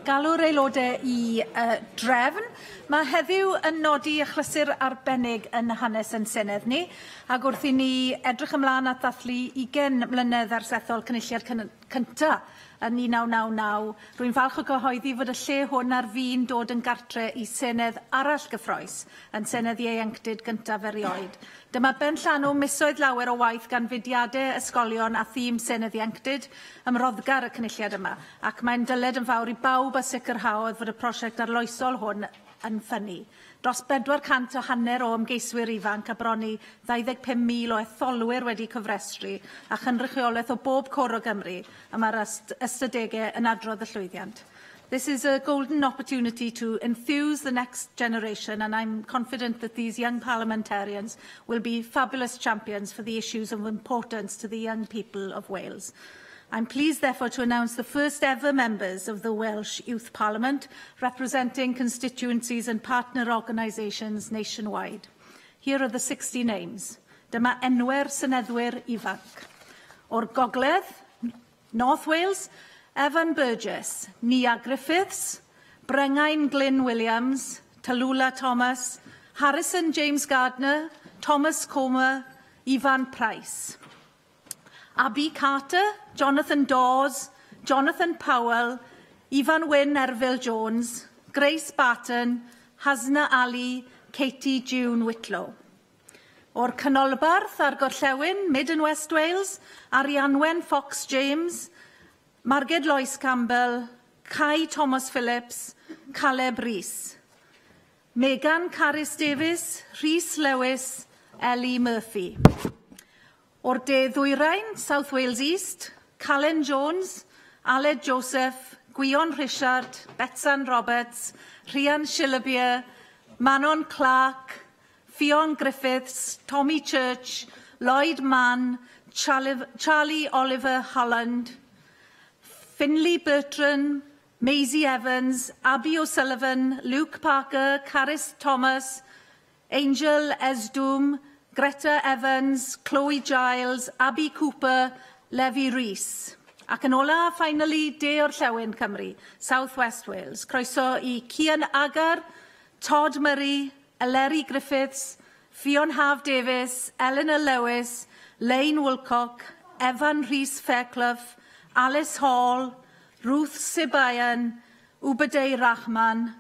Galw'r aelodau i drefn. Mae heddiw yn nodi achlysur arbennig yn hanes yn Senedd ni, ac wrth i ni edrych ymlaen at ddathlu 20 mlynedd ers ethol cynulliad cyntaf yn 1999, rwy'n falch o gyhoeddi fod y lle hwn ar fi'n dod yn gartre i Senedd arall gyffroes yn Senedd Ieuenctid gyntaf erioed. Dyma benllanw misoedd lawer o waith gan fudiadau ysgolion a thîm Senedd Ieuenctid ymroddgar y cynulliad yma, ac mae'n dyled yn fawr i bawb a sicrhaodd fod y prosiect arloesol hwn yn ffynnu. Dros 450 o ymgeiswyr ifanc a broni 25,000 o etholwyr wedi cyfrestru a chynrychiolaeth o bob cwr o Gymru am yr ystadegau yn adrodd y llwyddiant. This is a golden opportunity to enthuse the next generation, and I'm confident that these young parliamentarians will be fabulous champions for the issues of importance to the young people of Wales. I'm pleased, therefore, to announce the first ever members of the Welsh Youth Parliament, representing constituencies and partner organisations nationwide. Here are the 60 names. Dyma enwer syneddwyr ifanc. O'r Gogledd, North Wales, Evan Burgess, Nia Griffiths, Brengain Glyn Williams, Tallulah Thomas, Harrison James Gardner, Thomas Comer, Ifan Price. Abby Carter, Jonathan Dawes, Jonathan Powell, Ifan Wyn Erfil Jones, Grace Barton, Hasna Ali, Katie June Whitlow. O'r Canolbarth a'r Gorllewin, Mid and West Wales, Arianwen Fox James, Marged Lois Campbell, Kai Thomas Phillips, Caleb Rees. Megan Carys Davies, Rhys Lewis, Ellie Murphy. O'r De Ddwyrain, South Wales East, Callen Jones, Aled Joseph, Gwion Richard, Betsan Roberts, Rhian Shilabia, Manon Clark, Fionn Griffiths, Tommy Church, Lloyd Mann, Charlie Oliver Holland, Finlay Bertrand, Maisie Evans, Abby O'Sullivan, Luke Parker, Caris Thomas, Angel Esdoom, Greta Evans, Chloe Giles, Abby Cooper, Levi Rees. Ac yn ola, finally, De Orllewin Cymru, South West Wales. Croeso i Cian Agar, Todd Murray, Eleri Griffiths, Fionn Haf Davies, Eleanor Lewis, Lane Woolcock, Evan Rhys Fairclough, Alice Hall, Ruth Sibayan, Ubaday Rahman,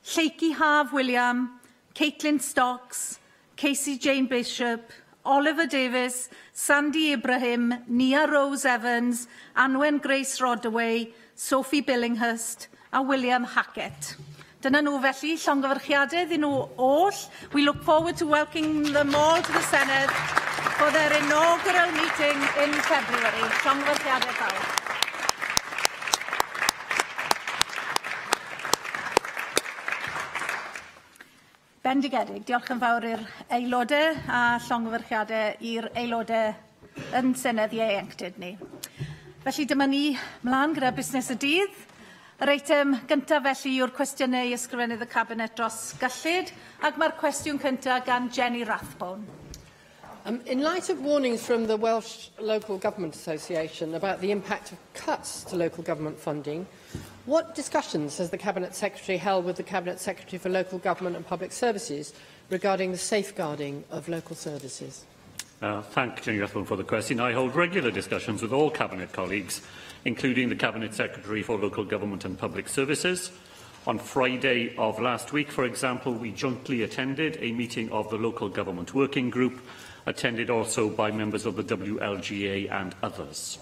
Sheikhi Hav William, Caitlin Stocks, Casey Jane Bishop, Oliver Davis, Sandy Ibrahim, Nia Rose Evans, Anwen Grace Rodaway, Sophie Billinghurst a William Hackett. Dyna nhw felly, llongyfarchiadau ddyn nhw oll. We look forward to welcoming them all to the Senedd for their inaugural meeting in February. Llongyfarchiadau pawb. Bendigedig, diolch yn fawr i'r aelodau a llongyfarchiadau i'r aelodau yn Senedd Ieuenctid ni. Felly dyma ni mlaen gyda busnes y dydd. Yr eitem gyntaf felly yw'r cwestiynau i ysgrifennydd y Cabinet dros gyllid, ac mae'r cwestiwn cyntaf gan Jenny Rathbone. In light of warnings from the Welsh Local Government Association about the impact of cuts to local government funding, what discussions has the Cabinet Secretary held with the Cabinet Secretary for Local Government and Public Services regarding the safeguarding of local services? Thank Jenny Rathbone for the question. I hold regular discussions with all Cabinet colleagues, including the Cabinet Secretary for Local Government and Public Services. On Friday of last week, for example, we jointly attended a meeting of the Local Government Working Group, attended also by members of the WLGA and others.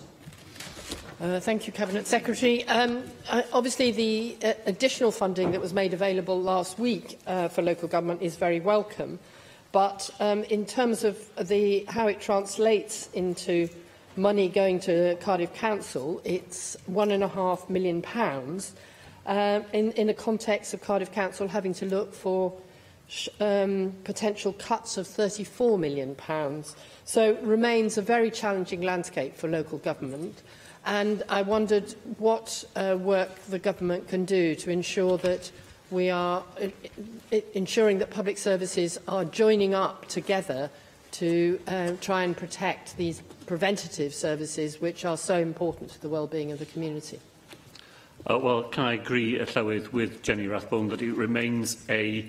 Thank you, Cabinet Secretary. Obviously, the additional funding that was made available last week for local government is very welcome, but in terms of how it translates into money going to Cardiff Council, it's £1.5 million in a context of Cardiff Council having to look for potential cuts of £34 million. So it remains a very challenging landscape for local government. And I wondered what work the government can do to ensure that we are ensuring that public services are joining up together to try and protect these preventative services which are so important to the well-being of the community. Well, can I agree, Llywydd, with Jenny Rathbone that it remains a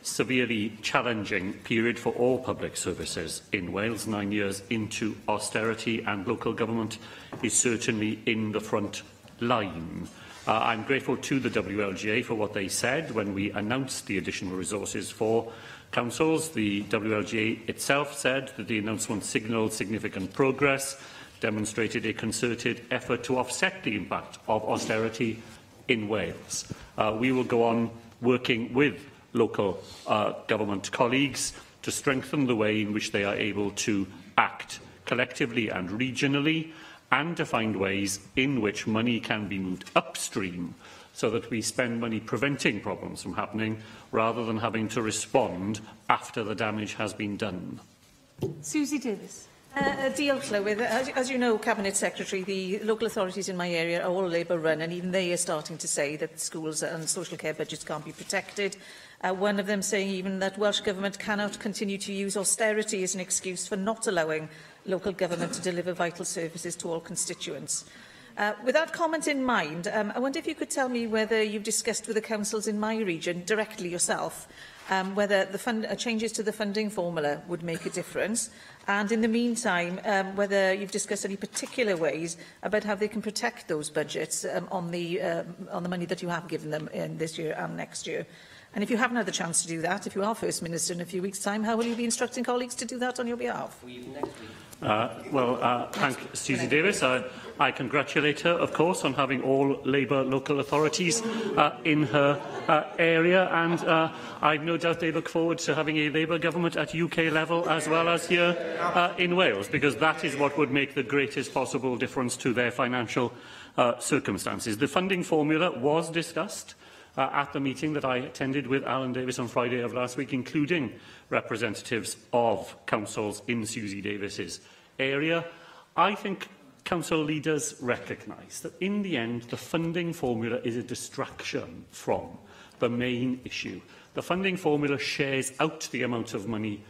severely challenging period for all public services in Wales, 9 years into austerity, and local government is certainly in the front line. I'm grateful to the WLGA for what they said when we announced the additional resources for councils. The WLGA itself said that the announcement signalled significant progress, demonstrated a concerted effort to offset the impact of austerity in Wales. We will go on working with local government colleagues to strengthen the way in which they are able to act collectively and regionally, and to find ways in which money can be moved upstream so that we spend money preventing problems from happening rather than having to respond after the damage has been done. Susie Davis. Diolch, Llywydd. As you know, Cabinet Secretary, the local authorities in my area are all Labour run, and even they are starting to say that schools and social care budgets can't be protected. One of them saying even that Welsh Government cannot continue to use austerity as an excuse for not allowing local government to deliver vital services to all constituents. With that comment in mind, I wonder if you could tell me whether you've discussed with the councils in my region, directly yourself, whether the changes to the funding formula would make a difference, and in the meantime, whether you've discussed any particular ways about how they can protect those budgets on the money that you have given them in this year and next year. And if you haven't had the chance to do that, if you are First Minister in a few weeks' time, how will you be instructing colleagues to do that on your behalf? Thank Susie Davis. I congratulate her, of course, on having all Labour local authorities in her area, and I've no doubt they look forward to having a Labour government at UK level as well as here in Wales, because that is what would make the greatest possible difference to their financial circumstances. The funding formula was discussed at the meeting that I attended with Alan Davis on Friday of last week, including representatives of councils in Susie Davis's area. I think council leaders recognise that in the end the funding formula is a distraction from the main issue. The funding formula shares out the amount of money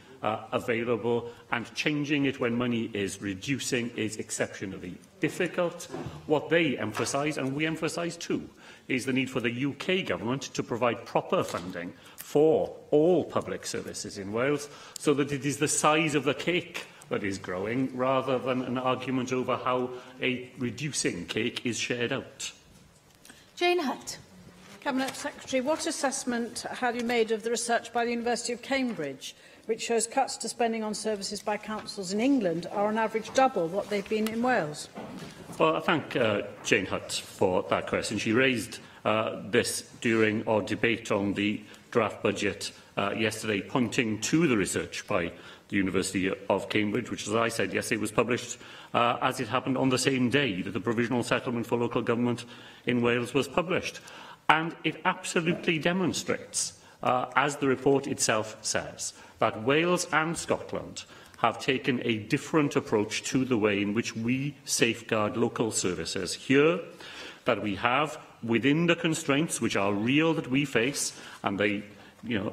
available, and changing it when money is reducing is exceptionally difficult. What they emphasise, and we emphasise too, is the need for the UK government to provide proper funding for all public services in Wales, so that it is the size of the cake that is growing, rather than an argument over how a reducing cake is shared out. Jane Hutt. Cabinet Secretary, what assessment have you made of the research by the University of Cambridge, which shows cuts to spending on services by councils in England are on average double what they've been in Wales? Well, I thank Jane Hutt for that question. She raised this during our debate on the draft budget yesterday, pointing to the research by the University of Cambridge, which, as I said yesterday, was published as it happened on the same day that the Provisional Settlement for Local Government in Wales was published. And it absolutely demonstrates, as the report itself says, that Wales and Scotland have taken a different approach to the way in which we safeguard local services here, that we have, within the constraints which are real that we face, and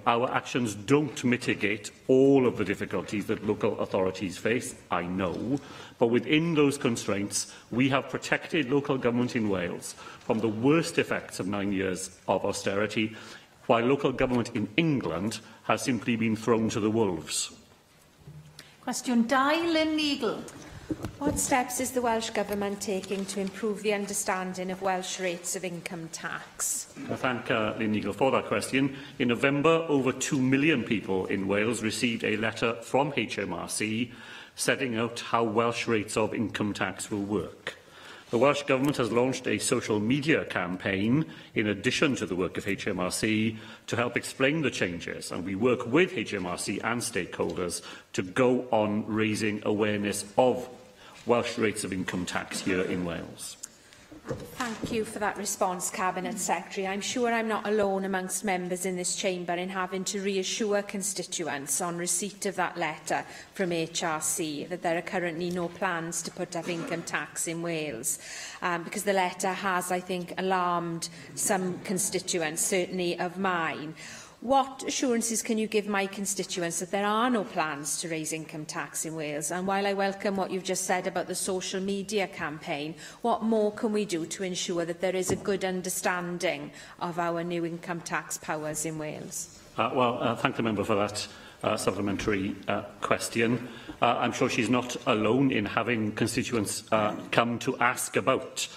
our actions don't mitigate all of the difficulties that local authorities face, I know, but within those constraints, we have protected local government in Wales from the worst effects of 9 years of austerity, while local government in England has simply been thrown to the wolves. Question 2, Lynn Eagle. What steps is the Welsh Government taking to improve the understanding of Welsh rates of income tax? I thank Lynn Eagle for that question. In November, over 2 million people in Wales received a letter from HMRC setting out how Welsh rates of income tax will work. The Welsh Government has launched a social media campaign, in addition to the work of HMRC, to help explain the changes, and we work with HMRC and stakeholders to go on raising awareness of Welsh rates of income tax here in Wales. Thank you for that response, Cabinet Secretary. I'm sure I'm not alone amongst members in this chamber in having to reassure constituents on receipt of that letter from HRC that there are currently no plans to put up income tax in Wales, because the letter has, I think, alarmed some constituents, certainly of mine. What assurances can you give my constituents that there are no plans to raise income tax in Wales? And while I welcome what you've just said about the social media campaign, what more can we do to ensure that there is a good understanding of our new income tax powers in Wales? Thank the member for that supplementary question. I'm sure she's not alone in having constituents come to ask about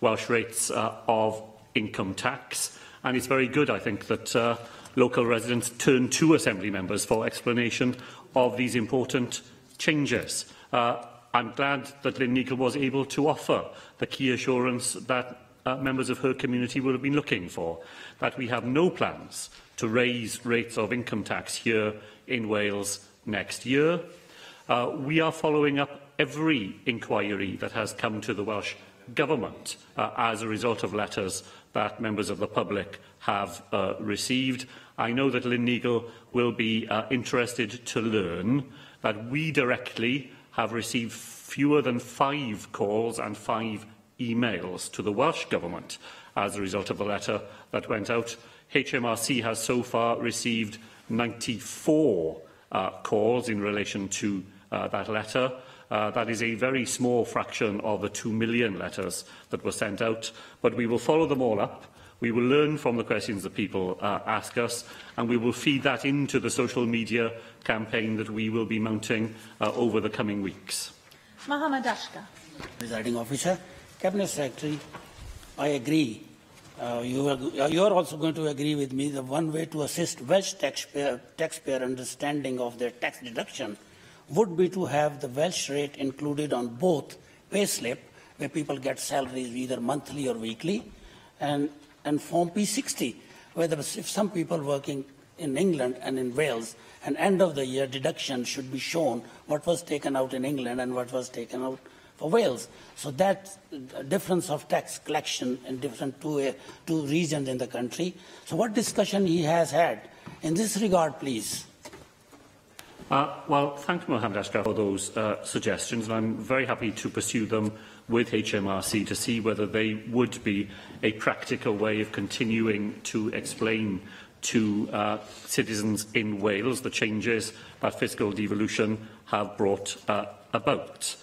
Welsh rates of income tax. And it's very good, I think, that local residents turn to Assembly members for explanation of these important changes. I'm glad that Lynn Neagle was able to offer the key assurance that members of her community would have been looking for, that we have no plans to raise rates of income tax here in Wales next year. We are following up every inquiry that has come to the Welsh Government as a result of letters that members of the public have received. I know that Lynn Neagle will be interested to learn that we directly have received fewer than 5 calls and 5 emails to the Welsh Government as a result of the letter that went out. HMRC has so far received 94 calls in relation to that letter. That is a very small fraction of the 2 million letters that were sent out, but we will follow them all up. We will learn from the questions that people ask us, and we will feed that into the social media campaign that we will be mounting over the coming weeks. Mohammed Ashka. Presiding Officer, Cabinet Secretary, I agree. You are also going to agree with me that one way to assist Welsh taxpayer understanding of their tax deduction would be to have the Welsh rate included on both payslip, where people get salaries either monthly or weekly, and Form P60, where if some people working in England and in Wales, and end of the year deduction should be shown what was taken out in England and what was taken out for Wales. So that difference of tax collection in different two regions in the country. So what discussion he has had in this regard, please? Well, thank Mohammed Ashka for those suggestions, and I'm very happy to pursue them with HMRC to see whether they would be a practical way of continuing to explain to citizens in Wales the changes that fiscal devolution have brought about.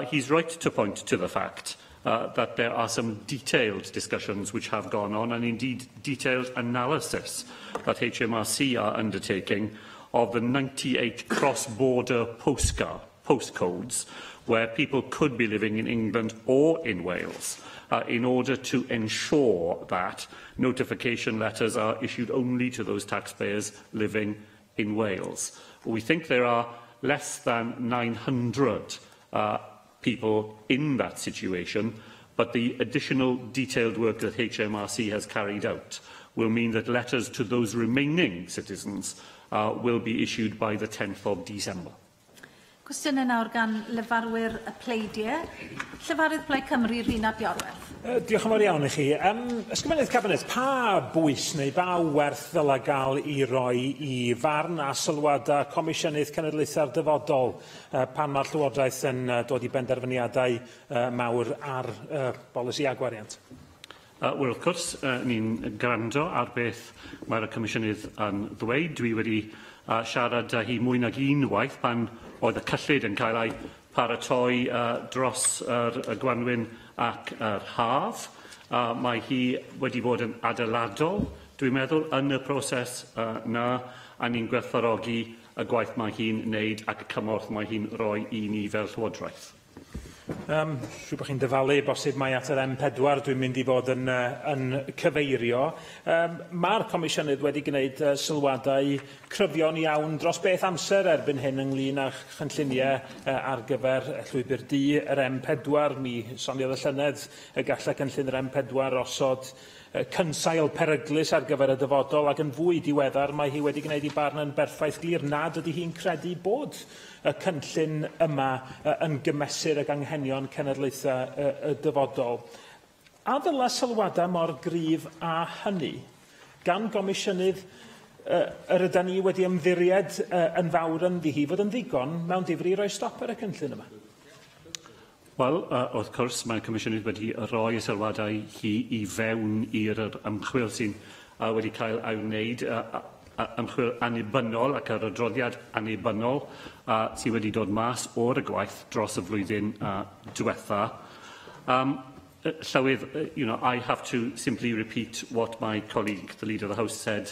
He's right to point to the fact that there are some detailed discussions which have gone on, and indeed detailed analysis that HMRC are undertaking of the 98 cross-border postcodes where people could be living in England or in Wales in order to ensure that notification letters are issued only to those taxpayers living in Wales. We think there are less than 900 people in that situation, but the additional detailed work that HMRC has carried out will mean that letters to those remaining citizens will be issued by the 10th of December. Cwestiwn nawr gan Lefarwyr y Pleidiau. Llefarydd Plaid Cymru, Rhina Diorwerth. Diolch yn fawr iawn i chi. Ysgrifennydd Cabinet, pa bwys neu ba werth ddylai gael i roi i farn a sylwadau Comisiynydd Cenedlaethau'r Dyfodol pan mae'r Llywodraeth yn dod i benderfyniadau mawr ar bolisi agwariant? Wel, wrth gwrs, ni'n gwrando ar beth mae'r Comisiynydd yn ddweud. Dwi wedi siarad â hi mwy nag un waith pan oedd y cyllid yn cael ei paratoi dros y Gwanwyn ac yr Haf. Mae hi wedi bod yn adeiladol, dwi'n meddwl, yn y proses yna, a ni'n gwerthfawrogi y gwaith mae hi'n wneud ac y cymorth mae hi'n rhoi i ni fel Llywodraeth. Rwy'n bod chi'n dyfalu, bosib mai at yr M4 dwi'n mynd i fod yn cyfeirio. Mae'r Comisiynydd wedi gwneud sylwadau cryfion iawn dros beth amser erbyn hyn ynglyn â chynlluniau ar gyfer llwybr du yr M4. Mi soniodd y llynedd y gallai cynllun yr M4 osod cynsail peryglus ar gyfer y dyfodol, ac yn fwy diweddar mae hi wedi gwneud i barn yn berffaith glir nad ydy hi'n credu bod y cynllun yma yn gymesur ag anghenion cenedlaethau y dyfodol. A ddylai sylwadau mor gryf a hynny gan Gomisiynydd yr ydyn ni wedi ymddiried yn fawr yn ddi fod yn ddigon mewn difri roi stop ar y cynllun yma? Wel, wrth gwrs, mae'r Comisiynydd wedi rhoi y sylwadau hi i fewn i'r ymchwil sy'n wedi cael ei wneud. ymchwil annibynnol ac yr adroddiad annibynnol sydd wedi dod mas o'r y gwaith dros y flwyddyn diwetha. Llywydd, I have to simply repeat what my colleague, the Leader of the House, said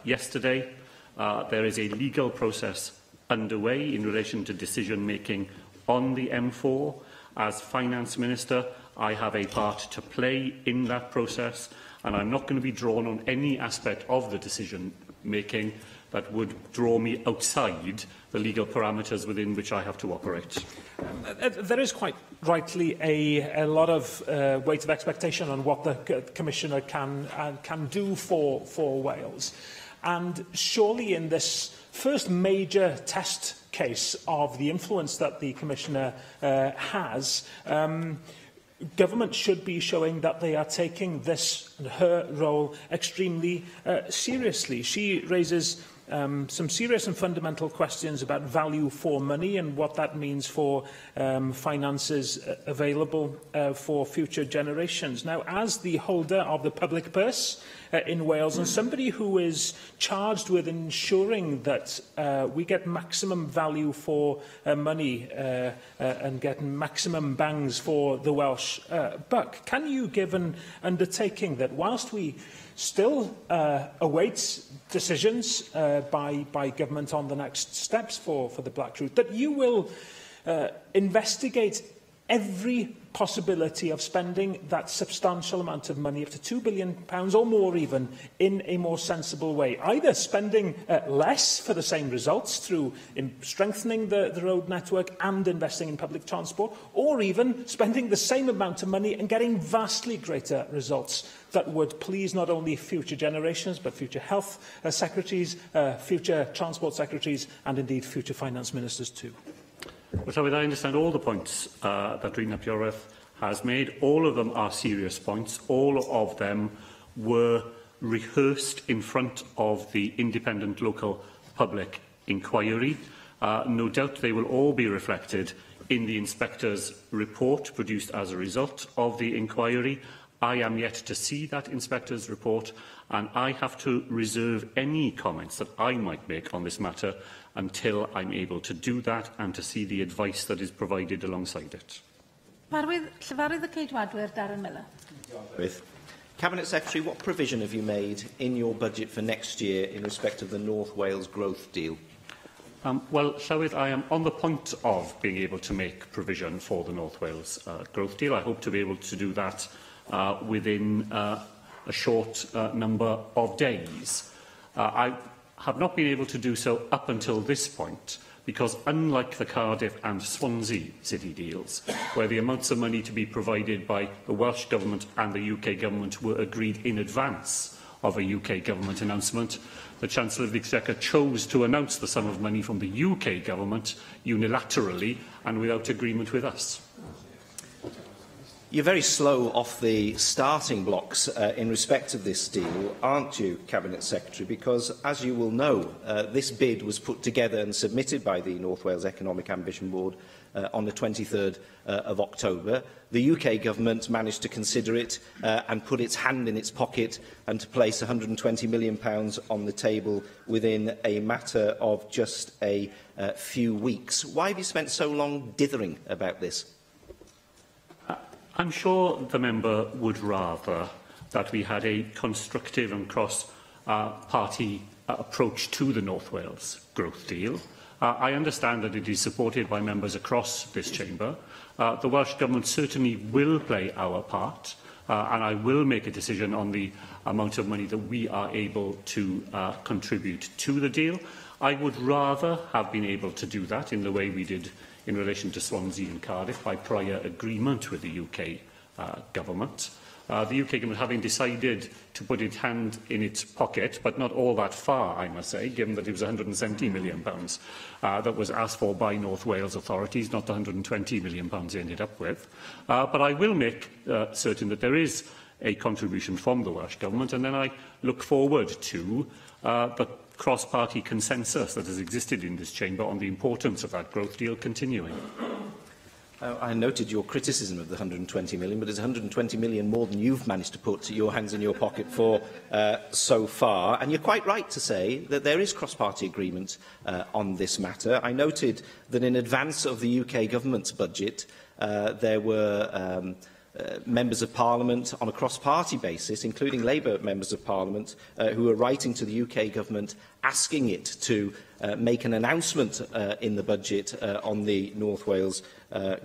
yesterday. There is a legal process underway in relation to decision-making on the M4. As Finance Minister, I have a part to play in that process, and I'm not going to be drawn on any aspect of the decision-making that would draw me outside the legal parameters within which I have to operate. There is quite rightly a lot of weight of expectation on what the Commissioner can do for Wales. And surely in this first major test case of the influence that the Commissioner has, government should be showing that they are taking this, her role, extremely seriously. She raises some serious and fundamental questions about value for money and what that means for finances available for future generations. Now, as the holder of the public purse in Wales and somebody who is charged with ensuring that we get maximum value for money and get maximum bangs for the Welsh buck, can you give an undertaking that whilst we still await decisions by government on the next steps for the Black Route, that you will investigate every possibility of spending that substantial amount of money, up to £2 billion or more even, in a more sensible way. Either spending less for the same results through strengthening the road network and investing in public transport, or even spending the same amount of money and getting vastly greater results that would please not only future generations, but future health secretaries, future transport secretaries, and indeed future finance ministers too. Well, I understand all the points that Rhys ap Iorwerth has made. All of them are serious points. All of them were rehearsed in front of the independent local public inquiry. No doubt they will all be reflected in the inspector's report produced as a result of the inquiry. I am yet to see that inspector's report, and I have to reserve any comments that I might make on this matter until I'm able to do that and to see the advice that is provided alongside it. Llyfarydd y Ceidwadwyr, Darren Miller. Cabinet Secretary, what provision have you made in your budget for next year in respect of the North Wales growth deal? Well, Llywydd, I am on the point of being able to make provision for the North Wales growth deal. I hope to be able to do that within a short number of days. I have not been able to do so up until this point because, unlike the Cardiff and Swansea city deals, where the amounts of money to be provided by the Welsh Government and the UK Government were agreed in advance of a UK Government announcement, the Chancellor of the Exchequer chose to announce the sum of money from the UK Government unilaterally and without agreement with us. You're very slow off the starting blocks in respect of this deal, aren't you, Cabinet Secretary? Because, as you will know, this bid was put together and submitted by the North Wales Economic Ambition Board on the 23rd of October. The UK Government managed to consider it and put its hand in its pocket and to place £120 million on the table within a matter of just a few weeks. Why have you spent so long dithering about this? I'm sure the member would rather that we had a constructive and cross-party approach to the North Wales growth deal. I understand that it is supported by members across this chamber. The Welsh Government certainly will play our part, and I will make a decision on the amount of money that we are able to contribute to the deal. I would rather have been able to do that in the way we did in relation to Swansea and Cardiff by prior agreement with the UK Government. The UK Government having decided to put its hand in its pocket, but not all that far, I must say, given that it was £170 million that was asked for by North Wales authorities, not the £120 million they ended up with. But I will make certain that there is a contribution from the Welsh Government, and then I look forward to the cross-party consensus that has existed in this chamber on the importance of that growth deal continuing. I noted your criticism of the 120 million, but it's 120 million more than you've managed to put your hands in your pocket for so far. And you're quite right to say that there is cross-party agreement on this matter. I noted that in advance of the UK government's budget, there were members of Parliament on a cross-party basis, including Labour members of Parliament, who were writing to the UK government asking it to make an announcement in the budget on the North Wales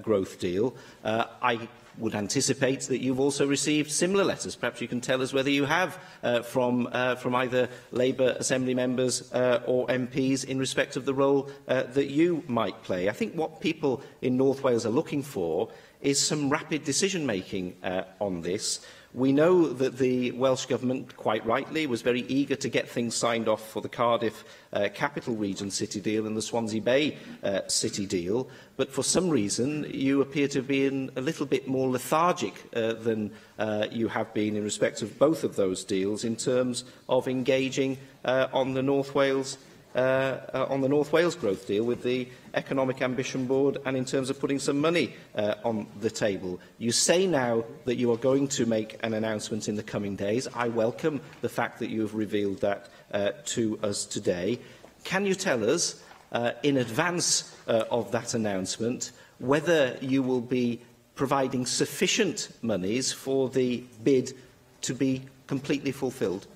growth deal. I would anticipate that you've also received similar letters. Perhaps you can tell us whether you have from either Labour Assembly members or MPs in respect of the role that you might play. I think what people in North Wales are looking for is some rapid decision-making on this. We know that the Welsh Government, quite rightly, was very eager to get things signed off for the Cardiff Capital Region City deal and the Swansea Bay City deal, but for some reason you appear to be a little bit more lethargic than you have been in respect of both of those deals in terms of engaging on the North Wales growth deal with the Economic Ambition Board and in terms of putting some money on the table. You say now that you are going to make an announcement in the coming days. I welcome the fact that you have revealed that to us today. Can you tell us, in advance of that announcement, whether you will be providing sufficient monies for the bid to be completely fulfilled?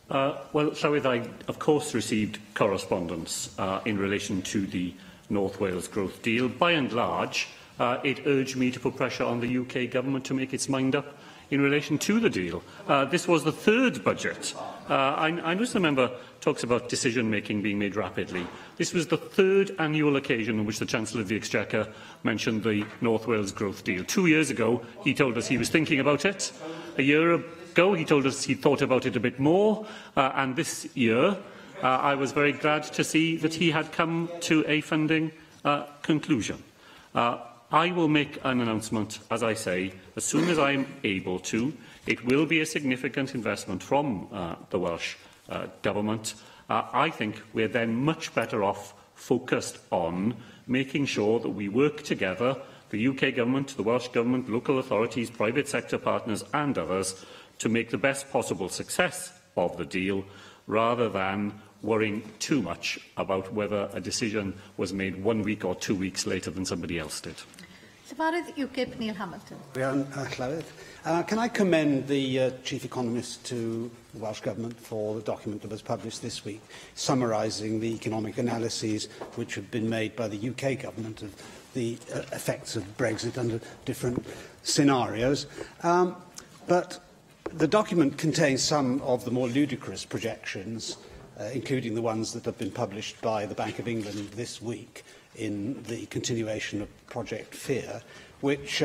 Well, Llywydd, I, of course, received correspondence in relation to the North Wales growth deal. By and large, it urged me to put pressure on the UK government to make its mind up in relation to the deal. This was the third budget. I know the member talks about decision-making being made rapidly. This was the third annual occasion on which the Chancellor of the Exchequer mentioned the North Wales growth deal. 2 years ago, he told us he was thinking about it. A year ago, he told us he thought about it a bit more, and this year I was very glad to see that he had come to a funding conclusion. I will make an announcement, as I say, as soon as I am able to. It will be a significant investment from the Welsh Government. I think we are then much better off focused on making sure that we work together, the UK Government, the Welsh Government, local authorities, private sector partners and others, to make the best possible success of the deal, rather than worrying too much about whether a decision was made 1 week or 2 weeks later than somebody else did. Llefarydd UKIP Neil Hamilton. Can I commend the Chief Economist to the Welsh Government for the document that was published this week, summarising the economic analyses which have been made by the UK Government of the effects of Brexit under different scenarios. But the document contains some of the more ludicrous projections, including the ones that have been published by the Bank of England this week in the continuation of Project Fear, which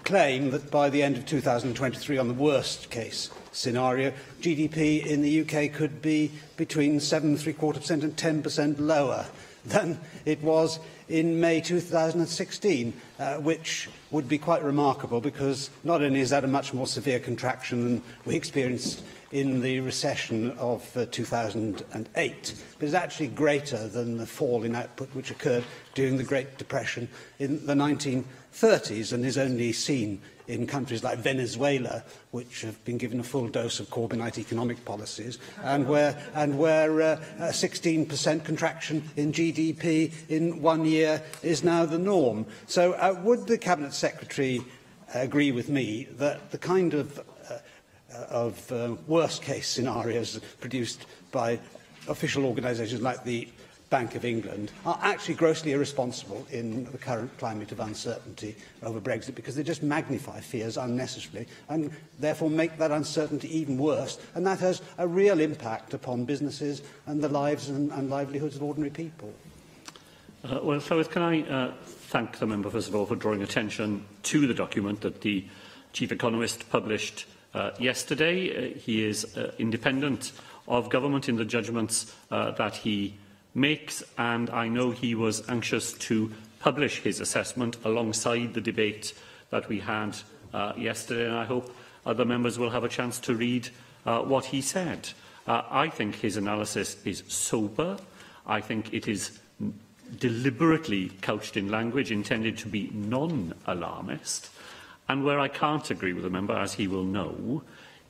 claim that by the end of 2023, on the worst-case scenario, GDP in the UK could be between 7.75% and 10% lower than it was in May 2016, which would be quite remarkable because not only is that a much more severe contraction than we experienced in the recession of 2008, but is actually greater than the fall in output which occurred during the Great Depression in the 1930s and is only seen in countries like Venezuela, which have been given a full dose of Corbynite economic policies, and where a 16% contraction in GDP in 1 year is now the norm. So would the Cabinet Secretary agree with me that the kind of worst-case scenarios produced by official organisations like the Bank of England are actually grossly irresponsible in the current climate of uncertainty over Brexit, because they just magnify fears unnecessarily and therefore make that uncertainty even worse, and that has a real impact upon businesses and the lives and livelihoods of ordinary people? Well, Llywydd, can I thank the member, first of all, for drawing attention to the document that the Chief Economist published yesterday. He is independent of government in the judgments that he makes, and I know he was anxious to publish his assessment alongside the debate that we had yesterday, and I hope other members will have a chance to read what he said. I think his analysis is sober. I think it is deliberately couched in language intended to be non-alarmist, and where I can't agree with the member, as he will know,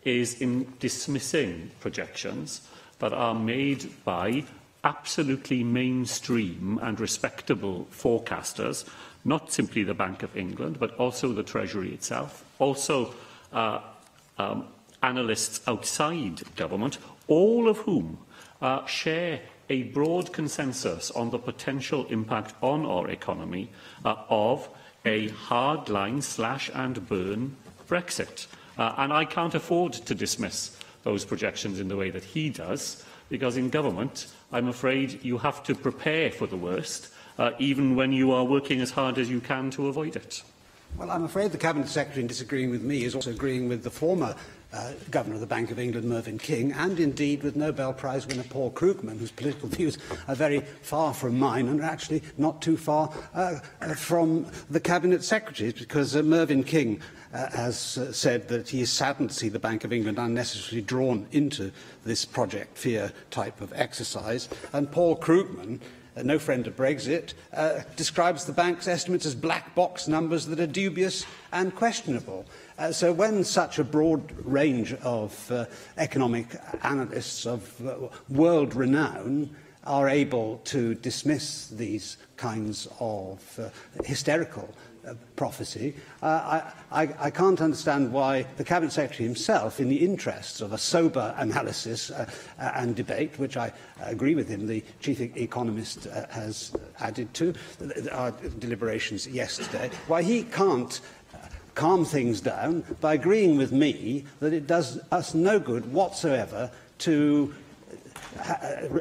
is in dismissing projections that are made by absolutely mainstream and respectable forecasters, not simply the Bank of England, but also the Treasury itself, also analysts outside government, all of whom share a broad consensus on the potential impact on our economy of a hardline slash-and-burn Brexit. And I can't afford to dismiss those projections in the way that he does, because in government, I'm afraid you have to prepare for the worst, even when you are working as hard as you can to avoid it. Well, I'm afraid the Cabinet Secretary, in disagreeing with me, is also agreeing with the former Governor of the Bank of England, Mervyn King, and indeed with Nobel Prize winner Paul Krugman, whose political views are very far from mine and are actually not too far from the Cabinet Secretary's, because Mervyn King has said that he is saddened to see the Bank of England unnecessarily drawn into this Project Fear type of exercise. And Paul Krugman, no friend of Brexit, describes the bank's estimates as black box numbers that are dubious and questionable. So when such a broad range of economic analysts of world renown are able to dismiss these kinds of hysterical prophecy, I can't understand why the Cabinet Secretary himself, in the interests of a sober analysis and debate, which I agree with him, the Chief Economist has added to our deliberations yesterday, why he can't calm things down by agreeing with me that it does us no good whatsoever to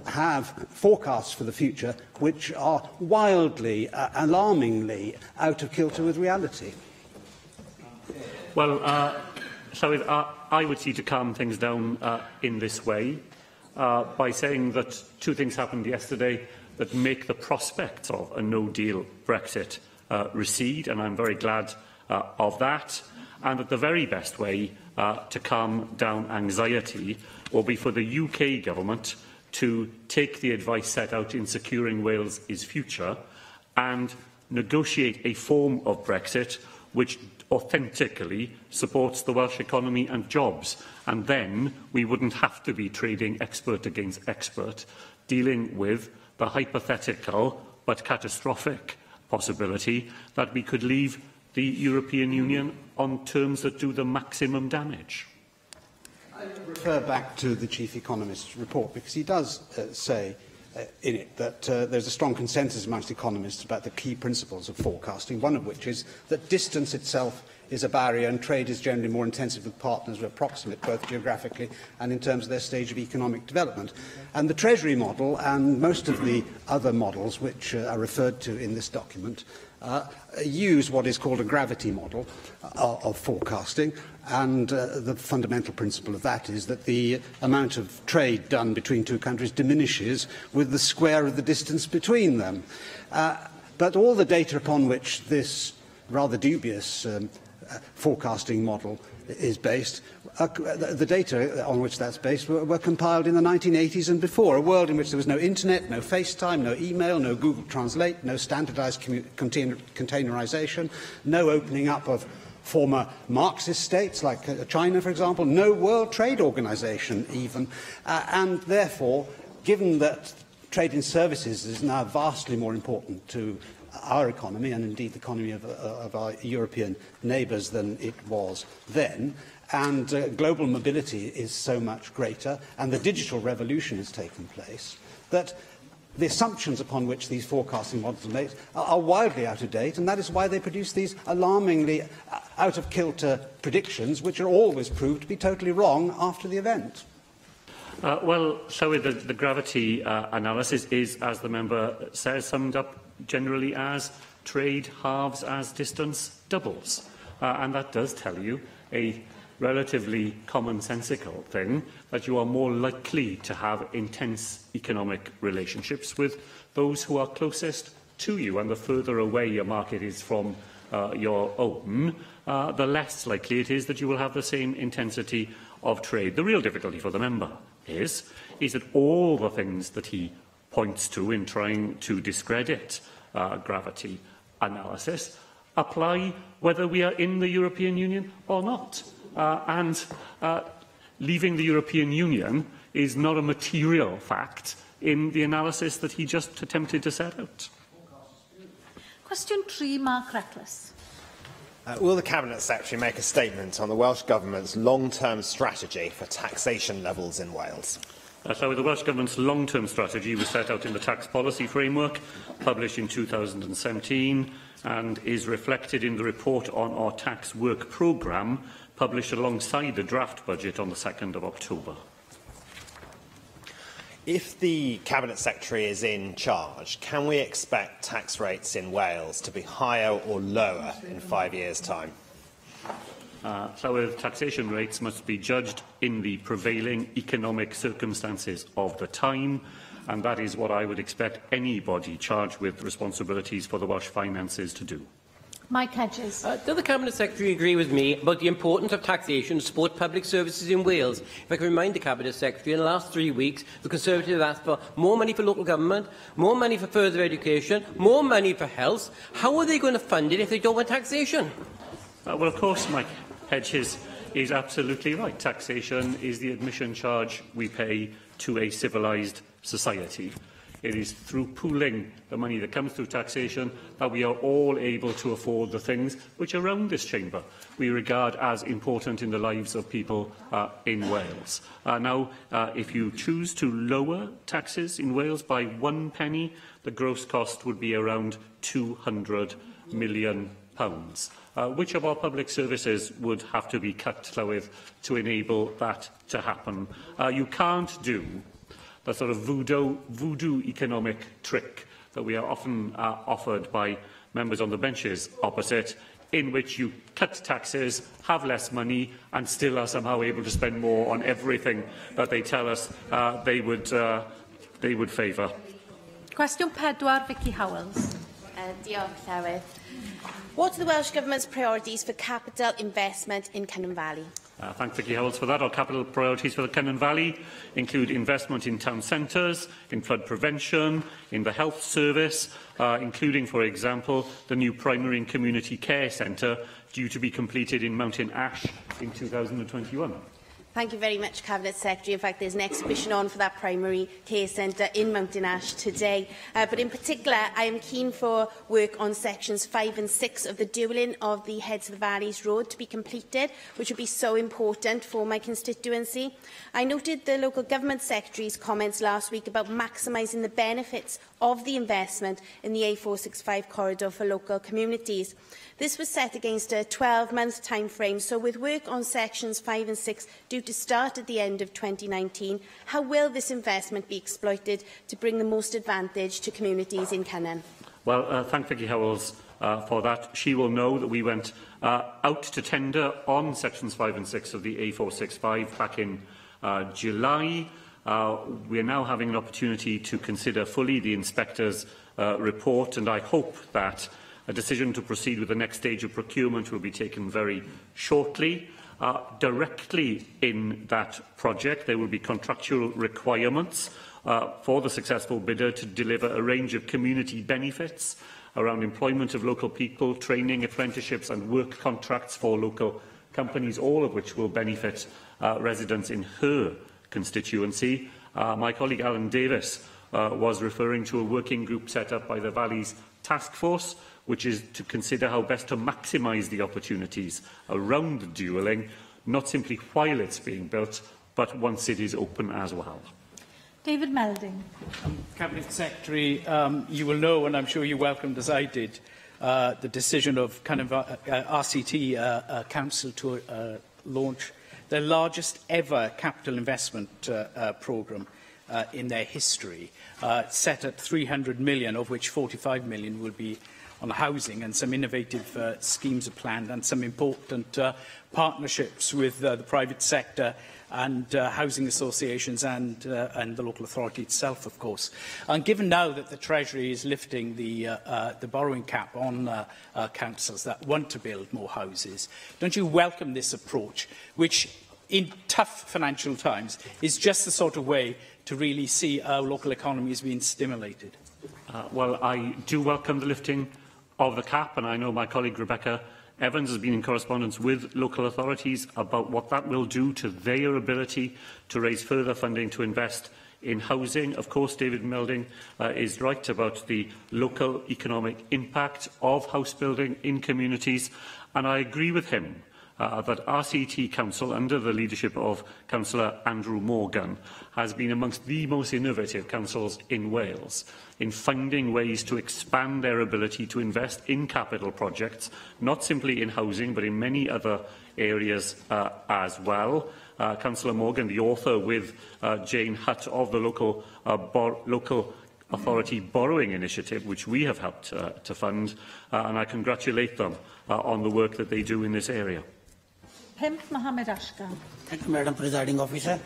have forecasts for the future which are wildly, alarmingly out of kilter with reality. Well, I would see to calm things down in this way by saying that two things happened yesterday that make the prospects of a no-deal Brexit recede, and I'm very glad of that, and that the very best way to calm down anxiety will be for the UK government to take the advice set out in Securing Wales' Future and negotiate a form of Brexit which authentically supports the Welsh economy and jobs. And then we wouldn't have to be trading expert against expert, dealing with the hypothetical but catastrophic possibility that we could leave the European Union on terms that do the maximum damage. I refer back to the Chief Economist's report, because he does say in it that there's a strong consensus amongst economists about the key principles of forecasting, one of which is that distance itself is a barrier and trade is generally more intensive with partners who are proximate both geographically and in terms of their stage of economic development. And the Treasury model and most of the other models which are referred to in this document use what is called a gravity model of forecasting, and the fundamental principle of that is that the amount of trade done between two countries diminishes with the square of the distance between them. But all the data upon which this rather dubious forecasting model is based, the data on which that's based were compiled in the 1980s and before, a world in which there was no internet, no FaceTime, no email, no Google Translate, no standardized containerization, no opening up of former Marxist states like China, for example, no World Trade Organization even, and therefore, given that trade in services is now vastly more important to our economy and indeed the economy of our European neighbours than it was then, and global mobility is so much greater and the digital revolution has taken place, that the assumptions upon which these forecasting models are made are wildly out of date, and that is why they produce these alarmingly out-of-kilter predictions, which are always proved to be totally wrong after the event. Well, shall we, the gravity analysis is, as the member says, summed up generally as trade halves as distance doubles. And that does tell you a relatively commonsensical thing, that you are more likely to have intense economic relationships with those who are closest to you. And the further away your market is from your own, the less likely it is that you will have the same intensity of trade. The real difficulty for the member is that all the things that he points to in trying to discredit gravity analysis apply whether we are in the European Union or not. Leaving the European Union is not a material fact in the analysis that he just attempted to set out. Question 3, Mark Reckless. Will the Cabinet Secretary make a statement on the Welsh Government's long-term strategy for taxation levels in Wales? So the Welsh Government's long-term strategy was set out in the tax policy framework, published in 2017, and is reflected in the report on our tax work programme, published alongside the draft budget on the 2nd of October. If the Cabinet Secretary is in charge, can we expect tax rates in Wales to be higher or lower in 5 years' time? Taxation rates must be judged in the prevailing economic circumstances of the time, and that is what I would expect anybody charged with responsibilities for the Welsh finances to do. Mike Hedges. Does the Cabinet Secretary agree with me about the importance of taxation to support public services in Wales? If I can remind the Cabinet Secretary, in the last 3 weeks, the Conservatives asked for more money for local government, more money for further education, more money for health. How are they going to fund it if they don't want taxation? Well, of course, Mike Hedges is absolutely right. Taxation is the admission charge we pay to a civilised society. It is through pooling the money that comes through taxation that we are all able to afford the things which around this chamber we regard as important in the lives of people in Wales. If you choose to lower taxes in Wales by 1 penny, the gross cost would be around £200 million. Which of our public services would have to be cut, Llywydd, to enable that to happen? You can't do the sort of voodoo economic trick that we are often offered by members on the benches opposite, in which you cut taxes, have less money, and still are somehow able to spend more on everything that they tell us they would favour. Question 4, Vicky Howells. Diolch, Llywydd. What are the Welsh Government's priorities for capital investment in Cynon Valley? Thank Vicky Howells for that. Our capital priorities for the Cynon Valley include investment in town centres, in flood prevention, in the health service, including, for example, the new primary and community care centre due to be completed in Mountain Ash in 2021. Thank you very much, Cabinet Secretary. In fact, there's an exhibition on for that primary care centre in Mountain Ash today. But in particular, I am keen for work on sections 5 and 6 of the dualling of the Heads of the Valleys Road to be completed, which would be so important for my constituency. I noted the Local Government Secretary's comments last week about maximising the benefits of the investment in the A465 corridor for local communities. This was set against a 12-month timeframe, so with work on sections 5 and 6 due to start at the end of 2019, how will this investment be exploited to bring the most advantage to communities in Cynon? Well, thank Vicky Howells for that. She will know that we went out to tender on sections 5 and 6 of the A465 back in July. We are now having an opportunity to consider fully the inspector's report, and I hope that a decision to proceed with the next stage of procurement will be taken very shortly. Directly in that project, there will be contractual requirements for the successful bidder to deliver a range of community benefits around employment of local people, training, apprenticeships and work contracts for local companies, all of which will benefit residents in her constituency. My colleague Alan Davis was referring to a working group set up by the Valleys Task Force, which is to consider how best to maximise the opportunities around the dualling, not simply while it's being built, but once it is open as well. David Melding. Cabinet Secretary, you will know, and I'm sure you welcomed, as I did, the decision of RCT Council to launch their largest ever capital investment programme in their history, set at 300 million, of which 45 million will be on housing, and some innovative schemes are planned, and some important partnerships with the private sector and housing associations and the local authority itself, of course. And given now that the Treasury is lifting the borrowing cap on councils that want to build more houses, don't you welcome this approach, which in tough financial times is just the sort of way to really see how local economy is being stimulated. Well, I do welcome the lifting of the cap, and I know my colleague Rebecca Evans has been in correspondence with local authorities about what that will do to their ability to raise further funding to invest in housing. Of course, David Melding is right about the local economic impact of house building in communities, and I agree with him that RCT Council, under the leadership of Councillor Andrew Morgan, has been amongst the most innovative councils in Wales in finding ways to expand their ability to invest in capital projects, not simply in housing, but in many other areas as well. Councillor Morgan, the author with Jane Hutt of the local authority borrowing initiative, which we have helped to fund, and I congratulate them on the work that they do in this area. Mohammed Ashkan. Thank you, Madam Presiding Officer.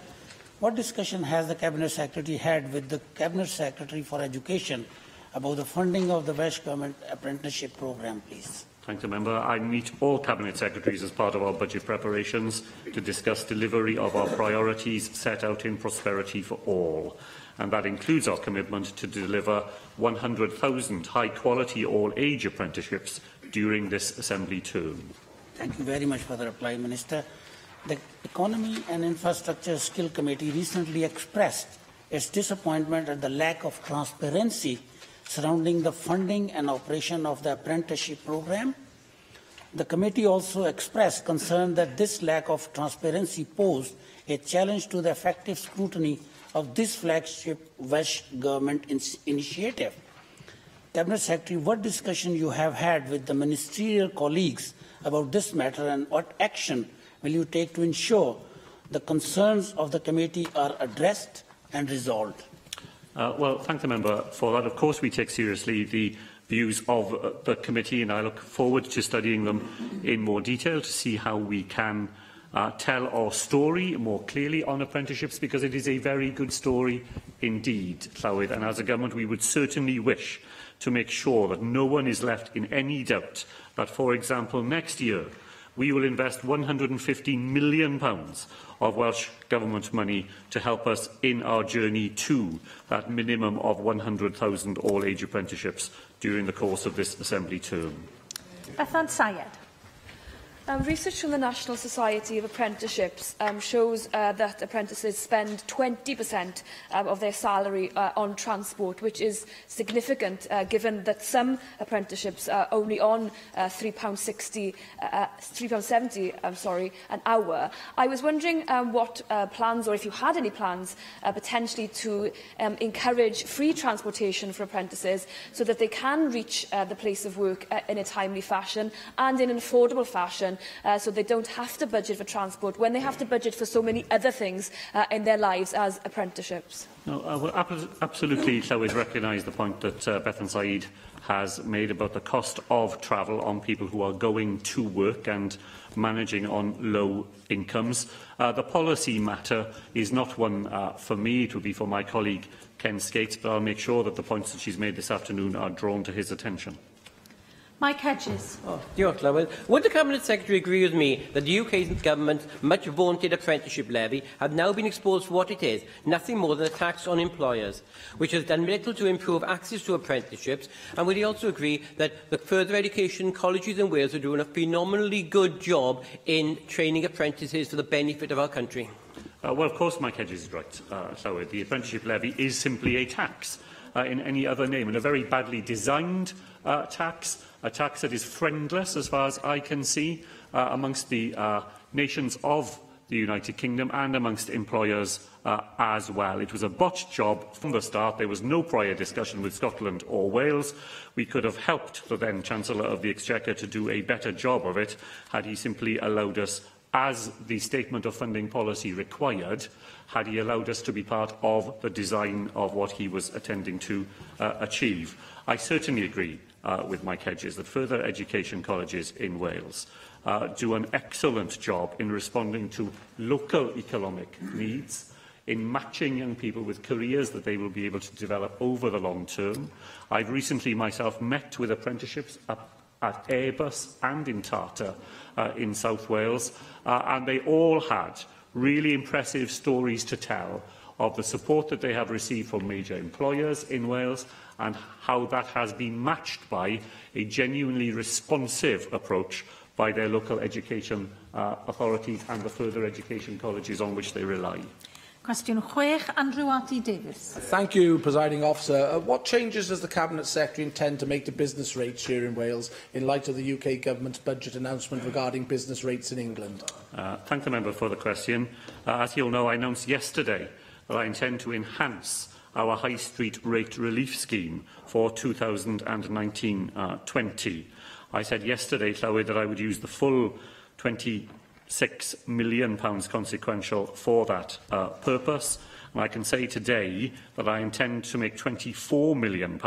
What discussion has the Cabinet Secretary had with the Cabinet Secretary for Education about the funding of the Welsh Government Apprenticeship Programme, please? Thank the member. I meet all Cabinet Secretaries as part of our budget preparations to discuss delivery of our priorities set out in Prosperity for All. And that includes our commitment to deliver 100,000 high-quality all-age apprenticeships during this Assembly term. Thank you very much for the reply, Minister. The Economy and Infrastructure Skill Committee recently expressed its disappointment at the lack of transparency surrounding the funding and operation of the apprenticeship programme. The committee also expressed concern that this lack of transparency posed a challenge to the effective scrutiny of this flagship Welsh Government initiative. Cabinet Secretary, what discussion you have had with the ministerial colleagues about this matter, and what action will you take to ensure the concerns of the committee are addressed and resolved? Well, thank the member for that. Of course, we take seriously the views of the committee, and I look forward to studying them in more detail to see how we can tell our story more clearly on apprenticeships, because it is a very good story indeed, Llywyd. And as a government, we would certainly wish to make sure that no one is left in any doubt that, for example, next year we will invest £150 million of Welsh Government money to help us in our journey to that minimum of 100,000 all-age apprenticeships during the course of this Assembly term. Bethan Syed. Research from the National Society of Apprenticeships shows that apprentices spend 20% of their salary on transport, which is significant given that some apprenticeships are only on £3.70 an hour. I was wondering what plans, or if you had any plans, potentially to encourage free transportation for apprentices so that they can reach the place of work in a timely fashion and in an affordable fashion, so they don't have to budget for transport when they have to budget for so many other things in their lives as apprenticeships. No, I will absolutely, Llywyd, recognise the point that Bethan Said has made about the cost of travel on people who are going to work and managing on low incomes. The policy matter is not one for me, it would be for my colleague Ken Skates, but I'll make sure that the points that she's made this afternoon are drawn to his attention. Mike Hedges. Diolch, Llywyd. Would the Cabinet Secretary agree with me that the UK Government's much vaunted apprenticeship levy has now been exposed for what it is, nothing more than a tax on employers, which has done little to improve access to apprenticeships? And would he also agree that the further education colleges in Wales are doing a phenomenally good job in training apprentices for the benefit of our country? Well, of course, Mike Hedges is right, Llywyd. The apprenticeship levy is simply a tax in any other name, and a very badly designed tax, a tax that is friendless, as far as I can see, amongst the nations of the United Kingdom and amongst employers as well. It was a botched job from the start. There was no prior discussion with Scotland or Wales. We could have helped the then Chancellor of the Exchequer to do a better job of it had he simply allowed us, as the statement of funding policy required, had he allowed us to be part of the design of what he was attending to achieve. I certainly agree with Mike Hedges that further education colleges in Wales do an excellent job in responding to local economic needs, in matching young people with careers that they will be able to develop over the long term. I've recently myself met with apprenticeships at Airbus and in Tata in South Wales, and they all had really impressive stories to tell of the support that they have received from major employers in Wales and how that has been matched by a genuinely responsive approach by their local education authorities and the further education colleges on which they rely. Cwestiwn 6, Andrew Arty Davies. Thank you, Presiding Officer. What changes does the Cabinet Secretary intend to make to business rates here in Wales in light of the UK Government's budget announcement regarding business rates in England? Thank the member for the question. As you'll know, I announced yesterday that I intend to enhance our High Street Rate Relief Scheme for 2019-20. I said yesterday, Llywyd, that I would use the full £26 million consequential for that purpose. And I can say today that I intend to make £24 million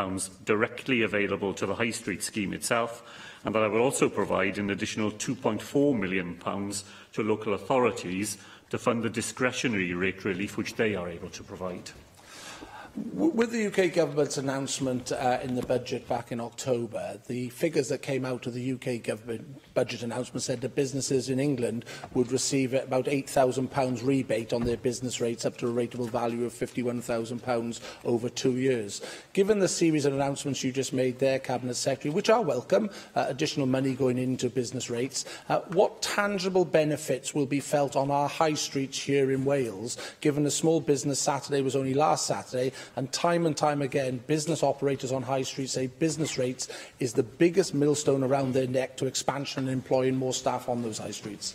directly available to the High Street scheme itself, and that I will also provide an additional £2.4 million to local authorities to fund the discretionary rate relief which they are able to provide. With the UK Government's announcement in the budget back in October, the figures that came out of the UK Government budget announcement said that businesses in England would receive about £8,000 rebate on their business rates up to a rateable value of £51,000 over 2 years. Given the series of announcements you just made there, Cabinet Secretary, which are welcome, additional money going into business rates, what tangible benefits will be felt on our high streets here in Wales, given the Small Business Saturday was only last Saturday, and time again, business operators on high streets say business rates is the biggest millstone around their neck to expansion and employing more staff on those high streets?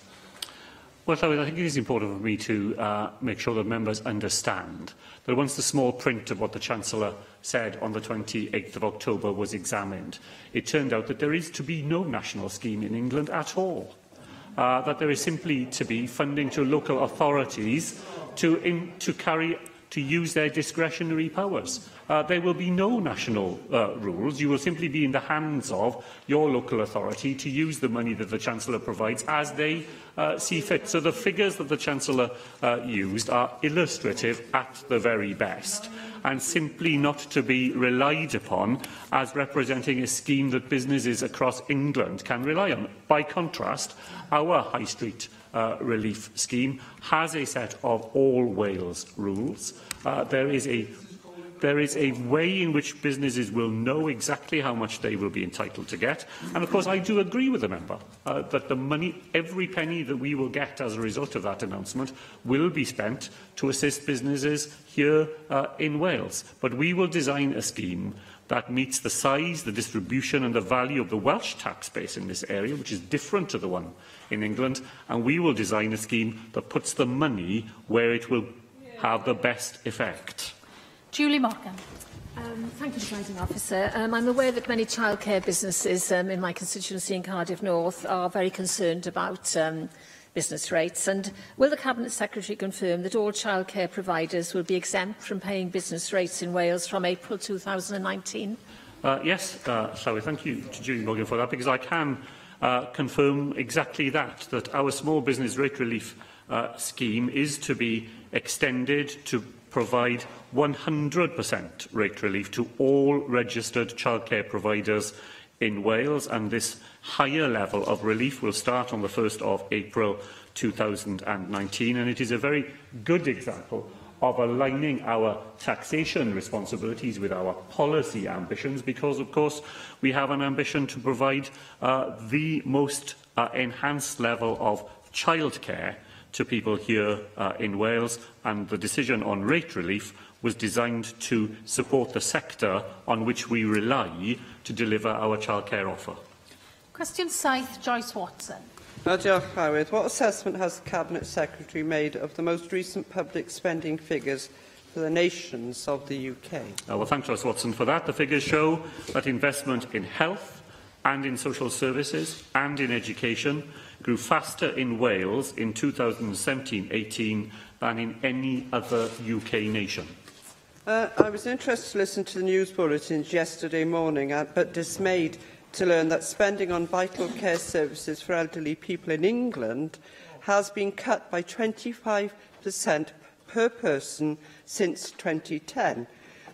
Well, I think it is important for me to make sure that members understand that once the small print of what the Chancellor said on the 28th of October was examined, it turned out that there is to be no national scheme in England at all. That there is simply to be funding to local authorities to use their discretionary powers. There will be no national rules. You will simply be in the hands of your local authority to use the money that the Chancellor provides as they see fit. So the figures that the Chancellor used are illustrative at the very best, and simply not to be relied upon as representing a scheme that businesses across England can rely on. By contrast, our High Street relief scheme has a set of all Wales rules. There is a way in which businesses will know exactly how much they will be entitled to get. And of course, I do agree with the member that the money, every penny that we will get as a result of that announcement, will be spent to assist businesses here in Wales. But we will design a scheme that meets the size, the distribution and the value of the Welsh tax base in this area, which is different to the one in England, and we will design a scheme that puts the money where it will have the best effect. Julie Morgan. Thank you, Presiding Officer. I'm aware that many childcare businesses in my constituency in Cardiff North are very concerned about business rates. And will the Cabinet Secretary confirm that all childcare providers will be exempt from paying business rates in Wales from April 2019? Yes, Llywyd, thank you to Julie Morgan for that, because I can confirm exactly that our small business rate relief scheme is to be extended to provide 100% rate relief to all registered childcare providers in Wales, and this higher level of relief will start on the 1st of April 2019, and it is a very good example of aligning our taxation responsibilities with our policy ambitions, because, of course, we have an ambition to provide the most enhanced level of childcare to people here in Wales, and the decision on rate relief was designed to support the sector on which we rely to deliver our childcare offer. Cwestiwn 7, Joyce Watson. Diolch, Llywyd. What assessment has the Cabinet Secretary made of the most recent public spending figures for the nations of the UK? Well, thank Joyce Watson for that. The figures show that investment in health and in social services and in education grew faster in Wales in 2017-18 than in any other UK nation. I was interested to listen to the news bulletins yesterday morning, but dismayed to learn that spending on vital care services for elderly people in England has been cut by 25% per person since 2010.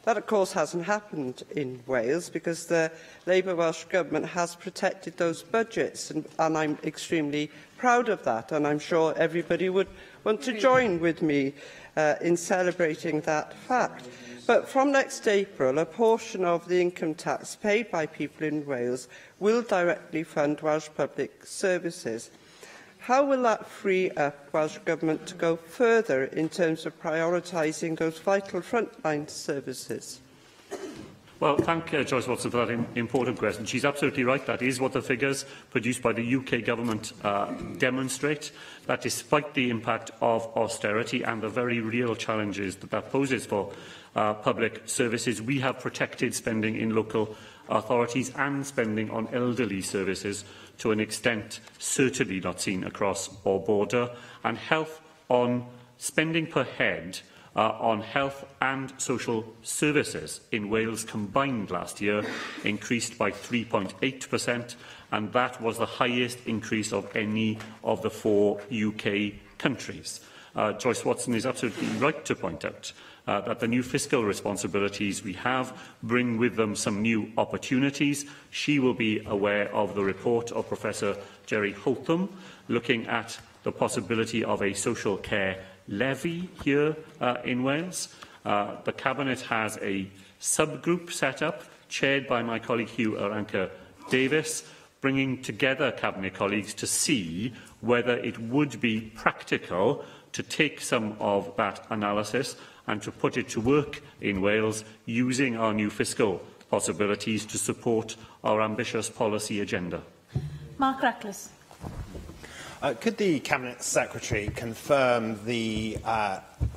That, of course, hasn't happened in Wales because the Labour Welsh Government has protected those budgets, and I'm extremely proud of that, and I'm sure everybody would want to join with me in celebrating that fact. But from next April, a portion of the income tax paid by people in Wales will directly fund Welsh public services. How will that free up Welsh Government to go further in terms of prioritising those vital frontline services? Well, thank Joyce Watson for that important question. She's absolutely right. That is what the figures produced by the UK Government demonstrate, that despite the impact of austerity and the very real challenges that that poses for public services, we have protected spending in local authorities and spending on elderly services to an extent certainly not seen across our border, and health on spending per head on health and social services in Wales combined last year increased by 3.8%, and that was the highest increase of any of the 4 UK countries. Joyce Watson is absolutely right to point out that the new fiscal responsibilities we have bring with them some new opportunities. She will be aware of the report of Professor Jerry Hotham looking at the possibility of a social care levy here in Wales. The Cabinet has a subgroup set up, chaired by my colleague Hugh Aranka-Davies, bringing together Cabinet colleagues to see whether it would be practical to take some of that analysis and to put it to work in Wales using our new fiscal possibilities to support our ambitious policy agenda. Mark Reckless. Could the Cabinet Secretary confirm the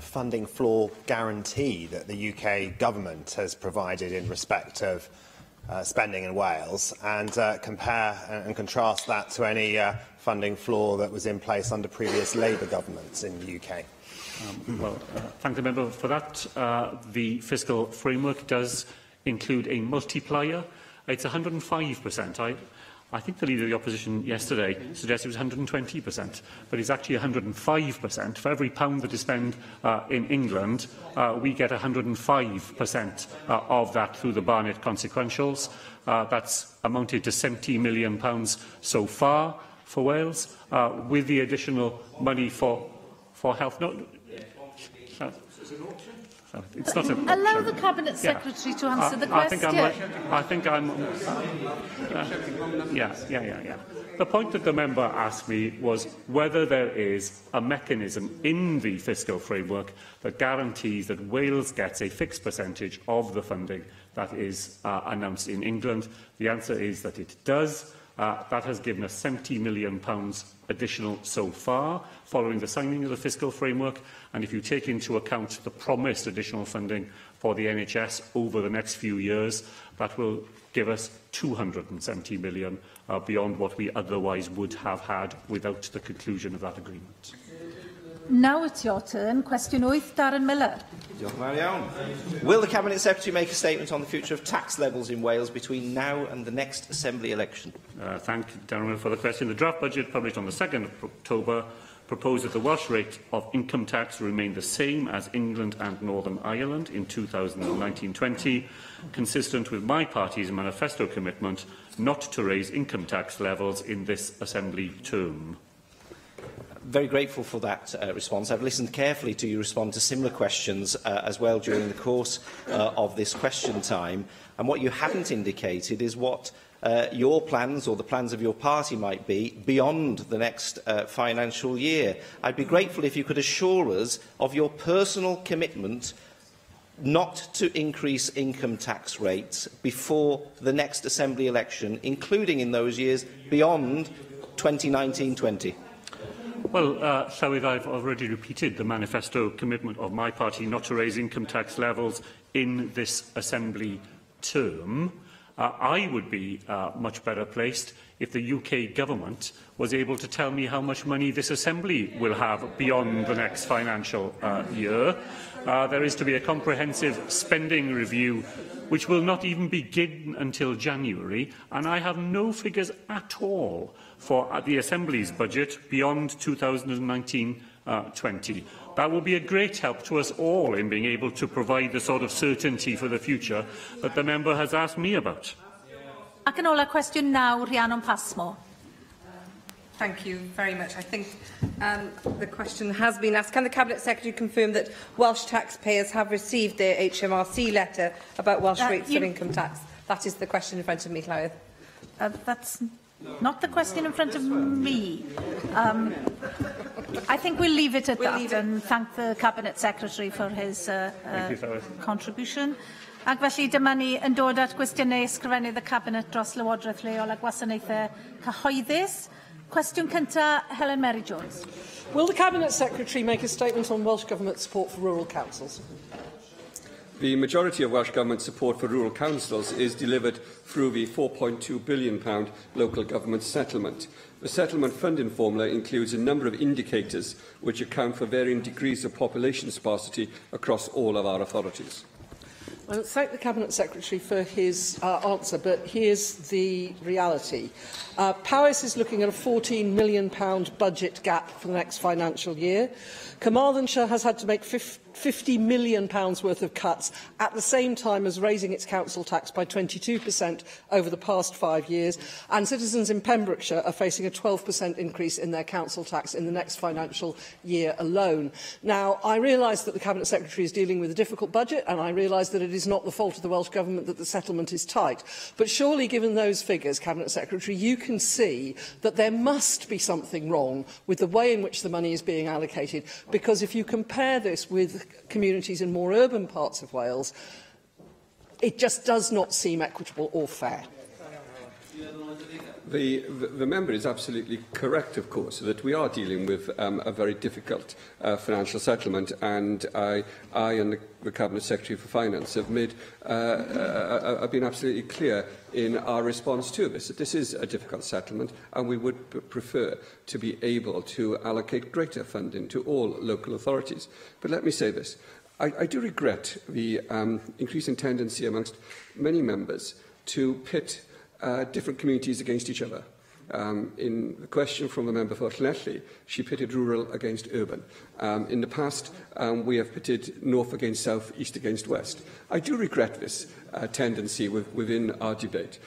funding floor guarantee that the UK Government has provided in respect of spending in Wales, and compare and contrast that to any funding floor that was in place under previous Labour governments in the UK? Thank the member for that. The fiscal framework does include a multiplier. It's 105%. I think the Leader of the Opposition yesterday suggested it was 120%, but it's actually 105%. For every pound that is spent in England, we get 105% of that through the Barnett consequentials. That's amounted to £70 million so far for Wales, with the additional money for health. It's not an Allow the Cabinet Secretary to answer the question. The point that the member asked me was whether there is a mechanism in the fiscal framework that guarantees that Wales gets a fixed percentage of the funding that is announced in England. The answer is that it does. That has given us £70 million additional so far, following the signing of the fiscal framework. And if you take into account the promised additional funding for the NHS over the next few years, that will give us £270 million beyond what we otherwise would have had without the conclusion of that agreement. Now it's your turn. Question 8, Darren Miller. Will the Cabinet Secretary make a statement on the future of tax levels in Wales between now and the next Assembly election? Thank Darren Miller for the question. The draft budget published on the 2nd of October proposed that the Welsh rate of income tax remain the same as England and Northern Ireland in 2019-20, consistent with my party's manifesto commitment not to raise income tax levels in this Assembly term. Very grateful for that response. I've listened carefully to you respond to similar questions as well during the course of this question time. And what you haven't indicated is what your plans or the plans of your party might be beyond the next financial year. I'd be grateful if you could assure us of your personal commitment not to increase income tax rates before the next Assembly election, including in those years beyond 2019-20. Well, Llywydd, I've already repeated the manifesto commitment of my party not to raise income tax levels in this Assembly term. I would be much better placed if the UK Government was able to tell me how much money this Assembly will have beyond the next financial year. There is to be a comprehensive spending review which will not even begin until January, and I have no figures at all for the Assembly's budget beyond 2019-20. That will be a great help to us all in being able to provide the sort of certainty for the future that the member has asked me about. Ac yn ola, cwestiwn 9, Rhiannon Passmore. Thank you very much. I think the question has been asked. Can the Cabinet Secretary confirm that Welsh taxpayers have received their HMRC letter about Welsh rates for income tax? That is the question in front of me, Llywydd. That's not the question in front of me. I think we'll leave it at that and thank the Cabinet Secretary for his contribution. Ac felly dyma ni yn dod at gwestiynau ysgrifennydd y Cabinet dros Lywodraeth Leol a gwasanaethau cyhoeddus. Cwestiwn cynta, Helen Mary Jones. Will the Cabinet Secretary make a statement on Welsh Government support for rural councils? The majority of Welsh Government support for rural councils is delivered through the £4.2 billion local government settlement. The settlement funding formula includes a number of indicators which account for varying degrees of population sparsity across all of our authorities. I thank the Cabinet Secretary for his answer, but here's the reality. Powys is looking at a £14 million budget gap for the next financial year. Carmarthenshire has had to make £50 million worth of cuts at the same time as raising its council tax by 22% over the past 5 years, and citizens in Pembrokeshire are facing a 12% increase in their council tax in the next financial year alone. Now, I realise that the Cabinet Secretary is dealing with a difficult budget, and I realise that it is not the fault of the Welsh Government that the settlement is tight. But surely, given those figures, Cabinet Secretary, you can see that there must be something wrong with the way in which the money is being allocated, because if you compare this with communities in more urban parts of Wales, it just does not seem equitable or fair. The member is absolutely correct, of course, that we are dealing with a very difficult financial settlement, and I and the Cabinet Secretary for Finance have been absolutely clear in our response to this, that this is a difficult settlement, and we would prefer to be able to allocate greater funding to all local authorities. But let me say this. I do regret the increasing tendency amongst many members to pit different communities against each other. In the question from the member for Llanelli, she pitted rural against urban. In the past, we have pitted north against south, east against west. I do regret this tendency within our debate,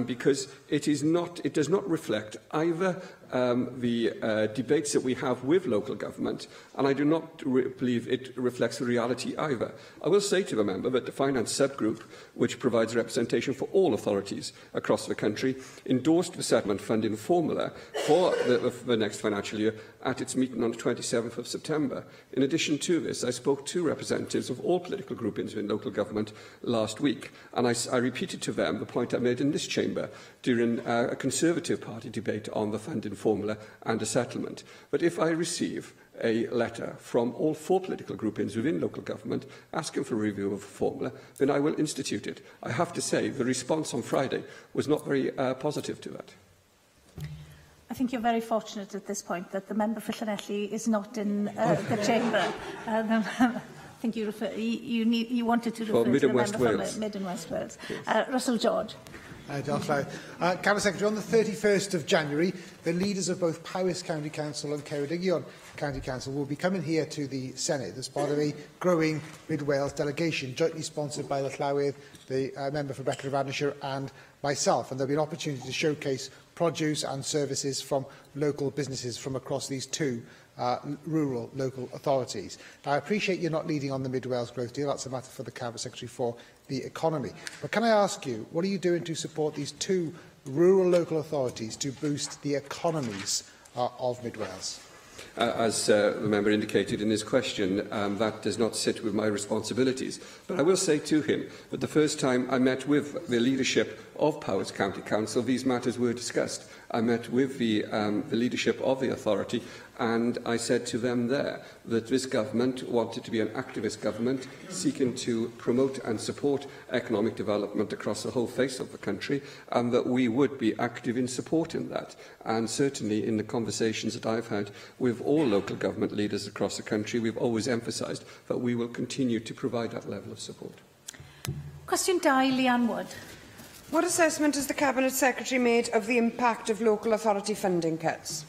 because it does not reflect either the debates that we have with local government, and I do not believe it reflects the reality either. I will say to the member that the Finance Subgroup, which provides representation for all authorities across the country, endorsed the settlement funding formula for the next financial year at its meeting on the 27th of September. In addition to this, I spoke to representatives of all political groupings in local government last week, and I repeated to them the point I made in this chamber during a Conservative Party debate on the funding formula and a settlement. But if I receive a letter from all 4 political groupings within local government asking for a review of the formula, then I will institute it. I have to say the response on Friday was not very positive to that. I think you're very fortunate at this point that the member for Llanelli is not in the chamber. I think you wanted to refer to the member from Mid and West Wales. Yes. Russell George. Cabinet Secretary, on the 31st of January, the leaders of both Powys County Council and Ceredigion County Council will be coming here to the Senedd as part of a growing Mid Wales delegation, jointly sponsored by Llywydd, the member for Brecon of Avonshire, and myself. And there will be an opportunity to showcase produce and services from local businesses from across these 2 rural local authorities. Now, I appreciate you're not leading on the Mid Wales Growth Deal. That's a matter for the Cabinet Secretary for the economy. But can I ask you, what are you doing to support these 2 rural local authorities to boost the economies of Mid Wales? As the member indicated in his question, that does not sit with my responsibilities. But I will say to him that the first time I met with the leadership of Powys County Council, these matters were discussed. I met with the leadership of the authority, and I said to them there that this government wanted to be an activist government seeking to promote and support economic development across the whole face of the country, and that we would be active in supporting that. And certainly in the conversations that I've had with all local government leaders across the country, we've always emphasised that we will continue to provide that level of support. Question 2, Leanne Wood. What assessment has the Cabinet Secretary made of the impact of local authority funding cuts?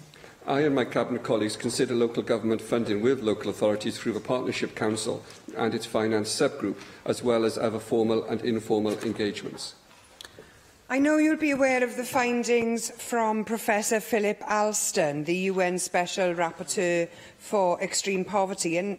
I and my Cabinet colleagues consider local government funding with local authorities through the Partnership Council and its finance subgroup, as well as other formal and informal engagements. I know you'll be aware of the findings from Professor Philip Alston, the UN Special Rapporteur for Extreme Poverty, and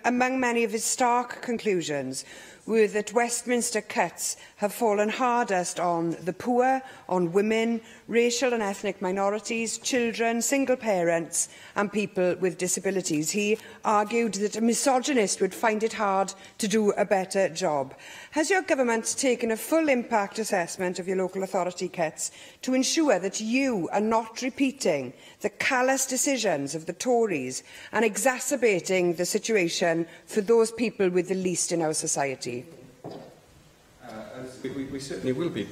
among many of his stark conclusions were that Westminster cuts have fallen hardest on the poor, on women, racial and ethnic minorities, children, single parents and people with disabilities. He argued that a misogynist would find it hard to do a better job. Has your government taken a full impact assessment of your local authority cuts to ensure that you are not repeating the callous decisions of the Tories and exacerbating the situation for those people with the least in our society? We certainly will be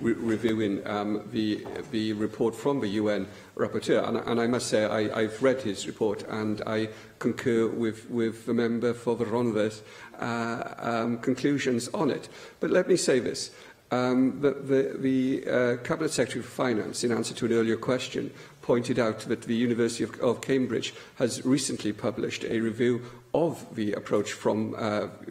reviewing the report from the UN rapporteur, and I must say I've read his report and I concur with the member for the Rhondda's conclusions on it. But let me say this. The Cabinet Secretary for Finance, in answer to an earlier question, pointed out that the University of Cambridge has recently published a review of the approach from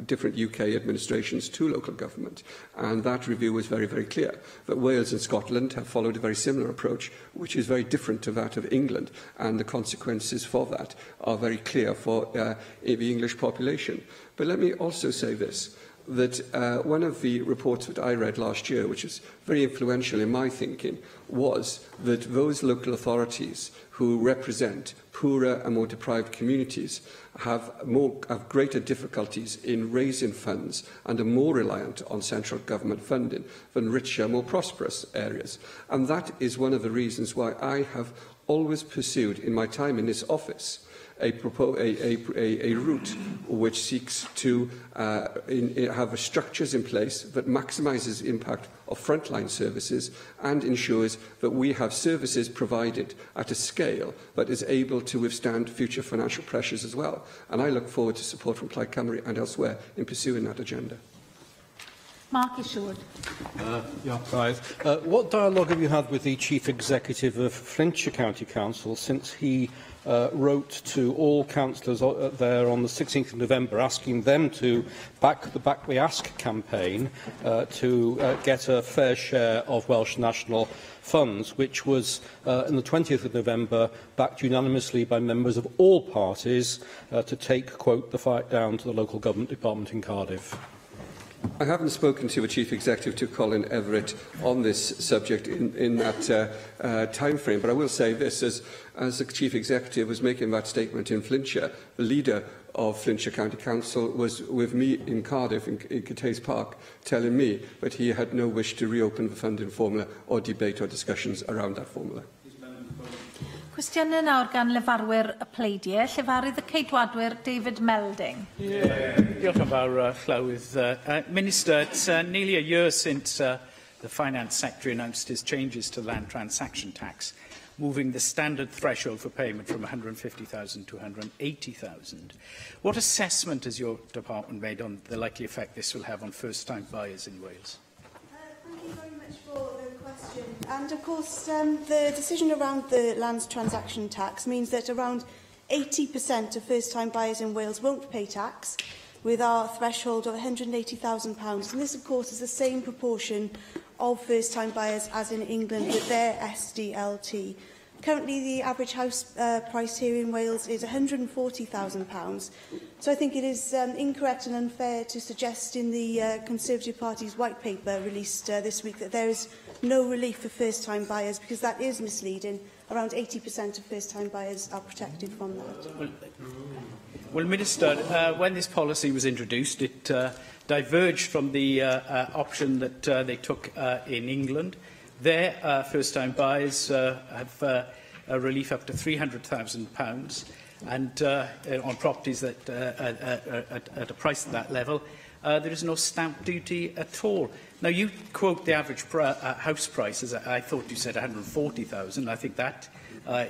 different UK administrations to local government. And that review was very, very clear that Wales and Scotland have followed a very similar approach, which is very different to that of England. And the consequences for that are very clear for the English population. But let me also say this, that one of the reports that I read last year, which was very influential in my thinking, was that those local authorities who represent poorer and more deprived communities have greater difficulties in raising funds and are more reliant on central government funding than richer, more prosperous areas. And that is one of the reasons why I have always pursued, in my time in this office, a route which seeks to have structures in place that maximises the impact of frontline services and ensures that we have services provided at a scale that is able to withstand future financial pressures as well. And I look forward to support from Plaid Cymru and elsewhere in pursuing that agenda. Mark Isherwood. What dialogue have you had with the Chief Executive of Flintshire County Council since he wrote to all councillors there on the 16th of November asking them to back the Ask campaign to get a fair share of Welsh national funds, which was on the 20th of November backed unanimously by members of all parties to take, quote, the fight down to the local government department in Cardiff? I haven't spoken to a Chief Executive, to Colin Everett, on this subject in that time frame, but I will say this, as the Chief Executive was making that statement in Flintshire, the leader of Flintshire County Council was with me in Cardiff, in Cathays Park, telling me that he had no wish to reopen the funding formula or debate or discussions around that formula. Cwestiynau nawr gan lefarwyr y pleidiau, llefarydd y ceidwadwyr David Melding. Diolch yn fawr, Llywydd. Minister, it's nearly a year since the Finance Secretary announced his changes to land transaction tax, moving the standard threshold for payment from 150,000 to 180,000. What assessment has your department made on the likely effect this will have on first-time buyers in Wales? Thank you very much for the question. And of course, the decision around the land transaction tax means that around 80% of first-time buyers in Wales won't pay tax, with our threshold of £180,000. And this, of course, is the same proportion of first-time buyers as in England with their SDLT. Currently, the average house price here in Wales is £140,000. So I think it is incorrect and unfair to suggest in the Conservative Party's white paper released this week that there is no relief for first-time buyers, because that is misleading. Around 80% of first-time buyers are protected from that. Well, Minister, when this policy was introduced, it diverged from the option that they took in England. There, first-time buyers have a relief up to £300,000, and on properties that at a price at that level, there is no stamp duty at all. Now, you quote the average house price as I thought you said 140,000. I think that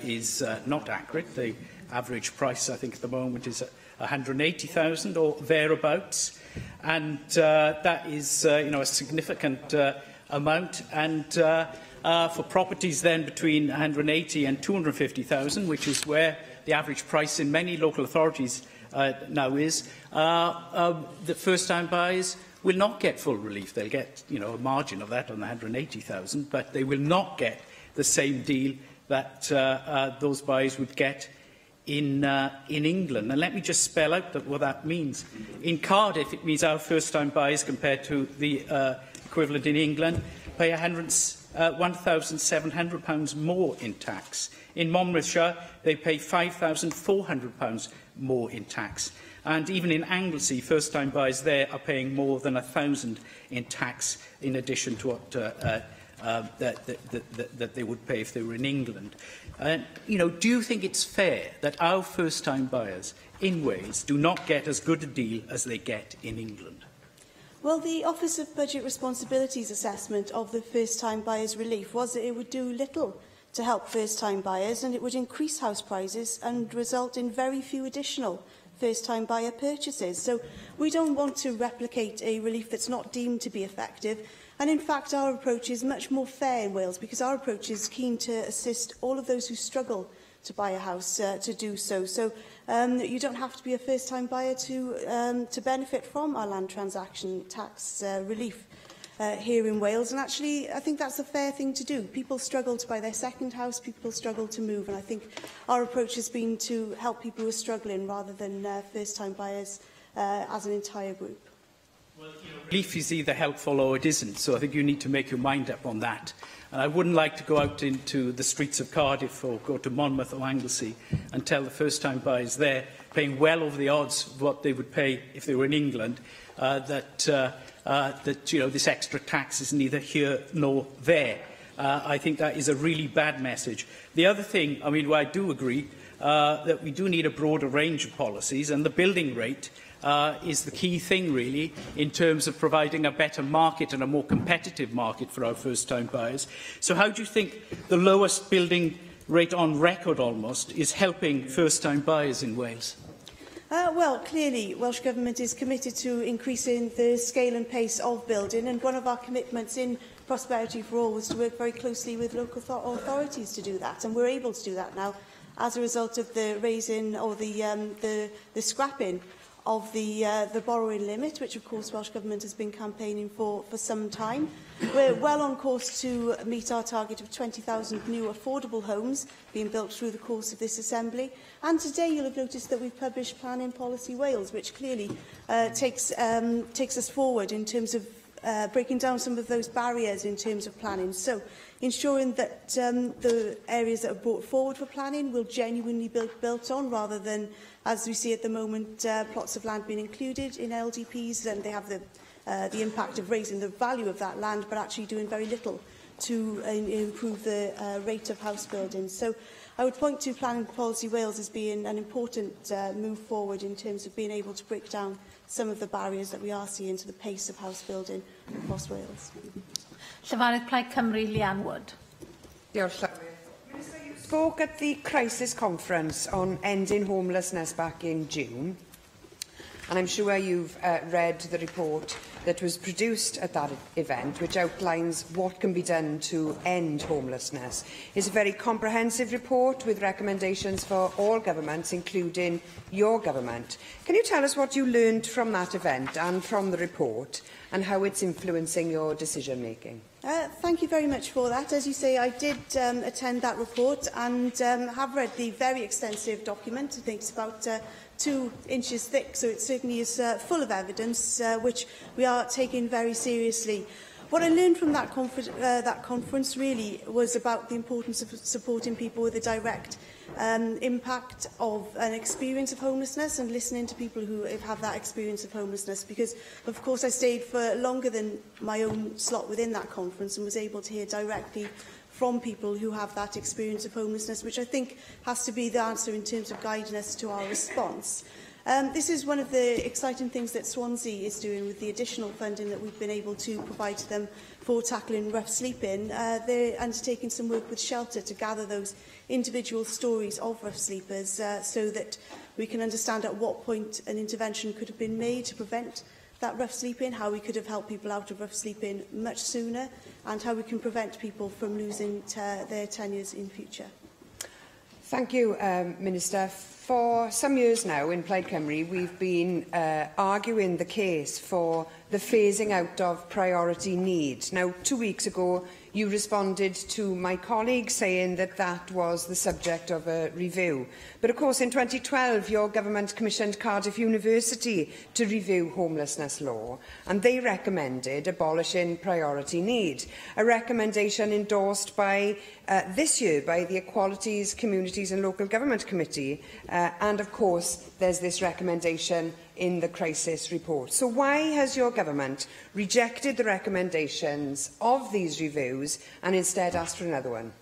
is not accurate. The average price, I think, at the moment is 180,000 or thereabouts, and that is, a significant amount. And for properties then between 180 and 250,000, which is where the average price in many local authorities now is, the first-time buyers will not get full relief. They'll get, a margin of that on the 180,000, but they will not get the same deal that those buyers would get in England. And let me just spell out what that means. In Cardiff, it means our first-time buyers, compared to the equivalent in England, pay £1,700 more in tax. In Monmouthshire, they pay £5,400 more in tax. And even in Anglesey, first-time buyers there are paying more than £1,000 in tax, in addition to what that they would pay if they were in England. Do you think it's fair that our first-time buyers in Wales do not get as good a deal as they get in England? Well, the Office of Budget Responsibilities assessment of the first-time buyers relief was that it would do little to help first-time buyers, and it would increase house prices and result in very few additional first-time buyer purchases. So we don't want to replicate a relief that's not deemed to be effective. And in fact, our approach is much more fair in Wales, because our approach is keen to assist all of those who struggle to buy a house to do so. So you don't have to be a first-time buyer to benefit from our land transaction tax relief here in Wales. And actually, I think that's a fair thing to do. People struggle to buy their second house, people struggle to move, and I think our approach has been to help people who are struggling rather than first-time buyers as an entire group. Relief is either helpful or it isn't, so I think you need to make your mind up on that. And I wouldn't like to go out into the streets of Cardiff or go to Monmouth or Anglesey and tell the first-time buyers there, paying well over the odds of what they would pay if they were in England, that this extra tax is neither here nor there. I think that is a really bad message. The other thing, where I do agree that we do need a broader range of policies, and the building rate is the key thing, really, in terms of providing a better market and a more competitive market for our first-time buyers. So how do you think the lowest building rate on record, almost, is helping first-time buyers in Wales? Well, clearly, Welsh Government is committed to increasing the scale and pace of building, and one of our commitments in Prosperity for All was to work very closely with local authorities to do that, and we're able to do that now as a result of the raising or the scrapping of the borrowing limit, which of course Welsh Government has been campaigning for some time. We're well on course to meet our target of 20,000 new affordable homes being built through the course of this Assembly. And today you'll have noticed that we've published Planning Policy Wales, which clearly takes us forward in terms of breaking down some of those barriers in terms of planning. So ensuring that the areas that are brought forward for planning will genuinely be built on, rather than, as we see at the moment, plots of land being included in LDPs, and they have the impact of raising the value of that land, but actually doing very little to improve the rate of house building. So I would point to Planning Policy Wales as being an important move forward in terms of being able to break down some of the barriers that we are seeing to the pace of house building across Wales. Llefarydd Plaid Cymru, Leanne Wood. Minister, you spoke at the crisis conference on ending homelessness back in June, and I'm sure you've read the report that was produced at that event, which outlines what can be done to end homelessness. It's a very comprehensive report with recommendations for all governments, including your government. Can you tell us what you learned from that event and from the report, and how it's influencing your decision-making? Thank you very much for that. As you say, I did attend that report and have read the very extensive document. I think it's about 2 inches thick, so it certainly is full of evidence, which we are taking very seriously. What I learned from that conference really was about the importance of supporting people with a direct impact of an experience of homelessness, and listening to people who have that experience of homelessness, because of course I stayed for longer than my own slot within that conference and was able to hear directly from people who have that experience of homelessness, which I think has to be the answer in terms of guiding us to our response. This is one of the exciting things that Swansea is doing with the additional funding that we've been able to provide to them for tackling rough sleeping. They're undertaking some work with Shelter to gather those individual stories of rough sleepers so that we can understand at what point an intervention could have been made to prevent that rough sleeping, how we could have helped people out of rough sleeping much sooner, and how we can prevent people from losing their tenures in future. Thank you, Minister. For some years now in Plaid Cymru, we've been arguing the case for the phasing out of priority need. Now, 2 weeks ago, you responded to my colleague saying that that was the subject of a review. But of course, in 2012, your government commissioned Cardiff University to review homelessness law, and they recommended abolishing priority need, a recommendation endorsed by this year by the Equalities, Communities and Local Government Committee. And of course, there's this recommendation in the crisis report. So why has your government rejected the recommendations of these reviews and instead asked for another one?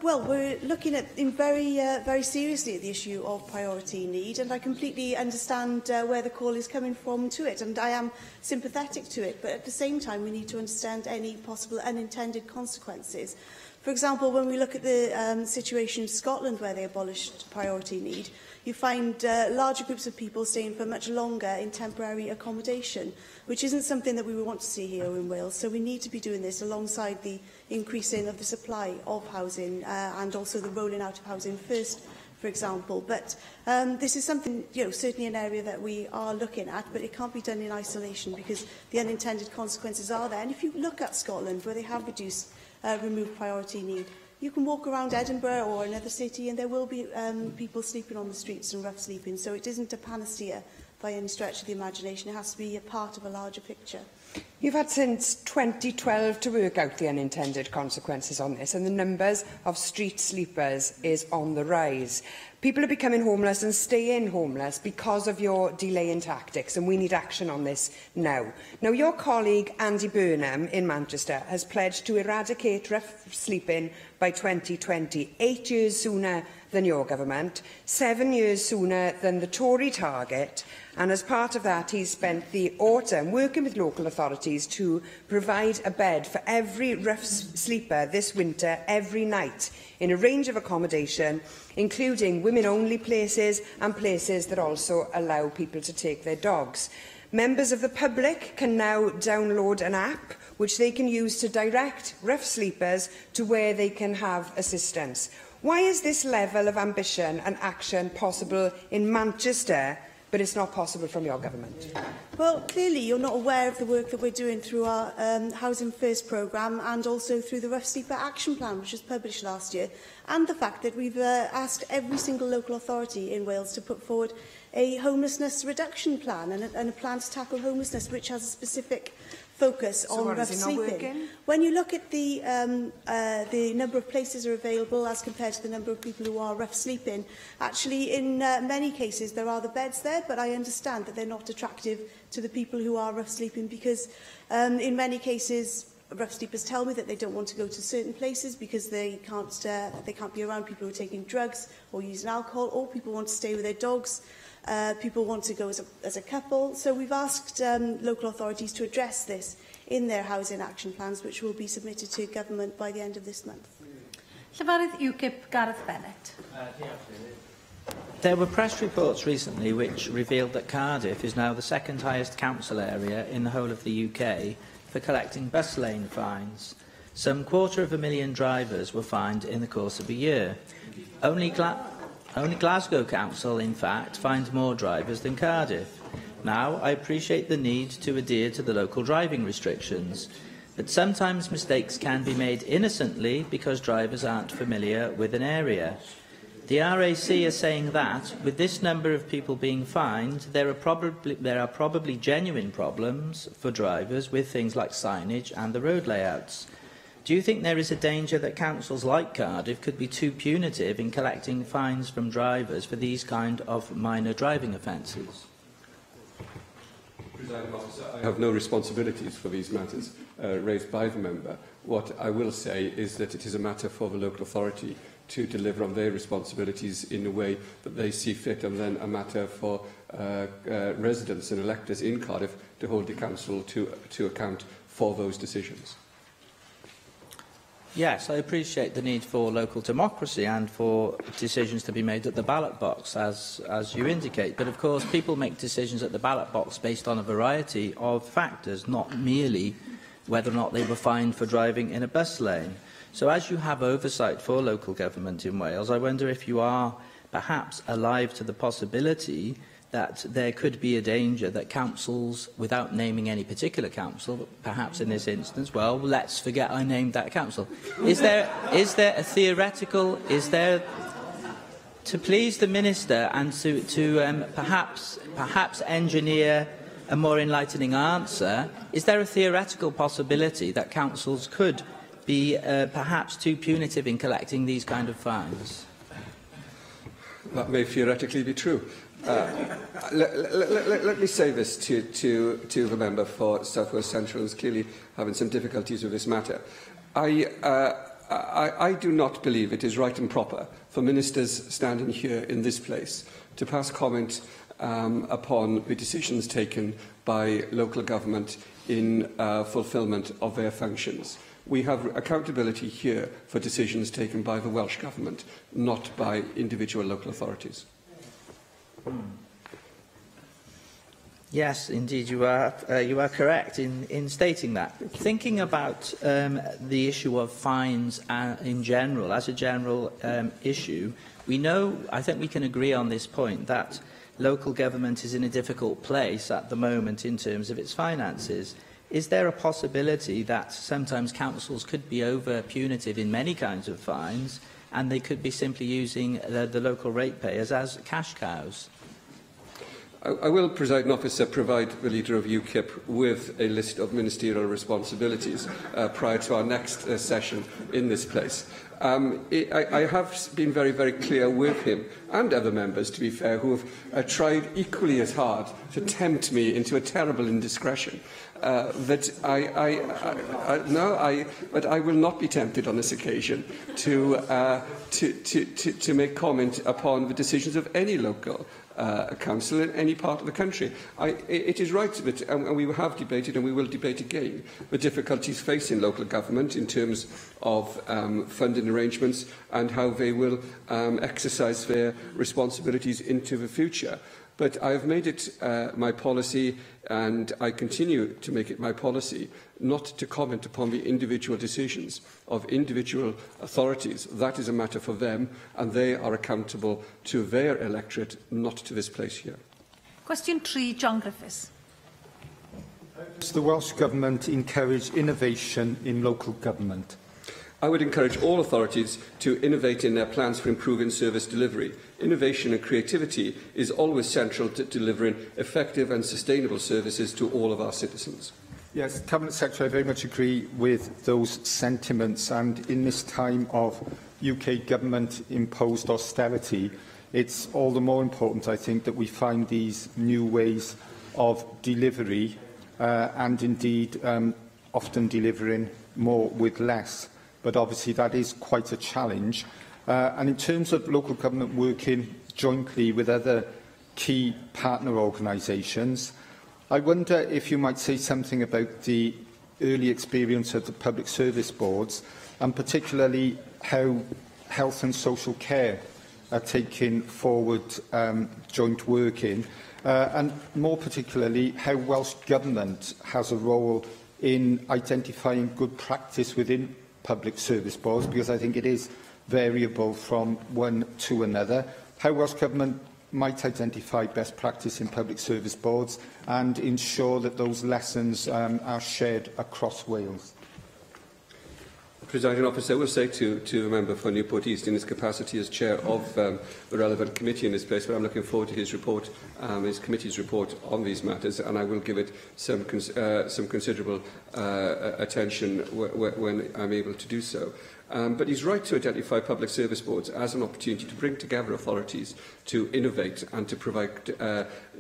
Well, we're looking at very seriously at the issue of priority need, and I completely understand where the call is coming from to it, and I am sympathetic to it. But at the same time, we need to understand any possible unintended consequences. For example, when we look at the situation in Scotland, where they abolished priority need, you find larger groups of people staying for much longer in temporary accommodation, which isn't something that we would want to see here in Wales. So we need to be doing this alongside the increasing of the supply of housing and also the rolling out of housing first, for example. But this is something, certainly an area that we are looking at, but it can't be done in isolation because the unintended consequences are there. And if you look at Scotland, where they have removed priority need, you can walk around Edinburgh or another city and there will be people sleeping on the streets and rough sleeping. So it isn't a panacea by any stretch of the imagination. It has to be a part of a larger picture. You've had since 2012 to work out the unintended consequences on this, and the numbers of street sleepers is on the rise. People are becoming homeless and staying homeless because of your delaying tactics, and we need action on this now. Now, your colleague Andy Burnham in Manchester has pledged to eradicate rough sleeping by 2020, 8 years sooner than your government, 7 years sooner than the Tory target, and as part of that he's spent the autumn working with local authorities to provide a bed for every rough sleeper this winter every night in a range of accommodation, including women-only places and places that also allow people to take their dogs. Members of the public can now download an app which they can use to direct rough sleepers to where they can have assistance. Why is this level of ambition and action possible in Manchester, but it's not possible from your government? Well, clearly you're not aware of the work that we're doing through our Housing First programme and also through the Rough Sleeper Action Plan, which was published last year, and the fact that we've asked every single local authority in Wales to put forward a homelessness reduction plan and a plan to tackle homelessness, which has a specific focus on rough sleeping. When you look at the number of places are available as compared to the number of people who are rough sleeping, actually in many cases there are the beds there, but I understand that they're not attractive to the people who are rough sleeping because in many cases rough sleepers tell me that they don't want to go to certain places because they can't be around people who are taking drugs or using alcohol, or people want to stay with their dogs. People want to go as a couple. So we've asked local authorities to address this in their housing action plans, which will be submitted to government by the end of this month. Llyfarydd UKIP Gareth Bennett. There were press reports recently which revealed that Cardiff is now the second highest council area in the whole of the UK for collecting bus lane fines. Some 250,000 drivers were fined in the course of a year. Only Glasgow Council, in fact, fined more drivers than Cardiff. Now, I appreciate the need to adhere to the local driving restrictions, but sometimes mistakes can be made innocently because drivers aren't familiar with an area. The RAC is saying that, with this number of people being fined, there are probably genuine problems for drivers with things like signage and the road layouts. Do you think there is a danger that councils like Cardiff could be too punitive in collecting fines from drivers for these kind of minor driving offences? Presiding Officer, I have no responsibilities for these matters raised by the member. What I will say is that it is a matter for the local authority to deliver on their responsibilities in a way that they see fit, and then a matter for residents and electors in Cardiff to hold the council to account for those decisions. Yes, I appreciate the need for local democracy and for decisions to be made at the ballot box, as you indicate. But, of course, people make decisions at the ballot box based on a variety of factors, not merely whether or not they were fined for driving in a bus lane. So, as you have oversight for local government in Wales, I wonder if you are perhaps alive to the possibility that there could be a danger that councils, without naming any particular council, but perhaps in this instance, well, let's forget I named that council. Is there a theoretical, to please the Minister and to perhaps engineer a more enlightening answer, is there a theoretical possibility that councils could be perhaps too punitive in collecting these kind of fines? That may theoretically be true. Let me say this to the member for South West Central, who is clearly having some difficulties with this matter. I do not believe it is right and proper for ministers standing here in this place to pass comment upon the decisions taken by local government in fulfilment of their functions. We have accountability here for decisions taken by the Welsh Government, not by individual local authorities. Yes, indeed, you are correct in stating that. Thinking about the issue of fines in general, as a general issue, we know, I think we can agree on this point, that local government is in a difficult place at the moment in terms of its finances. Is there a possibility that sometimes councils could be over-punitive in many kinds of fines, and they could be simply using the local ratepayers as cash cows? I will, Presiding Officer, provide the Leader of UKIP with a list of ministerial responsibilities prior to our next session in this place. I have been very, very clear with him and other members, to be fair, who have tried equally as hard to tempt me into a terrible indiscretion. But I will not be tempted on this occasion to make comment upon the decisions of any local council in any part of the country. It is right that, and we have debated and we will debate again, the difficulties facing local government in terms of funding arrangements and how they will exercise their responsibilities into the future. But I have made it my policy, and I continue to make it my policy, not to comment upon the individual decisions of individual authorities. That is a matter for them, and they are accountable to their electorate, not to this place here. Question 3, John Griffiths. Does the Welsh Government encourage innovation in local government? I would encourage all authorities to innovate in their plans for improving service delivery. Innovation and creativity is always central to delivering effective and sustainable services to all of our citizens. Yes, Cabinet Secretary, I very much agree with those sentiments, and in this time of UK government-imposed austerity, it's all the more important, I think, that we find these new ways of delivery and indeed often delivering more with less. But obviously that is quite a challenge. And in terms of local government working jointly with other key partner organisations, I wonder if you might say something about the early experience of the public service boards, and particularly how health and social care are taking forward joint working, and more particularly how Welsh Government has a role in identifying good practice within public service boards, because I think it is variable from one to another. How Welsh Government might identify best practice in public service boards and ensure that those lessons are shared across Wales. Presiding Officer, I will say to the member for Newport East, in his capacity as chair of the relevant committee in this place, but I'm looking forward to his report, his committee's report on these matters, and I will give it some considerable attention when I'm able to do so. But he's right to identify public service boards as an opportunity to bring together authorities to innovate and to provide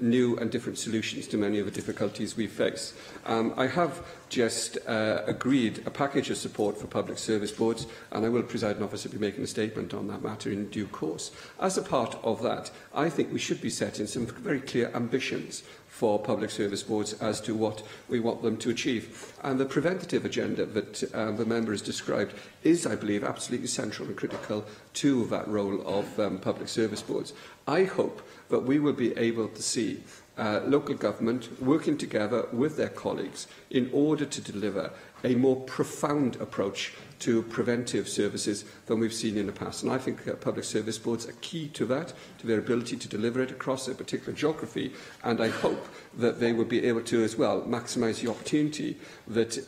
new and different solutions to many of the difficulties we face. I have just agreed a package of support for public service boards, and I will, Presiding Officer, be making a statement on that matter in due course. As a part of that, I think we should be setting some very clear ambitions for public service boards as to what we want them to achieve. And the preventative agenda that the member has described is, I believe, absolutely central and critical to that role of public service boards. I hope that we will be able to see local government working together with their colleagues in order to deliver a more profound approach to preventive services than we've seen in the past. And I think public service boards are key to that, to their ability to deliver it across a particular geography. And I hope that they will be able to, as well, maximise the opportunity that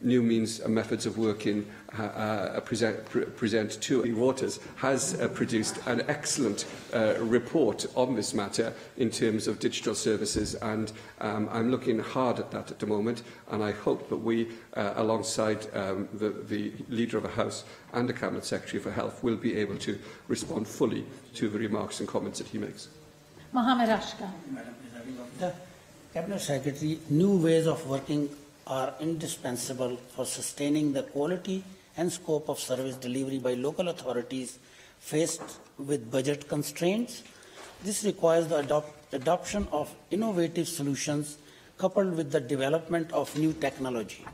new means and methods of working present to Waters has produced an excellent report on this matter in terms of digital services, and I'm looking hard at that at the moment, and I hope that we, alongside the Leader of the House and the Cabinet Secretary for Health, will be able to respond fully to the remarks and comments that he makes. Mohammed Ashka. The Cabinet Secretary, new ways of working are indispensable for sustaining the quality and scope of service delivery by local authorities faced with budget constraints. This requires the adoption of innovative solutions coupled with the development of new technology.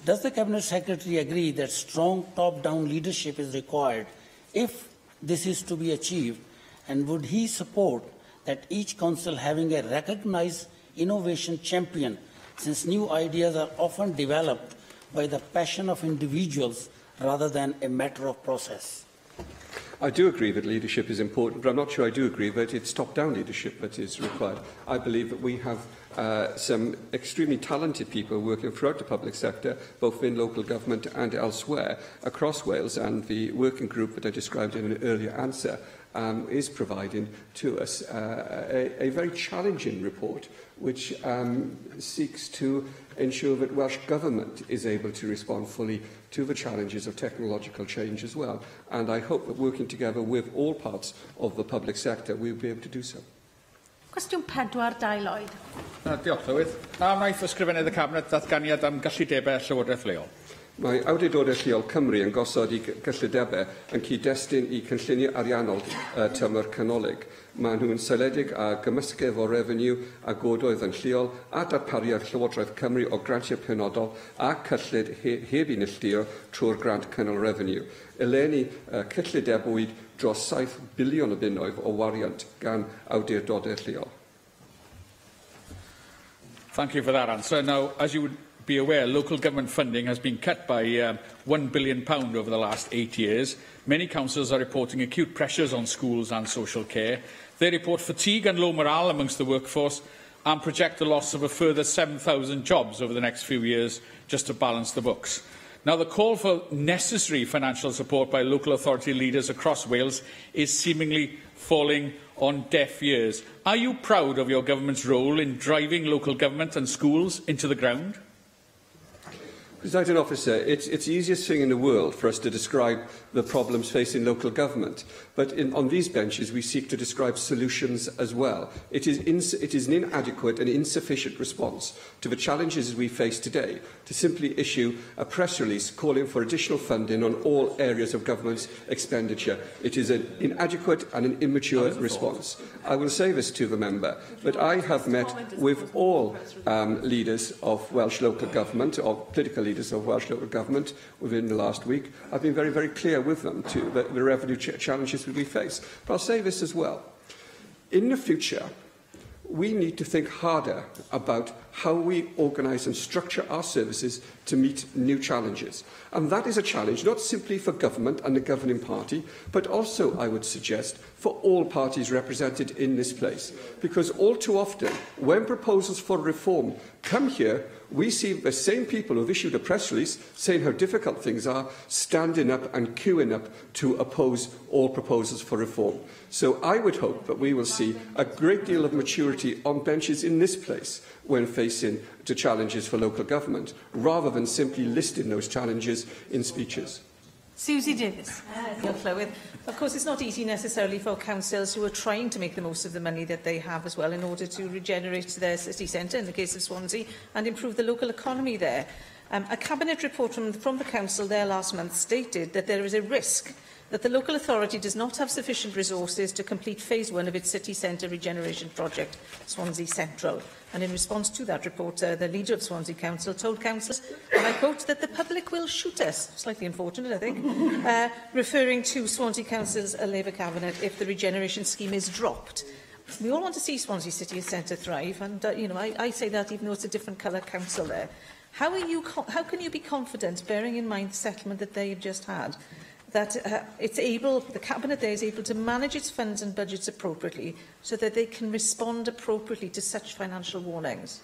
Does the Cabinet Secretary agree that strong top-down leadership is required if this is to be achieved, and would he support that each council having a recognised innovation champion, since new ideas are often developed by the passion of individuals rather than a matter of process? I do agree that leadership is important, but I'm not sure I do agree that it's top-down leadership that is required. I believe that we have some extremely talented people working throughout the public sector, both in local government and elsewhere across Wales, and the working group that I described in an earlier answer is providing to us a very challenging report which seeks to ensure that Welsh Government is able to respond fully to the challenges of technological change as well. And I hope that working together with all parts of the public sector, we will be able to do so. Cwestiwn 4, Dai Lloyd. Diolch, Llywydd. A wnaeth ysgrifennydd y Cabinet ddatganiad am gyllidebau Llywodraeth leol? Mae Awdurdodau Lleol Cymru yn gosod I gyllidebau yn cyd-destun I cynllunio ariannol tymor canolig. Maen nhw'n seledig a gymysgedd o refeniw a godoedd yn lleol a darpariad Llywodraeth Cymru o grantiau penodol a cyllid heb I neilltuo trwy'r grant cynnal refeniw. Eleni cyllidebwyd dros 7 biliwn o bunnoedd o wariant gan awdurdodau lleol. Thank you for that answer. Now, as you would be aware, local government funding has been cut by £1 billion over the last 8 years. Many councils are reporting acute pressures on schools and social care. They report fatigue and low morale amongst the workforce and project the loss of a further 7,000 jobs over the next few years just to balance the books. Now, the call for necessary financial support by local authority leaders across Wales is seemingly falling on deaf ears. Are you proud of your government's role in driving local government and schools into the ground? Presiding Officer, it's the easiest thing in the world for us to describe the problems facing local government, but on these benches we seek to describe solutions as well. It is an inadequate and insufficient response to the challenges we face today to simply issue a press release calling for additional funding on all areas of government's expenditure. It is an inadequate and an immature response. I will say this to the member, but I have met with all leaders of Welsh local government, or political leaders of Welsh local government within the last week. I've been very, very clear with them to the revenue challenges that we face. But I'll say this as well. In the future, we need to think harder about how we organise and structure our services to meet new challenges. And that is a challenge not simply for government and the governing party, but also, I would suggest, for all parties represented in this place. Because all too often, when proposals for reform come here, we see the same people who have issued a press release saying how difficult things are, standing up and queuing up to oppose all proposals for reform. So I would hope that we will see a great deal of maturity on benches in this place when facing the challenges for local government, rather than simply listing those challenges in speeches. Susie Davis. Diolch, Llywydd. Of course, it's not easy necessarily for councils who are trying to make the most of the money that they have as well in order to regenerate their city centre, in the case of Swansea, and improve the local economy there. A Cabinet report from the Council there last month stated that there is a risk that the local authority does not have sufficient resources to complete phase 1 of its city centre regeneration project, Swansea Central. And in response to that report, the leader of Swansea Council told councillors, and I quote, that the public will shoot us, slightly unfortunate I think, referring to Swansea Council's Labour Cabinet if the regeneration scheme is dropped. We all want to see Swansea City Centre thrive, and I say that even though it's a different colour council there. How can you be confident, bearing in mind the settlement that they've just had, that the Cabinet there is able to manage its funds and budgets appropriately so that they can respond appropriately to such financial warnings?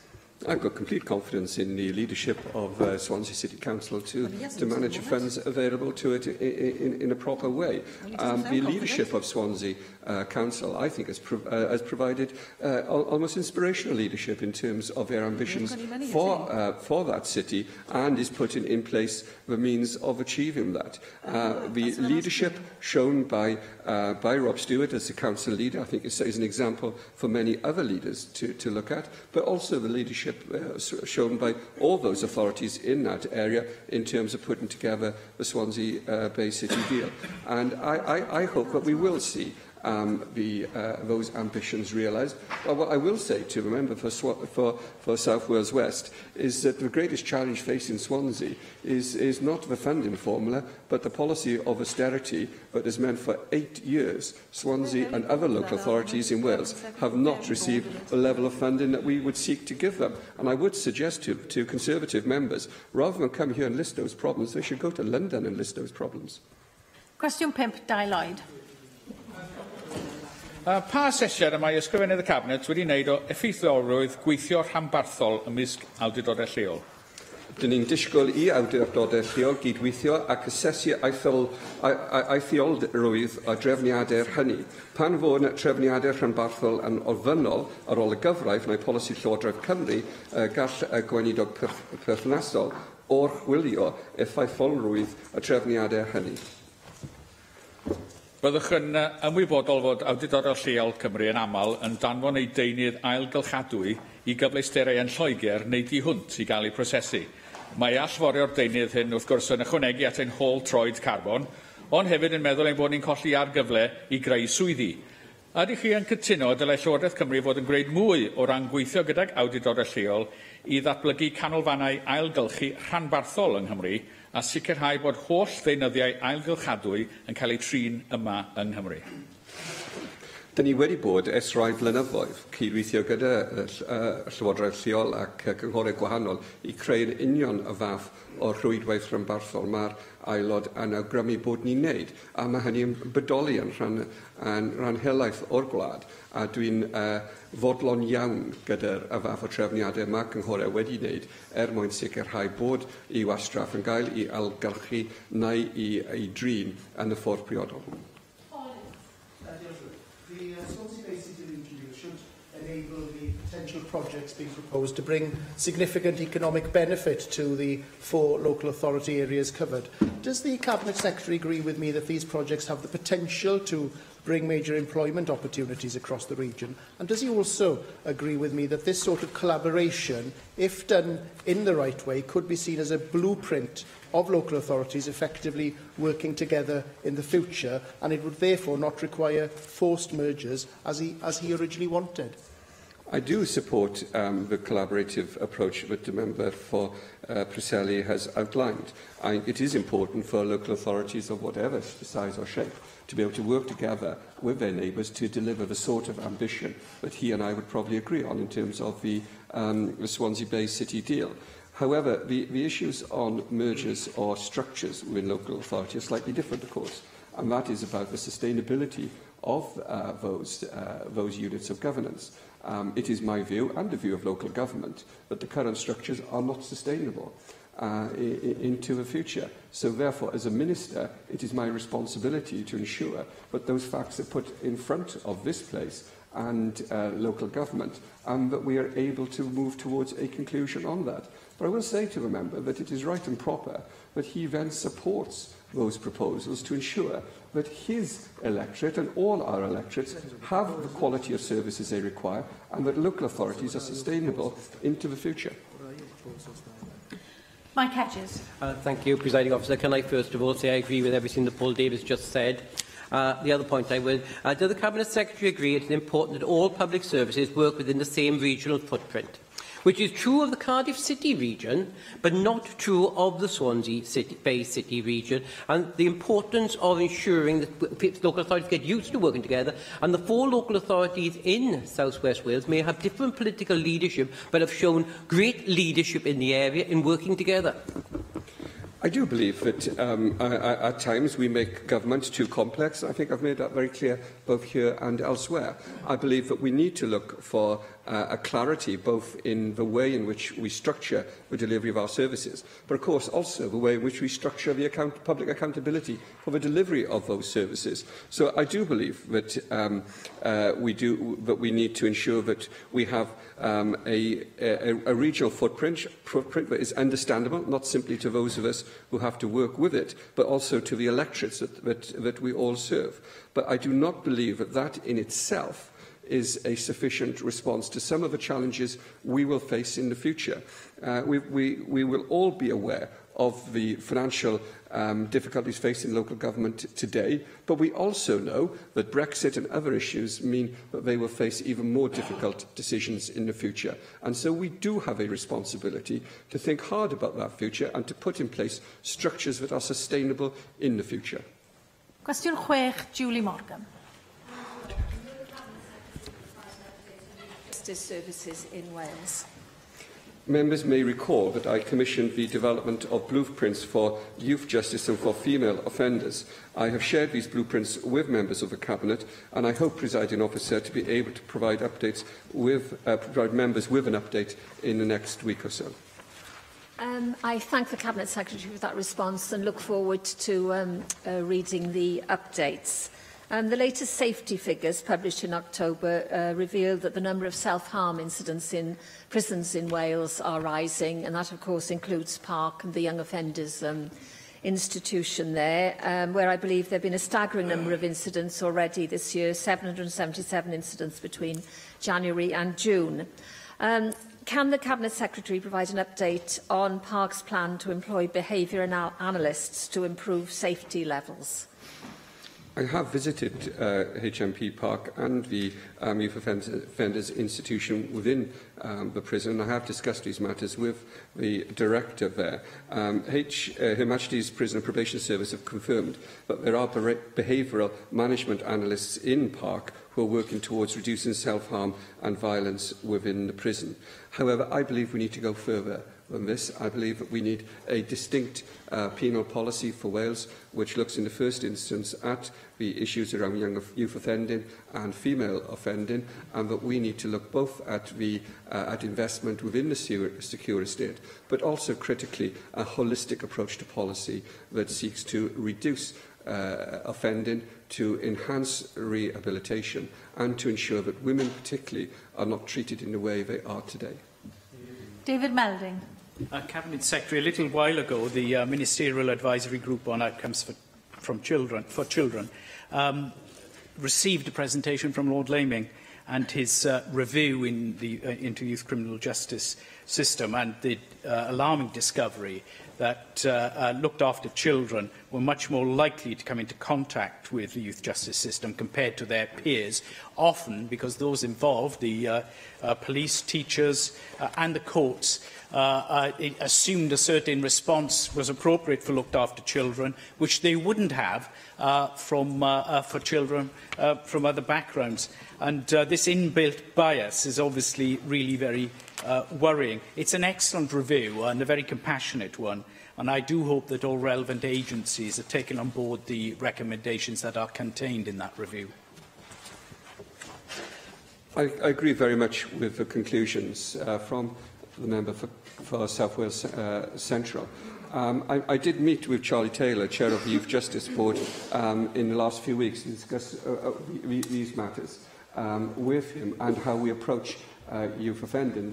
I've got complete confidence in the leadership of Swansea City Council to manage the funds available to it in a proper way. The leadership of Swansea Council, I think, has provided almost inspirational leadership in terms of their ambitions for that city, and is putting in place the means of achieving that. The leadership shown by Rob Stewart as the council leader, I think, is an example for many other leaders to look at, but also the leadership shown by all those authorities in that area in terms of putting together the Swansea Bay City deal. And I hope that we will see those ambitions realised. Well, what I will say to the member for South Wales West is that the greatest challenge facing Swansea is not the funding formula, but the policy of austerity that has meant for 8 years Swansea and other local authorities in Wales have not received the level of funding that we would seek to give them. And I would suggest to Conservative members, rather than come here and list those problems, they should go to London and list those problems. Cwestiwn 5, Dai Lloyd. Pa asesiad y mae ysgrifennydd y Cabinet wedi wneud o effeithiolrwydd gweithio rhanbarthol ymysg awdurdodau lleol? Dyn ni'n disgwyl I awdurdodau lleol gydweithio ac asesu eithriolrwydd o drefniadau'r hynny. Pan fod yna trefniadau rhanbarthol yn ofynnol ar ôl y gyfraith neu polisi Llywodraeth Cymru gall y gweinidog perthnasol o'r chwilio effeithiolrwydd y trefniadau hynny. Byddwch yn ymwybodol fod awdurdodau lleol Cymru yn aml yn danfon ei deunydd ailgylchadwy I gyfleusterau yn Lloegr neu di hwnt I gael ei prosesu. Mae allforio'r deunydd hyn wrth gwrs yn ychwanegu at ein hôl troed carbon, ond hefyd yn meddwl ein bod ni'n colli argyfle I greu swyddi. Ydych chi yn cytuno dylai Llywodraeth Cymru fod yn gwneud mwy o ran gweithio gydag awdurdodau lleol I ddatblygu canolfannau ailgylchu rhanbarthol yng Nghymru a sicrhau bod holl ddeunyddiau ailgylchadwy yn cael eu trin yma yng Nghymru? Dyn ni wedi bod ers rai blynyddoedd cydweithio gyda Llywodraeth Lleol ac cynghorau gwahanol I creu'r union y fath o rhwydwaith rhanbarthol mae'r aelod yn awgrymu bod ni'n neud. A mae hynny'n bodoli yn rhan helaeth o'r gwlad. A dwi'n fodlon iawn gyda'r fath o trefniadau mae cynghorau wedi wneud mwyn sicrhau bod I wastraff yn gael I algylchu neu I drin yn y ffordd priodol. The Swansea Bay City Region should enable the potential projects being proposed to bring significant economic benefit to the 4 local authority areas covered. Does the Cabinet Secretary agree with me that these projects have the potential to bring major employment opportunities across the region? And does he also agree with me that this sort of collaboration, if done in the right way, could be seen as a blueprint of local authorities effectively working together in the future, and it would therefore not require forced mergers as he originally wanted? I do support the collaborative approach that the member for Preseli has outlined. I think it is important for local authorities of whatever size or shape to be able to work together with their neighbours to deliver the sort of ambition that he and I would probably agree on in terms of the Swansea Bay City deal. However, the issues on mergers or structures within local authority are slightly different, of course, and that is about the sustainability of those units of governance. It is my view, and the view of local government, that the current structures are not sustainable into the future. So therefore, as a minister, it is my responsibility to ensure that those facts are put in front of this place and local government, and that we are able to move towards a conclusion on that. But I will say to the member that it is right and proper that he then supports those proposals to ensure that his electorate and all our electorates have the quality of services they require and that local authorities are sustainable into the future. Mike Hedges. Thank you, Presiding Officer. Can I first of all say I agree with everything that Paul Davis just said? The other point I will. Does the Cabinet Secretary agree it is important that all public services work within the same regional footprint? Which is true of the Cardiff City region, but not true of the Swansea Bay City region, and the importance of ensuring that local authorities get used to working together, and the 4 local authorities in South West Wales may have different political leadership, but have shown great leadership in the area in working together. I do believe that at times we make government too complex. I think I've made that very clear both here and elsewhere. I believe that we need to look for a clarity both in the way in which we structure the delivery of our services, but of course also the way in which we structure the public accountability for the delivery of those services. So I do believe that we need to ensure that we have a regional footprint that is understandable, not simply to those of us who have to work with it, but also to the electorates that we all serve. But I do not believe that that in itself is a sufficient response to some of the challenges we will face in the future. We will all be aware of the financial difficulties facing local government today, but we also know that Brexit and other issues mean that they will face even more difficult decisions in the future. And so we do have a responsibility to think hard about that future and to put in place structures that are sustainable in the future. Cwestiwn 6, Julie Morgan. Services in Wales. Members may recall that I commissioned the development of blueprints for youth justice and for female offenders. I have shared these blueprints with members of the Cabinet, and I hope, Presiding Officer, to be able to provide updates provide members with an update in the next week or so. I thank the Cabinet Secretary for that response and look forward to reading the updates. The latest safety figures published in October revealed that the number of self-harm incidents in prisons in Wales are rising, and that, of course, includes Park and the Young Offenders institution there, where I believe there have been a staggering number of incidents already this year, 777 incidents between January and June. Can the Cabinet Secretary provide an update on Park's plan to employ behaviour analysts to improve safety levels? I have visited HMP Park and the Youth Offenders Institution within the prison. I have discussed these matters with the director there. Her Majesty's Prison and Probation Service have confirmed that there are behavioural management analysts in Park who are working towards reducing self-harm and violence within the prison. However, I believe we need to go further than this. I believe that we need a distinct penal policy for Wales, which looks in the first instance at the issues around youth offending and female offending, and that we need to look both at investment within the secure estate, but also critically a holistic approach to policy that seeks to reduce offending, to enhance rehabilitation, and to ensure that women particularly are not treated in the way they are today. David Melding. Cabinet Secretary, a little while ago, the Ministerial Advisory Group on Outcomes for Children received a presentation from Lord Laming and his review into youth criminal justice system, and the alarming discovery that looked after children were much more likely to come into contact with the youth justice system compared to their peers, often because those involved, the police, teachers and the courts, assumed a certain response was appropriate for looked after children, which they wouldn't have for children from other backgrounds. And this inbuilt bias is obviously really very worrying. It's an excellent review and a very compassionate one, and I do hope that all relevant agencies have taken on board the recommendations that are contained in that review. I agree very much with the conclusions from the member for South Wales Central. I did meet with Charlie Taylor, Chair of the Youth Justice Board, in the last few weeks to discuss these matters with him and how we approach youth offending.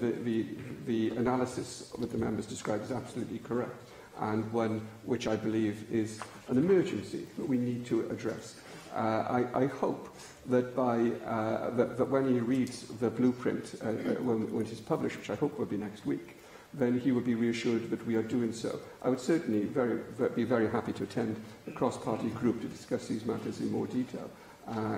The analysis that the members described is absolutely correct, and one which I believe is an emergency that we need to address. I hope that that when he reads the blueprint, when it is published, which I hope will be next week, then he will be reassured that we are doing so. I would certainly be very happy to attend a cross-party group to discuss these matters in more detail,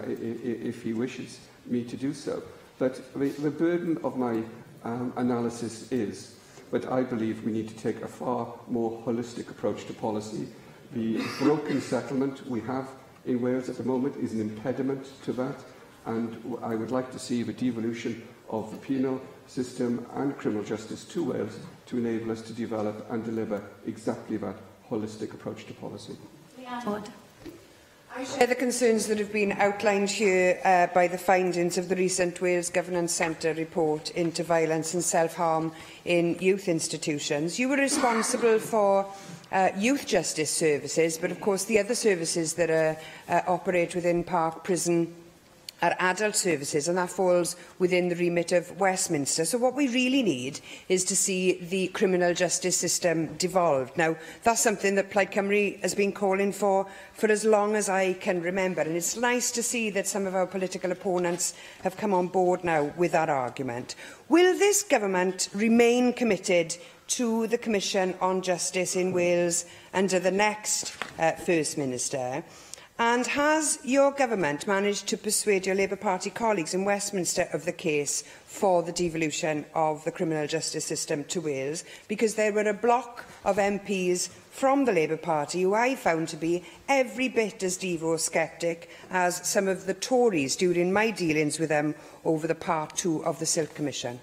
if he wishes me to do so. But the burden of my analysis is that I believe we need to take a far more holistic approach to policy. The broken settlement we have in Wales at the moment is an impediment to that, and I would like to see the devolution of the penal system and criminal justice to Wales to enable us to develop and deliver exactly that holistic approach to policy. I share the concerns that have been outlined here by the findings of the recent Wales Governance Centre report into violence and self-harm in youth institutions. You were responsible for youth justice services, but of course the other services that operate within Park Prison are adult services, and that falls within the remit of Westminster. So what we really need is to see the criminal justice system devolved. Now, that's something that Plaid Cymru has been calling for as long as I can remember, and it's nice to see that some of our political opponents have come on board now with that argument. Will this government remain committed to the Commission on Justice in Wales under the next First Minister? And has your government managed to persuade your Labour Party colleagues in Westminster of the case for the devolution of the criminal justice system to Wales? Because there were a block of MPs from the Labour Party who I found to be every bit as Devo-sceptic as some of the Tories during my dealings with them over the Part 2 of the Silk Commission.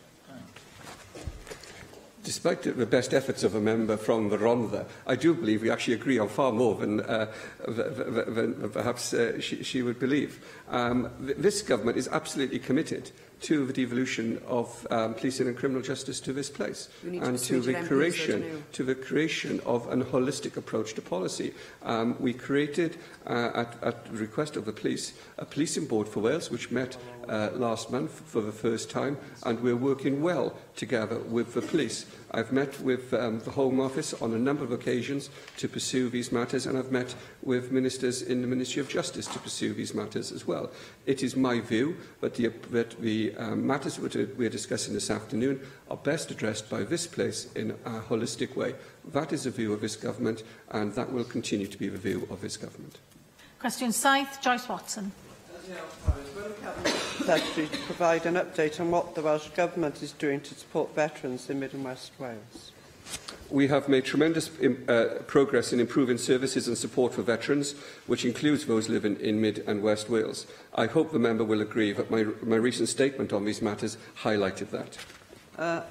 Despite the best efforts of a member from the Rhondda, I do believe we actually agree on far more than perhaps she would believe. This government is absolutely committed to the devolution of policing and criminal justice to this place, and to the creation of a holistic approach to policy. We created, at the request of the police, a policing board for Wales, which met last month for the first time, and we're working well together with the police. I've met with the Home Office on a number of occasions to pursue these matters, and I've met with ministers in the Ministry of Justice to pursue these matters as well. It is my view that the matters that we're discussing this afternoon are best addressed by this place in a holistic way. That is the view of this government, and that will continue to be the view of this government. Question 7, Joyce Watson. Will the Cabinet Secretary provide an update on what the Welsh Government is doing to support veterans in Mid and West Wales? We have made tremendous progress in improving services and support for veterans, which includes those living in Mid and West Wales. I hope the member will agree that my recent statement on these matters highlighted that.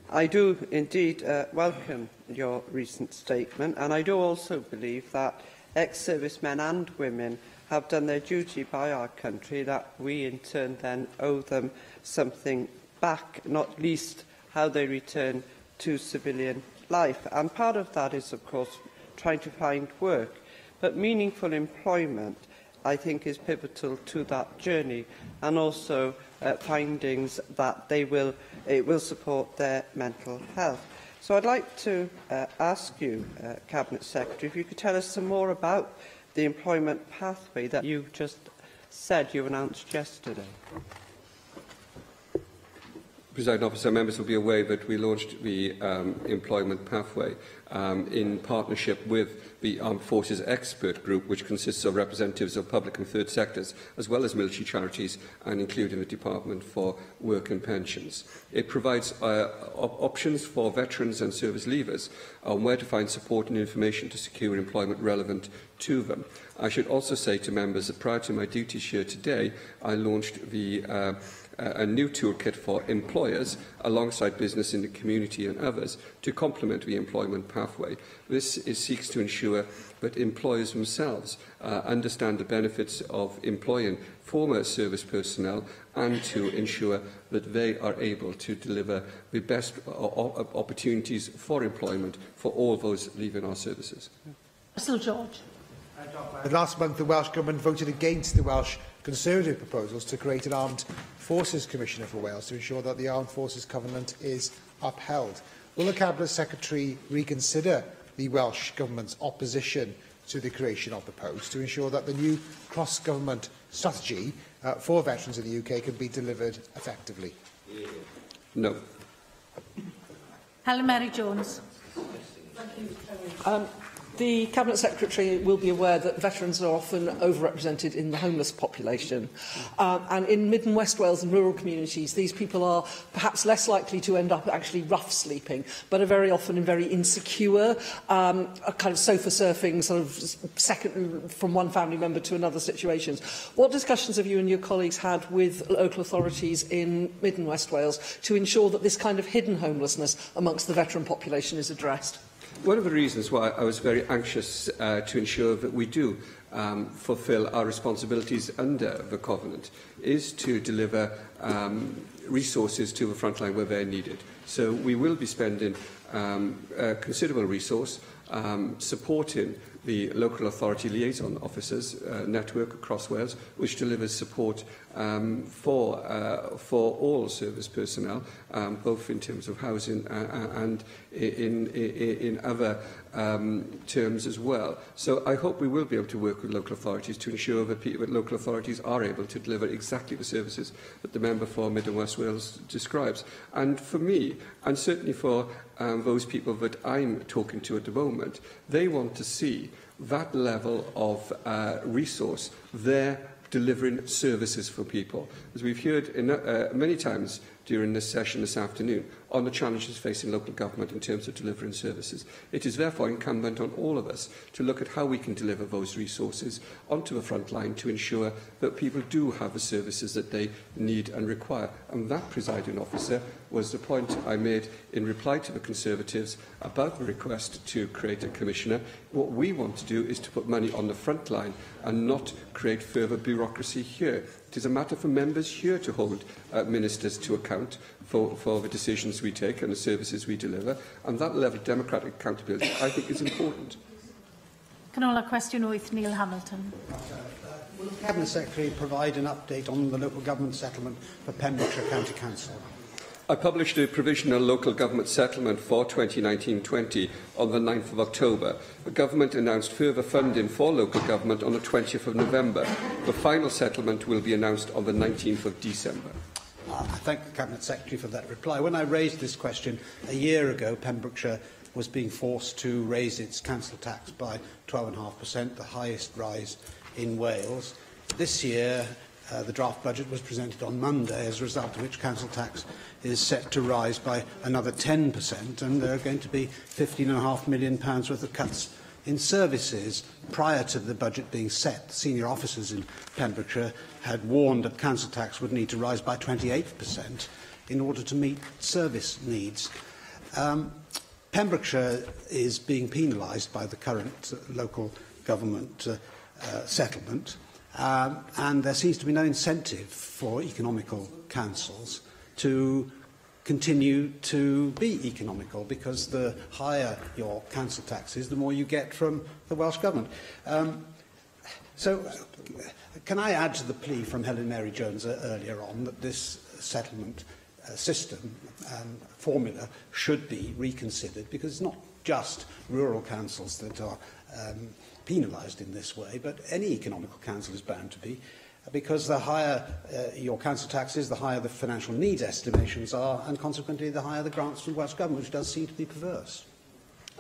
I do indeed welcome your recent statement, and I do also believe that ex-servicemen and women have done their duty by our country, that we in turn then owe them something back, not least how they return to civilian life. And part of that is, of course, trying to find work. But meaningful employment, I think, is pivotal to that journey, and also findings that it will support their mental health. So I'd like to ask you, Cabinet Secretary, if you could tell us some more about the employment pathway that you just said you announced yesterday. Presiding Officer, members will be aware that we launched the employment pathway in partnership with the Armed Forces Expert Group, which consists of representatives of public and third sectors, as well as military charities, and including the Department for Work and Pensions. It provides options for veterans and service leavers on where to find support and information to secure employment relevant to them. I should also say to members that prior to my duties here today, I launched a new toolkit for employers alongside business in the community and others to complement the employment pathway. This seeks to ensure that employers themselves understand the benefits of employing former service personnel, and to ensure that they are able to deliver the best opportunities for employment for all those leaving our services. Russell George. Last month, the Welsh Government voted against the Welsh Conservative proposals to create an Armed Forces Commissioner for Wales to ensure that the Armed Forces Covenant is upheld. Will the Cabinet Secretary reconsider the Welsh Government's opposition to the creation of the post to ensure that the new cross-government strategy for veterans in the UK can be delivered effectively? No. Helen Mary Jones. The Cabinet Secretary will be aware that veterans are often overrepresented in the homeless population. And in Mid and West Wales and rural communities, these people are perhaps less likely to end up actually rough sleeping, but are very often in very insecure, kind of sofa surfing, sort of second from one family member to another situations. What discussions have you and your colleagues had with local authorities in Mid and West Wales to ensure that this kind of hidden homelessness amongst the veteran population is addressed? One of the reasons why I was very anxious to ensure that we do fulfil our responsibilities under the Covenant is to deliver resources to the frontline where they're needed. So we will be spending a considerable resource supporting the local authority liaison officers network across Wales, which delivers support for all service personnel, both in terms of housing and in other terms as well. So I hope we will be able to work with local authorities to ensure that local authorities are able to deliver exactly the services that the member for Mid and West Wales describes. And for me, and certainly for those people that I'm talking to at the moment, they want to see that level of resource there delivering services for people. As we've heard many times during this session this afternoon, on the challenges facing local government in terms of delivering services. It is therefore incumbent on all of us to look at how we can deliver those resources onto the front line to ensure that people do have the services that they need and require. And that, presiding officer, was the point I made in reply to the Conservatives about the request to create a commissioner. What we want to do is to put money on the front line and not create further bureaucracy here. It is a matter for members here to hold ministers to account for the decisions we take and the services we deliver, and that level of democratic accountability, I think, is important. Canola question 8, Neil Hamilton. Will the Cabinet Secretary provide an update on the local government settlement for Pembrokeshire County Council? I published a provisional local government settlement for 2019-20 on the 9th of October. The government announced further funding for local government on the 20th of November. The final settlement will be announced on the 19th of December. I thank the Cabinet Secretary for that reply. When I raised this question a year ago, Pembrokeshire was being forced to raise its council tax by 12.5%, the highest rise in Wales. This year, the draft budget was presented on Monday, as a result of which council tax is set to rise by another 10%, and there are going to be £15.5 million worth of cuts in services. Prior to the budget being set, senior officers in Pembrokeshire had warned that council tax would need to rise by 28% in order to meet service needs. Pembrokeshire is being penalised by the current local government settlement, and there seems to be no incentive for economical councils to continue to be economical, because the higher your council tax is, the more you get from the Welsh Government. So, can I add to the plea from Helen Mary Jones earlier on that this settlement system formula should be reconsidered, because it's not just rural councils that are penalised in this way, but any economical council is bound to be, because the higher your council tax is, the higher the financial needs estimations are, and consequently the higher the grants from Welsh Government, which does seem to be perverse.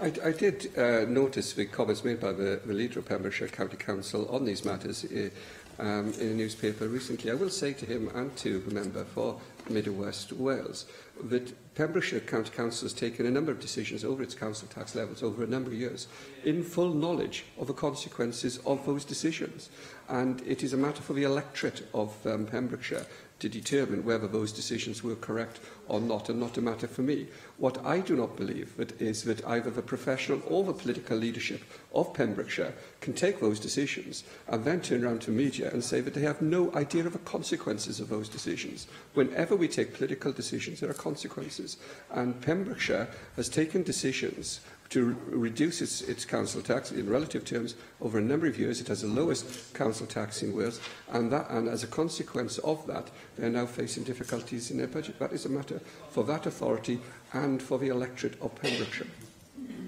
I did notice the comments made by the leader of Pembrokeshire County Council on these matters in a newspaper recently. I will say to him and to the member for Mid and West Wales that Pembrokeshire County Council has taken a number of decisions over its council tax levels over a number of years in full knowledge of the consequences of those decisions. And it is a matter for the electorate of Pembrokeshire to determine whether those decisions were correct or not, and not a matter for me. What I do not believe is that either the professional or the political leadership of Pembrokeshire can take those decisions and then turn around to media and say that they have no idea of the consequences of those decisions. Whenever we take political decisions, there are consequences. And Pembrokeshire has taken decisions to reduce its council tax in relative terms over a number of years. It has the lowest council tax in Wales, and as a consequence of that, they are now facing difficulties in their budget. That is a matter for that authority and for the electorate of Pembrokeshire.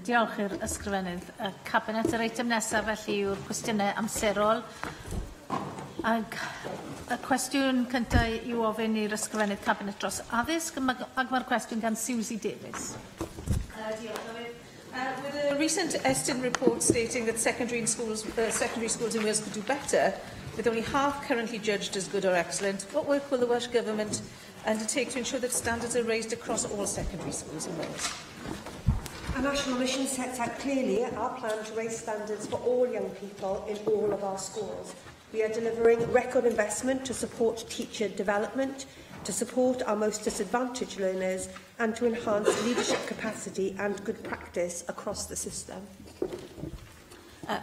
Diolch i'r ysgrifennydd. Cabinet, yr eitem nesaf felly yw'r cwestiynau amserol. Ag y cwestiwn cyntaf yw ofyn i'r ysgrifennydd Cabinet dros addysg, ac mae'r cwestiwn gan Susie Davies. With a recent Estyn report stating that secondary schools in Wales could do better, with only half currently judged as good or excellent, what work will the Welsh Government undertake to ensure that standards are raised across all secondary schools in Wales? Our national mission sets out clearly our plan to raise standards for all young people in all of our schools. We are delivering record investment to support teacher development, to support our most disadvantaged learners, and to enhance leadership capacity and good practice across the system.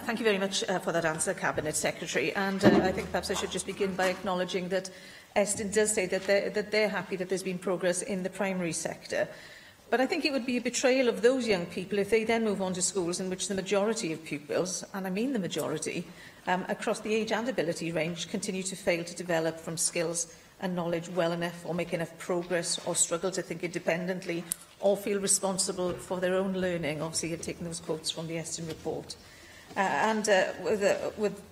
Thank you very much for that answer, Cabinet Secretary. And I think perhaps I should just begin by acknowledging that Estyn does say that they're happy that there's been progress in the primary sector. But I think it would be a betrayal of those young people if they then move on to schools in which the majority of pupils, and I mean the majority, across the age and ability range, continue to fail to develop from skills and knowledge well enough, or make enough progress, or struggle to think independently, or feel responsible for their own learning. Obviously, I've taken those quotes from the Estyn report. With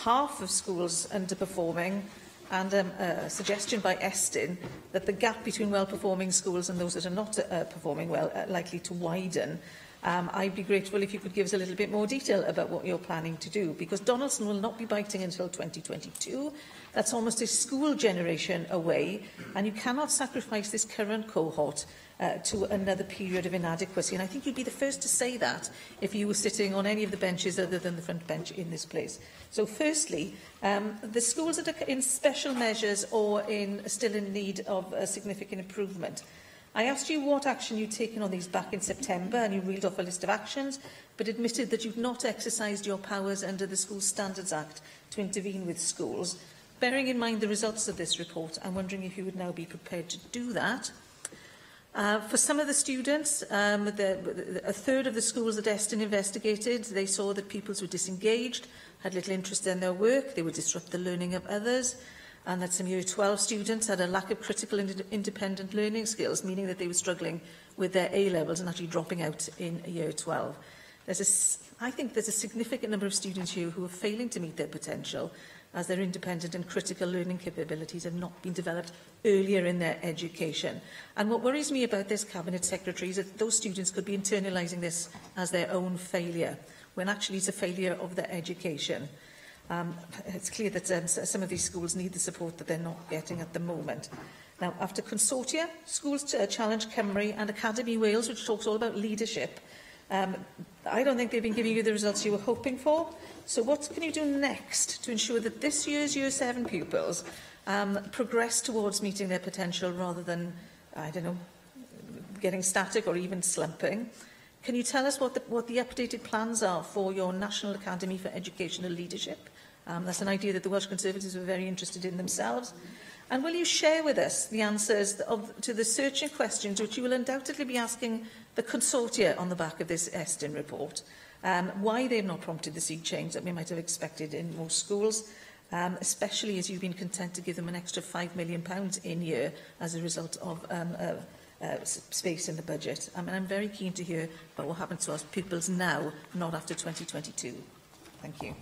half of schools underperforming, and a suggestion by Estyn that the gap between well-performing schools and those that are not performing well are likely to widen, I'd be grateful if you could give us a little bit more detail about what you're planning to do, because Donaldson will not be biting until 2022. That's almost a school generation away, and you cannot sacrifice this current cohort to another period of inadequacy. And I think you'd be the first to say that if you were sitting on any of the benches other than the front bench in this place. So firstly, the schools that are in special measures or still in need of significant improvement, I asked you what action you'd taken on these back in September, and you reeled off a list of actions, but admitted that you've not exercised your powers under the School Standards Act to intervene with schools. Bearing in mind the results of this report, I'm wondering if you would now be prepared to do that. For some of the students, a third of the schools that Estyn investigated, they saw that pupils were disengaged, had little interest in their work, they would disrupt the learning of others, and that some Year 12 students had a lack of critical and independent learning skills, meaning that they were struggling with their A-levels and actually dropping out in Year 12. I think there's a significant number of students here who are failing to meet their potential, as their independent and critical learning capabilities have not been developed earlier in their education. And what worries me about this, Cabinet Secretary, is that those students could be internalising this as their own failure, when actually it's a failure of their education. It's clear that some of these schools need the support that they're not getting at the moment. Now, after consortia, Schools Challenge Cymru and Academy Wales, which talks all about leadership, I don't think they've been giving you the results you were hoping for. So what can you do next to ensure that this year's Year 7 pupils progress towards meeting their potential rather than, I don't know, getting static or even slumping? Can you tell us what the updated plans are for your National Academy for Educational Leadership? That's an idea that the Welsh Conservatives were very interested in themselves. And will you share with us the answers to the searching questions which you will undoubtedly be asking the consortia on the back of this Estyn report? Why they've not prompted the sea change that we might have expected in most schools, especially as you've been content to give them an extra £5 million in year as a result of space in the budget. And I'm very keen to hear about what happens to our pupils now, not after 2022. Thank you.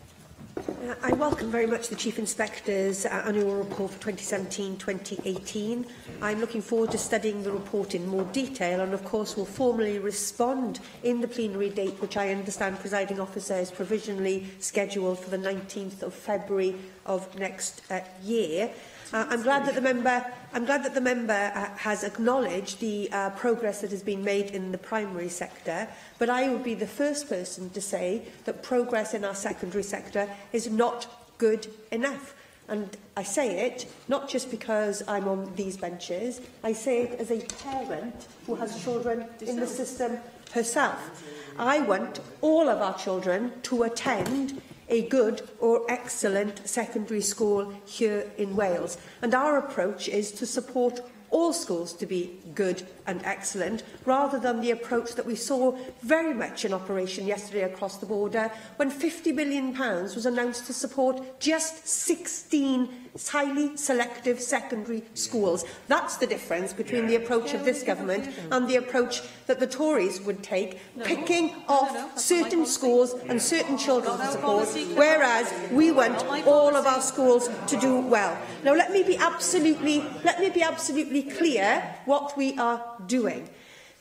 I welcome very much the Chief Inspector's annual report for 2017-2018. I'm looking forward to studying the report in more detail, and of course will formally respond in the plenary date, which I understand Presiding Officer is provisionally scheduled for the 19th of February of next year. I'm glad that the member has acknowledged the progress that has been made in the primary sector, but I would be the first person to say that progress in our secondary sector is not good enough. And I say it not just because I'm on these benches, I say it as a parent who has children in the system herself. I want all of our children to attend a good or excellent secondary school here in Wales. And our approach is to support all schools to be good and excellent, rather than the approach that we saw very much in operation yesterday across the border, when £50 million was announced to support just 16 highly selective secondary schools. That's the difference between the approach of this government and the approach that the Tories would take, picking off certain schools and certain children to support, whereas we want all of our schools to do well. Now, let me be absolutely clear what we are doing.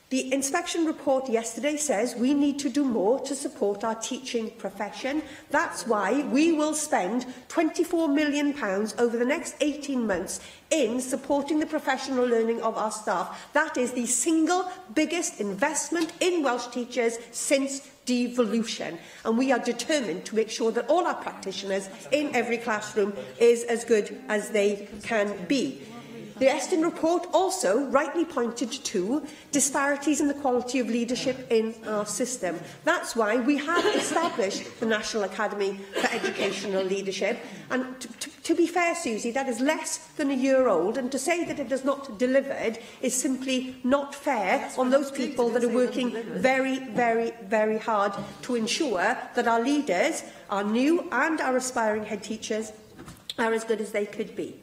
The inspection report yesterday says we need to do more to support our teaching profession. That's why we will spend £24 million over the next 18 months in supporting the professional learning of our staff. That is the single biggest investment in Welsh teachers since devolution, and we are determined to make sure that all our practitioners in every classroom is as good as they can be. The Estin report also rightly pointed to disparities in the quality of leadership in our system. That's why we have established the National Academy for Educational Leadership. And to be fair, Susie, that is less than a year old, and to say that it has not delivered is simply not fair on those people that are working very, very, very hard to ensure that our leaders, our new and our aspiring head teachers, are as good as they could be.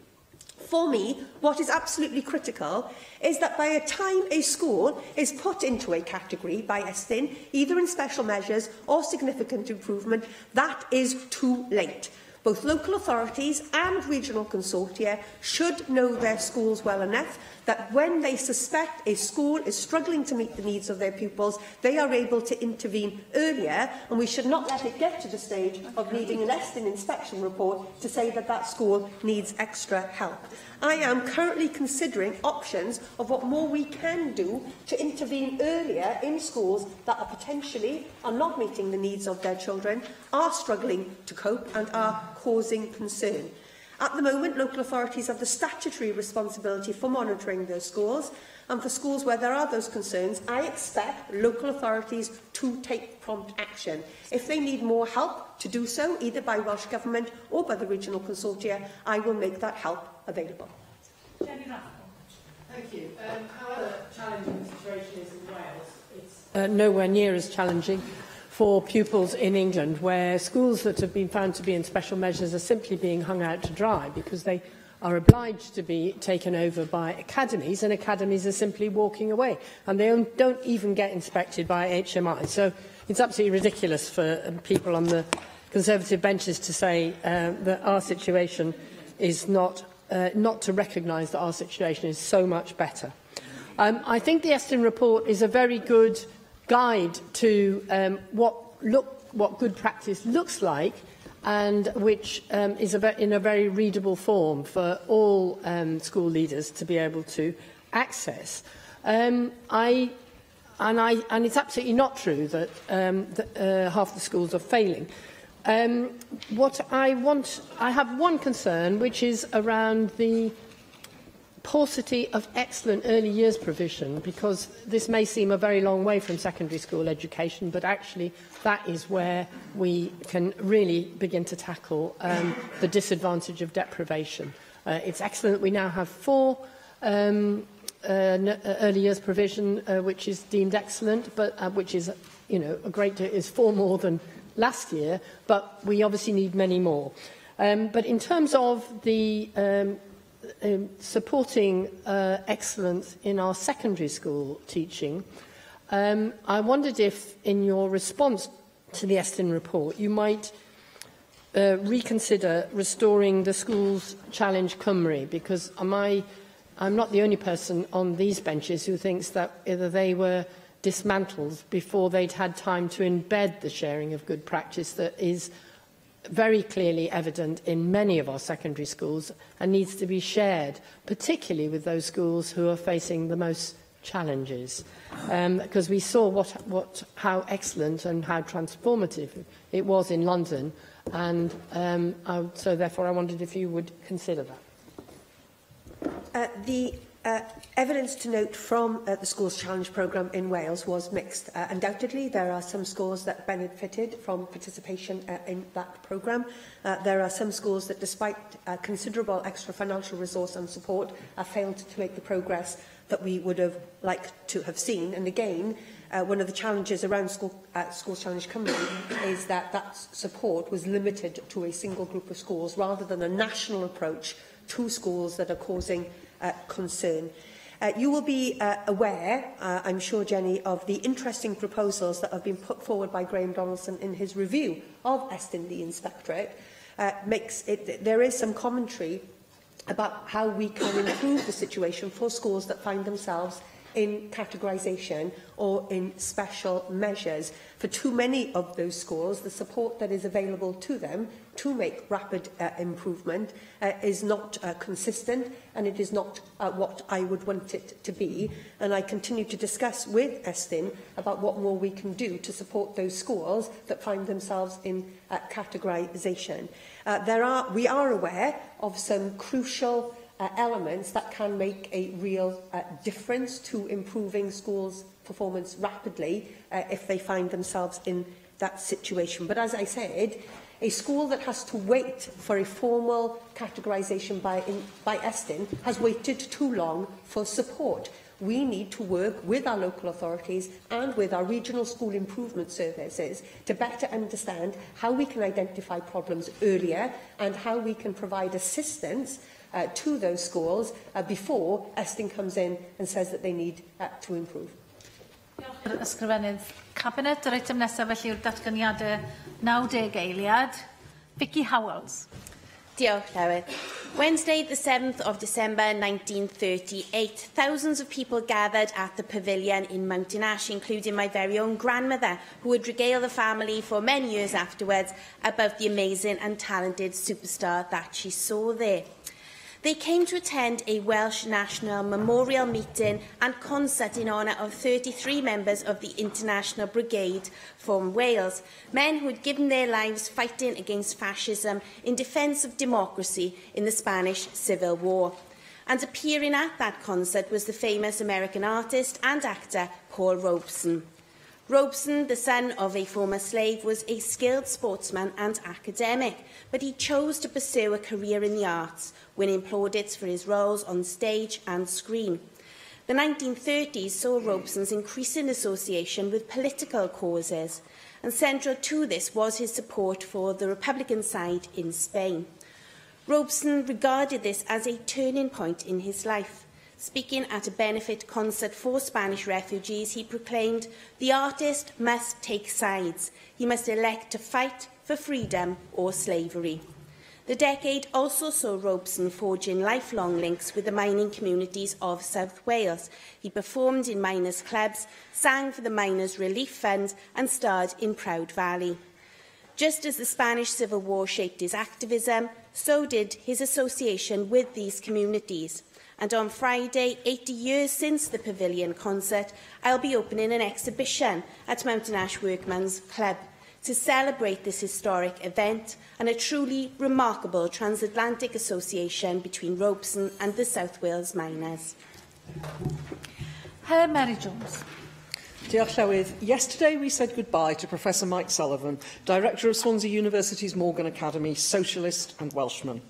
For me, what is absolutely critical is that by the time a school is put into a category by Estin, either in special measures or significant improvement, that is too late. Both local authorities and regional consortia should know their schools well enough that when they suspect a school is struggling to meet the needs of their pupils, they are able to intervene earlier, and we should not let it get to the stage of needing an Estin inspection report to say that that school needs extra help. I am currently considering options of what more we can do to intervene earlier in schools that are potentially not meeting the needs of their children, are struggling to cope and are causing concern. At the moment, local authorities have the statutory responsibility for monitoring those schools, and for schools where there are those concerns, I expect local authorities to take prompt action. If they need more help to do so, either by Welsh Government or by the regional consortia, I will make that help available. Thank you. However challenging the situation is in Wales, it's nowhere near as challenging for pupils in England, where schools that have been found to be in special measures are simply being hung out to dry because they are obliged to be taken over by academies, and academies are simply walking away, and they don't even get inspected by HMI. So it's absolutely ridiculous for people on the Conservative benches to say that our situation is not to recognise that our situation is so much better. I think the Estin report is a very good guide to what good practice looks like, and which is in a very readable form for all school leaders to be able to access. And it's absolutely not true that half the schools are failing. I have one concern, which is around the paucity of excellent early years provision, because this may seem a very long way from secondary school education, but actually that is where we can really begin to tackle the disadvantage of deprivation. It's excellent that we now have 4 early years provision, which is deemed excellent, but which is, is 4 more than last year, but we obviously need many more. But in terms of the supporting excellence in our secondary school teaching, I wondered if, in your response to the Estin report, you might reconsider restoring the Schools Challenge Cymru, because I'm not the only person on these benches who thinks that either they were dismantled before they'd had time to embed the sharing of good practice that is very clearly evident in many of our secondary schools and needs to be shared, particularly with those schools who are facing the most challenges. Because we saw how excellent and how transformative it was in London, and so therefore I wondered if you would consider that. The evidence to note from the Schools Challenge programme in Wales was mixed. Undoubtedly, there are some schools that benefited from participation in that programme. There are some schools that, despite considerable extra financial resource and support, failed to make the progress that we would have liked to have seen. And again, one of the challenges around Schools Challenge Cymru is that support was limited to a single group of schools rather than a national approach to schools that are causing concern. You will be aware, I'm sure, Jenny, of the interesting proposals that have been put forward by Graham Donaldson in his review of Estin the Inspectorate. There is some commentary about how we can improve the situation for schools that find themselves in categorisation or in special measures. For too many of those schools, the support that is available to them to make rapid improvement is not consistent, and it is not what I would want it to be. And I continue to discuss with Estyn about what more we can do to support those schools that find themselves in categorisation. We are aware of some crucial elements that can make a real difference to improving schools' performance rapidly if they find themselves in that situation. But as I said, a school that has to wait for a formal categorisation by Estyn has waited too long for support. We need to work with our local authorities and with our regional school improvement services to better understand how we can identify problems earlier and how we can provide assistance to those schools before Estyn comes in and says that they need to improve. Ysgrifennydd Cabinet, yr eitem nesaf felly yw'r datganiadau 90 eiliad. Vicky Howells. Diolch, Llywydd. Wednesday, the 7th of December 1938, thousands of people gathered at the pavilion in Mountain Ash, including my very own grandmother, who would regale the family for many years afterwards about the amazing and talented superstar that she saw there. They came to attend a Welsh National Memorial meeting and concert in honour of 33 members of the International Brigade from Wales, men who had given their lives fighting against fascism in defence of democracy in the Spanish Civil War. And appearing at that concert was the famous American artist and actor Paul Robeson. Robeson, the son of a former slave, was a skilled sportsman and academic, but he chose to pursue a career in the arts, winning plaudits for his roles on stage and screen. The 1930s saw Robeson's increasing association with political causes, and central to this was his support for the Republican side in Spain. Robeson regarded this as a turning point in his life. Speaking at a benefit concert for Spanish refugees, he proclaimed, "The artist must take sides. He must elect to fight for freedom or slavery." The decade also saw Robeson forging lifelong links with the mining communities of South Wales. He performed in miners' clubs, sang for the Miners' Relief Fund and starred in Proud Valley. Just as the Spanish Civil War shaped his activism, so did his association with these communities. And on Friday, 80 years since the Pavilion concert, I'll be opening an exhibition at Mountain Ash Workmen's Club to celebrate this historic event and a truly remarkable transatlantic association between Robeson and the South Wales miners. Mary Jones. Diolch Llywydd. Yesterday we said goodbye to Professor Mike Sullivan, Director of Swansea University's Morgan Academy, socialist and Welshman.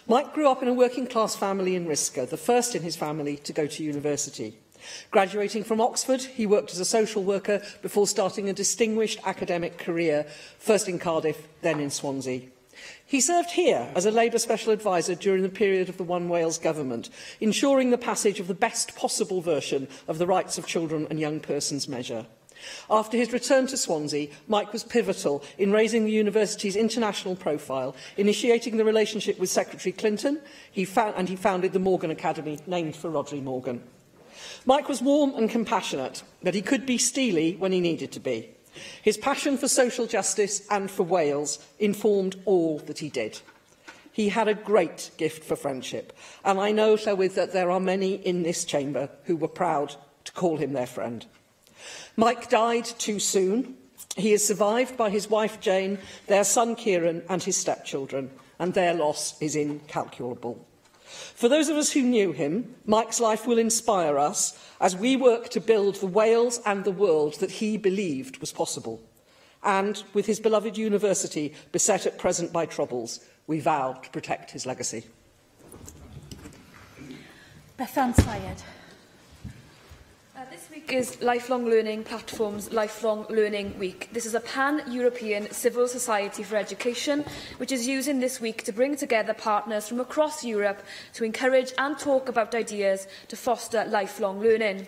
Mike grew up in a working-class family in Risca, the first in his family to go to university. Graduating from Oxford, he worked as a social worker before starting a distinguished academic career, first in Cardiff, then in Swansea. He served here as a Labour Special Advisor during the period of the One Wales government, ensuring the passage of the best possible version of the Rights of Children and Young Persons measure. After his return to Swansea, Mike was pivotal in raising the university's international profile, initiating the relationship with Secretary Clinton, and he founded the Morgan Academy, named for Rhodri Morgan. Mike was warm and compassionate, but he could be steely when he needed to be. His passion for social justice and for Wales informed all that he did. He had a great gift for friendship, and I know, Llywydd, that there are many in this chamber who were proud to call him their friend. Mike died too soon. He is survived by his wife Jane, their son Kieran and his stepchildren, and their loss is incalculable. For those of us who knew him, Mike's life will inspire us as we work to build the Wales and the world that he believed was possible. And with his beloved university beset at present by troubles, we vow to protect his legacy. Bethan Syed. This week is Lifelong Learning Platform's Lifelong Learning Week. This is a pan-European civil society for education, which is using this week to bring together partners from across Europe to encourage and talk about ideas to foster lifelong learning.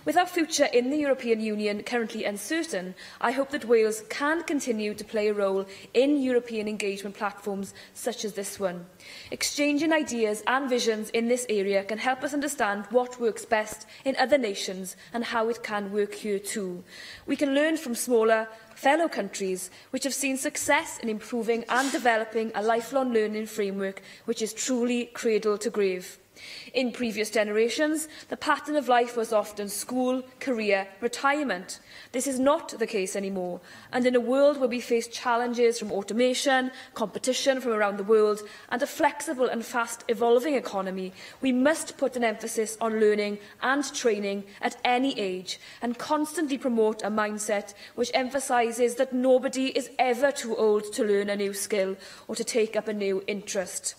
With our future in the European Union currently uncertain, I hope that Wales can continue to play a role in European engagement platforms such as this one. Exchanging ideas and visions in this area can help us understand what works best in other nations and how it can work here too. We can learn from smaller fellow countries which have seen success in improving and developing a lifelong learning framework which is truly cradle to grave. In previous generations, the pattern of life was often school, career, retirement. This is not the case anymore, and in a world where we face challenges from automation, competition from around the world, and a flexible and fast-evolving economy, we must put an emphasis on learning and training at any age, and constantly promote a mindset which emphasises that nobody is ever too old to learn a new skill or to take up a new interest.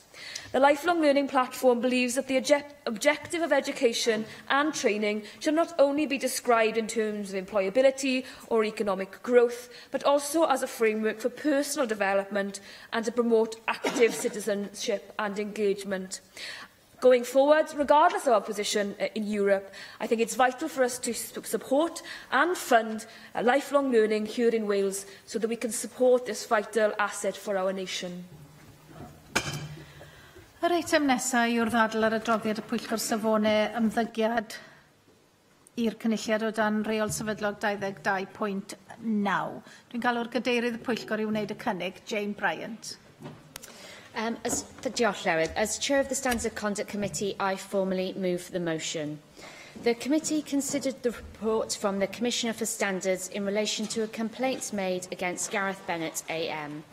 The Lifelong Learning Platform believes that the objective of education and training should not only be described in terms of employability or economic growth, but also as a framework for personal development and to promote active citizenship and engagement. Going forward, regardless of our position in Europe, I think it's vital for us to support and fund lifelong learning here in Wales so that we can support this vital asset for our nation. Yr eitem nesaf yw'r ddadl ar adroddiad y Pwyllgor Safonau ymddygiad i'r cynulliad o dan reol sefydlog 22.9. Dwi'n galw'r gadeirydd y Pwyllgor i wneud y cynnig, Jane Bryant. As Chair of the Standards of Conduct Committee, I formally move the motion. The committee considered the report from the Commissioner for Standards in relation to a complaint made against Gareth Bennett AM.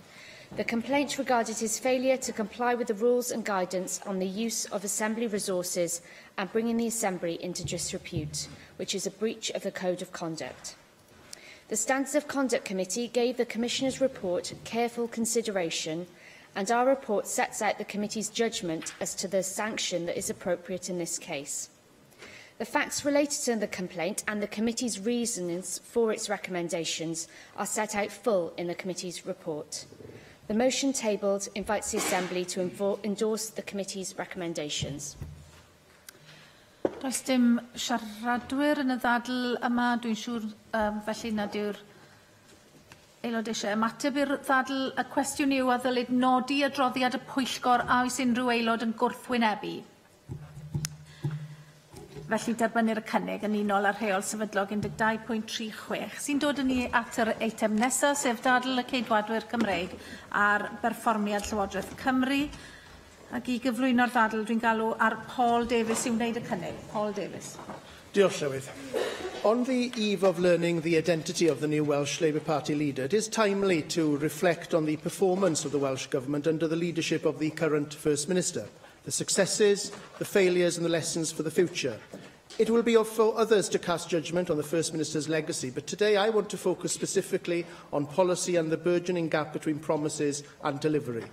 The complaint regarded his failure to comply with the rules and guidance on the use of Assembly resources and bringing the Assembly into disrepute, which is a breach of the Code of Conduct. The Standards of Conduct Committee gave the Commissioner's report careful consideration, and our report sets out the committee's judgment as to the sanction that is appropriate in this case. The facts related to the complaint and the committee's reasons for its recommendations are set out full in the committee's report. The motion tabled invites the Assembly to endorse the committee's recommendations. Does dim siaradwyr yn y ddadl yma, dwi'n siŵr felly nad yw'r aelod eisiau ymateb i'r ddadl. Y cwestiwn yw a ddylid nodi adroddiad y Pwyllgor a oes unrhyw aelod yn gwrthwynebu. Felly derbynir y cynnig yn unol ar rheol sefydlog 12.36 sy'n dod yn ni at yr eitem nesaf, sef dadl y Ceidwadwyr Cymreig ar berfformiad Llywodraeth Cymru. Ac i gyflwyno'r ddadl dwi'n galw ar Paul Davies i wneud y cynnig. Paul Davies. Diolch, Llywydd. On the eve of learning the identity of the new Welsh Labour Party leader, it is timely to reflect on the performance of the Welsh Government under the leadership of the current First Minister. The successes, the failures and the lessons for the future. It will be for others to cast judgment on the First Minister's legacy, but today I want to focus specifically on policy and the burgeoning gap between promises and delivery.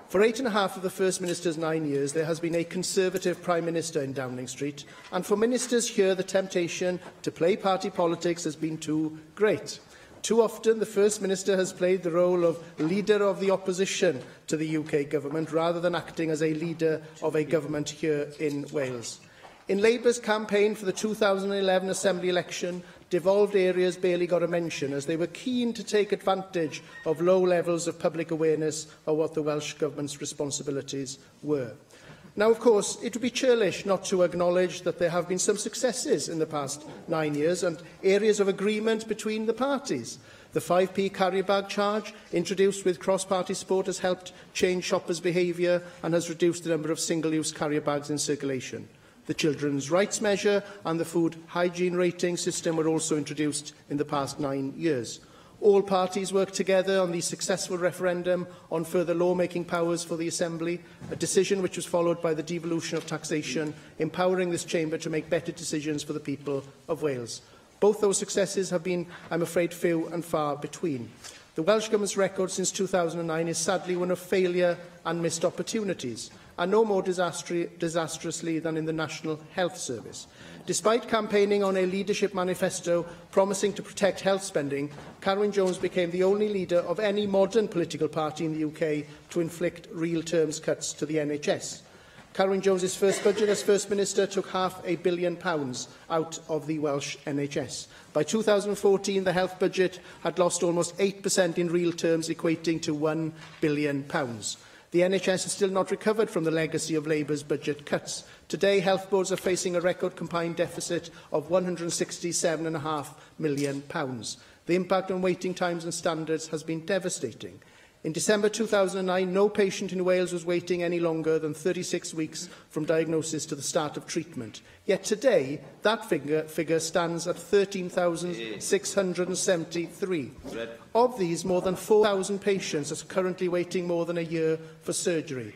For 8.5 of the First Minister's 9 years, there has been a Conservative Prime Minister in Downing Street, and for ministers here, the temptation to play party politics has been too great. Too often, the First Minister has played the role of leader of the opposition to the UK government rather than acting as a leader of a government here in Wales. In Labour's campaign for the 2011 Assembly election, devolved areas barely got a mention as they were keen to take advantage of low levels of public awareness of what the Welsh Government's responsibilities were. Now, of course, it would be churlish not to acknowledge that there have been some successes in the past 9 years and areas of agreement between the parties. The 5p carrier bag charge, introduced with cross-party support, has helped change shoppers' behaviour and has reduced the number of single-use carrier bags in circulation. The children's rights measure and the food hygiene rating system were also introduced in the past 9 years. All parties worked together on the successful referendum on further lawmaking powers for the Assembly, a decision which was followed by the devolution of taxation, empowering this chamber to make better decisions for the people of Wales. Both those successes have been, I'm afraid, few and far between. The Welsh Government's record since 2009 is sadly one of failure and missed opportunities. and no more disastrously than in the National Health Service. Despite campaigning on a leadership manifesto promising to protect health spending, Carwyn Jones became the only leader of any modern political party in the UK to inflict real terms cuts to the NHS. Carwyn Jones's first budget as First Minister took £500 million out of the Welsh NHS. By 2014, the health budget had lost almost 8% in real terms, equating to £1 billion. The NHS has still not recovered from the legacy of Labour's budget cuts. Today, health boards are facing a record combined deficit of £167.5 million. The impact on waiting times and standards has been devastating. In December 2009, no patient in Wales was waiting any longer than 36 weeks from diagnosis to the start of treatment. Yet today, that figure stands at 13,673. Of these, more than 4,000 patients are currently waiting more than a year for surgery.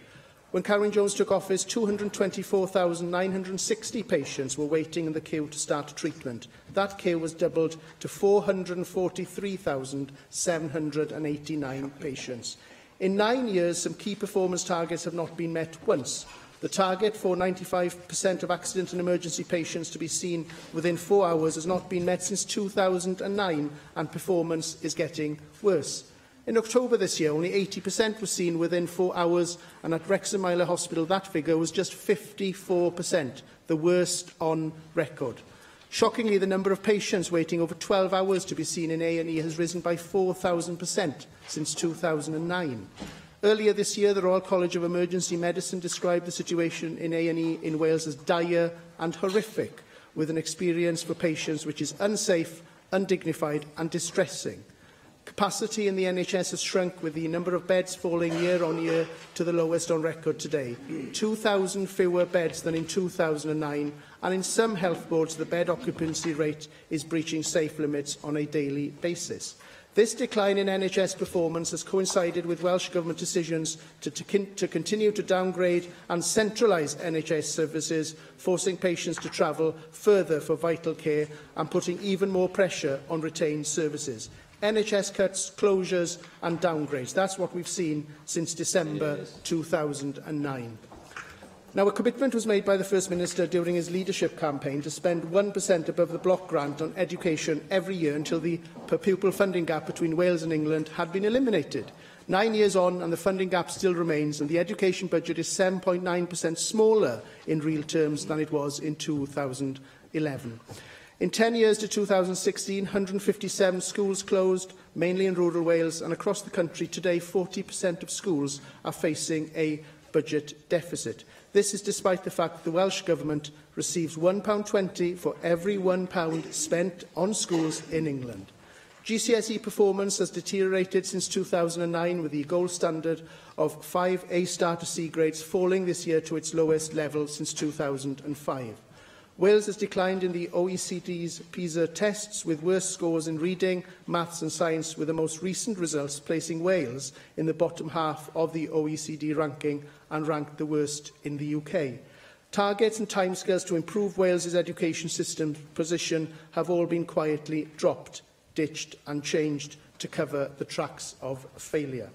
When Carwyn Jones took office, 224,960 patients were waiting in the queue to start treatment. That queue was doubled to 443,789 patients. In 9 years, some key performance targets have not been met once. The target for 95% of accident and emergency patients to be seen within 4 hours has not been met since 2009, and performance is getting worse. In October this year, only 80% were seen within 4 hours, and at Wrexham Isle Hospital that figure was just 54%, the worst on record. Shockingly, the number of patients waiting over 12 hours to be seen in A&E has risen by 4,000% since 2009. Earlier this year, the Royal College of Emergency Medicine described the situation in A&E in Wales as dire and horrific, with an experience for patients which is unsafe, undignified and distressing. Capacity in the NHS has shrunk, with the number of beds falling year on year to the lowest on record today. 2,000 fewer beds than in 2009, and in some health boards the bed occupancy rate is breaching safe limits on a daily basis. This decline in NHS performance has coincided with Welsh Government decisions to continue to downgrade and centralise NHS services, forcing patients to travel further for vital care and putting even more pressure on retained services. NHS cuts, closures and downgrades. That's what we've seen since December 2009. Now, a commitment was made by the First Minister during his leadership campaign to spend 1% above the block grant on education every year until the per-pupil funding gap between Wales and England had been eliminated. 9 years on, and the funding gap still remains, and the education budget is 7.9% smaller in real terms than it was in 2011. In 10 years to 2016, 157 schools closed, mainly in rural Wales, and across the country today 40% of schools are facing a budget deficit. This is despite the fact that the Welsh Government receives £1.20 for every £1 spent on schools in England. GCSE performance has deteriorated since 2009, with the gold standard of 5 A-star to C grades falling this year to its lowest level since 2005. Wales has declined in the OECD's PISA tests, with worse scores in reading, maths and science, with the most recent results placing Wales in the bottom half of the OECD ranking and ranked the worst in the UK. Targets and timescales to improve Wales's education system position have all been quietly dropped, ditched and changed to cover the tracks of failure.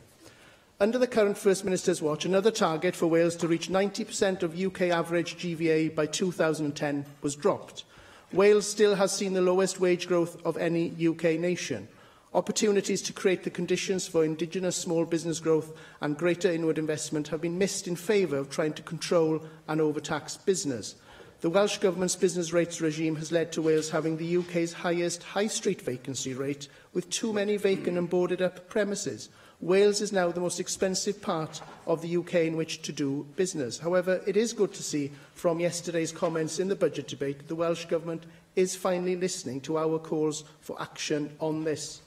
Under the current First Minister's watch, another target for Wales to reach 90% of UK average GVA by 2010 was dropped. Wales still has seen the lowest wage growth of any UK nation. Opportunities to create the conditions for indigenous small business growth and greater inward investment have been missed in favour of trying to control and overtax business. The Welsh Government's business rates regime has led to Wales having the UK's highest high street vacancy rate, with too many vacant and boarded up premises. Wales is now the most expensive part of the UK in which to do business. However, it is good to see from yesterday's comments in the budget debate that the Welsh Government is finally listening to our calls for action on this.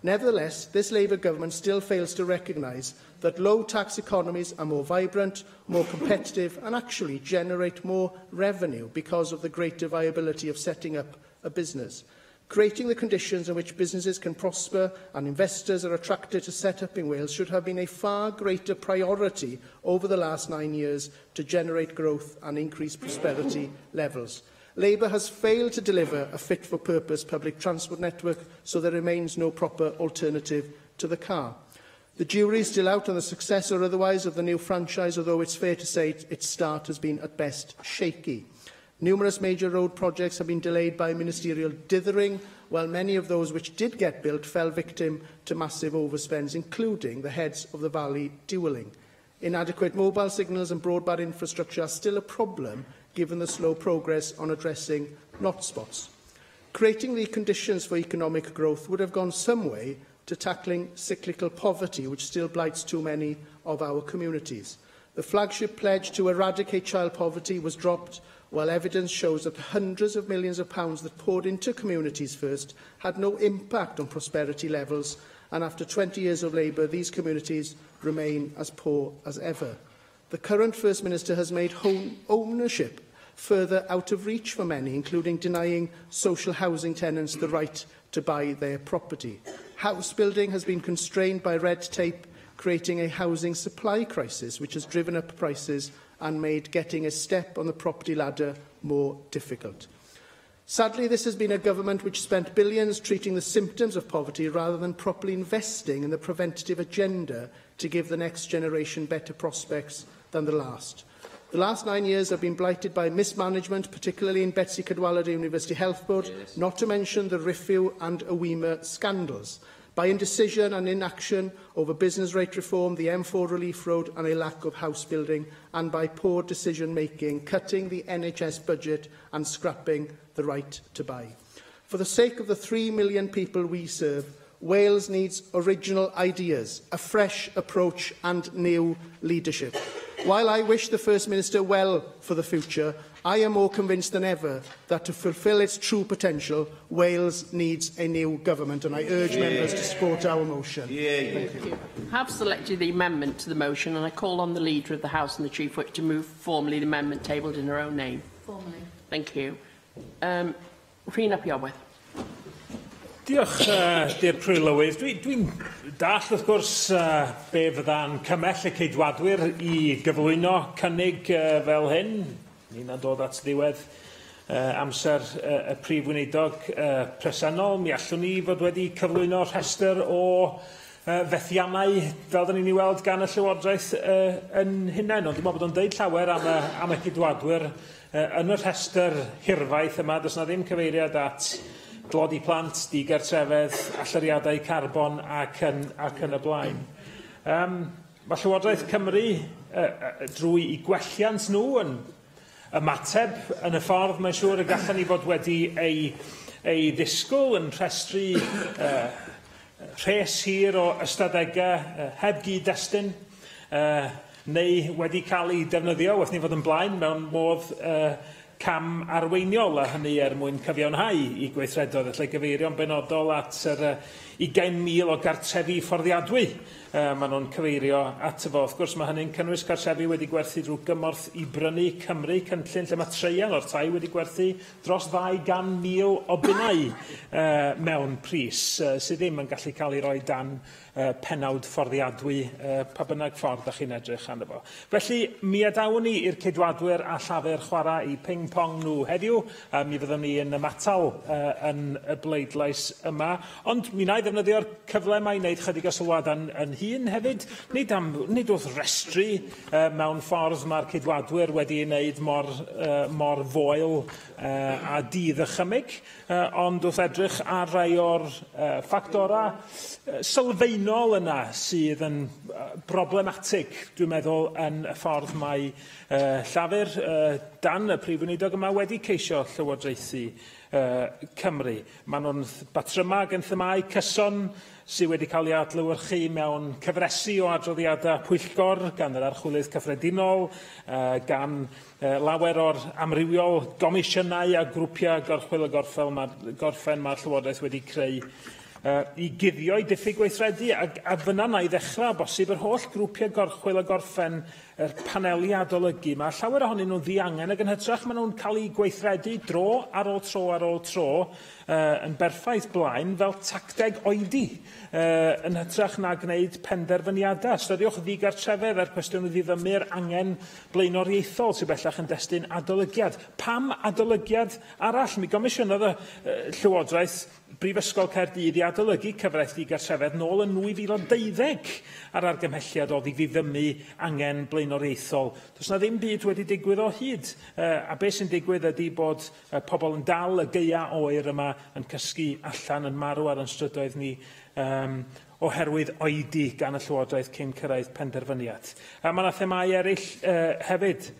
Nevertheless, this Labour Government still fails to recognise that low-tax economies are more vibrant, more competitive and actually generate more revenue because of the greater viability of setting up a business. Creating the conditions in which businesses can prosper and investors are attracted to set up in Wales should have been a far greater priority over the last 9 years to generate growth and increase prosperity levels. Labour has failed to deliver a fit-for-purpose public transport network, so there remains no proper alternative to the car. The jury is still out on the success or otherwise of the new franchise, although it's fair to say its start has been at best shaky. Numerous major road projects have been delayed by ministerial dithering, while many of those which did get built fell victim to massive overspends, including the Heads of the Valley dualling. Inadequate mobile signals and broadband infrastructure are still a problem, given the slow progress on addressing hotspots. Creating the conditions for economic growth would have gone some way to tackling cyclical poverty, which still blights too many of our communities. The flagship pledge to eradicate child poverty was dropped, while evidence shows that the hundreds of millions of pounds that poured into Communities First had no impact on prosperity levels, and after 20 years of Labour, these communities remain as poor as ever. The current First Minister has made home ownership further out of reach for many, including denying social housing tenants the right to buy their property. House building has been constrained by red tape, creating a housing supply crisis, which has driven up prices and made getting a step on the property ladder more difficult. Sadly, this has been a government which spent billions treating the symptoms of poverty rather than properly investing in the preventative agenda to give the next generation better prospects than the last. The last 9 years have been blighted by mismanagement, particularly in Betsy Cadwaladr University Health Board, not to mention the RIFU and AWEMA scandals, by indecision and inaction over business rate reform, the M4 relief road and a lack of house building, and by poor decision-making, cutting the NHS budget and scrapping the right to buy. For the sake of the 3 million people we serve, Wales needs original ideas, a fresh approach and new leadership. While I wish the First Minister well for the future, I am more convinced than ever that to fulfil its true potential, Wales needs a new government, and I urge members to support our motion. Thank you. I have selected the amendment to the motion, and I call on the Leader of the House and the Chief Whip to move formally the amendment tabled in her own name. Formally. Thank you. Rhina Piawyth. Diolch, Dir Prylywydd. Dwi'n dall, wrth gwrs, be fydda'n cymell y ceidwadwyr i gyflwyno cynnig fel hyn. Ni'n dod at ddiwedd amser y prif weinidog presennol. Mi allwn ni fod wedi cyflwyno rhestr o fethiannau, fel dyn ni'n ei weld gan y Llywodraeth yn hunain. Ond dwi'n meddwl bod o'n deud llawer am y ceidwadwyr yn y rhestr hirfaith yma. Does na ddim cyfeiriad at glodi plant, digartrefedd, allyriadau carbon ac yn y blaen. Mae Llywodraeth Cymru drwy i gwelliant nhw yn ymateb yn y ffordd mae'n siŵr y gallan ni fod wedi ei ddisgwyl yn rhestru rhes hir o ystadegau heb gyd-destun neu wedi cael ei defnyddio, wrth ni fod yn blaen mewn modd cam arweiniol, a hynny mwyn cyfiawnhau i gweithredoedd, allai gyfeirio'n benodol at yr 20,000 o gartrefi fforddiadwy. Maen nhw'n cyfeirio at y fo. Wrth gwrs, mae hynny'n cynnwys gartrefi wedi gwerthu drwy gymorth i brynu Cymru cynllun, lle mae treian o'r tai wedi gwerthu dros 200,000 o bunnau mewn pris, sydd ddim yn gallu cael ei roi dan penawd fforddiadwy pa bynnag ffordd â chi'n edrych arno fo. Felly, mi adawn ni i'r ceidwadwyr a llafur chwarae i ping-pong nhw heddiw. Mi fyddwn ni yn ymatal yn y bleidlais yma. Ond mi wna i ddefnyddio'r cyfle yma i wneud chydig o sylwadau yn hun hefyd. Nid wrth restru mewn ffordd mae'r ceidwadwyr wedi ei wneud mor foel a diddychymig, ond wrth edrych ar rai o'r ffactorau sylfaenol yna sydd yn problematig, dwi'n meddwl, yn y ffordd mae llafur dan y prif weinidog yma wedi ceisio llywodraethu Cymru. Maen nhw'n batryma gan themau cyson sydd wedi cael ei adlewyrchu mewn cyfresu o adroddiadau pwyllgor gan yr archwilydd cyffredinol, gan lawer o'r amrywiol gomisiynnau a grwpiau gorchwil a gorffen mae'r Llywodraeth wedi creu i guddio i diffyg gweithredu, a fyna na i ddechrau bosib yr holl grwpiau gorchwil a gorffen paneli adolygu. Mae llawer ohonyn nhw'n ddiangen ac yn hytrach maen nhw'n cael eu gweithredu dro ar ôl tro yn berffaith blaen fel tacteg oedi yn hytrach na gwneud penderfyniadau. Styriwch ddigartrefedd ar cwestiwn o ddiddymu'r angen blaenoriaethol sy'n bellach yn destun adolygiad. Pam adolygiad arall? Mi gomisiynodd y Llywodraeth Brifysgol Caerdydd i adolygu cyfraith digartrefedd nôl yn 2012 ar argymhelliad o ddiddymu angen blaenoriaethol. Does na ddim byd wedi digwydd o hyd. A beth sy'n digwydd ydy bod pobl yn dal y geia oer yma yn cysgu allan, yn marw ar yn strydoedd ni oherwydd oedi gan y Llywodraeth cyn cyrraedd penderfyniad. A mae yna themau eraill hefyd.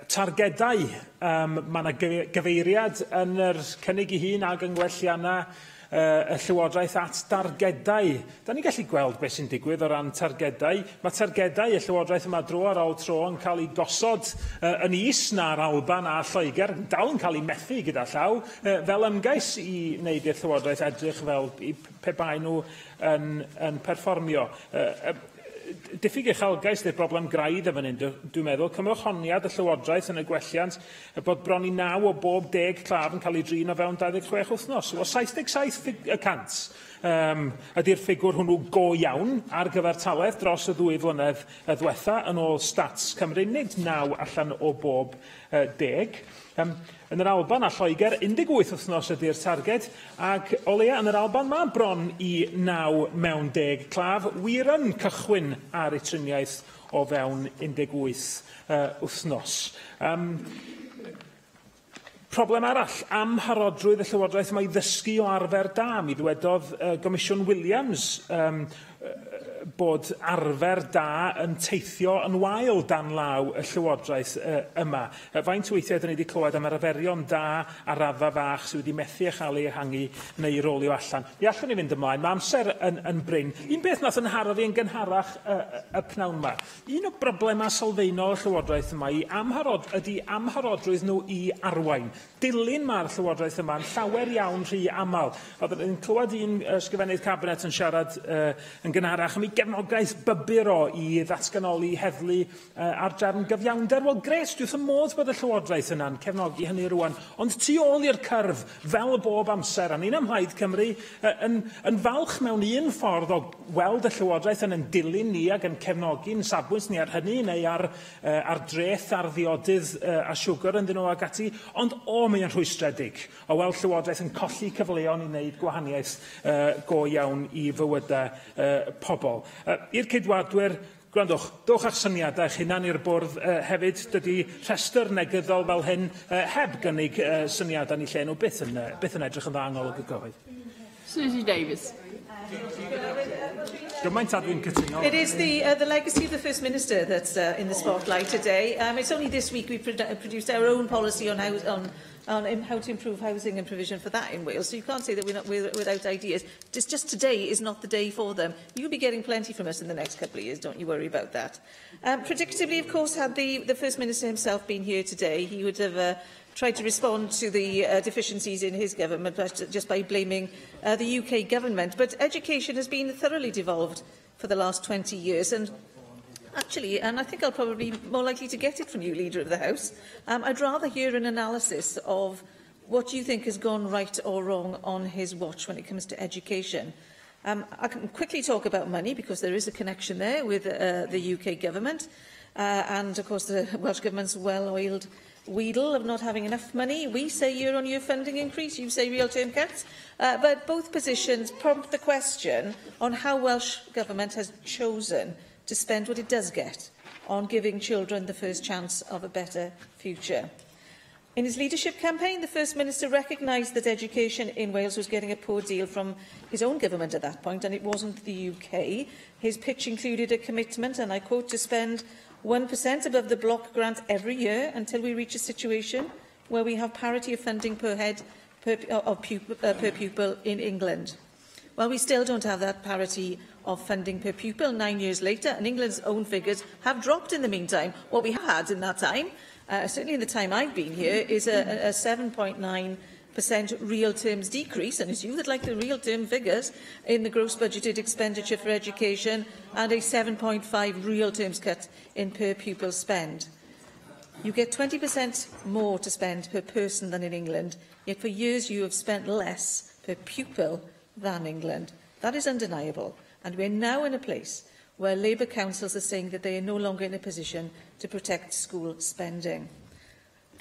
Targedau. Mae yna gyfeiriad yn yr cynnig ei hun ag yngwelliannau y Llywodraeth at dargedau. Da ni'n gallu gweld beth sy'n digwydd o ran targedau. Mae targedau y Llywodraeth yma dro ar ôl tro yn cael ei gosod yn is na'r Alban a Lloegr, dal yn cael ei methu gyda llaw, fel ymgais i wneud i'r Llywodraeth edrych fel pe bai nhw yn perfformio. Diffyg uchelgais di'r broblem graidd y fan hyn, dwi'n meddwl. Cymrwch honiad y Llywodraeth yn y gwelliant bod bron i 9 o bob 10 claf yn cael ei drin o fewn 26 wythnos. O 77% ydy'r ffigwr hwnnw go iawn ar gyfer talaeth dros y 2 flynedd diwetha yn ôl Stats Cymru, nid 9 allan o bob 10. Yn yr Alban a Lloegr, 18 wythnos ydy'r targed, ac o leia yn yr Alban mae bron i 9 mewn 10 claf, wir yn cychwyn ar eu triniaeth o fewn 18 wythnos. Problem arall, amharodrwydd y Llywodraeth mae ddysgu o arfer da. Mi ddwedodd Gomisiwn Williams bod arfer da yn teithio yn wael dan law y Llywodraeth yma. Faint weithiau dyn ni wedi clywed am arferion da a raddfa fach sydd wedi methu a chael ei ehangu neu rolio allan. Mi allwn ni fynd ymlaen. Mae amser yn bryn. Un beth nath yn haro fi yn gynharach y pnawn yma. Un o broblemau sylfaenol y Llywodraeth yma ydy amharodrwydd nhw i arwain. Dilyn mae'r Llywodraeth yma yn llawer iawn rhy aml. Oedd yn clywed un ysgrifennydd cabinet yn siarad yn gynharach am ei gefnogaeth bybur o i ddatganoli heddlu ar drefn gyfiawnder. Wel, gres, dwi'n y modd bod y Llywodraeth yna'n cefnogi hynny rwan, ond tu ôl i'r cyrff, fel bob amser, a ni'n ym Mhlaid Cymru yn falch mewn un ffordd o weld y Llywodraeth yn dilyn ni ac yn cefnogi'n safbwynt ni ar hynny, neu ar dreth ar ddiodydd a siwgr yn dyn nhw ag ati, ond mae'n rhwystredig o weld Llywodraeth yn colli cyfleon i wneud gwahaniaeth go iawn i fywydau pobl. I'r cydwadwyr, gwrandwch, dowch a'ch syniadau eich hunan i'r bwrdd hefyd. Dydy rhestr negyddol fel hyn heb gynnig syniadau ni lle nhw byth yn edrych yn dda yng Ngolwg y Gyhoedd. Susie Davies. It is the legacy of the First Minister that's in the spotlight today. It's only this week we've produced our own policy on how to improve housing and provision for that in Wales. So you can't say that we're without ideas. Just today is not the day for them. You'll be getting plenty from us in the next couple of years, don't you worry about that. Predictably, of course, had the First Minister himself been here today, he would have tried to respond to the deficiencies in his government just by blaming the UK government. But education has been thoroughly devolved for the last 20 years. And actually, and I think I'll probably be more likely to get it from you, Leader of the House, I'd rather hear an analysis of what you think has gone right or wrong on his watch when it comes to education. I can quickly talk about money, because there is a connection there with the UK government. And, of course, the Welsh Government's well-oiled wheedle of not having enough money. We say year-on-year funding increase, you say real-term cuts. But both positions prompt the question on how Welsh Government has chosen to spend what it does get on giving children the first chance of a better future. In his leadership campaign, the First Minister recognised that education in Wales was getting a poor deal from his own government at that point, and it wasn't the UK. His pitch included a commitment, and I quote, to spend 1% above the block grant every year until we reach a situation where we have parity of funding per head per pupil in England. Well, we still don't have that parity of funding per pupil 9 years later, and England's own figures have dropped in the meantime. What we have had in that time, certainly in the time I've been here, is a 7.9 real terms decrease, and it's you that like the real term figures, in the gross budgeted expenditure for education, and a 7.5 real terms cut in per pupil spend. You get 20% more to spend per person than in England, yet for years you have spent less per pupil than England. That is undeniable, and we are now in a place where Labour councils are saying that they are no longer in a position to protect school spending.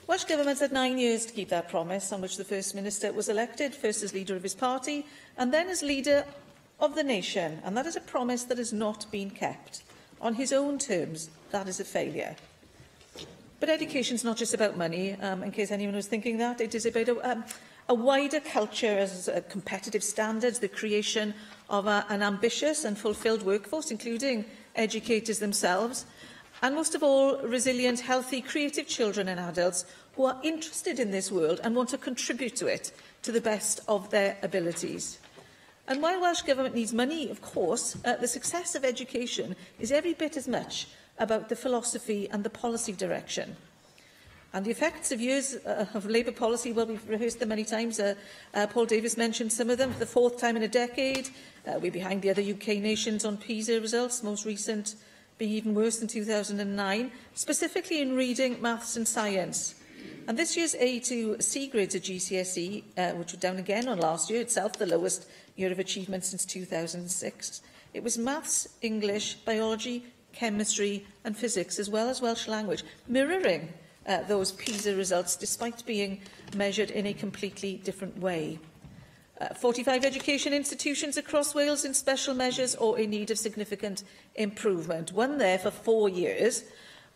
Welsh Government had 9 years to keep that promise on which the First Minister was elected, first as leader of his party and then as leader of the nation, and that is a promise that has not been kept. On his own terms, that is a failure. But education is not just about money, in case anyone was thinking that. It is about a wider culture as competitive standards, the creation of an ambitious and fulfilled workforce, including educators themselves, and most of all, resilient, healthy, creative children and adults who are interested in this world and want to contribute to it to the best of their abilities. And while Welsh Government needs money, of course, the success of education is every bit as much about the philosophy and the policy direction. And the effects of years of Labour policy, well, we've rehearsed them many times. Paul Davies mentioned some of them. For the fourth time in a decade, we're behind the other UK nations on PISA results, most recent being even worse than 2009, specifically in reading, maths and science. And this year's A to C grades at GCSE, which were down again on last year, itself the lowest year of achievement since 2006. It was maths, English, biology, chemistry and physics, as well as Welsh language, mirroring those PISA results, despite being measured in a completely different way. 45 education institutions across Wales in special measures or in need of significant improvement. One there for 4 years.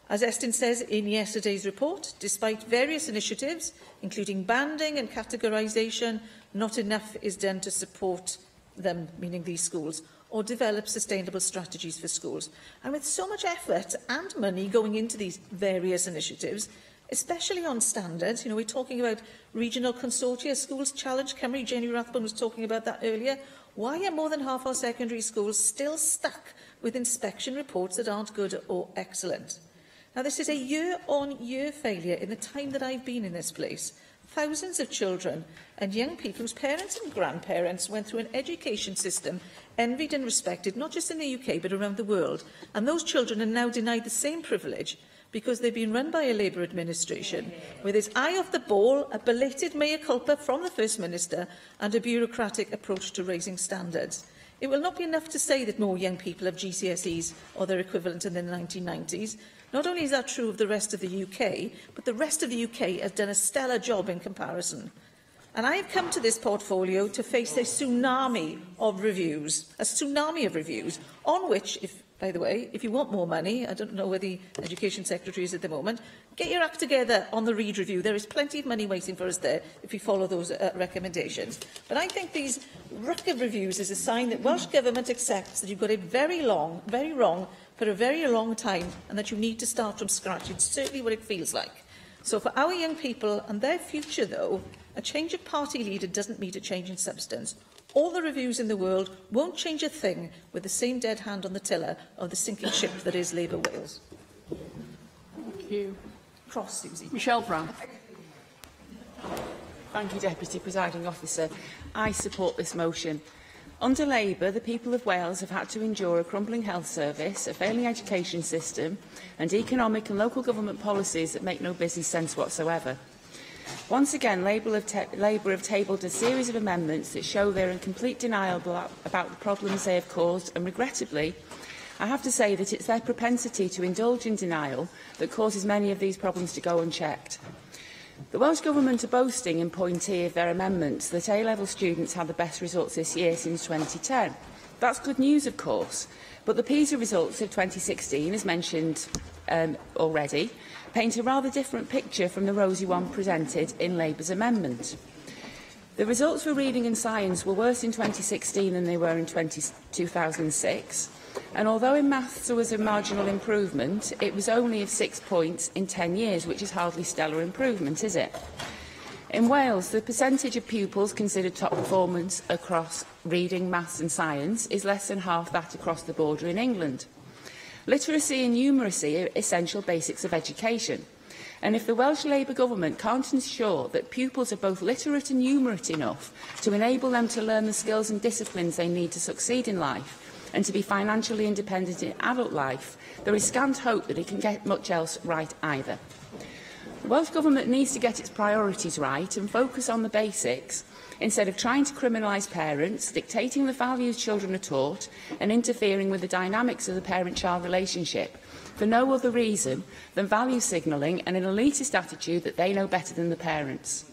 As Estyn says in yesterday's report, despite various initiatives, including banding and categorisation, not enough is done to support them, meaning these schools, or develop sustainable strategies for schools. And with so much effort and money going into these various initiatives, especially on standards, we're talking about regional consortia, Schools Challenge Cymru, Jenny Rathbone was talking about that earlier. Why are more than half our secondary schools still stuck with inspection reports that aren't good or excellent? Now, this is a year-on-year failure in the time that I've been in this place. Thousands of children and young people whose parents and grandparents went through an education system envied and respected, not just in the UK, but around the world. And those children are now denied the same privilege because they've been run by a Labour administration with its eye off the ball, a belated mea culpa from the First Minister and a bureaucratic approach to raising standards. It will not be enough to say that more young people have GCSEs or their equivalent in the 1990s. Not only is that true of the rest of the UK, but the rest of the UK has done a stellar job in comparison. And I have come to this portfolio to face a tsunami of reviews, on which, by the way, if you want more money, I don't know where the Education Secretary is at the moment, get your act together on the Reid review. There is plenty of money waiting for us there if you follow those recommendations. But I think these ruck of reviews is a sign that Welsh Government accepts that you've got it very wrong for a very long time and that you need to start from scratch. It's certainly what it feels like. So for our young people and their future, though, a change of party leader doesn't mean a change in substance. All the reviews in the world won't change a thing with the same dead hand on the tiller of the sinking ship that is Labour Wales. Thank you. Cross, Susie. Michelle Brown. Thank you, Deputy Presiding Officer. I support this motion. Under Labour, the people of Wales have had to endure a crumbling health service, a failing education system and economic and local government policies that make no business sense whatsoever. Once again, Labour have tabled a series of amendments that show they're in complete denial about the problems they have caused, and regrettably, I have to say that it's their propensity to indulge in denial that causes many of these problems to go unchecked. The Welsh Government are boasting in point E of their amendments that A-level students had the best results this year since 2010. That's good news, of course, but the PISA results of 2016, as mentioned already, paint a rather different picture from the rosy one presented in Labour's amendment. The results for reading and science were worse in 2016 than they were in 2006, and although in maths there was a marginal improvement, it was only of 6 points in 10 years, which is hardly stellar improvement, is it? In Wales, the percentage of pupils considered top performance across reading, maths and science is less than half that across the border in England. Literacy and numeracy are essential basics of education, And if the Welsh Labour Government can't ensure that pupils are both literate and numerate enough to enable them to learn the skills and disciplines they need to succeed in life and to be financially independent in adult life, there is scant hope that it can get much else right either. The Welsh Government needs to get its priorities right and focus on the basics instead of trying to criminalise parents, dictating the values children are taught and interfering with the dynamics of the parent-child relationship for no other reason than value signalling and an elitist attitude that they know better than the parents.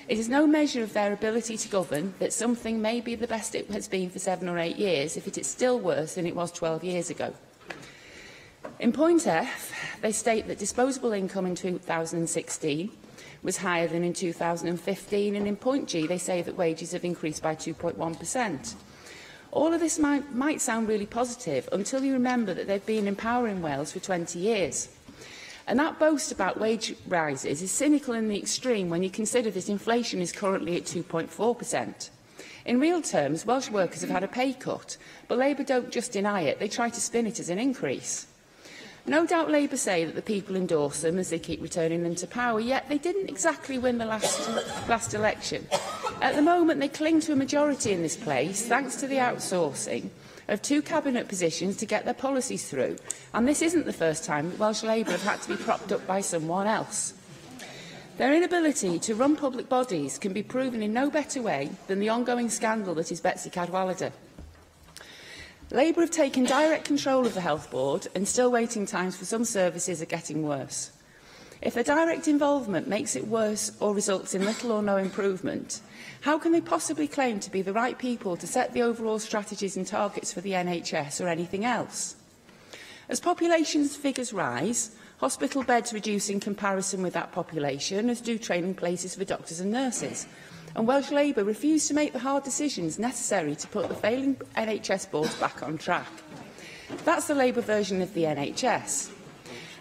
It is no measure of their ability to govern that something may be the best it has been for 7 or 8 years if it is still worse than it was 12 years ago. In point F, they state that disposable income in 2016 was higher than in 2015, and in point G they say that wages have increased by 2.1%. All of this might sound really positive until you remember that they've been in power in Wales for 20 years. And that boast about wage rises is cynical in the extreme when you consider that inflation is currently at 2.4%. In real terms, Welsh workers have had a pay cut, but Labour don't just deny it, they try to spin it as an increase. No doubt Labour say that the people endorse them as they keep returning them to power, yet they didn't exactly win the last election. At the moment, they cling to a majority in this place, thanks to the outsourcing of 2 cabinet positions to get their policies through. And this isn't the first time that Welsh Labour have had to be propped up by someone else. Their inability to run public bodies can be proven in no better way than the ongoing scandal that is Betsy Cadwaladr. Labour have taken direct control of the Health Board, and still waiting times for some services are getting worse. If their direct involvement makes it worse or results in little or no improvement, how can they possibly claim to be the right people to set the overall strategies and targets for the NHS or anything else? As population figures rise, hospital beds reduce in comparison with that population, as do training places for doctors and nurses. And Welsh Labour refuse to make the hard decisions necessary to put the failing NHS boards back on track. That's the Labour version of the NHS.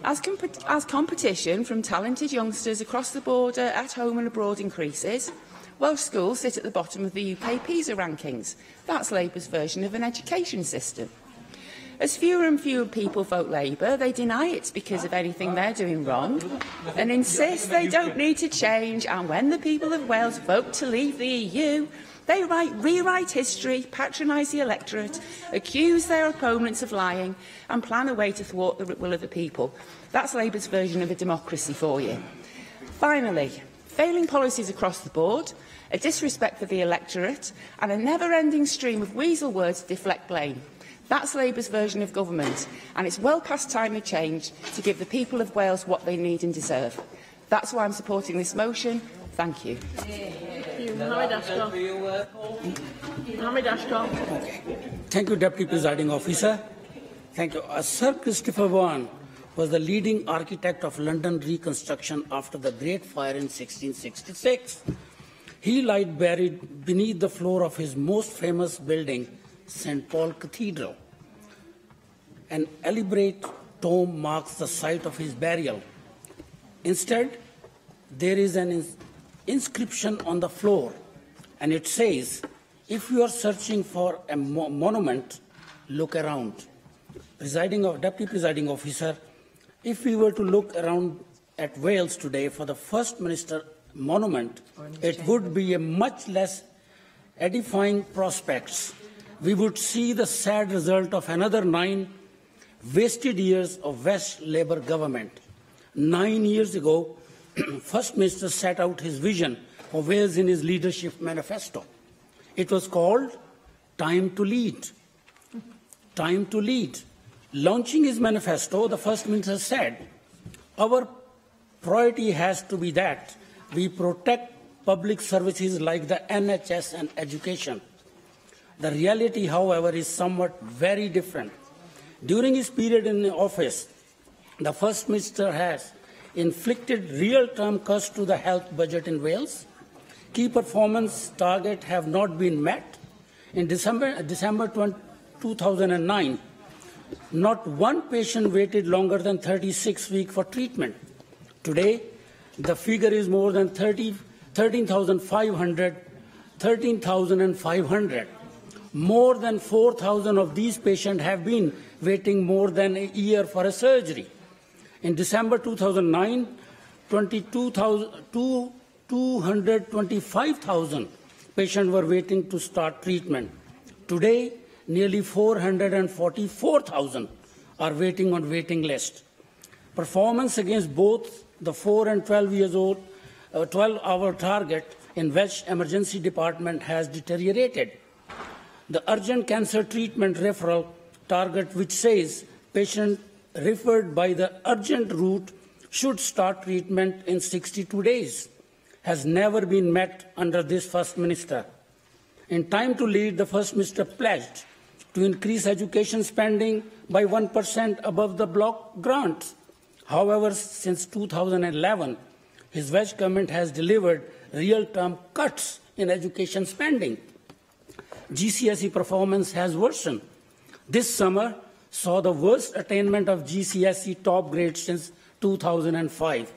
As competition from talented youngsters across the border, at home and abroad increases, Welsh schools sit at the bottom of the UK PISA rankings. That's Labour's version of an education system. As fewer and fewer people vote Labour, they deny it's because of anything they're doing wrong and insist they don't need to change, and when the people of Wales vote to leave the EU, they rewrite history, patronise the electorate, accuse their opponents of lying and plan a way to thwart the will of the people. That's Labour's version of a democracy for you. Finally, failing policies across the board, a disrespect for the electorate and a never-ending stream of weasel words to deflect blame. That's Labour's version of government, and it's well past time to change to give the people of Wales what they need and deserve. That's why I'm supporting this motion. Thank you. Thank you, Deputy Presiding Officer. Thank you. Sir Christopher Vaughan was the leading architect of London reconstruction after the Great Fire in 1666. He lied buried beneath the floor of his most famous building, St. Paul Cathedral. An elaborate tomb marks the site of his burial. Instead, there is an inscription on the floor, and it says, "If you are searching for a monument, look around." Deputy Presiding Officer, if we were to look around at Wales today for the First Minister monument, it would be a much less edifying prospects. We would see the sad result of another 9 wasted years of West Labour government. 9 years ago, First Minister set out his vision for Wales in his leadership manifesto. It was called Time to Lead. Time to Lead. Launching his manifesto, the First Minister said, "Our priority has to be that we protect public services like the NHS and education." The reality, however, is somewhat very different. During his period in office, the First Minister has inflicted real-term cuts to the health budget in Wales. Key performance targets have not been met. In December 2009, not one patient waited longer than 36 weeks for treatment. Today, the figure is more than 13,500. More than 4,000 of these patients have been waiting more than a year for a surgery. In December 2009, 225,000 patients were waiting to start treatment. Today, nearly 444,000 are waiting on waiting list. Performance against both the 4 and 12 years old, 12-hour target in Welsh Emergency Department has deteriorated. The urgent cancer treatment referral target, which says patient referred by the urgent route should start treatment in 62 days, has never been met under this First Minister. In Time to Lead, the First Minister pledged to increase education spending by 1% above the block grants. However, since 2011, his Welsh government has delivered real-term cuts in education spending. GCSE performance has worsened. This summer saw the worst attainment of GCSE top grades since 2005.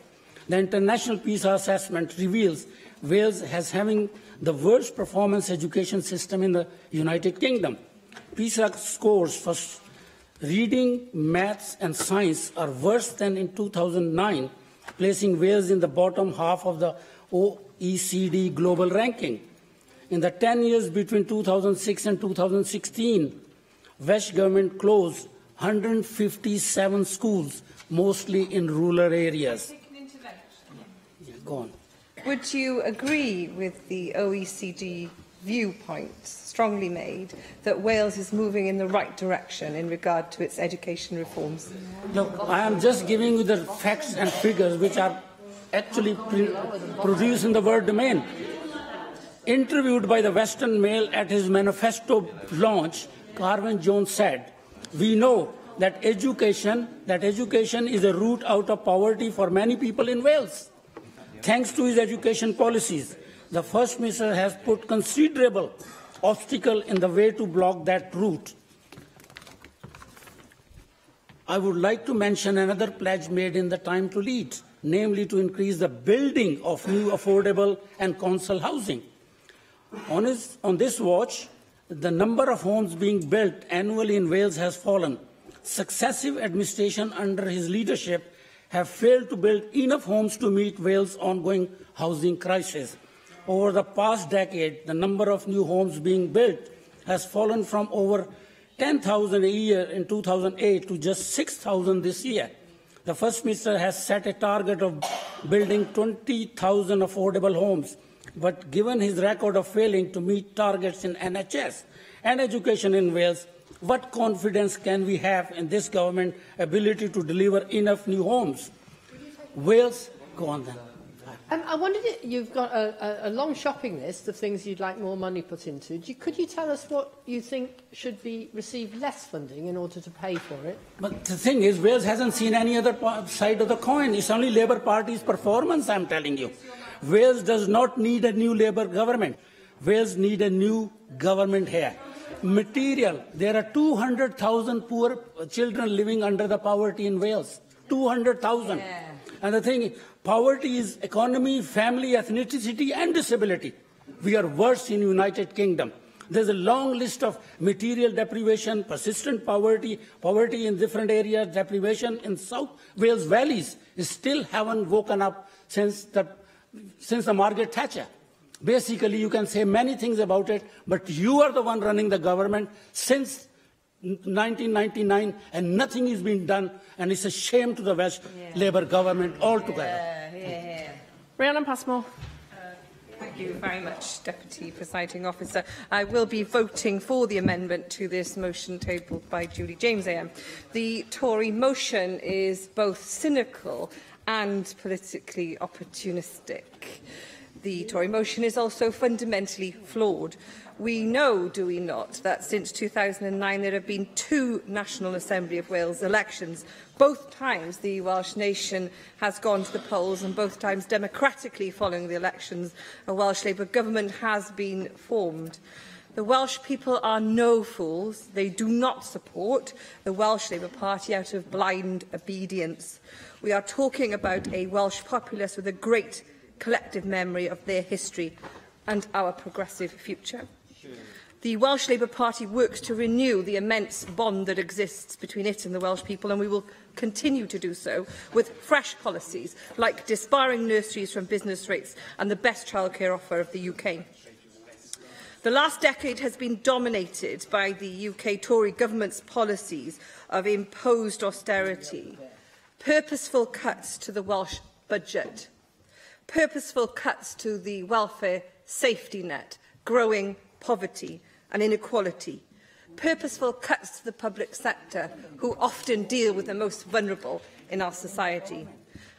The International PISA assessment reveals Wales as having the worst performance education system in the United Kingdom. PISA scores for reading, maths and science are worse than in 2009, placing Wales in the bottom half of the OECD global ranking. In the 10 years between 2006 and 2016, Welsh government closed 157 schools, mostly in rural areas. Go on. Would you agree with the OECD viewpoint, strongly made, that Wales is moving in the right direction in regard to its education reforms? Look, I am just giving you the facts and figures which are actually produced in the word domain. Interviewed by the Western Mail at his manifesto launch, Carwyn Jones said, "We know that education is a route out of poverty for many people in Wales. Thanks to his education policies, the First Minister has put considerable obstacle in the way to block that route." I would like to mention another pledge made in the Time to Lead, namely to increase the building of new affordable and council housing. On this watch, the number of homes being built annually in Wales has fallen. Successive administration under his leadership have failed to build enough homes to meet Wales' ongoing housing crisis. Over the past decade, the number of new homes being built has fallen from over 10,000 a year in 2008 to just 6,000 this year. The First Minister has set a target of building 20,000 affordable homes, but given his record of failing to meet targets in NHS and education in Wales, what confidence can we have in this government's ability to deliver enough new homes? Wales, go on then. I wondered, you've got a long shopping list of things you'd like more money put into. Could you tell us what you think should receive less funding in order to pay for it? But the thing is, Wales hasn't seen any other side of the coin. It's only Labour Party's performance, I'm telling you. Wales does not need a new Labour government. Wales needs a new government here. Material. There are 200,000 poor children living under the poverty in Wales. 200,000. Yeah. And the thing is, poverty is economy, family, ethnicity and disability. We are worse in the United Kingdom. There's a long list of material deprivation, persistent poverty, poverty in different areas, deprivation in South Wales valleys still haven't woken up since the Margaret Thatcher. Basically, you can say many things about it, but you are the one running the government since 1999, and nothing is being done, and it's a shame to the Welsh Labour government altogether. Rhiannon Passmore. Thank you very much, Deputy Presiding Officer. I will be voting for the amendment to this motion tabled by Julie James AM. The Tory motion is both cynical and politically opportunistic. The Tory motion is also fundamentally flawed. We know, do we not, that since 2009 there have been 2 National Assembly of Wales elections. Both times the Welsh nation has gone to the polls, and both times democratically following the elections a Welsh Labour government has been formed. The Welsh people are no fools. They do not support the Welsh Labour Party out of blind obedience. We are talking about a Welsh populace with a great collective memory of their history and our progressive future. The Welsh Labour Party works to renew the immense bond that exists between it and the Welsh people, and we will continue to do so with fresh policies like disbarring nurseries from business rates and the best childcare offer of the UK. The last decade has been dominated by the UK Tory government's policies of imposed austerity, purposeful cuts to the Welsh budget, purposeful cuts to the welfare safety net, growing poverty and inequality, purposeful cuts to the public sector, who often deal with the most vulnerable in our society.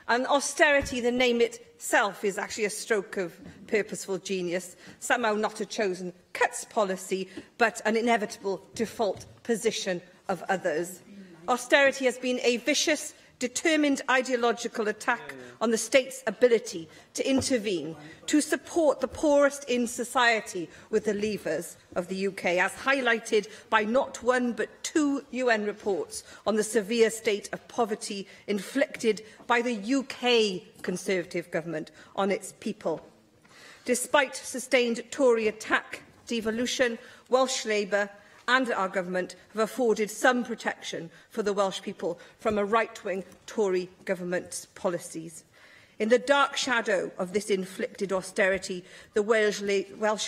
And austerity, the name itself, is actually a stroke of purposeful genius, somehow not a chosen cuts policy, but an inevitable default position of others. Austerity has been a vicious, determined ideological attack on the state's ability to intervene, to support the poorest in society with the levers of the UK, as highlighted by not one but 2 UN reports on the severe state of poverty inflicted by the UK Conservative government on its people. Despite sustained Tory attack, devolution, Welsh Labour and our government have afforded some protection for the Welsh people from a right-wing Tory government's policies. In the dark shadow of this inflicted austerity, the Welsh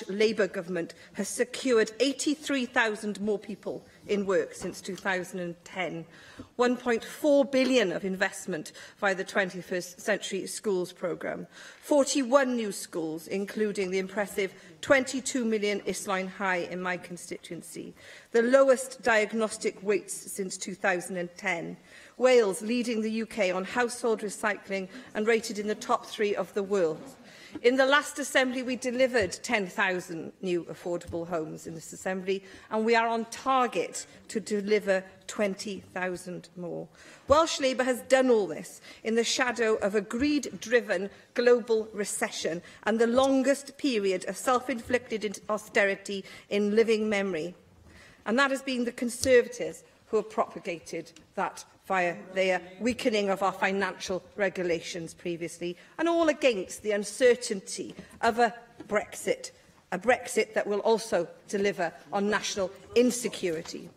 Labour government has secured 83,000 more people in work since 2010, 1.4 billion of investment via the 21st Century Schools programme, 41 new schools, including the impressive 22 million Isline High in my constituency, the lowest diagnostic weights since 2010, Wales leading the UK on household recycling and rated in the top 3 of the world. In the last Assembly, we delivered 10,000 new affordable homes in this Assembly, and we are on target to deliver 20,000 more. Welsh Labour has done all this in the shadow of a greed-driven global recession and the longest period of self-inflicted austerity in living memory. And that has been the Conservatives who have propagated that via their weakening of our financial regulations previously, and all against the uncertainty of a Brexit that will also deliver on national insecurity.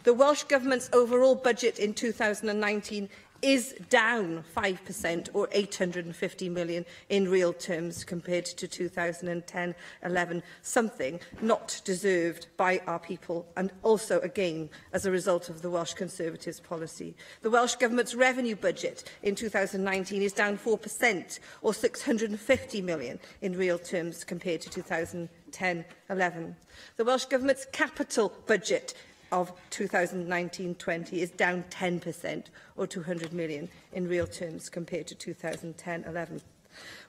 The Welsh Government's overall budget in 2019 is down 5%, or 850 million in real terms compared to 2010-11, something not deserved by our people, and also, again, as a result of the Welsh Conservatives' policy. The Welsh Government's revenue budget in 2019 is down 4%, or 650 million in real terms compared to 2010-11. The Welsh Government's capital budget of 2019-20 is down 10%, or 200 million in real terms compared to 2010-11.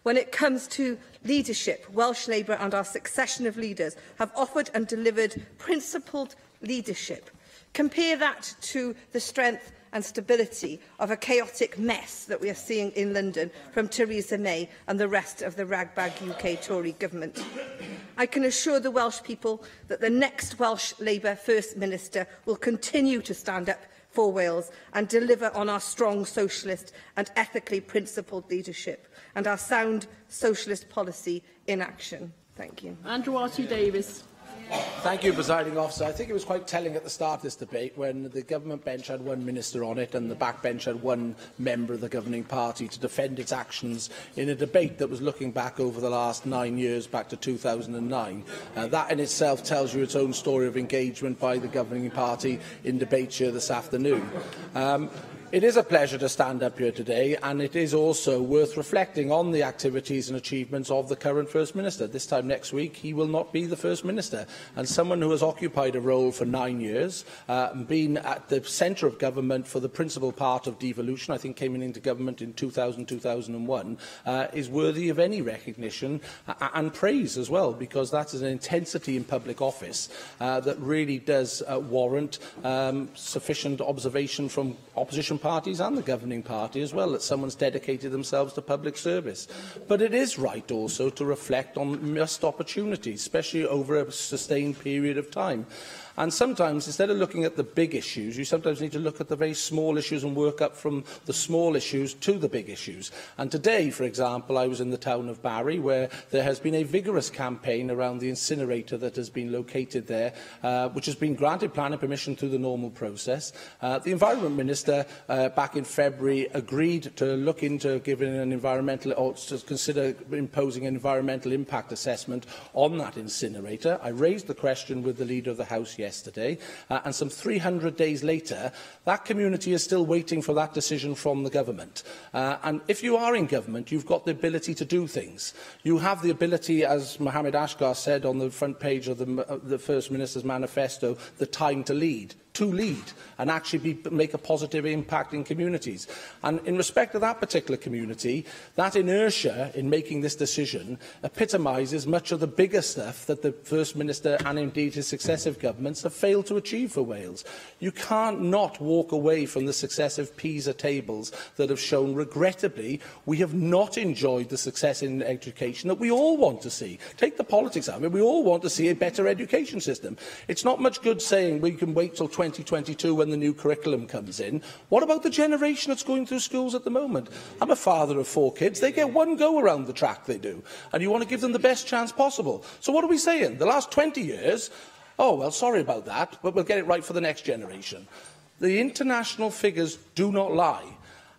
When it comes to leadership, Welsh Labour and our succession of leaders have offered and delivered principled leadership. Compare that to the strength and stability of a chaotic mess that we are seeing in London from Theresa May and the rest of the ragbag UK Tory government. I can assure the Welsh people that the next Welsh Labour First Minister will continue to stand up for Wales and deliver on our strong socialist and ethically principled leadership and our sound socialist policy in action. Thank you. Andrew Arty-Davies. Thank you, Presiding Officer. I think it was quite telling at the start of this debate when the government bench had one minister on it and the backbench had one member of the governing party to defend its actions in a debate that was looking back over the last 9 years, back to 2009. That in itself tells you its own story of engagement by the governing party in debates here this afternoon. It is a pleasure to stand up here today, and it is also worth reflecting on the activities and achievements of the current First Minister. This time next week, he will not be the First Minister, and someone who has occupied a role for 9 years, been at the centre of government for the principal part of devolution, I think came into government in 2000-2001, is worthy of any recognition and praise as well, because that is an intensity in public office that really does warrant sufficient observation from opposition opposition parties and the governing party as well, that someone's dedicated themselves to public service. But it is right also to reflect on missed opportunities, especially over a sustained period of time. And sometimes, instead of looking at the big issues, you sometimes need to look at the very small issues and work up from the small issues to the big issues. And today, for example, I was in the town of Barry, where there has been a vigorous campaign around the incinerator that has been located there, which has been granted planning permission through the normal process. The Environment Minister, back in February, agreed to look into giving an environmental, or to consider imposing an environmental impact assessment on that incinerator. I raised the question with the Leader of the House yesterday, and some 300 days later, that community is still waiting for that decision from the government. And if you are in government, you've got the ability to do things. You have the ability, as Mohammed Ashgar said on the front page of the First Minister's manifesto, the time to lead and actually make a positive impact in communities. And in respect of that particular community, that inertia in making this decision epitomises much of the bigger stuff that the First Minister and indeed his successive governments have failed to achieve for Wales. You can't not walk away from the successive PISA tables that have shown, regrettably, we have not enjoyed the success in education that we all want to see. Take the politics out of it, we all want to see a better education system. It's not much good saying we can wait till 2022 when the new curriculum comes in. What about the generation that's going through schools at the moment? I'm a father of 4 kids. They get one go around the track, they do. And you want to give them the best chance possible. So what are we saying? The last 20 years, oh, well, sorry about that, but we'll get it right for the next generation. The international figures do not lie.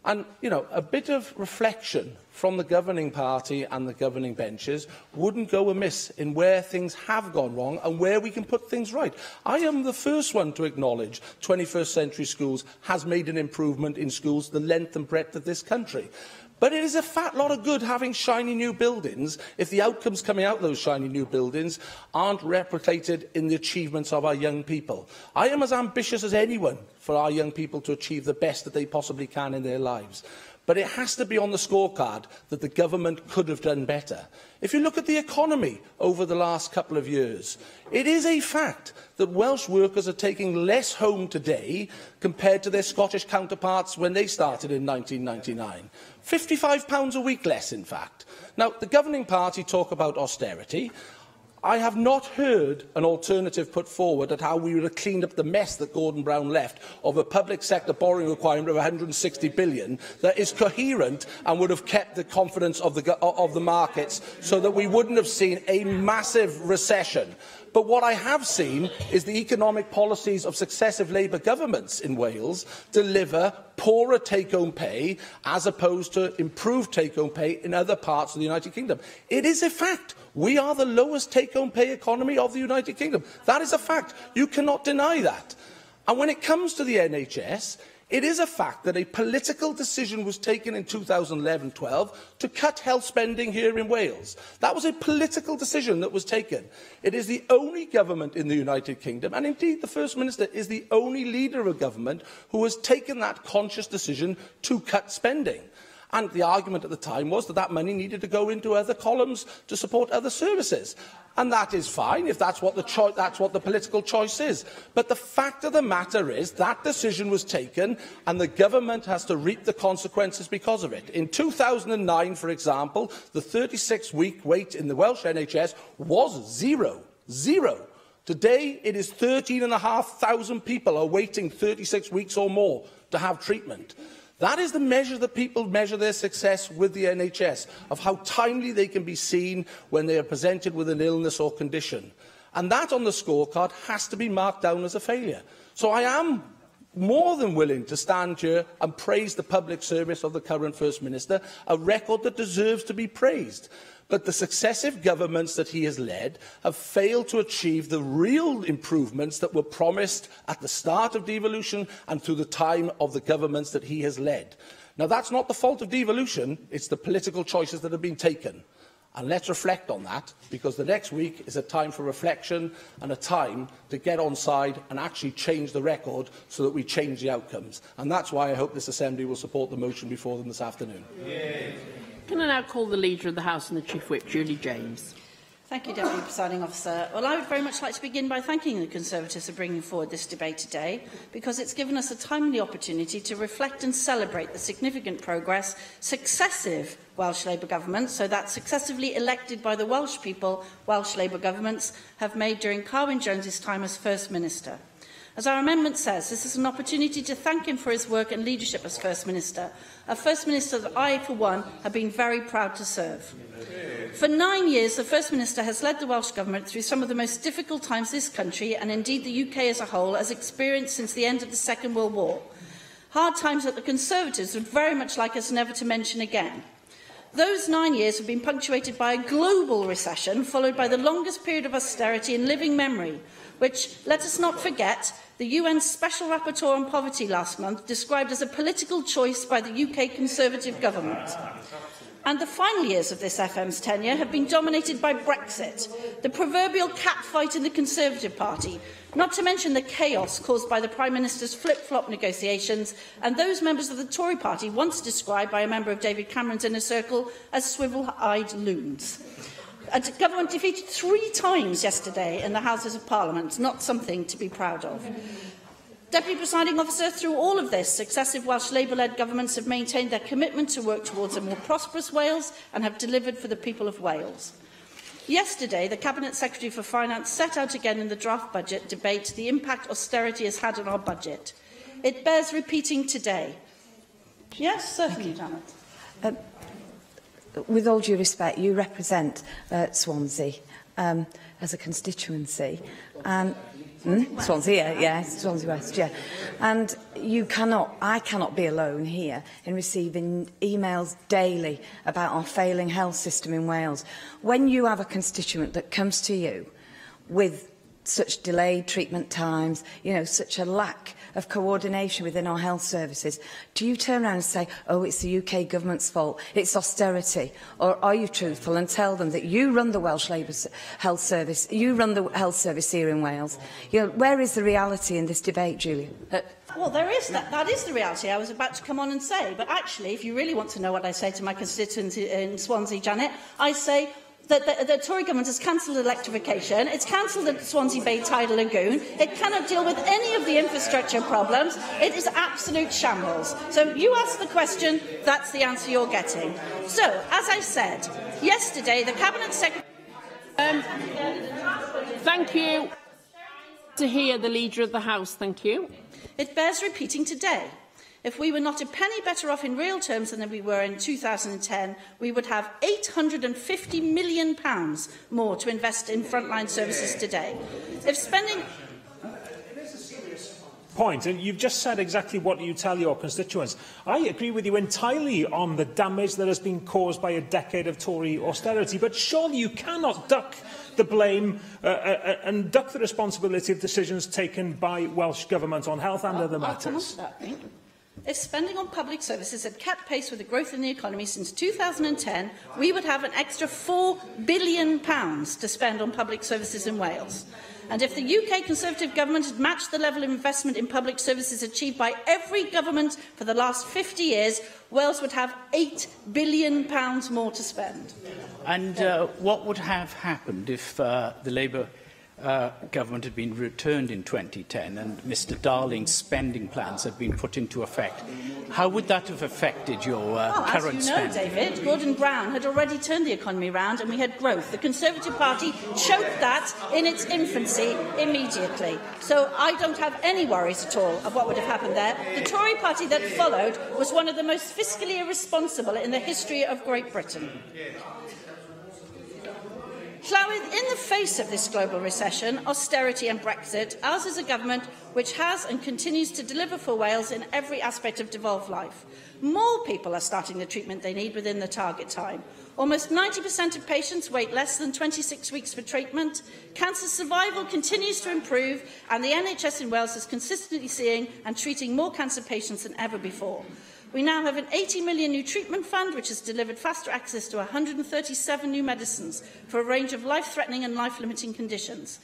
And, you know, a bit of reflection from the governing party and the governing benches wouldn't go amiss in where things have gone wrong and where we can put things right. I am the first one to acknowledge 21st century schools has made an improvement in schools the length and breadth of this country. But it is a fat lot of good having shiny new buildings if the outcomes coming out of those shiny new buildings aren't replicated in the achievements of our young people. I am as ambitious as anyone for our young people to achieve the best that they possibly can in their lives. But it has to be on the scorecard that the government could have done better. If you look at the economy over the last couple of years, it is a fact that Welsh workers are taking less home today compared to their Scottish counterparts when they started in 1999. £55 a week less, in fact. Now, the governing party talk about austerity. I have not heard an alternative put forward at how we would have cleaned up the mess that Gordon Brown left of a public sector borrowing requirement of £160 billion that is coherent and would have kept the confidence of the markets so that we wouldn't have seen a massive recession. But what I have seen is the economic policies of successive Labour governments in Wales deliver poorer take-home pay as opposed to improved take-home pay in other parts of the United Kingdom. It is a fact. We are the lowest take-home pay economy of the United Kingdom. That is a fact. You cannot deny that. And when it comes to the NHS, it is a fact that a political decision was taken in 2011-12 to cut health spending here in Wales. That was a political decision that was taken. It is the only government in the United Kingdom, and indeed the First Minister is the only leader of a government who has taken that conscious decision to cut spending. And the argument at the time was that that money needed to go into other columns to support other services. And that is fine if that's what the political choice is. But the fact of the matter is that decision was taken and the government has to reap the consequences because of it. In 2009, for example, the 36-week wait in the Welsh NHS was zero. Today, it is 13,500 people are waiting 36 weeks or more to have treatment. That is the measure that people measure their success with the NHS, of how timely they can be seen when they are presented with an illness or condition. And that on the scorecard has to be marked down as a failure. So I am more than willing to stand here and praise the public service of the current First Minister, a record that deserves to be praised. But the successive governments that he has led have failed to achieve the real improvements that were promised at the start of devolution and through the time of the governments that he has led. Now, that's not the fault of devolution, it's the political choices that have been taken. And let's reflect on that, because the next week is a time for reflection and a time to get on side and actually change the record so that we change the outcomes. And that's why I hope this Assembly will support the motion before them this afternoon. Can I now call the Leader of the House and the Chief Whip, Julie James? Thank you, Deputy Presiding Officer. Well, I would very much like to begin by thanking the Conservatives for bringing forward this debate today, because it's given us a timely opportunity to reflect and celebrate the significant progress successive Welsh Labour governments, so that successively elected by the Welsh people, Welsh Labour governments, have made during Carwyn Jones's time as First Minister. As our amendment says, this is an opportunity to thank him for his work and leadership as First Minister, a First Minister that I, for one, have been very proud to serve. For 9 years, the First Minister has led the Welsh Government through some of the most difficult times this country, and indeed the UK as a whole, has experienced since the end of the Second World War. Hard times that the Conservatives would very much like us never to mention again. Those 9 years have been punctuated by a global recession, followed by the longest period of austerity in living memory, which, let us not forget, the UN Special Rapporteur on Poverty last month described as a political choice by the UK Conservative government. And the final years of this FM's tenure have been dominated by Brexit, the proverbial catfight in the Conservative Party, not to mention the chaos caused by the Prime Minister's flip-flop negotiations and those members of the Tory Party once described by a member of David Cameron's inner circle as swivel-eyed loons. A government defeated 3 times yesterday in the Houses of Parliament, not something to be proud of. Deputy Presiding Officer, through all of this, successive Welsh Labour-led governments have maintained their commitment to work towards a more prosperous Wales and have delivered for the people of Wales. Yesterday, the Cabinet Secretary for Finance set out again in the draft budget debate the impact austerity has had on our budget. It bears repeating today. Yes, certainly, Janet. With all due respect, you represent Swansea as a constituency. Swansea, yeah, Swansea West, yeah. And I cannot be alone here in receiving emails daily about our failing health system in Wales. When you have a constituent that comes to you with such delayed treatment times, such a lack of coordination within our health services, do you turn around and say, oh, it's the UK government's fault, it's austerity? Or are you truthful and tell them that you run the Welsh Labour Health Service, you run the health service here in Wales? Where is the reality in this debate, Julia? Well, there is that is the reality I was about to come on and say. But actually, if you really want to know what I say to my constituents in Swansea, Janet, I say that the Tory government has cancelled electrification, it's cancelled the Swansea Bay Tidal Lagoon, it cannot deal with any of the infrastructure problems, it is absolute shambles. So you ask the question, that's the answer you're getting. So, as I said, yesterday the Cabinet Secretary... Thank you. To hear the Leader of the House, thank you. It bears repeating today. If we were not a penny better off in real terms than we were in 2010, we would have £850 million more to invest in frontline services today. If spending... Point, and you've just said exactly what you tell your constituents. I agree with you entirely on the damage that has been caused by a decade of Tory austerity, but surely you cannot duck the blame and duck the responsibility of decisions taken by Welsh Government on health and other matters. If spending on public services had kept pace with the growth in the economy since 2010, we would have an extra £4 billion to spend on public services in Wales. And if the UK Conservative government had matched the level of investment in public services achieved by every government for the last 50 years, Wales would have £8 billion more to spend. And what would have happened if the Labour government had been returned in 2010 and Mr Darling's spending plans had been put into effect? How would that have affected your current spending? As you know, David, Gordon Brown had already turned the economy round and we had growth. The Conservative Party choked that in its infancy immediately. So I don't have any worries at all of what would have happened there. The Tory Party that followed was one of the most fiscally irresponsible in the history of Great Britain. Llywyd, in the face of this global recession, austerity and Brexit, ours is a government which has and continues to deliver for Wales in every aspect of devolved life. More people are starting the treatment they need within the target time. Almost 90% of patients wait less than 26 weeks for treatment. Cancer survival continues to improve, and the NHS in Wales is consistently seeing and treating more cancer patients than ever before. We now have an £80 million new treatment fund, which has delivered faster access to 137 new medicines for a range of life-threatening and life-limiting conditions.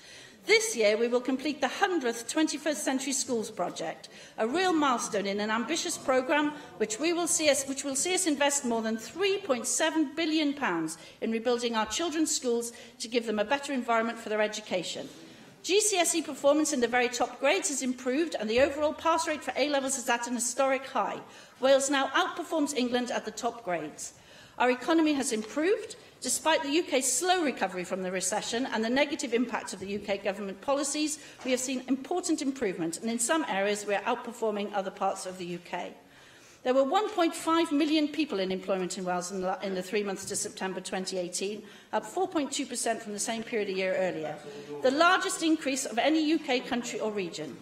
This year, we will complete the 100th 21st Century Schools project, a real milestone in an ambitious programme which will see us invest more than £3.7 billion in rebuilding our children's schools to give them a better environment for their education. GCSE performance in the very top grades has improved and the overall pass rate for A-levels is at an historic high. Wales now outperforms England at the top grades. Our economy has improved. Despite the UK's slow recovery from the recession and the negative impact of the UK government policies, we have seen important improvement, and in some areas we are outperforming other parts of the UK. There were 1.5 million people in employment in Wales in the 3 months to September 2018, up 4.2% from the same period a year earlier, the largest increase of any UK country or region.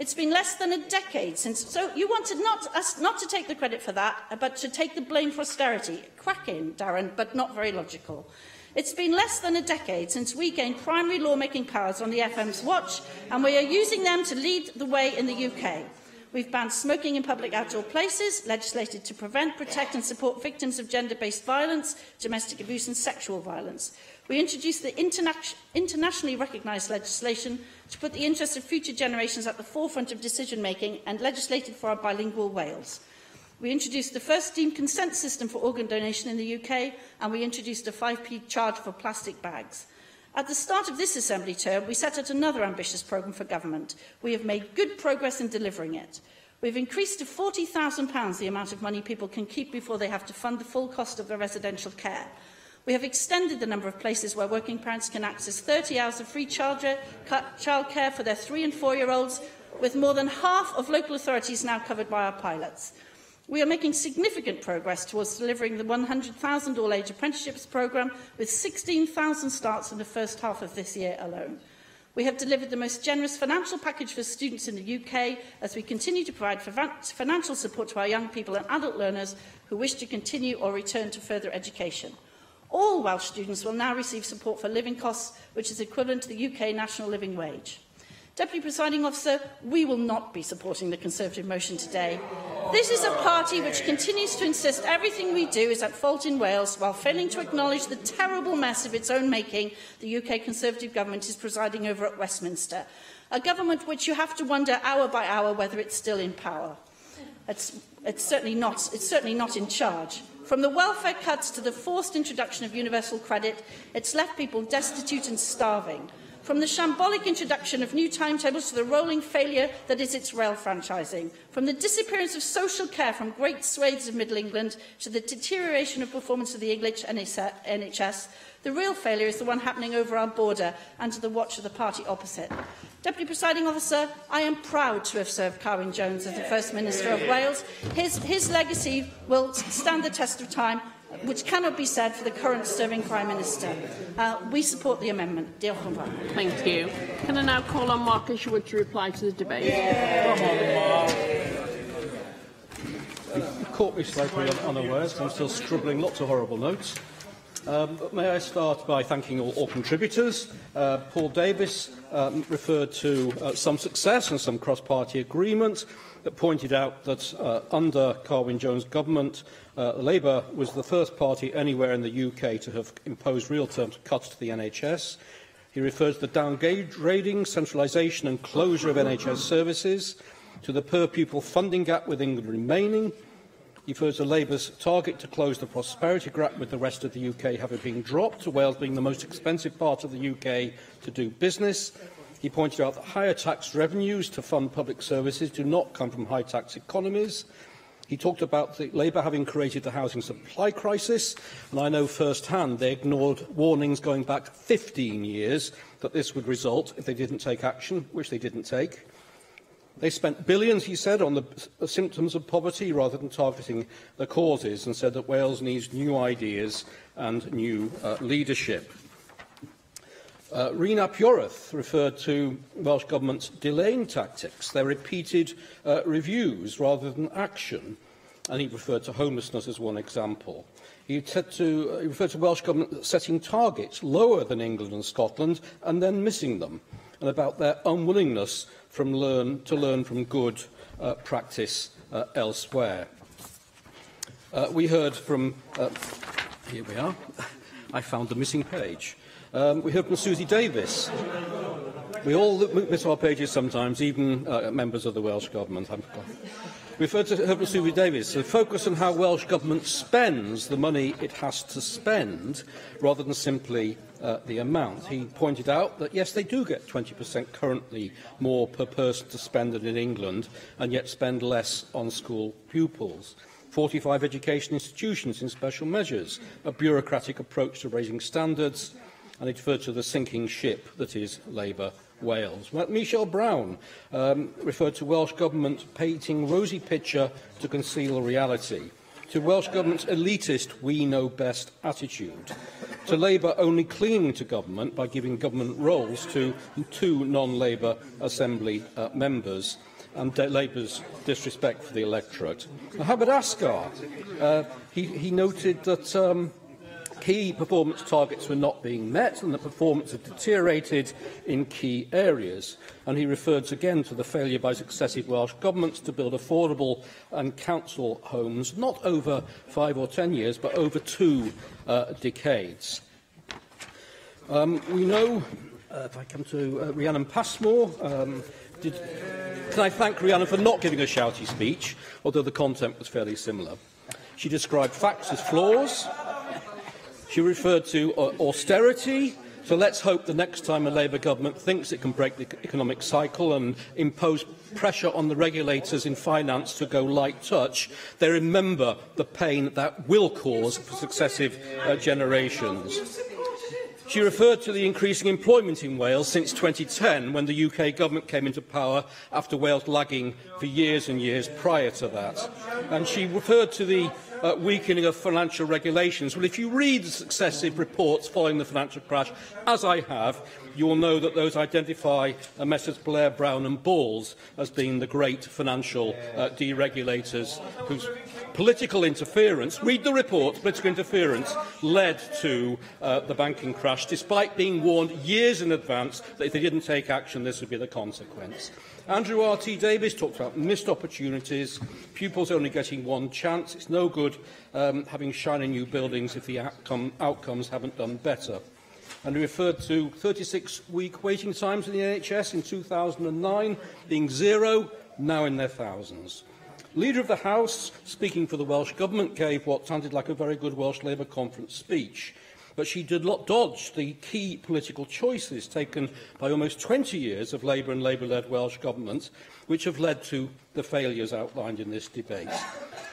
It's been less than a decade since... So you wanted us not to take the credit for that, but to take the blame for austerity. Cracking, Darren, but not very logical. It's been less than a decade since we gained primary lawmaking powers on the FM's watch, and we are using them to lead the way in the UK. We've banned smoking in public outdoor places, legislated to prevent, protect and support victims of gender-based violence, domestic abuse and sexual violence. We introduced the internationally recognised legislation to put the interests of future generations at the forefront of decision-making and legislated for our bilingual Wales. We introduced the first deemed consent system for organ donation in the UK, and we introduced a 5p charge for plastic bags. At the start of this Assembly term, we set out another ambitious programme for government. We have made good progress in delivering it. We've increased to £40,000 the amount of money people can keep before they have to fund the full cost of their residential care. We have extended the number of places where working parents can access 30 hours of free childcare for their 3- and 4-year-olds, with more than half of local authorities now covered by our pilots. We are making significant progress towards delivering the 100,000 all-age apprenticeships programme, with 16,000 starts in the first half of this year alone. We have delivered the most generous financial package for students in the UK as we continue to provide financial support to our young people and adult learners who wish to continue or return to further education. All Welsh students will now receive support for living costs, which is equivalent to the UK National Living Wage. Deputy Presiding Officer, we will not be supporting the Conservative motion today. This is a party which continues to insist everything we do is at fault in Wales, while failing to acknowledge the terrible mess of its own making the UK Conservative government is presiding over at Westminster. A government which you have to wonder hour by hour whether it's still in power. It's certainly not in charge. From the welfare cuts to the forced introduction of universal credit, it's left people destitute and starving. From the shambolic introduction of new timetables to the rolling failure that is its rail franchising. From the disappearance of social care from great swathes of Middle England to the deterioration of performance of the English NHS, the real failure is the one happening over our border under the watch of the party opposite. Deputy Presiding Officer, I am proud to have served Carwyn Jones as the First Minister of Wales. His legacy will stand the test of time, which cannot be said for the current serving Prime Minister. We support the amendment. Diolch yn fawr. Thank you. Can I now call on Mark Isherwood to reply to the debate? Come on, Mark. You caught me slightly unawares. I'm still scribbling lots of horrible notes. But may I start by thanking all contributors. Paul Davis referred to some success and some cross-party agreement that pointed out that under Carwyn Jones' government, Labour was the first party anywhere in the UK to have imposed real-term cuts to the NHS. He refers to the downgrading, centralisation and closure of NHS services, to the per-pupil funding gap with England remaining. He refers to Labour's target to close the prosperity gap with the rest of the UK having been dropped, Wales being the most expensive part of the UK to do business. He pointed out that higher tax revenues to fund public services do not come from high-tax economies. He talked about Labour having created the housing supply crisis, and I know firsthand they ignored warnings going back 15 years that this would result if they didn't take action, which they didn't take. They spent billions, he said, on the symptoms of poverty rather than targeting the causes, and said that Wales needs new ideas and new leadership. Rhys ap Iorwerth referred to Welsh Government's delaying tactics, their repeated reviews rather than action, and he referred to homelessness as one example. He referred to Welsh Government setting targets lower than England and Scotland and then missing them, and about their unwillingness to learn from good practice elsewhere. We heard from... here we are. I found the missing page. We heard from Susie Davis. We all miss our pages sometimes, even members of the Welsh Government. Referred to Herbert Suvi Davies, so focus on how Welsh Government spends the money it has to spend, rather than simply the amount. He pointed out that, yes, they do get 20% currently more per person to spend than in England, and yet spend less on school pupils. 45 education institutions in special measures, a bureaucratic approach to raising standards, and he referred to the sinking ship that is Labour Wales. Michelle Brown referred to Welsh Government painting rosy picture to conceal reality, to Welsh Government's elitist we-know-best attitude, to Labour only clinging to government by giving government roles to two non-Labour Assembly members, and Labour's disrespect for the electorate. Mohammed Asghar, he noted that key performance targets were not being met and the performance had deteriorated in key areas. And he referred again to the failure by successive Welsh governments to build affordable and council homes, not over 5 or 10 years, but over 2 decades. We know, if I come to Rhiannon Passmore, can I thank Rhiannon for not giving a shouty speech, although the content was fairly similar. She described facts as flaws. She referred to austerity, so let's hope the next time a Labour government thinks it can break the economic cycle and impose pressure on the regulators in finance to go light touch, they remember the pain that will cause for successive generations. She referred to the increasing employment in Wales since 2010, when the UK government came into power after Wales lagging for years and years prior to that. And she referred to the weakening of financial regulations. Well, if you read the successive reports following the financial crash, as I have, you will know that those identify Messrs Blair, Brown and Balls as being the great financial deregulators whose political interference, read the report, political interference led to the banking crash, despite being warned years in advance that if they didn't take action, this would be the consequence. Andrew R.T. Davies talked about missed opportunities, pupils only getting one chance. It's no good having shiny new buildings if the outcomes haven't done better. And he referred to 36-week waiting times in the NHS in 2009 being 0, now in their thousands. Leader of the House, speaking for the Welsh Government, gave what sounded like a very good Welsh Labour conference speech, but she did not dodge the key political choices taken by almost 20 years of Labour and Labour-led Welsh governments, which have led to the failures outlined in this debate.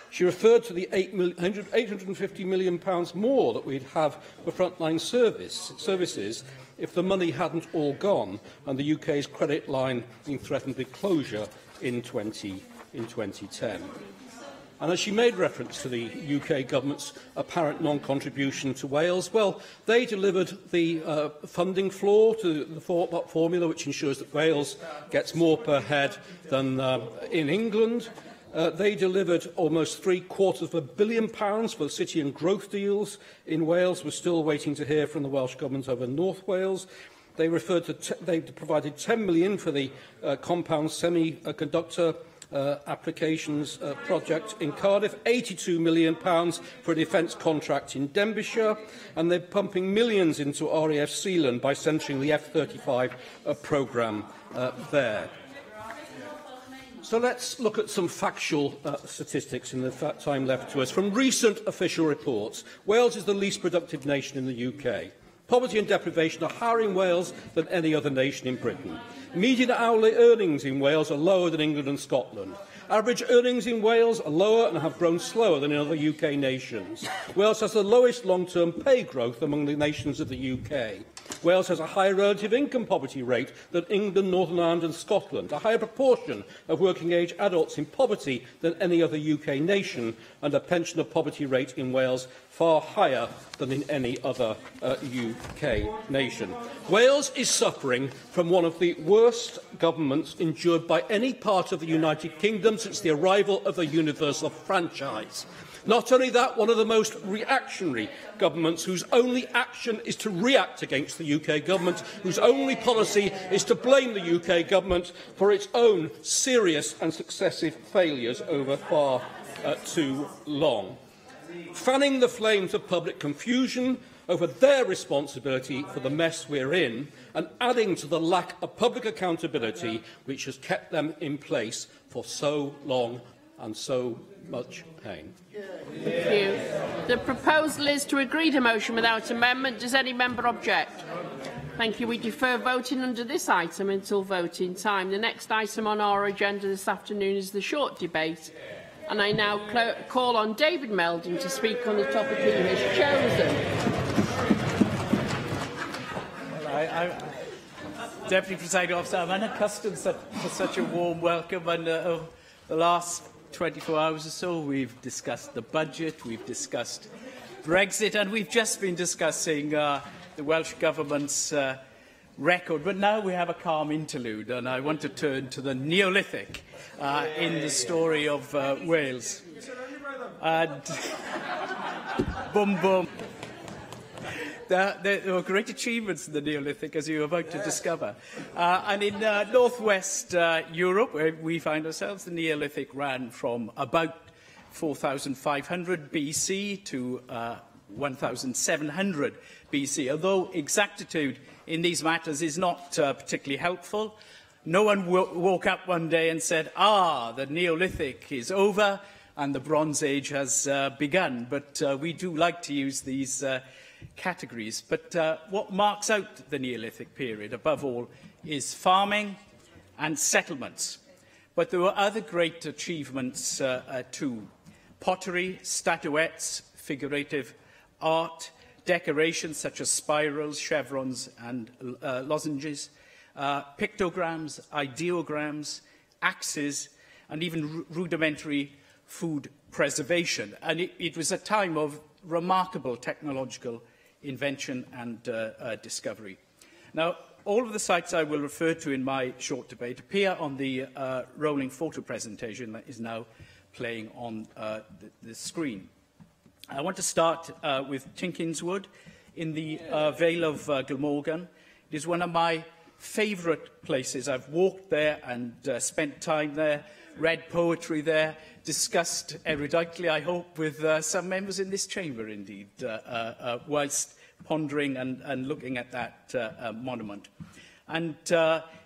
She referred to the £850 million more that we'd have for frontline services if the money hadn't all gone and the UK's credit line being threatened with closure in 2010. And as she made reference to the UK government's apparent non-contribution to Wales, well, they delivered the funding floor to the formula which ensures that Wales gets more per head than in England. They delivered almost £750 million for city and growth deals in Wales. We're still waiting to hear from the Welsh Government over North Wales. They referred to they provided £10 million for the compound semiconductor applications project in Cardiff, £82 million for a defence contract in Denbighshire, and they're pumping millions into RAF Sealand by centering the F-35 programme there. So let's look at some factual statistics in the time left to us. From recent official reports, Wales is the least productive nation in the UK. Poverty and deprivation are higher in Wales than any other nation in Britain. Median hourly earnings in Wales are lower than England and Scotland. Average earnings in Wales are lower and have grown slower than in other UK nations. Wales has the lowest long-term pay growth among the nations of the UK. Wales has a higher relative income poverty rate than England, Northern Ireland and Scotland, a higher proportion of working-age adults in poverty than any other UK nation, and a pensioner poverty rate in Wales far higher than in any other UK nation. Wales is suffering from one of the worst governments endured by any part of the United Kingdom since the arrival of the universal franchise. Not only that, one of the most reactionary governments whose only action is to react against the UK government, whose only policy is to blame the UK government for its own serious and successive failures over far too long. Fanning the flames of public confusion, over their responsibility for the mess we're in and adding to the lack of public accountability which has kept them in place for so long and so much pain. Thank you. The proposal is to agree to motion without amendment. Does any member object? Thank you. We defer voting under this item until voting time. The next item on our agenda this afternoon is the short debate. And I now call on David Melding to speak on the topic he has chosen. Well, Deputy Presiding Officer, I'm unaccustomed to such a warm welcome. And over the last 24 hours or so, we've discussed the budget, we've discussed Brexit, and we've just been discussing the Welsh Government's record. But now we have a calm interlude, and I want to turn to the Neolithic in the story of Wales. And boom, boom. There were great achievements in the Neolithic, as you're about to discover. And in northwest Europe, where we find ourselves, the Neolithic ran from about 4,500 BC to 1,700 BC. Although exactitude in these matters is not particularly helpful, no one woke up one day and said, the Neolithic is over and the Bronze Age has begun. But we do like to use these categories. But what marks out the Neolithic period, above all, is farming and settlements. But there were other great achievements too. Pottery, statuettes, figurative art, decorations such as spirals, chevrons and lozenges, pictograms, ideograms, axes, and even rudimentary food preservation. And it was a time of remarkable technological invention and discovery. Now, all of the sites I will refer to in my short debate appear on the rolling photo presentation that is now playing on the screen. I want to start with Tinkinswood in the Vale of Glamorgan. It is one of my favourite places. I've walked there and spent time there, read poetry there, discussed eruditely, I hope, with some members in this chamber, indeed, whilst pondering and looking at that monument. And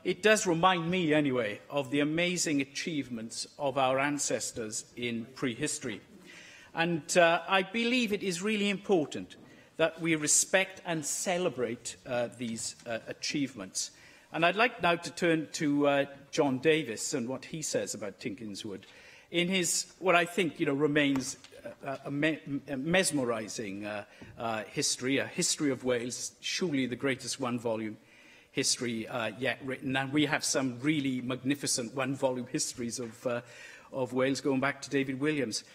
it does remind me, anyway, of the amazing achievements of our ancestors in prehistory. And I believe it is really important that we respect and celebrate these achievements. And I'd like now to turn to John Davis and what he says about Tinkinswood in his, what I think remains a mesmerising history, a history of Wales, surely the greatest one-volume history yet written. And we have some really magnificent one-volume histories of Wales going back to David Williams.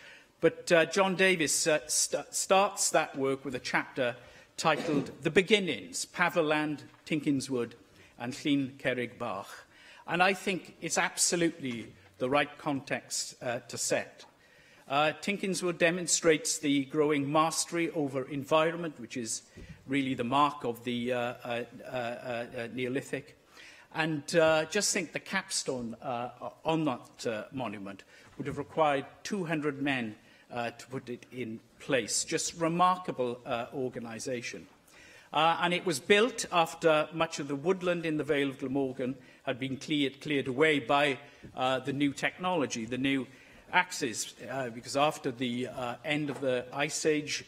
But John Davis starts that work with a chapter titled The Beginnings, Paverland, Tinkinswood and Llyn Cerrig Bach. And I think it's absolutely the right context to set. Tinkinswood demonstrates the growing mastery over environment, which is really the mark of the Neolithic. And just think the capstone on that monument would have required 200 men to put it in place. Just remarkable organisation. And it was built after much of the woodland in the Vale of Glamorgan had been cleared away by the new technology, the new axes, because after the end of the Ice Age,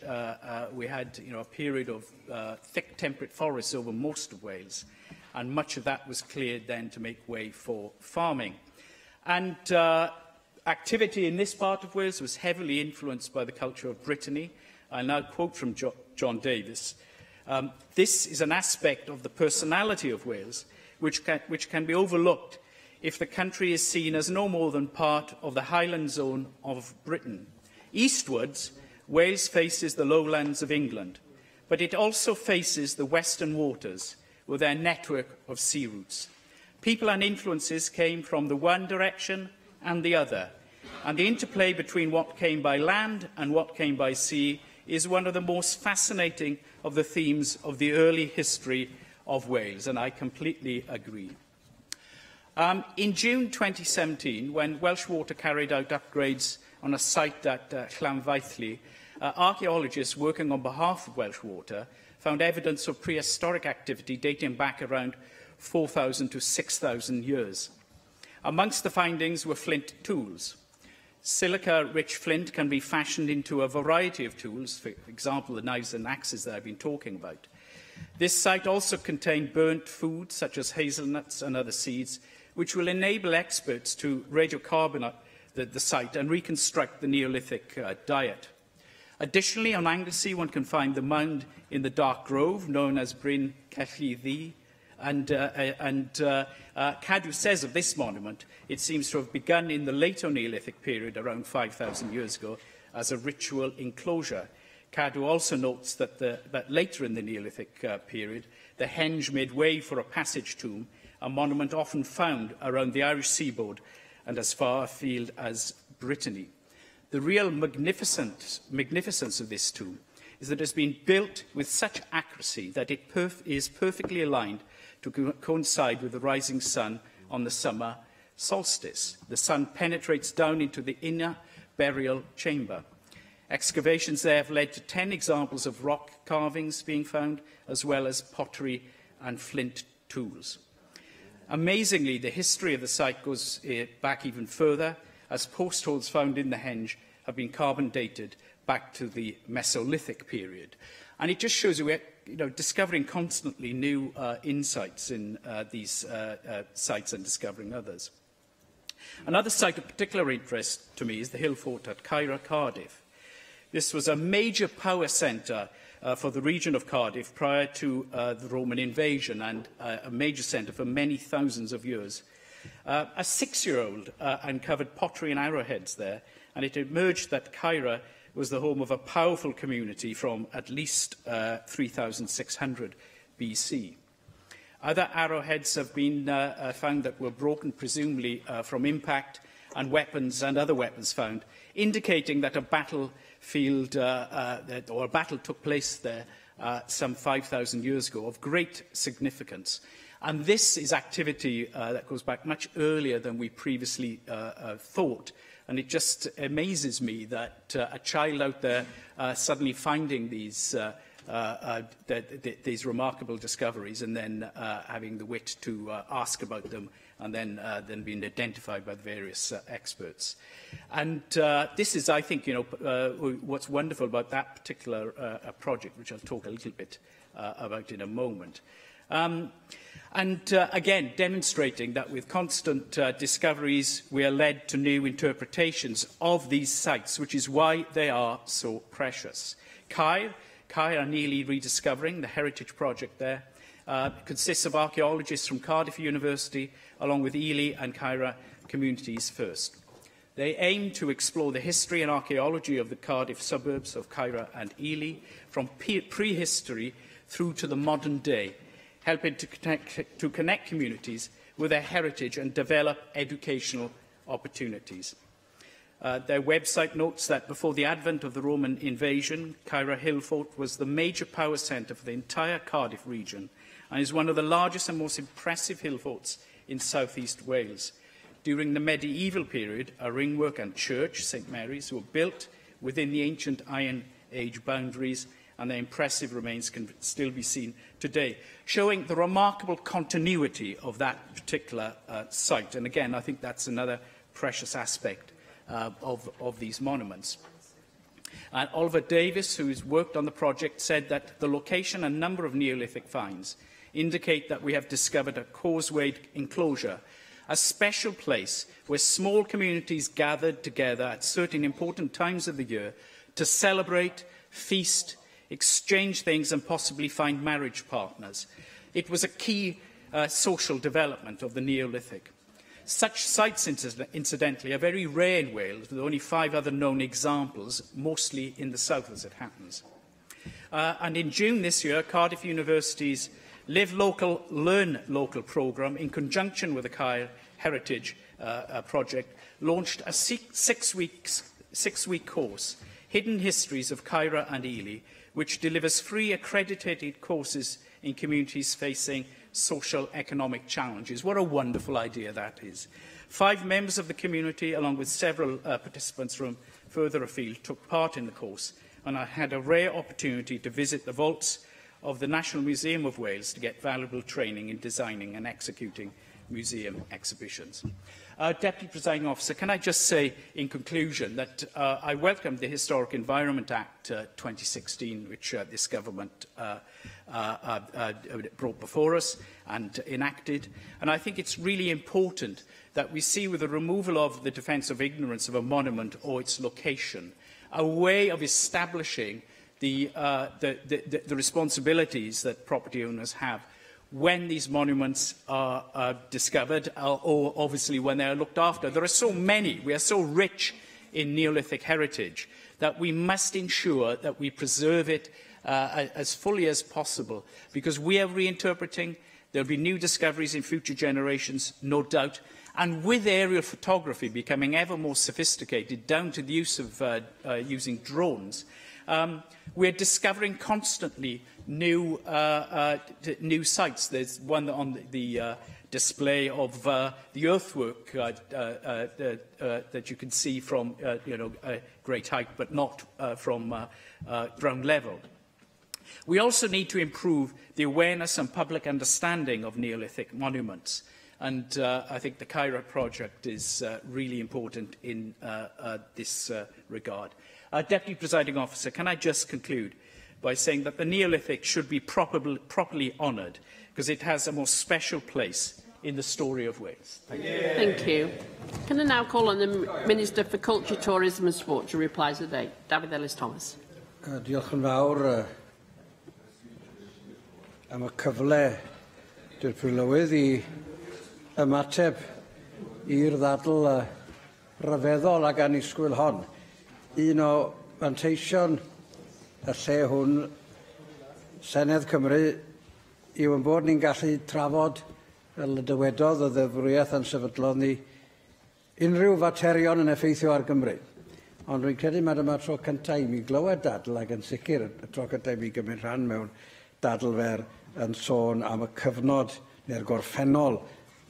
we had a period of thick temperate forests over most of Wales, and much of that was cleared then to make way for farming. And activity in this part of Wales was heavily influenced by the culture of Brittany. I'll now quote from John Davis. This is an aspect of the personality of Wales which can be overlooked if the country is seen as no more than part of the Highland zone of Britain. Eastwards, Wales faces the lowlands of England, but it also faces the western waters with their network of sea routes. People and influences came from the one direction and the other, and the interplay between what came by land and what came by sea is one of the most fascinating of the themes of the early history of Wales, and I completely agree. In June 2017, when Welsh Water carried out upgrades on a site at Llanfaethlu, archaeologists working on behalf of Welsh Water found evidence of prehistoric activity dating back around 4,000 to 6,000 years. Amongst the findings were flint tools. Silica-rich flint can be fashioned into a variety of tools, for example, the knives and axes that I've been talking about. This site also contained burnt food, such as hazelnuts and other seeds, which will enable experts to radiocarbon the site and reconstruct the Neolithic diet. Additionally, on Anglesey, one can find the mound in the Dark Grove, known as Bryn Celli, and Cadw says of this monument, it seems to have begun in the later Neolithic period, around 5,000 years ago, as a ritual enclosure. Cadw also notes that later in the Neolithic period, the henge made way for a passage tomb, a monument often found around the Irish seaboard and as far afield as Brittany. The real magnificence of this tomb is that it has been built with such accuracy that it is perfectly aligned to coincide with the rising sun on the summer solstice. The sun penetrates down into the inner burial chamber. Excavations there have led to 10 examples of rock carvings being found, as well as pottery and flint tools. Amazingly, the history of the site goes back even further, as post holes found in the henge have been carbon dated back to the Mesolithic period. And it just shows you we're discovering constantly new insights in these sites and discovering others. Another site of particular interest to me is the hill fort at Caira, Cardiff. This was a major power centre for the region of Cardiff prior to the Roman invasion, and a major centre for many thousands of years. A 6-year-old uncovered pottery and arrowheads there, and it emerged that Caira was the home of a powerful community from at least 3,600 BC. Other arrowheads have been found that were broken, presumably from impact, and weapons and other weapons found, indicating that a battlefield or a battle took place there some 5,000 years ago of great significance. And this is activity that goes back much earlier than we previously thought. And it just amazes me that a child out there suddenly finding these remarkable discoveries and then having the wit to ask about them and then being identified by the various experts. And this is, I think, what's wonderful about that particular project, which I'll talk a little bit about in a moment. Again, demonstrating that with constant discoveries, we are led to new interpretations of these sites, which is why they are so precious. Caer and Ely Rediscovering, the heritage project there, consists of archaeologists from Cardiff University, along with Ely and Caira communities first. They aim to explore the history and archaeology of the Cardiff suburbs of Caira and Ely, from prehistory through to the modern day, helping to connect communities with their heritage and develop educational opportunities. Their website notes that before the advent of the Roman invasion, Caira Hill Fort was the major power centre for the entire Cardiff region and is one of the largest and most impressive hill forts in south-east Wales. During the medieval period, a ringwork and church, St Mary's, were built within the ancient Iron Age boundaries, and their impressive remains can still be seen today, showing the remarkable continuity of that particular site. And again, I think that's another precious aspect of these monuments. Oliver Davis, who has worked on the project, said that the location and number of Neolithic finds indicate that we have discovered a causewayed enclosure, a special place where small communities gathered together at certain important times of the year to celebrate, feast, exchange things and possibly find marriage partners. It was a key social development of the Neolithic. Such sites, incidentally, are very rare in Wales, with only 5 other known examples, mostly in the south as it happens. And in June this year, Cardiff University's Live Local, Learn Local programme, in conjunction with the Caer Heritage Project, launched a six-week course, Hidden Histories of Caira and Ely, which delivers free accredited courses in communities facing social economic challenges. What a wonderful idea that is. 5 members of the community, along with several participants from further afield, took part in the course, and I had a rare opportunity to visit the vaults of the National Museum of Wales to get valuable training in designing and executing museum exhibitions. Deputy Presiding Officer, can I just say in conclusion that I welcome the Historic Environment Act 2016, which this government brought before us and enacted. And I think it's really important that we see, with the removal of the defence of ignorance of a monument or its location, a way of establishing the responsibilities that property owners have when these monuments are discovered, or obviously when they are looked after. There are so many, we are so rich in Neolithic heritage, that we must ensure that we preserve it as fully as possible, because we are reinterpreting. There will be new discoveries in future generations, no doubt, and with aerial photography becoming ever more sophisticated, down to the use of using drones, we're discovering constantly new sites. There's one on the display of the earthwork that you can see from great height, but not from ground level. We also need to improve the awareness and public understanding of Neolithic monuments. And I think the Caira project is really important in this regard. Deputy Presiding Officer, can I just conclude by saying that the Neolithic should be properly honoured, because it has a more special place in the story of Wales. Thank you. Thank you. Can I now call on the Minister for Culture, Tourism and Sport to reply today? David Ellis-Thomas. Diolch yn fawr am y cyfle dyw'r Prylywydd i ymateb i'r ddadl ryfeddol ag annisgwyl hon. Un o fanteision y lle hwn, Senedd Cymru, yw yn bod ni'n gallu trafod, fel y dywedodd y ddeddfwriaeth ansefydlodd ni, unrhyw faterion yn effeithio ar Gymru. Ond dwi'n credu mae dyma tro cyntaf i mi glywed dadl, ac yn sicr y tro cyntaf i mi gymryd rhan mewn dadl fer yn sôn am y cyfnod neu'r gorffennol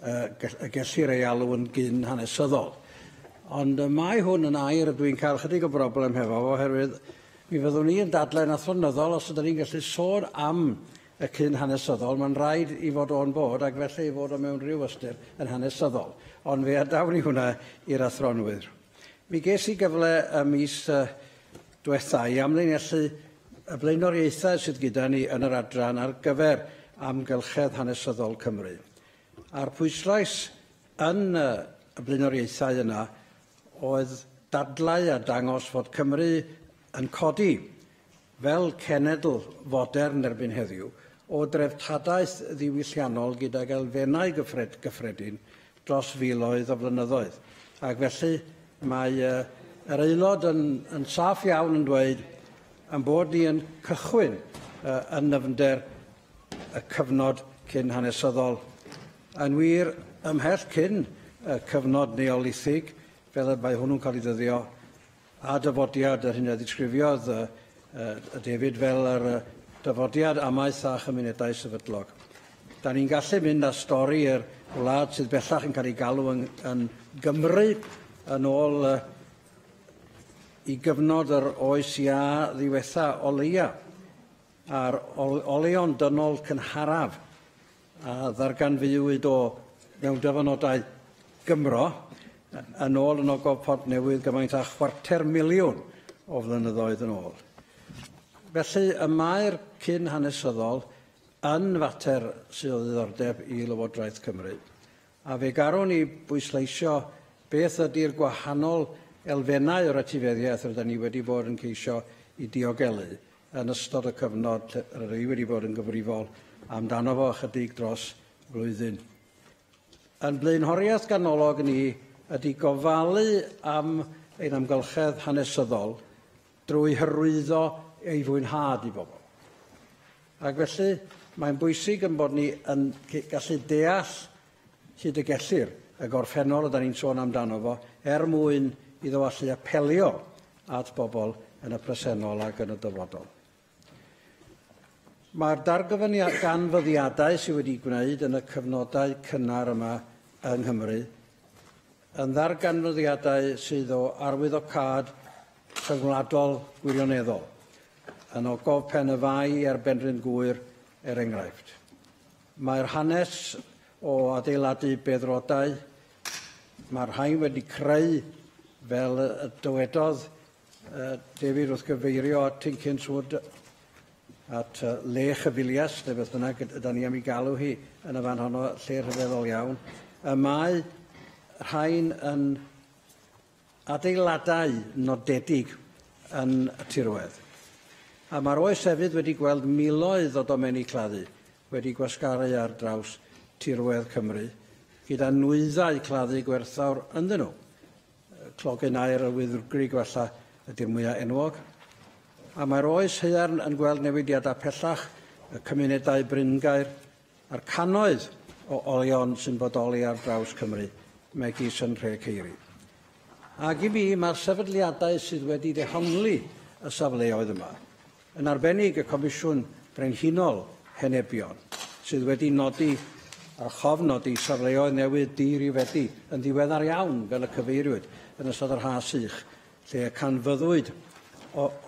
y gellir ei alw yn gyn hanesyddol. Ond mae hwn yn air, dwi'n cael chydig o broblem hefo, oherwydd mi fyddwn ni yn dadlau nathonyddol os ydym ni'n gallu sôn am y cyn hanesyddol. Mae'n rhaid i fod o'n bod, ac felly i fod o mewn rhyw ystyr yn hanesyddol. Ond fe adawn ni hwnna i'r athronwyr. Mi ges i gyfle y mis diwethaf i amlinellu y blaenoriaethau sydd gyda ni yn yr adran ar gyfer amgylchedd hanesyddol Cymru. A'r pwyslais yn y blaenoriaethau yna oedd dadlau a dangos fod Cymru yn codi fel cenedl fodern erbyn heddiw o dreftadaeth ddiwylliannol gydag elfennau gyffredin dros filoedd o flynyddoedd. Ac felly mae yr aelod yn saff iawn yn dweud am bod ni yn cychwyn yn nyfnder y cyfnod cyn hanesyddol. Yn wir ymhell cyn y cyfnod neolithig, fel y bai hwnnw'n cael ei ddyddio, a dyfodiad yr hyn a ddisgrifiodd David fel yr dyfodiad amaeth a chymunedau sefydlog. Da ni'n gallu mynd â stori i'r wlad sydd bellach yn cael ei galw yn Gymru yn ôl i gyfnod yr oes ia ddiwetha o leia a'r olion dynol cynharaf a ddarganfuwyd o mewn dyfynodau Gymro yn ôl yn Ogof Pont Newydd gymaint â 250,000 o flynyddoedd yn ôl. Felly y mae'r cyn hanesyddol yn fater sydd o ddiddordeb i Lywodraeth Cymru. A fe garwn ni bwysleisio beth ydy'r gwahanol elfennau o'r etifeddiaeth rydyn ni wedi bod yn ceisio i diogelu yn ystod y cyfnod rydyn ni wedi bod yn gyfrifol amdano fo ychydig dros flwyddyn. Yn blaenhoriaeth ganolog ni ydy gofalu am ein amgylchedd hanesyddol drwy hyrwyddo ei fwynhad i bobl. Ac felly mae'n bwysig yn bod ni yn gallu deall hyd y gellir y gorffennol ydym ni'n sôn amdano fo mwyn iddo allu apelio at bobl yn y presennol ac yn y dyfodol. Mae'r darganfyddiadau sydd wedi gwneud yn y cyfnodau cynnar yma yng Nghymru yn ddarganfyddiadau sydd o arwyddocâd rhyngwladol gwirioneddol. yn ogof pen y fai ar Benryn Gwyr enghraifft. Mae'r hanes o adeiladu beddrodau, mae'r rhain wedi creu fel y dywedodd David wrth gyfeirio at Tinkinswood at le chyfilias, neu beth bynnag ydyn ni am ei galw hi yn y fan honno, lle rhyfeddol iawn. Mae rhain yn adeiladau nodedig yn y tirwedd. A mae'r oes hefyd wedi gweld miloedd o domenni claddu wedi gwasgaru ar draws tirwedd Cymru, gyda nwyddau claddu gwerthawr ynddyn nhw. Clogyn air y wyddgrug falla ydy'r mwyaf enwog. A mae'r oes haearn yn gweld newidiadau pellach, y cymunedau Bryngair, a'r cannoedd o olion sy'n bodoli ar draws Cymru, megis yn Rhe Ceiri. Ac i mi, mae'r sefydliadau sydd wedi dehongli y safleoedd yma, yn arbennig y Comisiwn Brenhinol Henebion, sydd wedi nodi a chofnodi safleoedd newydd dirifedu yn ddiweddar iawn fel y cyfeiriwyd yn ystod yr ha sych, lle canfyddwyd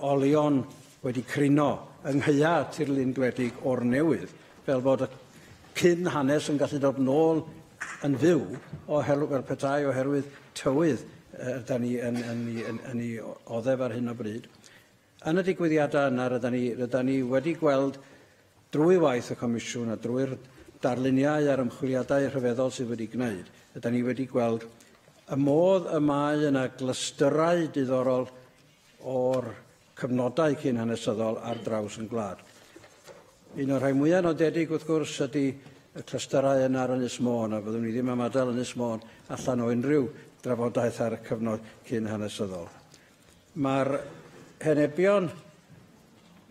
olion wedi crino yngheia tirlun gwledig o'r newydd, fel bod y cyn hanes yn gallu dod nôl yn fyw oherwydd petai oherwydd tywydd da ni yn ei oddef ar hyn o bryd. Yn y digwyddiadau yna, rydyn ni wedi gweld drwy waith y Comisiwn a drwy'r darluniau a'r ymchwiliadau rhyfeddol sydd wedi gwneud, rydyn ni wedi gweld y modd y mae yna glystyrau diddorol o'r cyfnodau cyn hanesyddol ar draws yn gwlad. Un o'r rhai mwyaf nodedig wrth gwrs ydy y clystyrau yna ar Ynys Môn, a byddwn ni ddim am adael Ynys Môn allan o unrhyw drafodaeth ar y cyfnod cyn hanesyddol. Mae'r henebion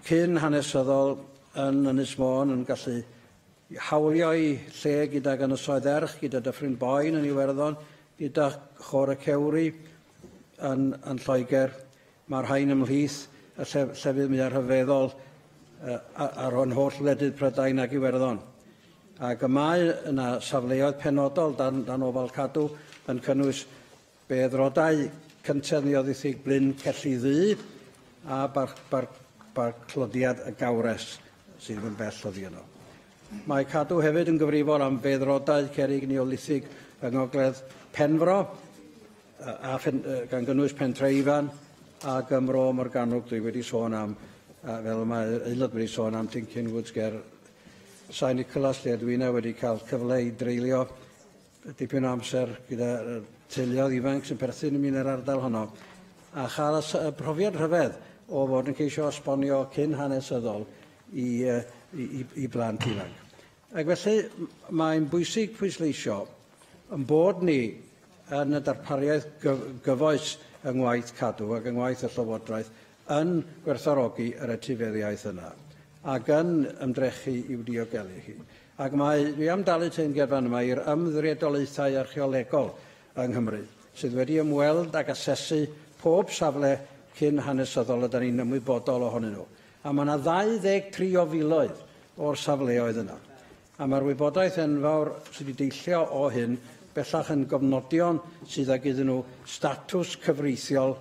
cyn hanesyddol yn Ynys Môn yn gallu hawlio i lle gyda Ynysoedd Erch, gyda Dyffryn Boen yn Iwerddon, gyda Chor y Cewri yn Lloegr. Mae'r rhain ymhlith y llefydd mwyaf rhyfeddol ar hwn holl wledydd Prydain ac Iwerddon. Ac y mae yna safleoedd penodol dan ofal cadw yn cynnwys beddrodau cyntedd neolithig Blyn Celli Ddu a barclodiad y Gawres sydd yn bell oddi yno. Mae cadw hefyd yn gyfrifol am feddrodau cerig neolithig yng Ngogledd Penfro gan gynnwys Pentreifan a Gymro Morgannwg dwi wedi sôn am, fel mae aelod wedi sôn am Tinkin Woods ger Sain Nicholas, lle dwi wedi cael cyfle i dreulio dipyn o amser gyda teuluoedd ifanc sy'n perthyn yn yr ardal honno, a chael y profiad rhyfedd o fod yn ceisio esbonio cyn hanesyddol i blant ifanc. Ac felly mae'n bwysig pwysleisio yn bod ni yn y darpariaeth gyfoes yng ngwaith cadw ac yng ngwaith y Llywodraeth yn gwerthfawrogi yr etifeddiaeth yna ac yn ymdrechu i'w diogelu hi. Ac dwi am dalu teyrngyrfan yma i'r ymddiriedolaethau archeolegol yng Nghymru sydd wedi ymweld ag asesu pob safle cyn hanesyddol ydyn ni'n ymwybodol ohonyn nhw. A mae yna 23 o filoedd o'r safleoedd yna. A mae'r wybodaeth enfawr sydd wedi deillio o hyn bellach yn gofnodion sydd ag iddyn nhw statws cyfreithiol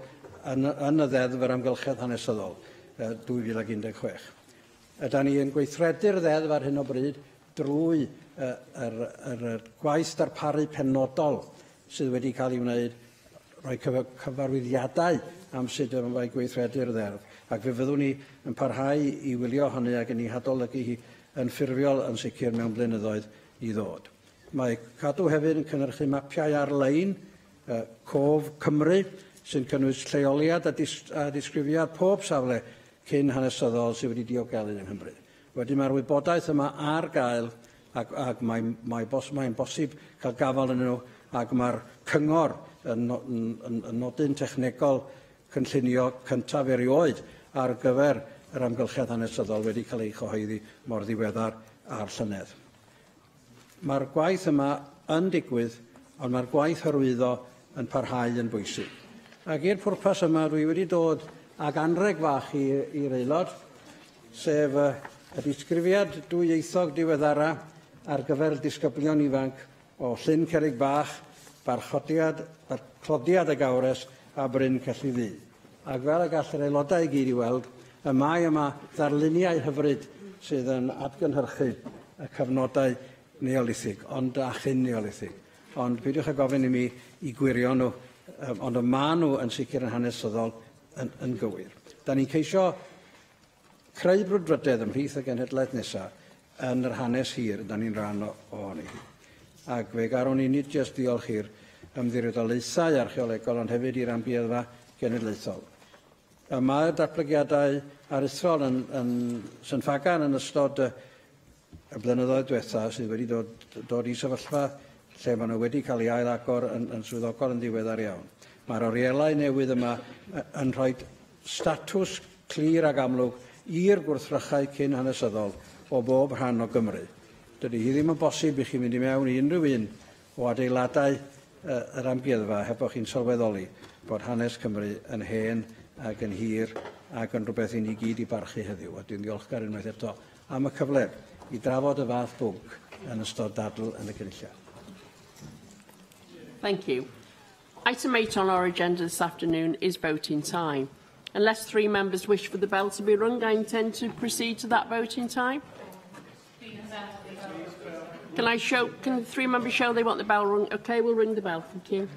yn y ddeddf yr amgylchedd hanesyddol 2016. Ydyn ni yn gweithredu'r ddeddf ar hyn o bryd drwy yr gwaith darparu penodol sydd wedi cael ei wneud, rhoi cyfarwyddiadau am sut yma mae gweithredu'r ddeddf. Ac fe fyddwn ni yn parhau i wylio hynny ac yn ei hadolygu hi yn ffurfiol yn sicr mewn blynyddoedd i ddod. Mae cadw hefyd yn cynnyrchu mapiau ar-lein Cof Cymru sy'n cynnwys lleoliad a disgrifiad pob safle cyn hanesyddol sydd wedi diogelu yng Nghymru. Wedyn mae'r wybodaeth yma ar gael ac mae'n bosib cael gafal yn nhw ac mae'r cyngor yn nodyn technegol cynllunio cyntaf erioed ar gyfer yr amgylchedd hanesyddol wedi cael ei chyhoeddi mor ddiweddar ar llynedd. Mae'r gwaith yma yn digwydd, ond mae'r gwaith hyrwyddo yn parhau yn bwysig. Ac i'r pwrpas yma, dwi wedi dod ag anreg fach i'r aelod, sef y disgrifiad dwyieithog diweddara ar gyfer disgyblion ifanc o Llyn Cerrig Bach, Barclodiad y Gawres a Bryn Celli Ddu. Ac fel y gall yr aelodau i gyd i weld, Y mae yma ddarluniau hyfryd sydd yn adgynhyrchu y cyfnodau neolithig, ond a chyn neolithig. Ond peidiwch â gofyn i mi i gwirio nhw, ond y maen nhw yn sicr yn hanesyddol yn gywir. Da ni'n ceisio creu brwdfrydedd ymhlith y genhedlaeth nesaf yn yr hanes hir, da ni'n rhan ohoni. Ac fe garwn ni nid jyst diolch i'r ymddiriedolaethau archeolegol, ond hefyd i'r amgueddfa genedlaethol. Mae'r datblygiadau aruthrol yn St Fagan yn ystod y blynyddoedd diwethaf sydd wedi dod i sefyllfa lle maen nhw wedi cael ei ail-agor yn swyddogol yn ddiweddar iawn. Mae'r orielau newydd yma yn rhoi statws clir ag amlwg i'r gwrthrychau cyn hanesyddol o bob rhan o Gymru. Dydy hi ddim yn bosib i chi mynd i mewn i unrhyw un o adeiladau yr amgueddfa heb o'ch chi'n sylweddoli bod hanes Cymru yn hen ac yn hir ac yn rhywbeth i ni gyd i barchu heddiw. A dwi'n ddiolchgar unwaith eto am y cyfle i drafod y fath bwnc yn ystod dadl yn y cynulliad. Thank you. Item 8 on our agenda this afternoon is voting time. Unless 3 members wish for the bell to be rung, I intend to proceed to that voting time. Can 3 members show they want the bell rung? Okay, we'll ring the bell. Thank you.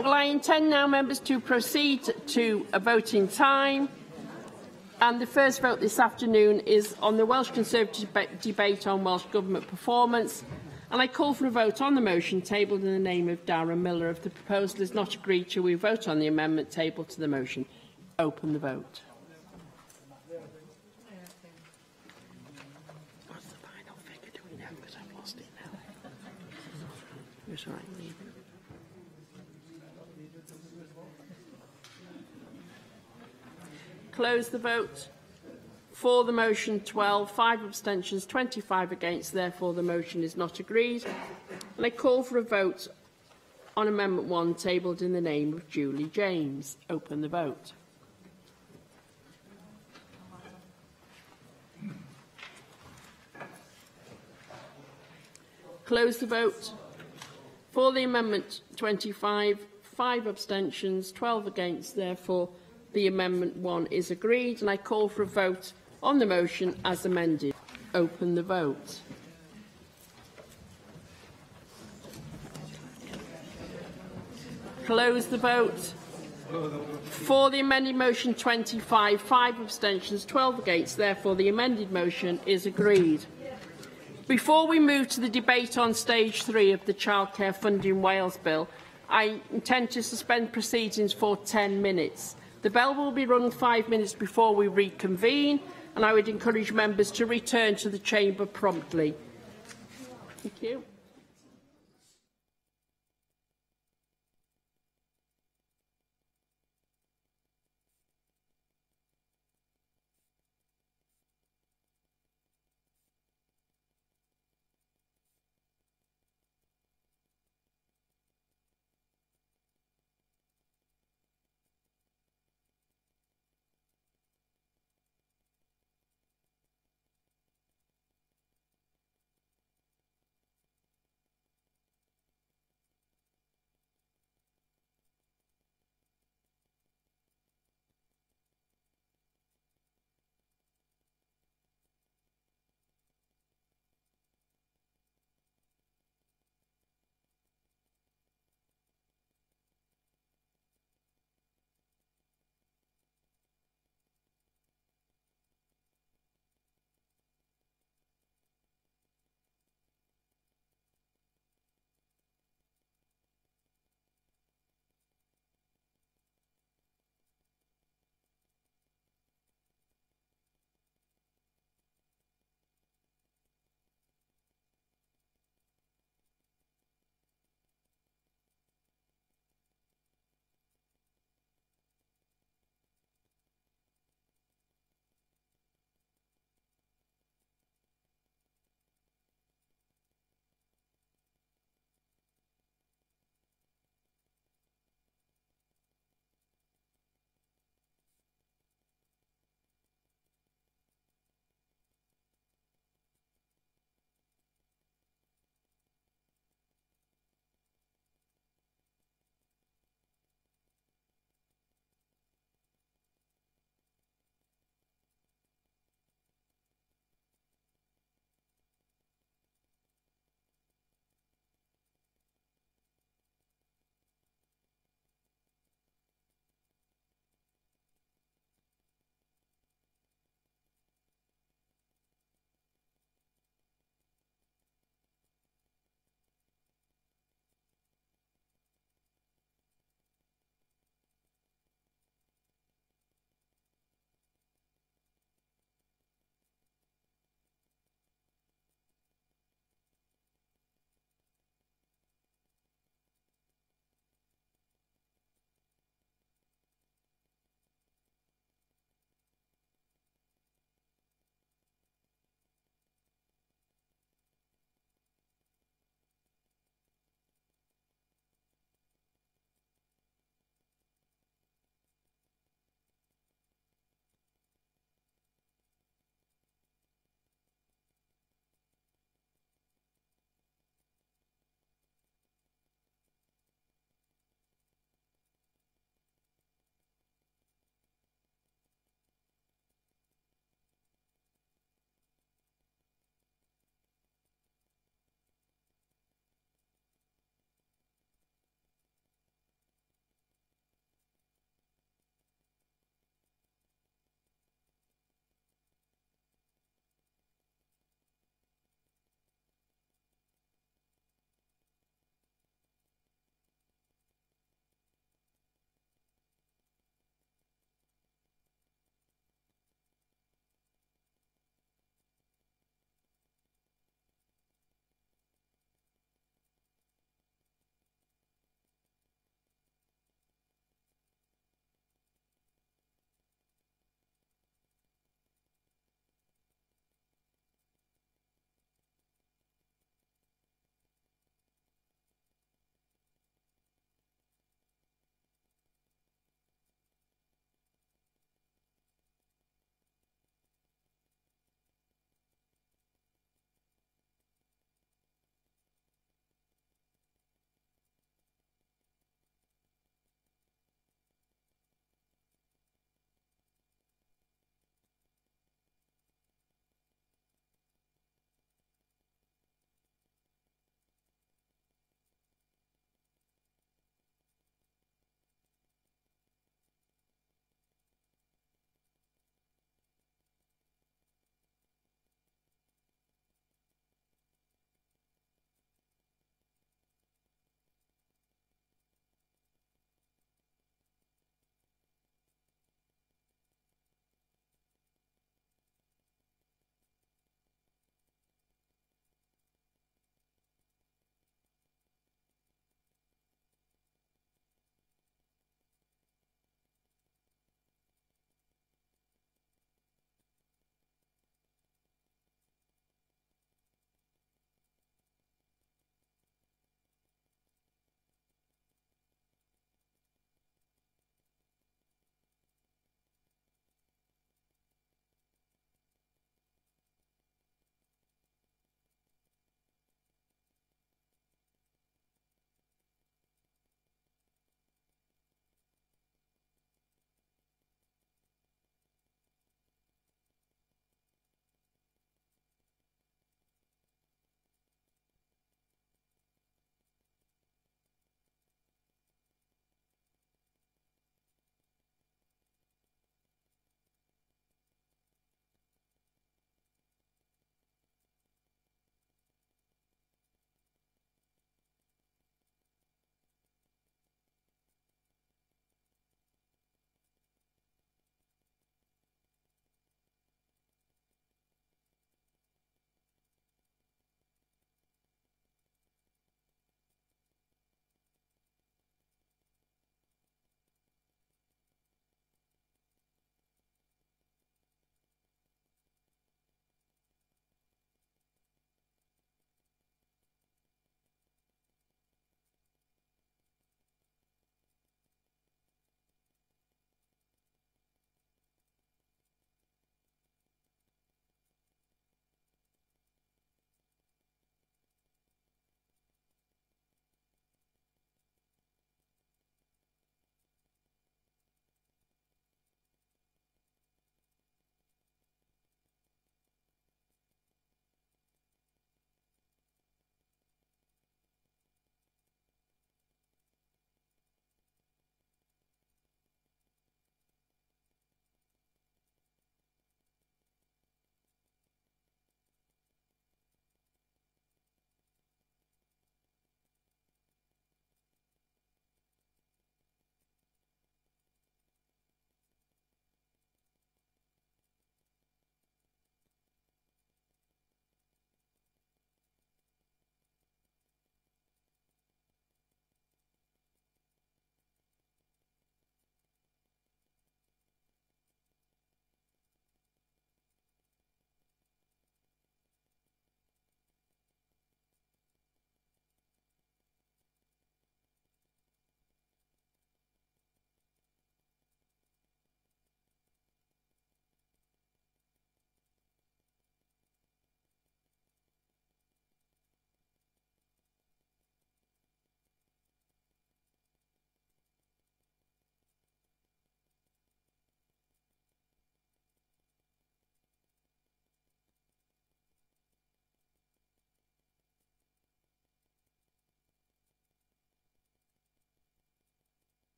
Well, I intend now, members, to proceed to a voting time. And the first vote this afternoon is on the Welsh Conservative debate on Welsh Government performance. And I call for a vote on the motion tabled in the name of Darren Miller. If the proposal is not agreed to, we vote on the amendment tabled to the motion. Open the vote. What's the final figure? Do we know? Because I've lost it now. It's all right. Close the vote. For the motion 12, 5 abstentions, 25 against. Therefore, the motion is not agreed. And I call for a vote on Amendment 1 tabled in the name of Julie James. Open the vote. Close the vote. For the amendment 25, 5 abstentions, 12 against. Therefore, the Amendment 1 is agreed. And I call for a vote on the motion as amended. Open the vote. Close the vote. For the amended motion 25, 5 abstentions, 12 against. Therefore, the amended motion is agreed. Before we move to the debate on stage 3 of the Childcare Funding Wales Bill, I intend to suspend proceedings for 10 minutes. The bell will be rung 5 minutes before we reconvene, and I would encourage members to return to the chamber promptly. Thank you.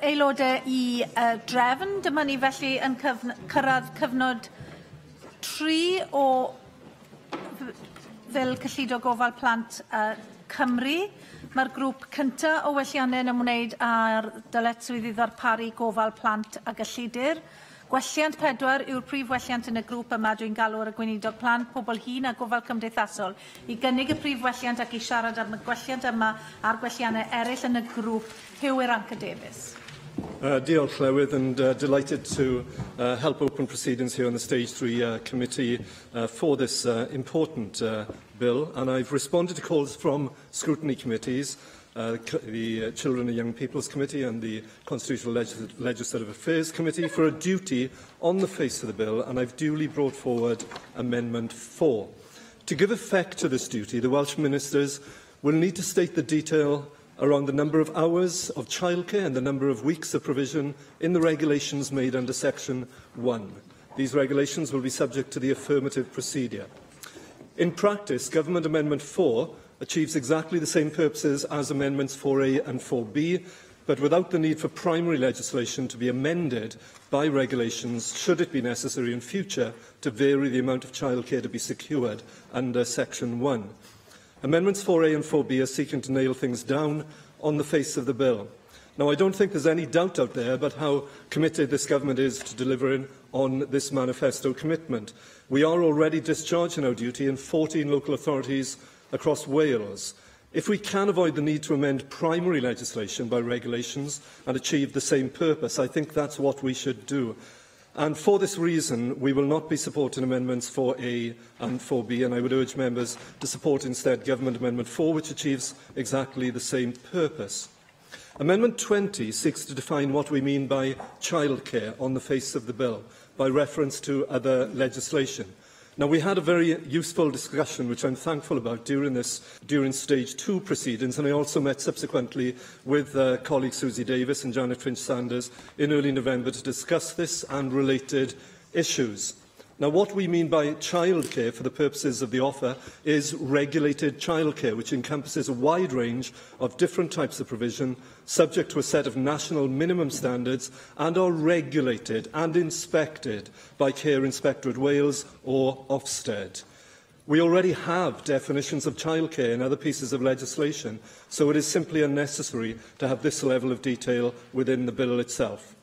aelodau i drefn. Dyma ni felly yn cyrraedd cyfnod 3 o fel cyllido gofal plant Cymru. Mae'r grŵp cyntaf o welliannau yn ymwneud â'r dyletswydd i ddarparu gofal plant a gyllidur. Gwelliant 4 yw'r prif welliant yn y grŵp yma dwi'n galw ar y gweinidog plant, pobl hŷn a gofal cymdeithasol i gynnig y prif welliant ac i siarad am y gwelliant yma a'r gwelliannau eraill yn y grŵp. Hywir Anca Davies. Diolch, Llywydd, and delighted to help open proceedings here on the Stage 3 Committee for this important bill. And I've responded to calls from scrutiny committees, the Children and Young People's Committee and the Constitutional Legislative Affairs Committee, for a duty on the face of the bill, and I've duly brought forward Amendment 4. To give effect to this duty, the Welsh Ministers will need to state the detail around the number of hours of childcare and the number of weeks of provision in the regulations made under Section 1. These regulations will be subject to the affirmative procedure. In practice, Government Amendment 4 achieves exactly the same purposes as Amendments 4A and 4B, but without the need for primary legislation to be amended by regulations should it be necessary in future to vary the amount of childcare to be secured under Section 1. Amendments 4A and 4B are seeking to nail things down on the face of the bill. Now, I don't think there's any doubt out there about how committed this government is to delivering on this manifesto commitment. We are already discharging our duty in 14 local authorities across Wales. If we can avoid the need to amend primary legislation by regulations and achieve the same purpose, I think that's what we should do. And for this reason, we will not be supporting Amendments 4A and 4B, and I would urge members to support instead Government Amendment 4, which achieves exactly the same purpose. Amendment 20 seeks to define what we mean by childcare on the face of the bill, by reference to other legislation. Now, we had a very useful discussion, which I'm thankful about, during Stage 2 proceedings, and I also met subsequently with colleagues Susie Davis and Janet Finch-Sanders in early November to discuss this and related issues. Now, what we mean by childcare for the purposes of the offer is regulated childcare, which encompasses a wide range of different types of provision, subject to a set of national minimum standards, and are regulated and inspected by Care Inspectorate Wales or Ofsted. We already have definitions of childcare in other pieces of legislation, so it is simply unnecessary to have this level of detail within the bill itself.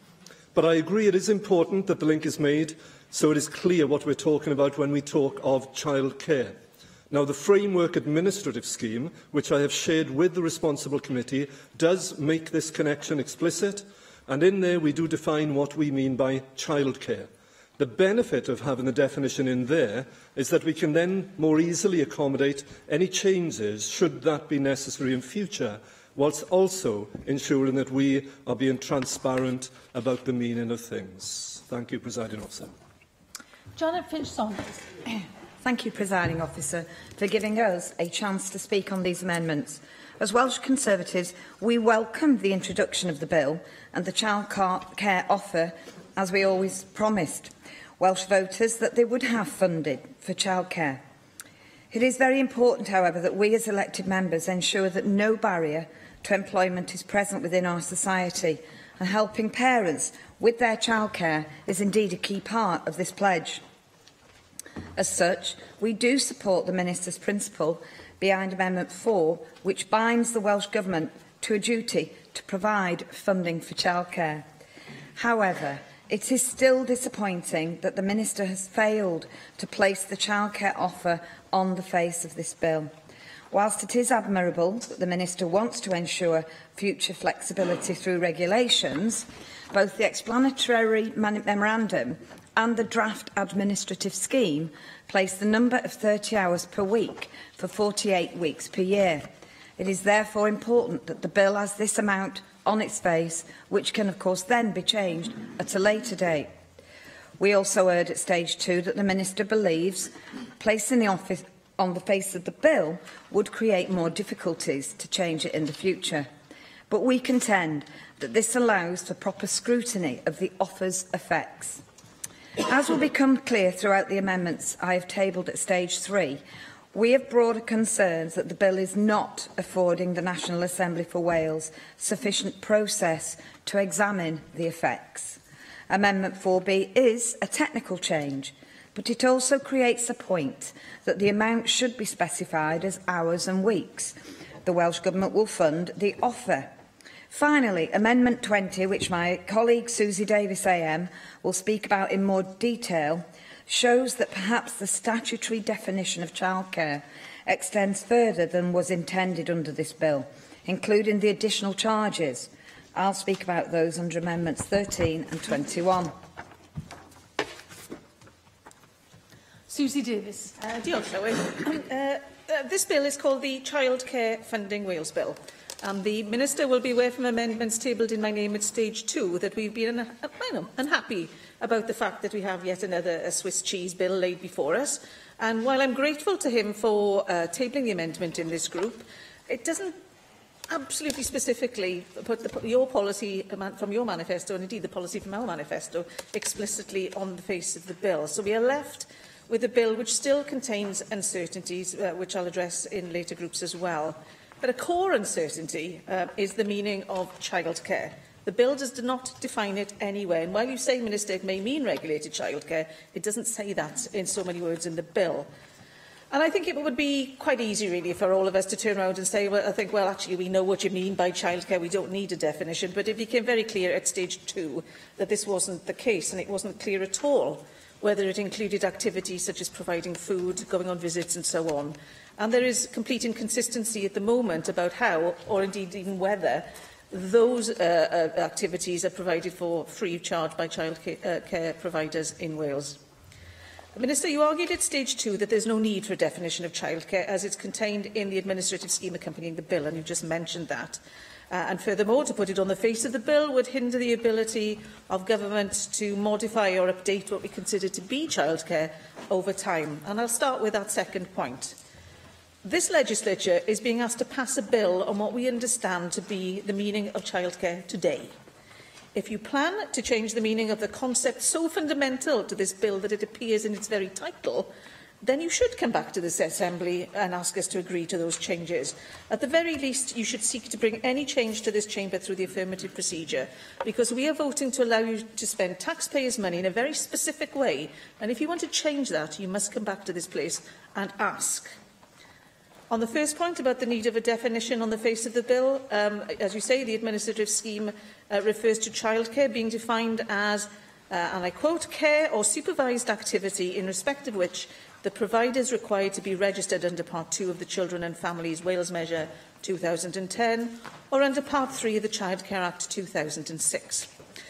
But I agree it is important that the link is made so it is clear what we're talking about when we talk of childcare. Now, the Framework Administrative Scheme, which I have shared with the responsible committee, does make this connection explicit, and in there we do define what we mean by childcare. The benefit of having the definition in there is that we can then more easily accommodate any changes, should that be necessary in future, whilst also ensuring that we are being transparent about the meaning of things. Thank you, Presiding Officer. Janet Finch-Saunders. Thank you, Presiding Officer, for giving us a chance to speak on these amendments. As Welsh Conservatives, we welcome the introduction of the bill and the childcare offer, as we always promised Welsh voters that they would have funding for childcare. It is very important, however, that we as elected members ensure that no barrier to employment is present within our society, and helping parents with their childcare is indeed a key part of this pledge. As such, we do support the Minister's principle behind Amendment 4, which binds the Welsh Government to a duty to provide funding for childcare. However, it is still disappointing that the Minister has failed to place the childcare offer on the face of this bill. Whilst it is admirable that the Minister wants to ensure future flexibility through regulations, both the explanatory memorandum and the draft administrative scheme place the number of 30 hours per week for 48 weeks per year. It is therefore important that the bill has this amount on its face, which can of course then be changed at a later date. We also heard at Stage 2 that the Minister believes placing the office on the face of the bill would create more difficulties to change it in the future. But we contend that this allows for proper scrutiny of the offer's effects. As will become clear throughout the amendments I have tabled at Stage 3, We have broader concerns that the bill is not affording the National Assembly for Wales sufficient process to examine the effects. Amendment 4B is a technical change, but it also creates a point that the amount should be specified as hours and weeks. The Welsh Government will fund the offer. Finally, Amendment 20, which my colleague Susie Davis AM will speak about in more detail, shows that perhaps the statutory definition of childcare extends further than was intended under this bill, including the additional charges. I'll speak about those under Amendments 13 and 21. Susie Davis. Diolch, Llywydd. This bill is called the Childcare Funding Wales Bill. The Minister will be aware from amendments tabled in my name at stage 2 that we've been unhappy about the fact that we have yet another Swiss cheese bill laid before us. And while I'm grateful to him for tabling the amendment in this group, it doesn't absolutely specifically put your policy from your manifesto, and indeed the policy from our manifesto, explicitly on the face of the bill. So we are left with a bill which still contains uncertainties, which I'll address in later groups as well. But a core uncertainty is the meaning of childcare. The bill does not define it anywhere. And while you say, Minister, it may mean regulated childcare, it doesn't say that in so many words in the bill. And I think it would be quite easy, really, for all of us to turn around and say, well, actually, we know what you mean by childcare, we don't need a definition. But it became very clear at stage 2 that this wasn't the case, and it wasn't clear at all whether it included activities such as providing food, going on visits and so on. And there is complete inconsistency at the moment about how, or indeed even whether, those activities are provided for free of charge by childcare providers in Wales. Minister, you argued at stage 2 that there's no need for a definition of childcare as it's contained in the administrative scheme accompanying the bill, and you just mentioned that. And furthermore, to put it on the face of the bill would hinder the ability of government to modify or update what we consider to be childcare over time. And I'll start with that second point. This legislature is being asked to pass a bill on what we understand to be the meaning of childcare today. If you plan to change the meaning of the concept so fundamental to this bill that it appears in its very title, then you should come back to this Assembly and ask us to agree to those changes. At the very least, you should seek to bring any change to this chamber through the affirmative procedure, because we are voting to allow you to spend taxpayers' money in a very specific way. And if you want to change that, you must come back to this place and ask. On the first point about the need of a definition on the face of the bill, as you say, the administrative scheme refers to childcare being defined as, and I quote, care or supervised activity in respect of which the provider is required to be registered under Part 2 of the Children and Families Wales Measure 2010 or under Part 3 of the Childcare Act 2006.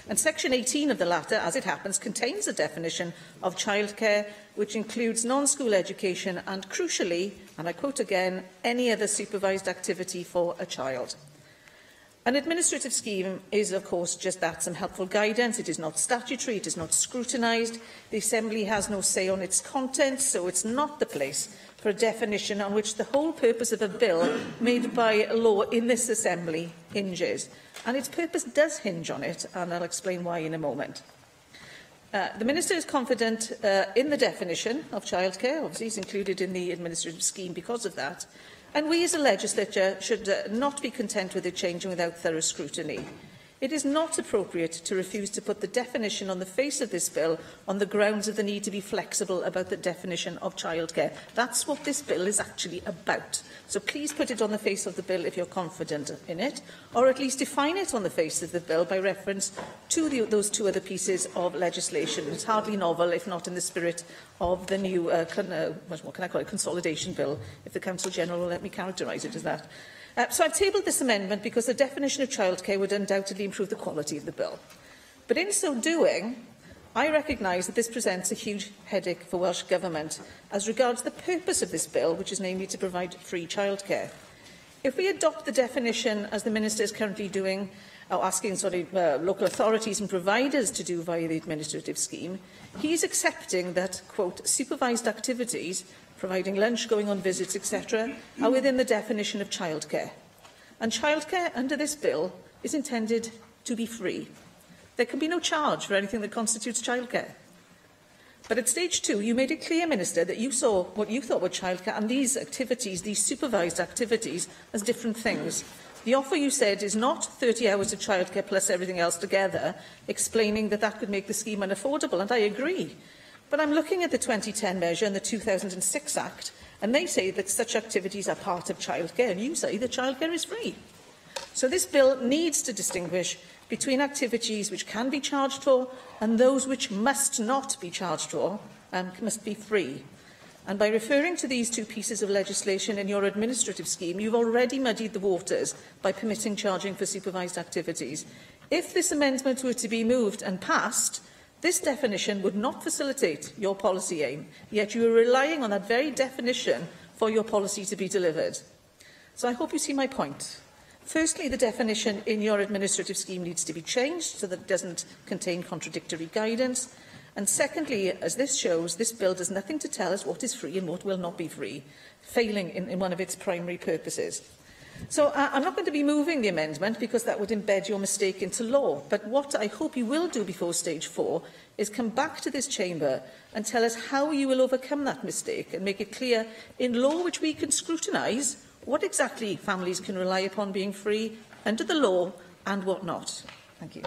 And Section 18 of the latter, as it happens, contains a definition of childcare which includes non-school education and, crucially, and I quote again, any other supervised activity for a child. An administrative scheme is, of course, just that, some helpful guidance. It is not statutory, it is not scrutinised. The Assembly has no say on its content, so it's not the place for a definition on which the whole purpose of a bill made by law in this Assembly hinges. And its purpose does hinge on it, and I'll explain why in a moment. The Minister is confident in the definition of childcare. Obviously, it's included in the administrative scheme because of that. And we as a legislature should not be content with it changing without thorough scrutiny. It is not appropriate to refuse to put the definition on the face of this bill on the grounds of the need to be flexible about the definition of childcare. That's what this bill is actually about. So please put it on the face of the bill if you're confident in it, or at least define it on the face of the bill by reference to those two other pieces of legislation. It's hardly novel, if not in the spirit of the new, what can I call it, consolidation bill, if the Council General will let me characterise it as that. So I've tabled this amendment because the definition of childcare would undoubtedly improve the quality of the bill. But in so doing, I recognise that this presents a huge headache for Welsh Government as regards the purpose of this bill, which is namely to provide free childcare. If we adopt the definition, as the Minister is currently doing, or asking local authorities and providers to do via the administrative scheme, he is accepting that, quote, supervised activities, providing lunch, going on visits, etc., are within the definition of childcare. And childcare under this bill is intended to be free. There can be no charge for anything that constitutes childcare. But at stage 2, you made it clear, Minister, that you saw what you thought were childcare and these activities, these supervised activities, as different things. The offer, you said, is not 30 hours of childcare plus everything else together, explaining that that could make the scheme unaffordable, and I agree. But I'm looking at the 2010 measure and the 2006 Act, and they say that such activities are part of childcare, and you say that childcare is free. So this bill needs to distinguish between activities which can be charged for and those which must not be charged for and must be free. And by referring to these two pieces of legislation in your administrative scheme, you've already muddied the waters by permitting charging for supervised activities. If this amendment were to be moved and passed, this definition would not facilitate your policy aim, yet you are relying on that very definition for your policy to be delivered. So I hope you see my point. Firstly, the definition in your administrative scheme needs to be changed so that it doesn't contain contradictory guidance. And secondly, as this shows, this bill does nothing to tell us what is free and what will not be free, failing in one of its primary purposes. So I'm not going to be moving the amendment because that would embed your mistake into law. But what I hope you will do before stage 4 is come back to this chamber and tell us how you will overcome that mistake and make it clear in law which we can scrutinise what exactly families can rely upon being free under the law and what not. Thank you.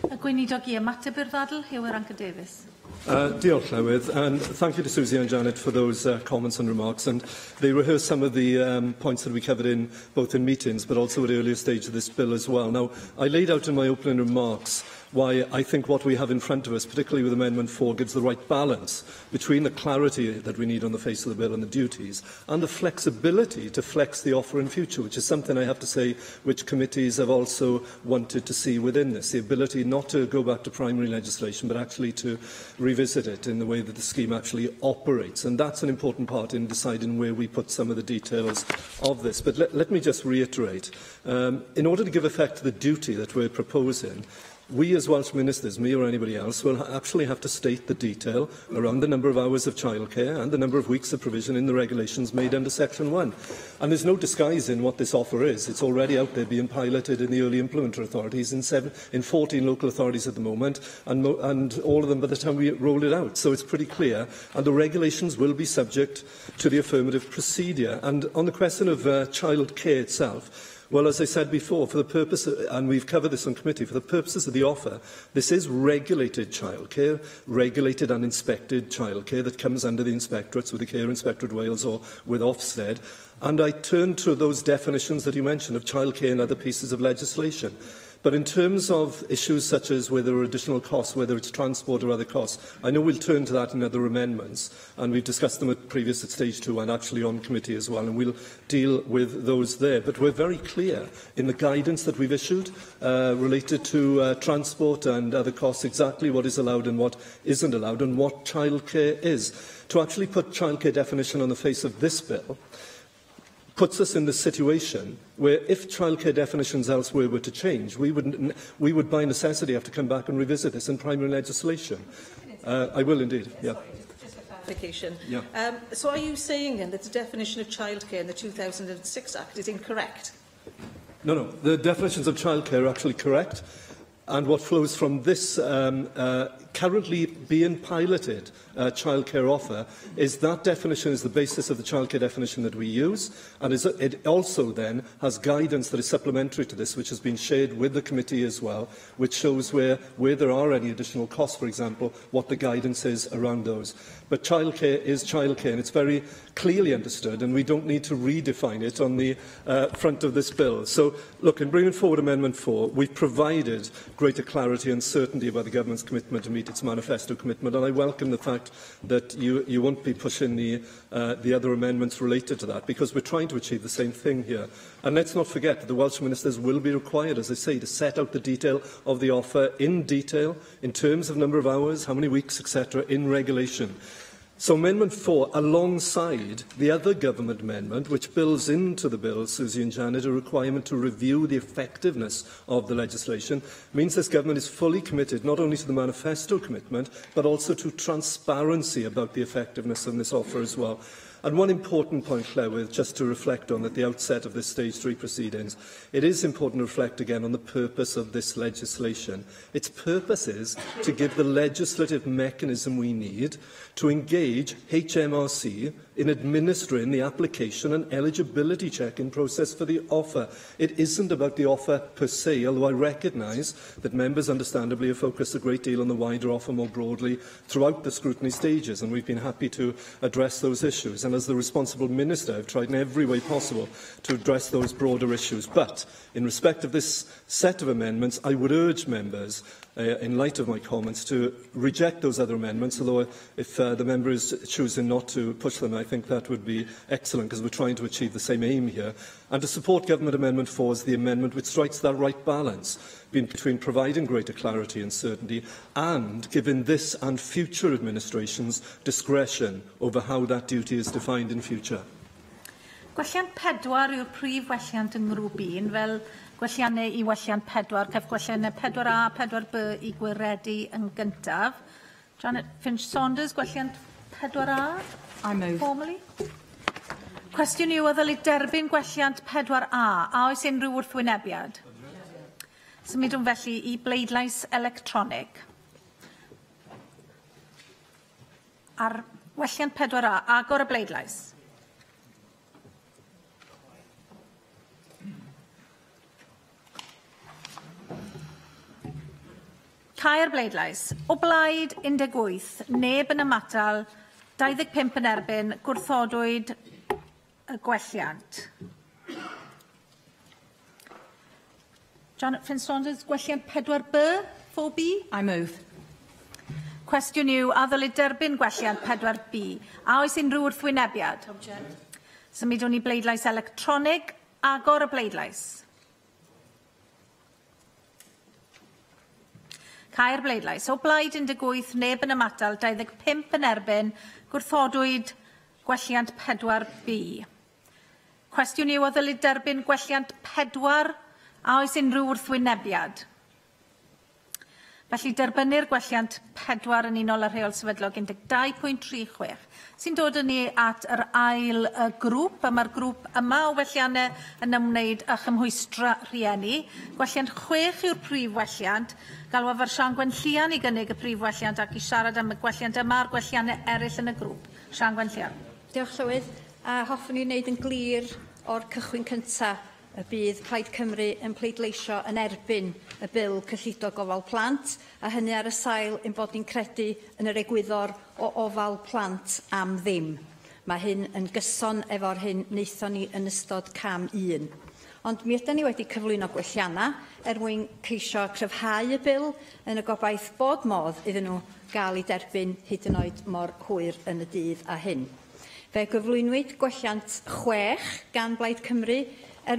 Gweinidog i ymateb i'r ddadl, Hywel Anker Davies. Diolch, Llywydd, and thank you to Susie and Janet for those comments and remarks. And they rehearse some of the points that we covered in both in meetings, but also at earlier stage of this bill as well. Now, I laid out in my opening remarks why I think what we have in front of us, particularly with Amendment 4, gives the right balance between the clarity that we need on the face of the bill and the duties, and the flexibility to flex the offer in future, which is something I have to say which committees have also wanted to see within this, the ability not to go back to primary legislation, but actually to revisit it in the way that the scheme actually operates. And that's an important part in deciding where we put some of the details of this. But let me just reiterate, in order to give effect to the duty that we're proposing, we as Welsh Ministers, me or anybody else, will actually have to state the detail around the number of hours of childcare and the number of weeks of provision in the regulations made under Section 1. And there's no disguising what this offer is. It's already out there being piloted in the early implementer authorities in 14 local authorities at the moment, and all of them by the time we roll it out. So it's pretty clear. And the regulations will be subject to the affirmative procedure. And on the question of childcare itself, well, as I said before, for the purpose, and we've covered this on committee, for the purposes of the offer, this is regulated childcare, regulated and inspected childcare that comes under the inspectorates with the Care Inspectorate Wales or with Ofsted. And I turn to those definitions that you mentioned of childcare and other pieces of legislation. But in terms of issues such as whether there are additional costs, whether it's transport or other costs, I know we'll turn to that in other amendments, and we've discussed them at stage 2 and actually on committee as well, and we'll deal with those there. But we're very clear in the guidance that we've issued related to transport and other costs, exactly what is allowed and what isn't allowed, and what childcare is. To actually put childcare definition on the face of this bill puts us in the situation where if childcare definitions elsewhere were to change, we would by necessity have to come back and revisit this in primary legislation. I will indeed, yeah. Clarification. Yeah. So are you saying then that the definition of childcare in the 2006 Act is incorrect? No, the definitions of childcare are actually correct. And what flows from this currently being piloted childcare offer is that definition is the basis of the childcare definition that we use, and it also then has guidance that is supplementary to this, which has been shared with the committee as well, which shows where there are any additional costs, for example, what the guidance is around those. But childcare is childcare, and it's very clearly understood, and we don't need to redefine it on the front of this bill. So, look, in bringing forward Amendment 4, we've provided greater clarity and certainty about the government's commitment to meet its manifesto commitment, and I welcome the fact that you won't be pushing the other amendments related to that, because we're trying to achieve the same thing here. And let's not forget that the Welsh Ministers will be required, as I say, to set out the detail of the offer in detail, in terms of number of hours, how many weeks, etc., in regulation. So Amendment 4, alongside the other government amendment, which builds into the bill, Susie and Janet, a requirement to review the effectiveness of the legislation, means this government is fully committed not only to the manifesto commitment, but also to transparency about the effectiveness of this offer as well. And one important point, Llywydd, just to reflect on at the outset of this Stage 3 proceedings, it is important to reflect again on the purpose of this legislation. Its purpose is to give the legislative mechanism we need to engage HMRC in administering the application and eligibility checking process for the offer. It isn't about the offer per se, although I recognise that members understandably have focused a great deal on the wider offer more broadly throughout the scrutiny stages, and we've been happy to address those issues. And as the responsible minister, I've tried in every way possible to address those broader issues. But in respect of this set of amendments, I would urge members, in light of my comments, to reject those other amendments, although if the member is choosing not to push them, I think that would be excellent, because we're trying to achieve the same aim here, and to support Government Amendment 4 as the amendment which strikes that right balance between providing greater clarity and certainty and giving this and future administrations discretion over how that duty is defined in future. Gwelliant 4 yw'r prif welliant yng ngrwp 1, fel gwelliannau i welliant 4, cef gwelliannau 4A, 4B i gwiredu yn gyntaf. Janet Finch-Saunders, gwelliant 4A. I move. Formally. Cwestiwn yw, ddylid derbyn gwelliant 4A, a oes unrhyw wrthwynebiad? Symudwn felly i bleidlais electronig. Ar welliant 4A, agor y bleidlais. Cau'r bleidlais. O blaid 18, neb yn ymatal, 25 yn erbyn, gwrthodwyd y gwelliant. Janet Finch-Saunders, gwelliant 4B, 4B? I move. Cwestiwn yw, a ddylid derbyn gwelliant 4B, a oes unrhyw wrthwynebiad? Symudwn i bleidlais electronig, agor y bleidlais. Cau'r bleidlais. O blaid 18, neb yn ymatal, 25 yn erbyn, gwrthodwyd gwelliant 4B. Cwestiwn yw, a ddylid derbyn gwelliant 4, a oes unrhyw wrthwynebiad? Felly derbynnu'r gwelliant 4 yn unol ar rheol sefydlog 12.36, sy'n dod yn ni at yr ail grŵp, a mae'r grŵp yma o welliannau yn ymwneud â chymhwystra rhieni. Gwelliant 6 yw'r prif welliant, galwaf ar Sian Gwenllian i gynnig y prif welliant ac i siarad am y gwelliant yma a'r gwelliannau eraill yn y grŵp. Sian Gwenllian. Diolch Llywydd. Hoffwn i wneud yn glir o'r cychwyn cyntaf y bydd Plaid Cymru yn pleidleisio yn erbyn y bil cyllido gofal plant, a hynny ar y sail ein bod ni'n credu yn yr egwyddor o ofal plant am ddim. Mae hyn yn gyson efo'r hyn wnaethon ni yn ystod cam 1. Ond mi ydyn ni wedi cyflwyno gwelliannau mwyn ceisio cryfhau y bil yn y gobaith bod modd iddyn nhw gael ei derbyn hyd yn oed mor hwyr yn y dydd a hyn. Fe gyflwynwyd gwelliant 6 gan Blaid Cymru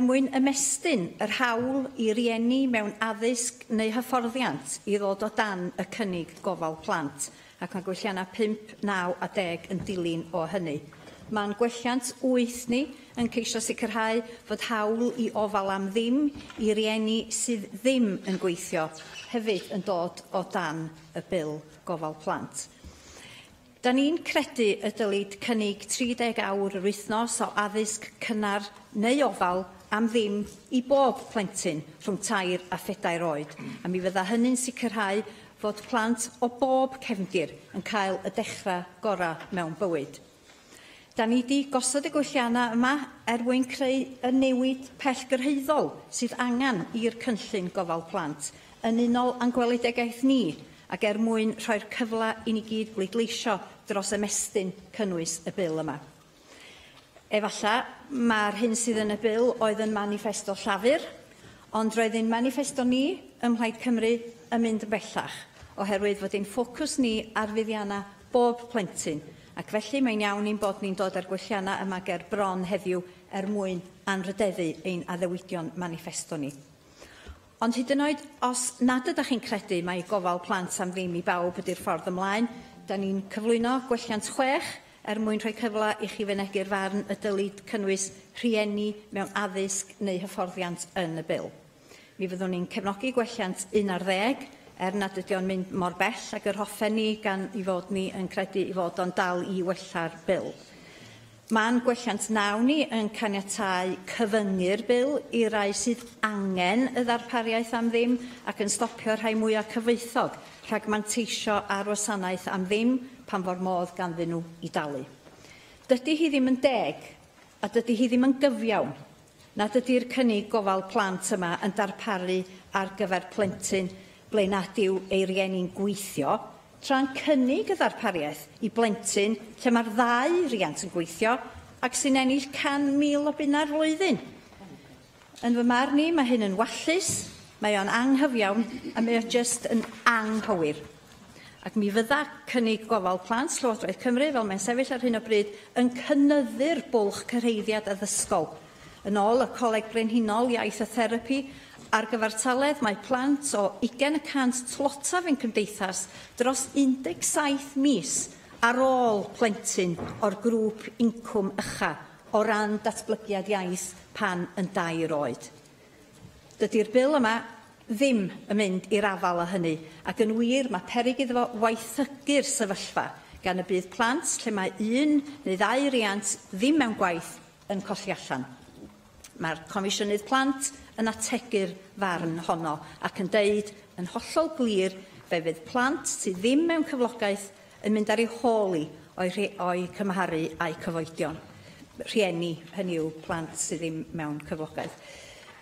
mwyn ymestyn yr hawl i rieni mewn addysg neu hyfforddiant i ddod o dan y cynnig gofal plant, ac mae gwelliannau 5, 9 a 10 yn dilyn o hynny. Mae'n gwelliant 8 ni yn ceisio sicrhau fod hawl i ofal am ddim i rieni sydd ddim yn gweithio hefyd yn dod o dan y bil gofal plant. Da ni'n credu y dylid cynnig 30 awr yr wythnos o addysg cynnar neu ofal am ddim i bob plentyn rhwng 2 a 4 oed, a mi fydda hynny'n sicrhau fod plant o bob cefndir yn cael y dechrau gorau mewn bywyd. Da ni wedi gosod y gwelliannau yma mwyn creu y newid pellgyrhaeddol sydd angen i'r cynllun gofal plant yn unol a'n gweledegaeth ni, ac mwyn rhoi'r cyfle i ni gyd bleidleisio dros ymestyn cynnwys y bil yma. Efalla mae'r hyn sydd yn y bil oedd yn manifesto llafur, ond roedd ein manifesto ni ym Mhlaid Cymru yn mynd yn bellach, oherwydd fod ein ffocws ni ar fuddiannau bob plentyn, ac felly mae'n iawn i'n bod ni'n dod â'r gwelliannau yma ger bron heddiw mwyn anrhydeddu ein addewidion manifesto ni. Ond hyd yn oed, os nad ydych chi'n credu mae gofal plant am ddim i bawb ydy'r ffordd ymlaen, da ni'n cyflwyno gwelliant 6 mwyn rhoi cyfle i chi fynegu'r farn y dylid cynnwys rhieni mewn addysg neu hyfforddiant yn y bil. Mi fyddwn ni'n cefnogi gwelliant 1 ar 10, nad ydy o'n mynd mor bell, ac yr hoffen ni gan i fod ni yn credu i fod o'n dal i wella'r bil. Mae'n gwelliant nawn ni yn caniatáu cyfyngu'r bil i rai sydd angen y ddarpariaeth am ddim ac yn stopio rhai mwyaf cyfoethog rhag manteisio ar wasanaeth am ddim pan fo'r modd ganddyn nhw i dalu. Dydy hi ddim yn deg a dydy hi ddim yn gyfiawn nad ydy'r cynnig gofal plant yma yn darparu ar gyfer plentyn ble nad yw ei rieni'n gweithio, tra'n cynnig y ddarpariaeth i blentyn lle mae'r ddau riant yn gweithio ac sy'n ennill 100,000 o bunna'r flwyddyn. Yn fy marn i, mae hyn yn wallus, mae o'n anghyfiawn a mae o jyst yn anghywir. Ac mi fydda cynnig gofal plant Llywodraeth Cymru, fel mae'n sefyll ar hyn o bryd, yn cynyddu'r bwlch cyreiddiad addysgol. Yn ôl y Coleg Brenhinol Iaith a Therapi, ar gyfartaledd mae plant o 20% tlotaf yn cymdeithas dros 17 mis ar ôl plentyn o'r grŵp incwm ucha o ran datblygiad iaith pan yn 2 oed. Dydy'r bil yma ddim yn mynd i'r afal â hynny, ac yn wir mae peryg iddo fo waethygu'r sefyllfa gan y bydd plant lle mae 1 neu 2 riant ddim mewn gwaith yn colli allan. Mae'r Comisiynydd Plant yn ategu'r farn honno ac yn deud yn hollol glir fe fydd plant sydd ddim mewn cyflogaeth yn mynd ar ei holi o'i cymharu a'u cyfoedion. Rhieni, hynny yw plant sydd ddim mewn cyflogaeth.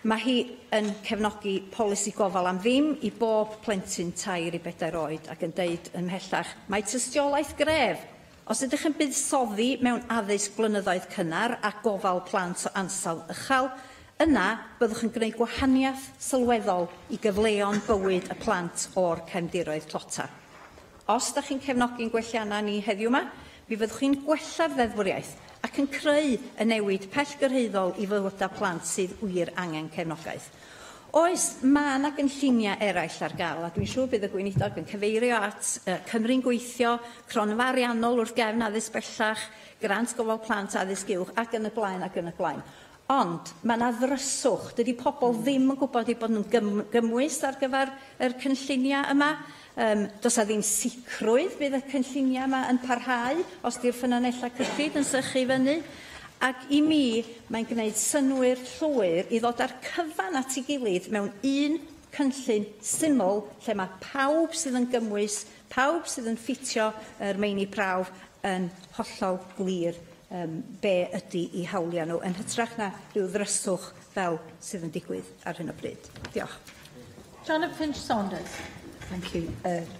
Mae hi yn cefnogi polisi gofal am ddim i bob plentyn 2 i 4 oed ac yn deud ymhellach mae tystiolaeth gref. Os ydych yn buddsoddi mewn addysg blynyddoedd cynnar a gofal plant o ansawdd uchel, yna byddwch yn gwneud gwahaniaeth sylweddol i gyfleon bywyd y plant o'r cefndiroedd tlota. Os ydych chi'n cefnogi'n gwelliannau ni heddiw yma, mi fyddwch chi'n gwella'r ddeddfwriaeth ac yn creu y newid pellgyrhaeddol i fywydau plant sydd wir angen cefnogaeth. Oes, mae yna gynlluniau eraill ar gael, a dwi'n siŵr bydd y gweinidog yn cyfeirio at Cymru'n gweithio, cronfa ariannol wrth gefn addysg bellach, grant gofal plant addysg uwch, ac yn y blaen ac yn y blaen. Ond mae yna ddryswch, dydy pobl ddim yn gwybod eu bod nhw'n gymwys ar gyfer yr cynlluniau yma. Does a ddim sicrwydd bydd y cynlluniau yma yn parhau os di'r ffynonellau cyllid yn sychu fyny. Ac i mi, mae'n gwneud synwyr llwyr i ddod ar cyfan at ei gilydd mewn un cynllun syml lle mae pawb sydd yn gymwys, pawb sydd yn ffitio yr meini prawf yn hollol glir be ydy eu hawliau nhw, yn hytrach na rhyw ddryswch fel sydd yn digwydd ar hyn o bryd. Diolch. Jonathan Finch-Saunders. Thank you,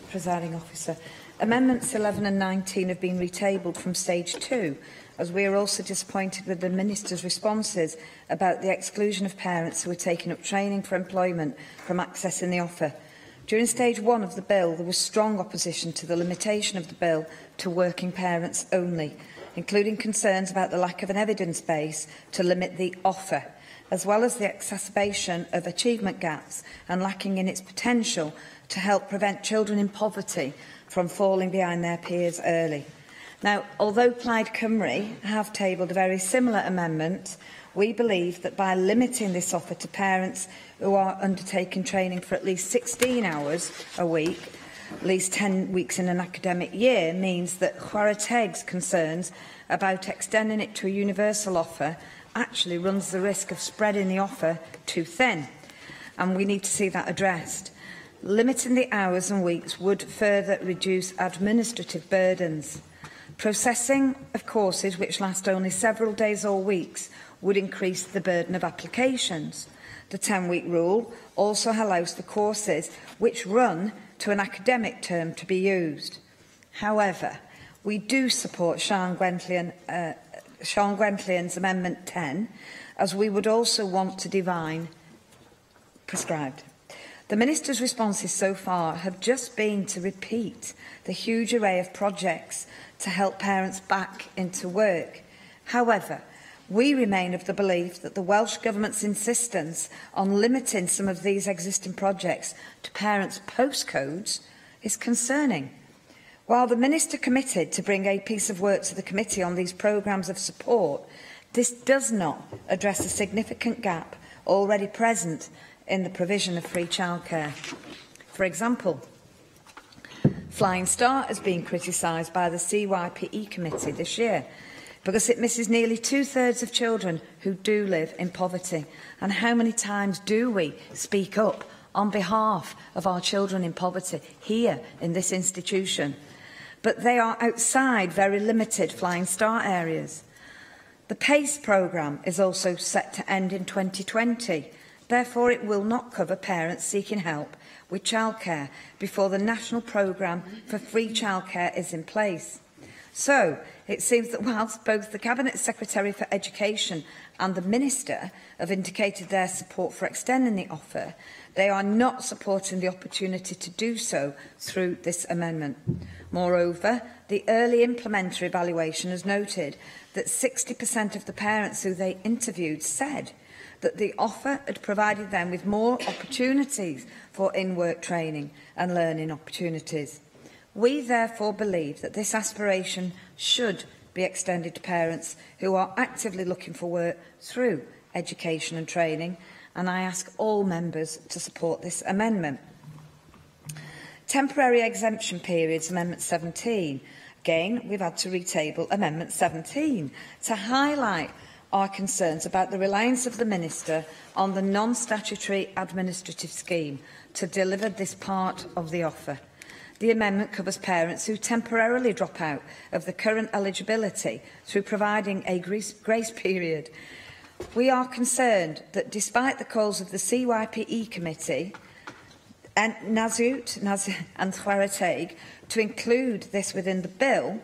Presiding Officer. Amendments 11 and 19 have been retabled from stage 2, as we are also disappointed with the Minister's responses about the exclusion of parents who are taking up training for employment from accessing the offer. During stage 1 of the bill, there was strong opposition to the limitation of the bill to working parents only, including concerns about the lack of an evidence base to limit the offer, as well as the exacerbation of achievement gaps and lacking in its potential to help prevent children in poverty from falling behind their peers early. Now, although Plaid Cymru have tabled a very similar amendment, we believe that by limiting this offer to parents who are undertaking training for at least 16 hours a week, at least 10 weeks in an academic year, means that Chwarae Teg's concerns about extending it to a universal offer actually runs the risk of spreading the offer too thin, and we need to see that addressed. Limiting the hours and weeks would further reduce administrative burdens. Processing of courses which last only several days or weeks would increase the burden of applications. The 10-week rule also allows the courses which run to an academic term to be used. However, we do support Sian Gwenllian's Amendment 10, as we would also want to define prescribed. The Minister's responses so far have just been to repeat the huge array of projects to help parents back into work. However, we remain of the belief that the Welsh Government's insistence on limiting some of these existing projects to parents' postcodes is concerning. While the Minister committed to bring a piece of work to the committee on these programmes of support, this does not address a significant gap already present in the provision of free childcare. For example, Flying Start has been criticised by the CYPE committee this year. because it misses nearly 2/3 of children who do live in poverty. And how many times do we speak up on behalf of our children in poverty here in this institution? But they are outside very limited Flying Start areas. The PACE programme is also set to end in 2020. Therefore, it will not cover parents seeking help with childcare before the national programme for free childcare is in place. So, it seems that whilst both the Cabinet Secretary for Education and the Minister have indicated their support for extending the offer, they are not supporting the opportunity to do so through this amendment. Moreover, the early implementary evaluation has noted that 60% of the parents who they interviewed said that the offer had provided them with more opportunities for in-work training and learning opportunities. We therefore believe that this aspiration should be extended to parents who are actively looking for work through education and training, and I ask all members to support this amendment. Temporary exemption periods, Amendment 17. Again, we've had to retable Amendment 17 to highlight our concerns about the reliance of the Minister on the non-statutory administrative scheme to deliver this part of the offer. The amendment covers parents who temporarily drop out of the current eligibility through providing a grace period. We are concerned that despite the calls of the CYPE Committee and Nasut and Chwaraeg to include this within the bill,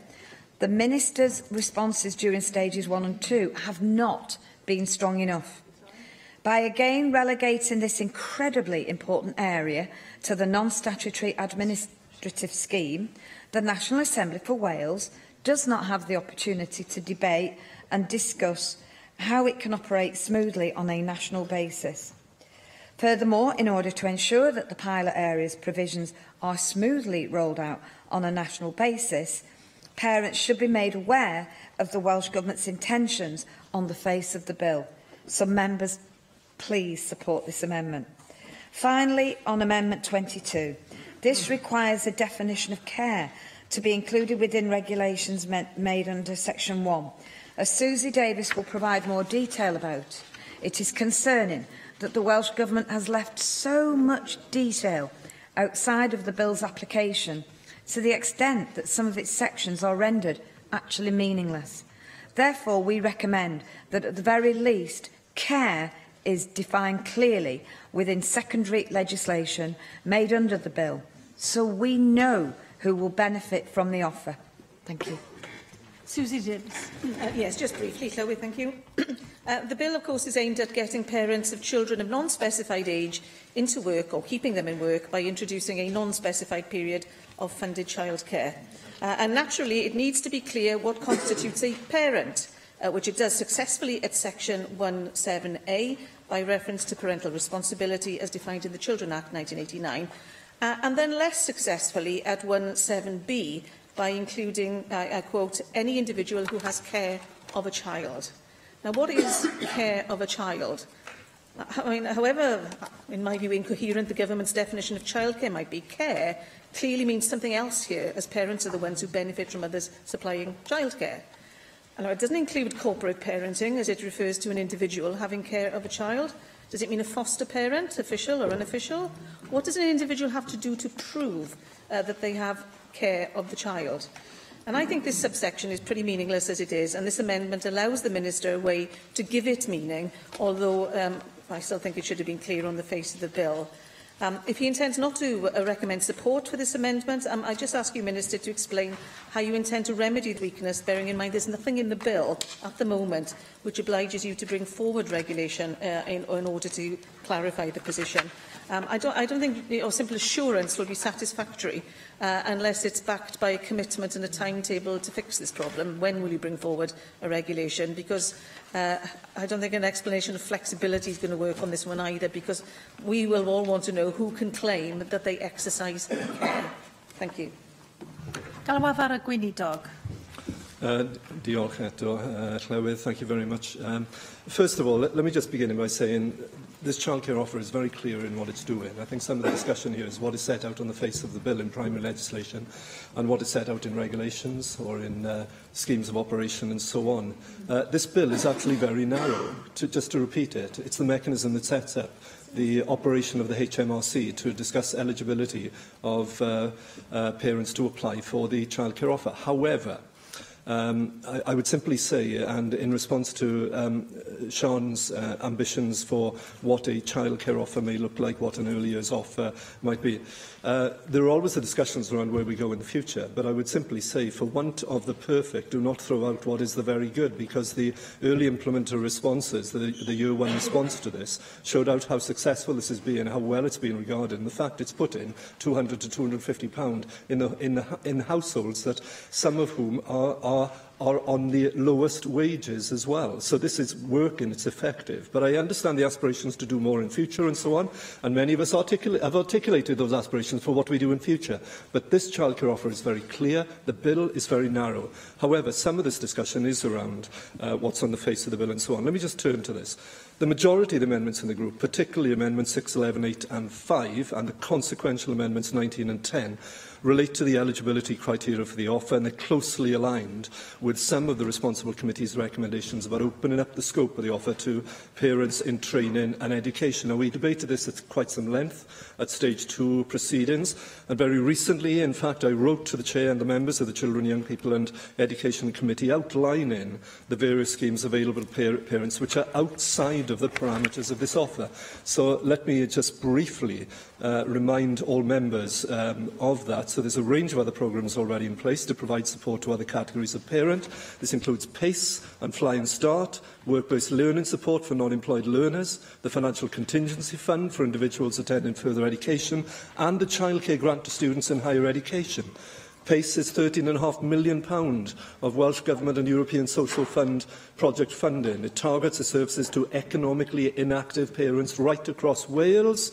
the Minister's responses during stages 1 and 2 have not been strong enough. By again relegating this incredibly important area to the non-statutory administrative scheme, the National Assembly for Wales does not have the opportunity to debate and discuss how it can operate smoothly on a national basis. Furthermore, in order to ensure that the pilot area's provisions are smoothly rolled out on a national basis, parents should be made aware of the Welsh Government's intentions on the face of the bill. So members, please support this amendment. Finally, on Amendment 22, this requires a definition of care to be included within regulations made under Section 1. As Susie Davis will provide more detail about, it is concerning that the Welsh Government has left so much detail outside of the bill's application, to the extent that some of its sections are rendered actually meaningless. Therefore, we recommend that at the very least, care is defined clearly within secondary legislation made under the bill, so we know who will benefit from the offer. Thank you. Susie Davis. Yes, just briefly, Chloe, thank you. The bill, of course, is aimed at getting parents of children of non-specified age into work or keeping them in work by introducing a non-specified period of funded childcare. And naturally, it needs to be clear what constitutes a parent, which it does successfully at Section 17A by reference to parental responsibility as defined in the Children Act 1989, and then less successfully at 17B by including, I quote, any individual who has care of a child. Now, what is care of a child? I mean, however, in my view, incoherent the government's definition of childcare might be, care clearly means something else here, as parents are the ones who benefit from others supplying childcare. And it doesn't include corporate parenting, as it refers to an individual having care of a child. Does it mean a foster parent, official or unofficial? What does an individual have to do to prove that they have care of the child? And I think this subsection is pretty meaningless as it is, and this amendment allows the Minister a way to give it meaning, although I still think it should have been clear on the face of the bill. If he intends not to recommend support for this amendment, I just ask you, Minister, to explain how you intend to remedy the weakness, bearing in mind there's nothing in the bill at the moment which obliges you to bring forward regulation in order to clarify the position. I don't think your simple assurance will be satisfactory unless it's backed by a commitment and a timetable to fix this problem. When will you bring forward a regulation? Because I don't think an explanation of flexibility is going to work on this one either, because we will all want to know who can claim that they exercise care. Thank you. Galwaf ar y gweinidog. Diolch eto, Llywydd. Thank you very much. First of all, let me just begin by saying this childcare offer is very clear in what it's doing. I think some of the discussion here is what is set out on the face of the bill in primary legislation and what is set out in regulations or in schemes of operation and so on. This bill is actually very narrow. Just to repeat it, it's the mechanism that sets up the operation of the HMRC to discuss eligibility of parents to apply for the childcare offer. However, I would simply say, and in response to Sean's ambitions for what a childcare offer may look like, what an early years offer might be, there are always the discussions around where we go in the future, but I would simply say, for want of the perfect, do not throw out what is the very good, because the early implementer responses, the year one response to this, showed out how successful this has been, how well it's been regarded, and the fact it's put in £200 to £250 in households that some of whom are on the lowest wages as well. So this is working, it's effective. But I understand the aspirations to do more in future and so on, and many of us have articulated those aspirations for what we do in future. But this childcare offer is very clear, the bill is very narrow. However, some of this discussion is around what's on the face of the bill and so on. Let me just turn to this. The majority of the amendments in the group, particularly Amendments 6, 11, 8 and 5, and the consequential Amendments 19 and 10, relate to the eligibility criteria for the offer, and they're closely aligned with some of the responsible committee's recommendations about opening up the scope of the offer to parents in training and education. Now, we debated this at quite some length at Stage 2 proceedings, and very recently, in fact, I wrote to the Chair and the members of the Children, Young People and Education Committee outlining the various schemes available to parents which are outside of the parameters of this offer. So let me just briefly remind all members of that. So there's a range of other programmes already in place to provide support to other categories of parent. This includes PACE and Fly and Start, work-based learning support for non-employed learners, the Financial Contingency Fund for individuals attending further education, and the Childcare Grant to students in higher education. PACE is £13.5 million of Welsh Government and European Social Fund project funding. It targets the services to economically inactive parents right across Wales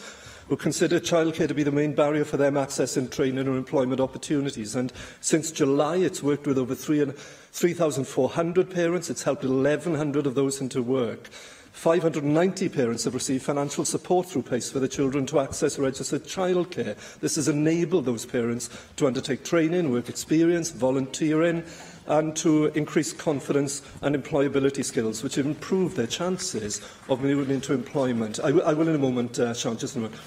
who consider childcare to be the main barrier for them accessing training or employment opportunities. And since July, it's worked with over 3,400 parents. It's helped 1,100 of those into work. 590 parents have received financial support through PACE for their children to access registered childcare. This has enabled those parents to undertake training, work experience, volunteering, and to increase confidence and employability skills, which have improved their chances of moving into employment. I will in a moment, Sean, just in a moment.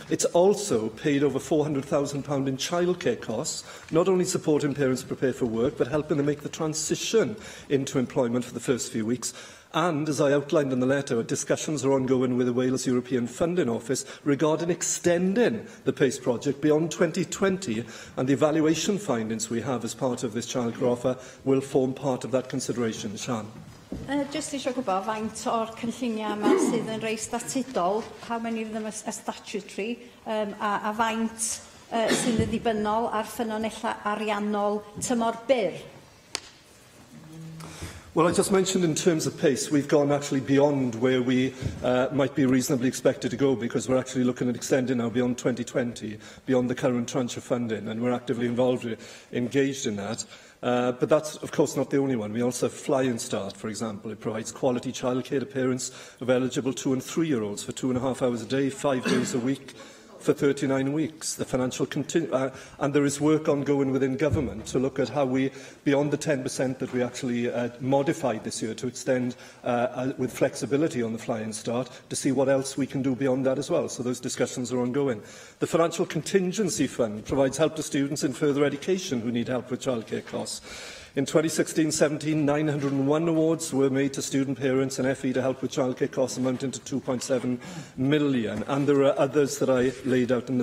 It's also paid over £400,000 in childcare costs, not only supporting parents prepare for work, but helping them make the transition into employment for the first few weeks. And, as I outlined in the letter, discussions are ongoing with the Wales European Funding Office regarding extending the PACE project beyond 2020, and the evaluation findings we have as part of this childcare offer will form part of that consideration. Sian. Just eisiau gwybod faint o'r cynlluniau yma sydd yn rei statudol, how many of them are statutory, a faint sydd yn ddibynnol ar ffynonellau ariannol tymor byr? Well, I just mentioned in terms of PACE, we've gone actually beyond where we might be reasonably expected to go, because we're actually looking at extending now beyond 2020, beyond the current tranche of funding, and we're actively engaged in that. But that's, of course, not the only one. We also have Fly and Start, for example. It provides quality childcare to parents of eligible 2- and 3-year-olds for 2.5 hours a day, 5 days a week, for 39 weeks. The financial and there is work ongoing within government to look at how we, beyond the 10% that we actually modified this year, to extend with flexibility on the Fly and Start, to see what else we can do beyond that as well. So those discussions are ongoing. The Financial Contingency Fund provides help to students in further education who need help with childcare costs. In 2016-17, 901 awards were made to student parents and FE to help with childcare costs, amounting to £2.7 million. And there are others that I laid out in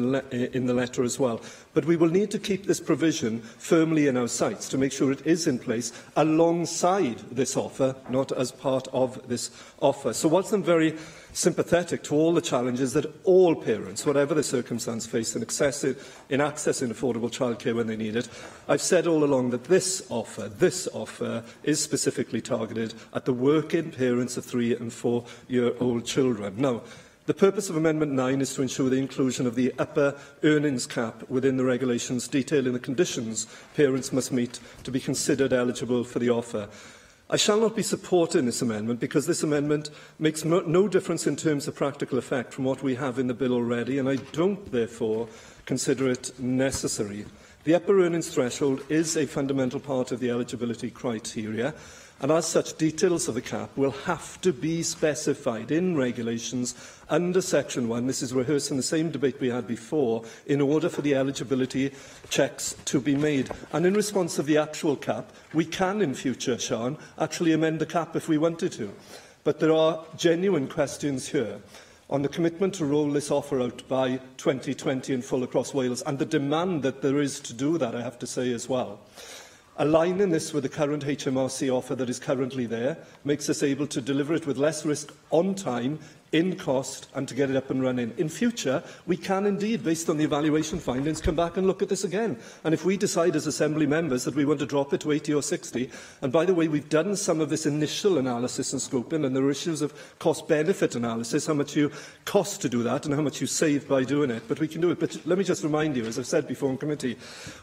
the letter as well. But we will need to keep this provision firmly in our sights to make sure it is in place alongside this offer, not as part of this offer. So whilst I'm very sympathetic to all the challenges that all parents, whatever their circumstance, face in accessing affordable childcare when they need it, I've said all along that this offer is specifically targeted at the working parents of 3- and 4-year-old children. Now, the purpose of Amendment 9 is to ensure the inclusion of the upper earnings cap within the regulations detailing the conditions parents must meet to be considered eligible for the offer. I shall not be supporting this amendment because this amendment makes no difference in terms of practical effect from what we have in the bill already, and I don't, therefore, consider it necessary. The upper earnings threshold is a fundamental part of the eligibility criteria, and as such, details of the cap will have to be specified in regulations under Section 1. This is rehearsing the same debate we had before, in order for the eligibility checks to be made. And in response to the actual cap, we can in future, Sean, actually amend the cap if we wanted to. But there are genuine questions here on the commitment to roll this offer out by 2020 in full across Wales, and the demand that there is to do that, I have to say as well. Aligning this with the current HMRC offer that is currently there makes us able to deliver it with less risk on time, in cost, and to get it up and running. In future, we can indeed, based on the evaluation findings, come back and look at this again. And if we decide as Assembly members that we want to drop it to 80 or 60, and by the way, we've done some of this initial analysis and scoping, and there are issues of cost-benefit analysis, how much you cost to do that and how much you save by doing it, but we can do it. But let me just remind you, as I've said before in committee,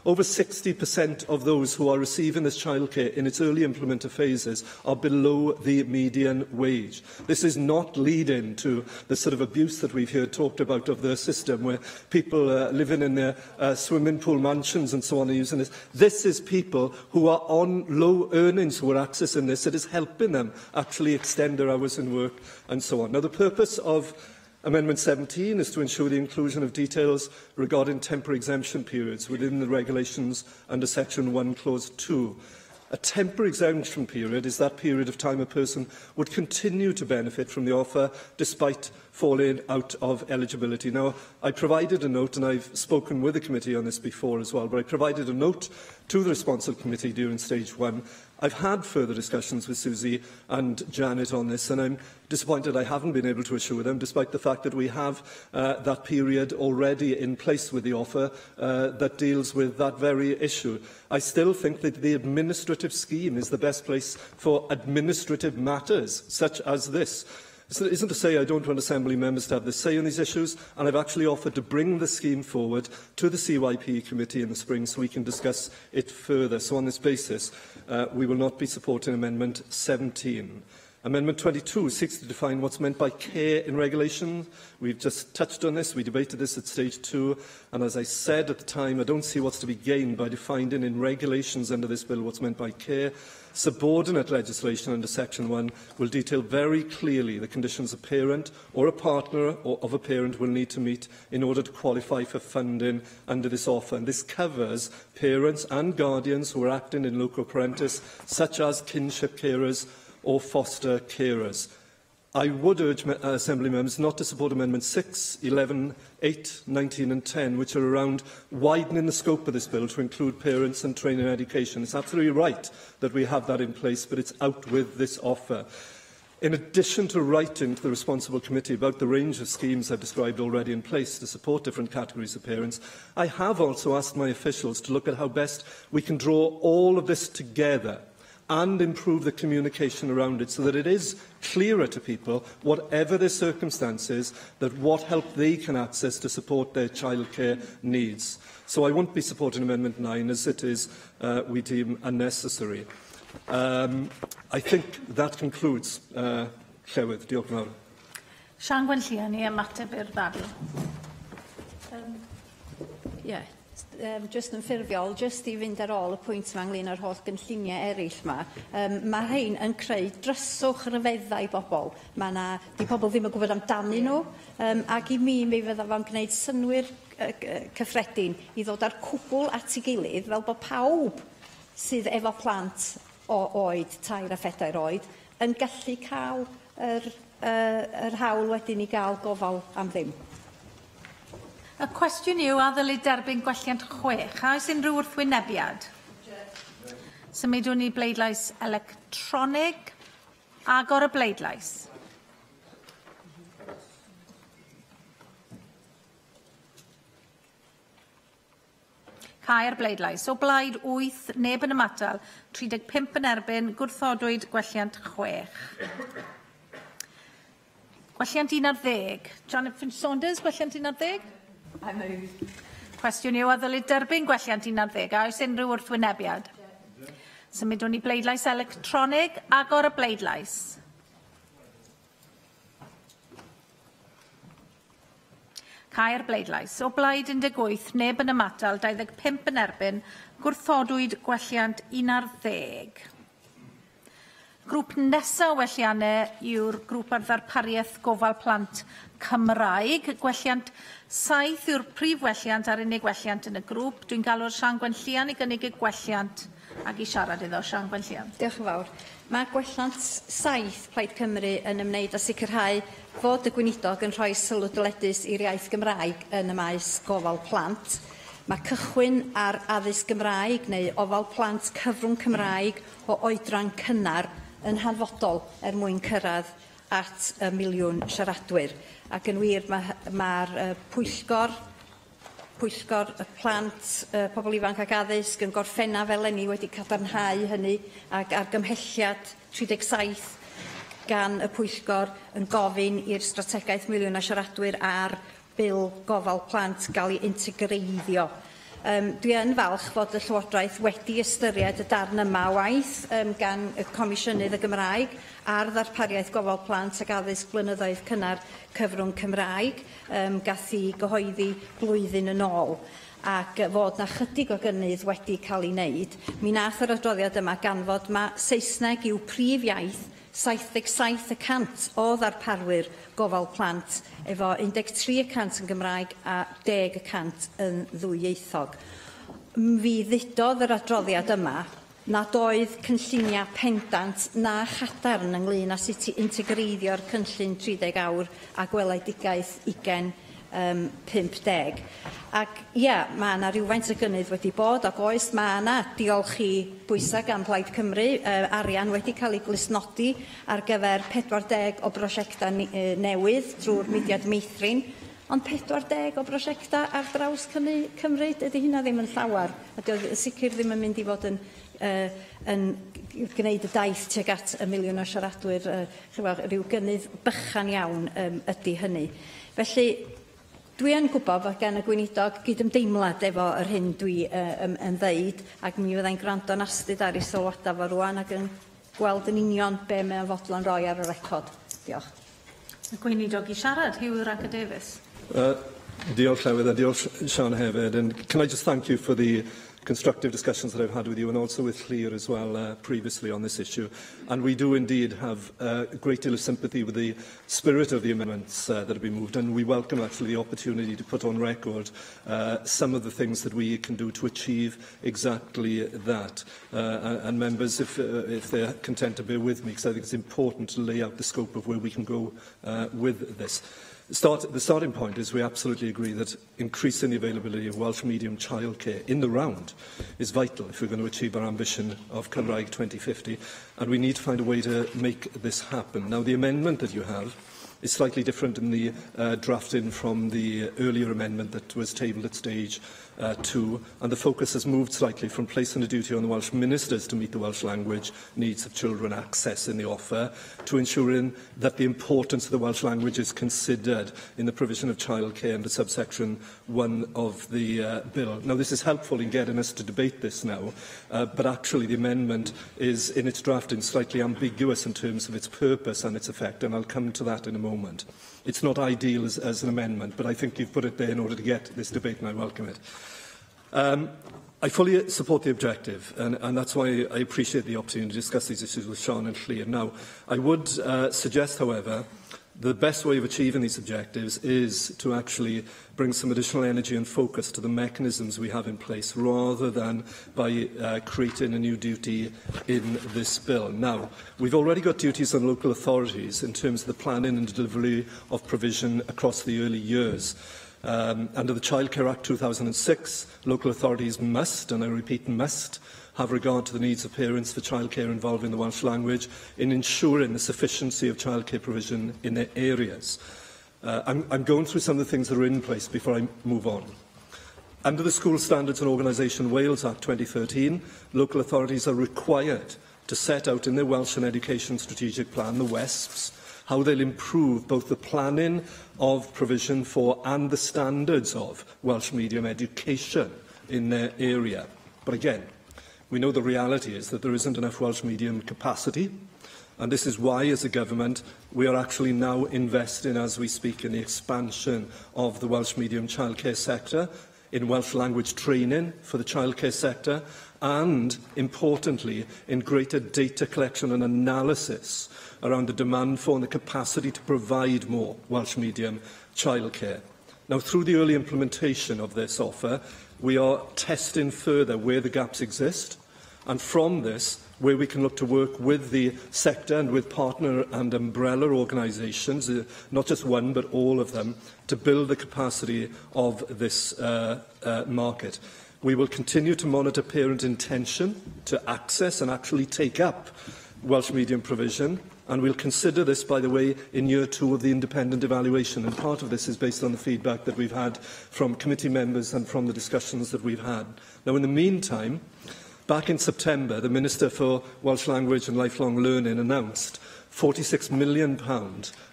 over 60% of those who are receiving this childcare in its early implementer phases are below the median wage. This is not leading to the sort of abuse that we've heard talked about of the system, where people living in their swimming pool mansions and so on are using this. This is people who are on low earnings who are accessing this. It is helping them actually extend their hours in work and so on. Now, the purpose of Amendment 17 is to ensure the inclusion of details regarding temporary exemption periods within the regulations under Section 1, Clause 2. A temporary exemption period is that period of time a person would continue to benefit from the offer despite falling out of eligibility. Now, I provided a note, and I've spoken with the committee on this before as well, but I provided a note to the responsive committee during stage 1. I've had further discussions with Susie and Janet on this, and I'm disappointed I haven't been able to assure them, despite the fact that we have that period already in place with the offer that deals with that very issue. I still think that the administrative scheme is the best place for administrative matters such as this. So it isn't to say I don't want Assembly members to have the say on these issues, and I've actually offered to bring the scheme forward to the CYP committee in the spring so we can discuss it further. So on this basis, we will not be supporting Amendment 17. Amendment 22 seeks to define what's meant by care in regulation. We've just touched on this. We debated this at stage 2. And as I said at the time, I don't see what's to be gained by defining in regulations under this bill what's meant by care. Subordinate legislation under Section 1 will detail very clearly the conditions a parent or a partner of a parent will need to meet in order to qualify for funding under this offer. And this covers parents and guardians who are acting in loco parentis, such as kinship carers or foster carers. I would urge Assembly members not to support Amendments 6, 11, 8, 19 and 10, which are around widening the scope of this bill to include parents and training and education. It's absolutely right that we have that in place, but it's out with this offer. In addition to writing to the responsible committee about the range of schemes I've described already in place to support different categories of parents, I have also asked my officials to look at how best we can draw all of this together and improve the communication around it so that it is clearer to people, whatever their circumstances, that what help they can access to support their childcare needs. So I won't be supporting Amendment 9 as it is we deem unnecessary. I think that concludes Llewydd. Diolch yn fawr. Sian Gwenllian i ymateb i'r ddadl. Just yn ffurfiol, just i fynd ar ôl y pwynt yma ynglyn â'r holl gynlluniau eraill yma, mae rhain yn creu dryswch ryfeddau i bobl. Mae yna, di pobl ddim yn gwybod amdanyn nhw, ac i mi fydda fo'n gwneud synwyr cyffredin i ddod ar cwbl at ei gilydd fel bod pawb sydd efo plant o oed, 2 a 4 oed, yn gallu cael yr hawl wedyn i gael gofal am ddim. Y cwestiwn yw a ddylid derbyn gwelliant 6. A oes unrhyw wrthwynebiad? Symudwn ni bleidlais electronig. Agor y bleidlais. Cau'r bleidlais. O blaid 8, neb yn ymatal, 35 yn erbyn, gwrthodwyd gwelliant 6. Gwelliant 11. Jonathan Saunders, gwelliant 11? I move. Cwestiwn yw a ddylid derbyn gwelliant 11. A oes unrhyw wrthwynebiad? Symudwn ni bleidlais electronig, agor y bleidlais. Cau'r bleidlais. O blaid 18, neb yn ymatal, 25 yn erbyn, gwrthodwyd gwelliant 11. Grŵp nesaf o welliannau yw'r grŵp ar ddarpariaeth gofal plant Cymraeg. Gwelliant 7 yw'r prif welliant a'r unig welliant yn y grŵp. Dwi'n galw'r Sian Gwenllian i gynnig y gwelliant ac i siarad iddo. Sian Gwenllian. Diolch yn fawr. Mae gwelliant 7 Plaid Cymru yn ymwneud â sicrhau fod y gweinidog yn rhoi sylw dyledus i'r iaith Gymraeg yn y maes gofal plant. Mae cychwyn ar addysg Gymraeg neu ofal plant cyfrwng Cymraeg o oedran cynnar yn hanfodol mwyn cyrraedd at 1,000,000 siaradwyr. Ac yn wir, mae'r pwyllgor y plant, pobl ifanc ac addysg yn gorffennaf eleni wedi cadarnhau hynny ac argymhelliad 37 gan y pwyllgor yn gofyn i'r strategaeth 1,000,000 siaradwyr a'r bil gofal plant gael ei integreiddio. Dwi yn falch fod y Llywodraeth wedi ystyried y darn yma o waith gan y Comisiynydd y Gymraeg a'r ddarpariaeth gofal plant ac addysg blynyddoedd cynnar cyfrwng Cymraeg gath i gyhoeddi blwyddyn yn ôl ac fod na chydig o gynnydd wedi cael ei wneud. Mi nath yr adroddiad yma ganfod mae Saesneg yw prif iaith 77% o ddarparwyr gofal plant efo 13% yn Gymraeg a 10% yn ddwyieithog. Fi ddudodd yr adroddiad yma nad oedd cynllunia pendant na chadarn ynglŷn â sut i integreiddio'r cynllun 30 awr a gweledigaeth 50. Ac mae yna rhywfaint y gynnydd wedi bod, ac oes mae yna diolchi bwysau gan Plaid Cymru, arian wedi cael ei glusnodi ar gyfer 40 o brosiectau newydd drwy'r mudiad meithrin, ond 40 o brosiectau ar draws Cymru, dydy hynna ddim yn llawer, a dydy sicr ddim yn mynd i fod yn gwneud y daith tuag at 1,000,000 o siaradwyr, rhyw gynnydd bychan iawn ydy hynny. Felly, dwi yn gwybod fod gan y gweinidog gydymdeimlad efo yr hyn dwi yn ddeud, ac mi fyddai'n gwrando'n astudd ar ei sylwadau fo rwan ac yn gweld yn union be mae'n fodlon roi ar y record. Diolch. Y gweinidog i siarad, Hugh Rhagor Davies. Diolch Llywydd, a diolch Sian hefyd. And can I just thank you for the constructive discussions that I've had with you and also with Llŷr as well previously on this issue. And we do indeed have a great deal of sympathy with the spirit of the amendments that have been moved, and we welcome actually the opportunity to put on record some of the things that we can do to achieve exactly that. And members, if they're content to bear with me, because I think it's important to lay out the scope of where we can go with this. The starting point is we absolutely agree that increasing the availability of Welsh medium childcare in the round is vital if we're going to achieve our ambition of Cymraeg 2050, and we need to find a way to make this happen. Now, the amendment that you have is slightly different in the drafting from the earlier amendment that was tabled at stage 2, and the focus has moved slightly from placing a duty on the Welsh ministers to meet the Welsh language needs of children accessing the offer to ensuring that the importance of the Welsh language is considered in the provision of childcare under subsection 1 of the bill. Now, this is helpful in getting us to debate this now, but actually the amendment is, in its drafting, slightly ambiguous in terms of its purpose and its effect, and I'll come to that in a moment. It's not ideal as an amendment, but I think you've put it there in order to get this debate, and I welcome it. I fully support the objective, and that's why I appreciate the opportunity to discuss these issues with Sian and Llŷr. Now, I would suggest, however, the best way of achieving these objectives is to actually bring some additional energy and focus to the mechanisms we have in place, rather than by creating a new duty in this bill. Now, we've already got duties on local authorities in terms of the planning and delivery of provision across the early years. Under the Childcare Act 2006, local authorities must, and I repeat must, have regard to the needs of parents for childcare involving the Welsh language in ensuring the sufficiency of childcare provision in their areas. I'm going through some of the things that are in place before I move on. Under the School Standards and Organisation Wales Act 2013, local authorities are required to set out in their Welsh and Education Strategic Plan, the WESPs, how they'll improve both the planning of provision for and the standards of Welsh medium education in their area. But again, We know the reality is that there isn't enough Welsh medium capacity, and this is why, as a government, we are actually now investing, as we speak, in the expansion of the Welsh medium childcare sector, in Welsh language training for the childcare sector, and, importantly, in greater data collection and analysis around the demand for and the capacity to provide more Welsh medium childcare. Now, through the early implementation of this offer, we are testing further where the gaps exist, and from this, where we can look to work with the sector and with partner and umbrella organisations, not just one but all of them, to build the capacity of this market. We will continue to monitor parent intention to access and actually take up Welsh medium provision, and we'll consider this, by the way, in year 2 of the independent evaluation, and part of this is based on the feedback that we've had from committee members and from the discussions that we've had. Now, in the meantime, back in September, the Minister for Welsh Language and Lifelong Learning announced £46 million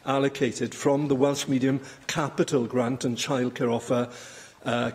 allocated from the Welsh Medium Capital Grant and Childcare Offer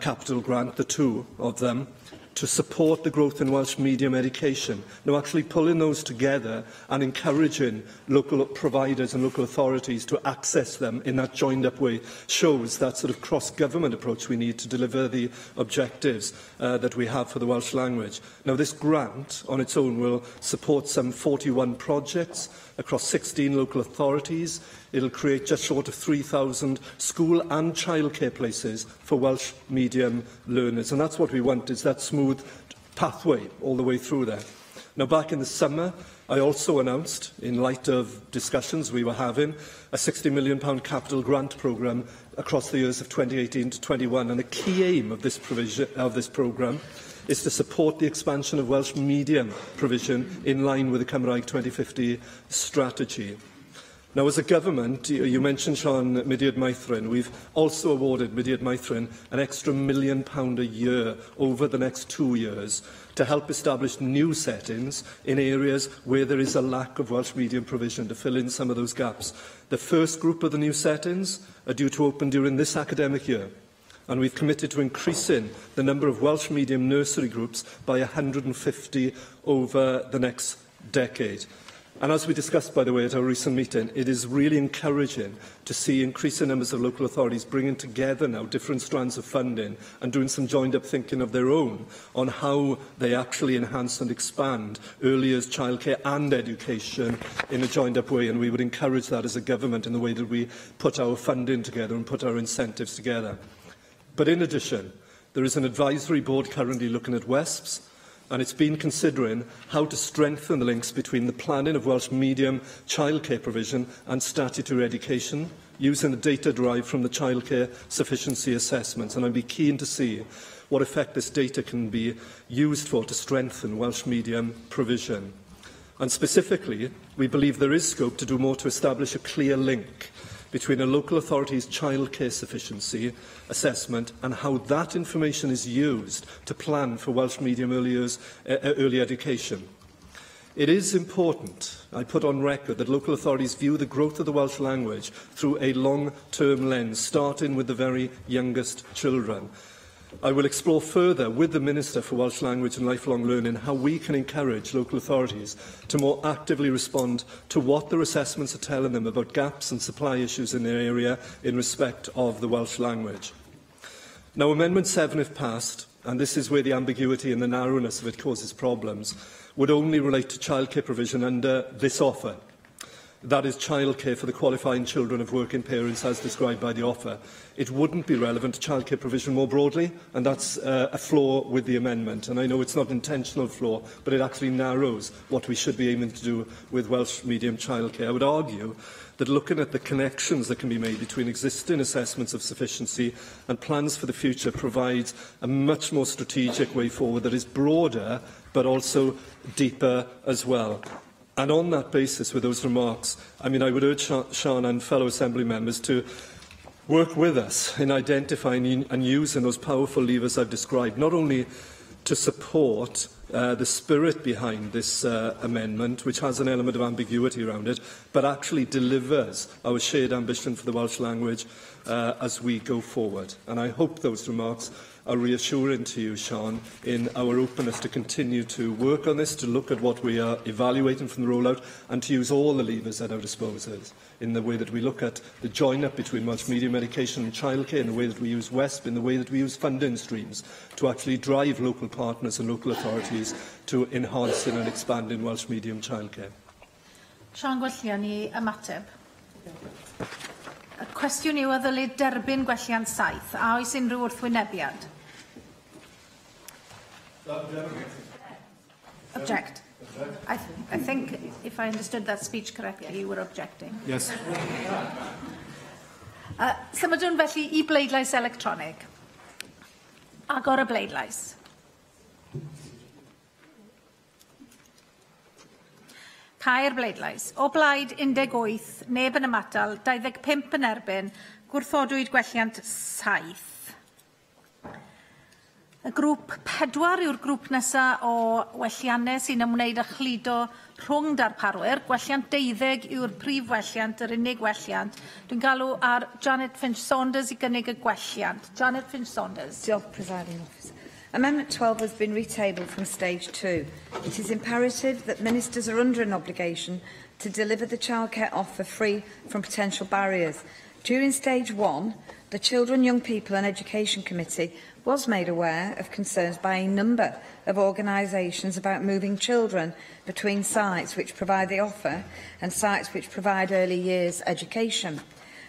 Capital Grant, the two of them, to support the growth in Welsh medium education. Now, actually pulling those together and encouraging local providers and local authorities to access them in that joined-up way shows that sort of cross-government approach we need to deliver the objectives that we have for the Welsh language. Now, this grant on its own will support some 41 projects across 16 local authorities. It'll create just short of 3,000 school and childcare places for Welsh medium learners. And that's what we want, is that smooth pathway all the way through there. Now, back in the summer, I also announced, in light of discussions we were having, a £60 million capital grant programme across the years of 2018 to 21. And the key aim of this programme is to support the expansion of Welsh medium provision in line with the Cymraeg 2050 strategy. Now, as a government, you mentioned, Sean, Mudiad Maithrin. We've also awarded Mudiad Maithrin an extra £1 million a year over the next 2 years to help establish new settings in areas where there is a lack of Welsh medium provision, to fill in some of those gaps. The first group of the new settings are due to open during this academic year, and we've committed to increasing the number of Welsh medium nursery groups by 150 over the next decade. And as we discussed, by the way, at our recent meeting, it is really encouraging to see increasing numbers of local authorities bringing together now different strands of funding and doing some joined-up thinking of their own on how they actually enhance and expand early years childcare and education in a joined-up way. And we would encourage that as a government in the way that we put our funding together and put our incentives together. But in addition, there is an advisory board currently looking at WESPs, and it's been considering how to strengthen the links between the planning of Welsh medium childcare provision and statutory education, using the data derived from the childcare sufficiency assessments. And I'd be keen to see what effect this data can be used for to strengthen Welsh medium provision. And specifically, we believe there is scope to do more to establish a clear link between a local authority's childcare sufficiency assessment and how that information is used to plan for Welsh medium early education. It is important, I put on record, that local authorities view the growth of the Welsh language through a long-term lens, starting with the very youngest children. I will explore further with the Minister for Welsh Language and Lifelong Learning how we can encourage local authorities to more actively respond to what their assessments are telling them about gaps and supply issues in their area in respect of the Welsh language. Now, Amendment 7, if passed, and this is where the ambiguity and the narrowness of it causes problems, would only relate to childcare provision under this offer. That is childcare for the qualifying children of working parents as described by the offer. It wouldn't be relevant to childcare provision more broadly, and that's a flaw with the amendment. And I know it's not an intentional flaw, but it actually narrows what we should be aiming to do with Welsh medium childcare. I would argue that looking at the connections that can be made between existing assessments of sufficiency and plans for the future provides a much more strategic way forward that is broader but also deeper as well. And on that basis, with those remarks, I would urge Sean and fellow Assembly members to work with us in identifying and using those powerful levers I've described, not only to support the spirit behind this amendment, which has an element of ambiguity around it, but actually delivers our shared ambition for the Welsh language as we go forward. And I hope those remarks are reassuring to you, Sean, in our openness to continue to work on this, to look at what we are evaluating from the rollout, and to use all the levers at our disposal in the way that we look at the join-up between Welsh medium education and childcare, in the way that we use WESP, in the way that we use funding streams to actually drive local partners and local authorities to enhancing and expanding Welsh medium childcare. Sian Gwellian i ymateb. Y cwestiwn yw a ddylid derbyn gwelliant saith, a oes unrhyw wrthwynebiad? Object. I think, if I understood that speech correctly, you were objecting. Yes. Symudwn felly i bleidlais electronig. Agor y bleidlais. Cau'r bleidlais. O blaid 18, neb yn ymatal, 25 yn erbyn, gwrthodwyd gwelliant 7. Y grŵp 4 yw'r grŵp nesaf o welliannau sy'n ymwneud â chludo rhwng darparwyr. Gwelliant 12 yw'r prif welliant, yr unig welliant. Dwi'n galw ar Janet Finch-Saunders i gynnig y gwelliant. Janet Finch-Saunders. Diolch, Presiding Officer. Amendment 12 has been retabled from stage 2. It is imperative that ministers are under an obligation to deliver the childcare offer free from potential barriers. During stage 1, the Children, Young People and Education Committee was made aware of concerns by a number of organisations about moving children between sites which provide the offer and sites which provide early years education.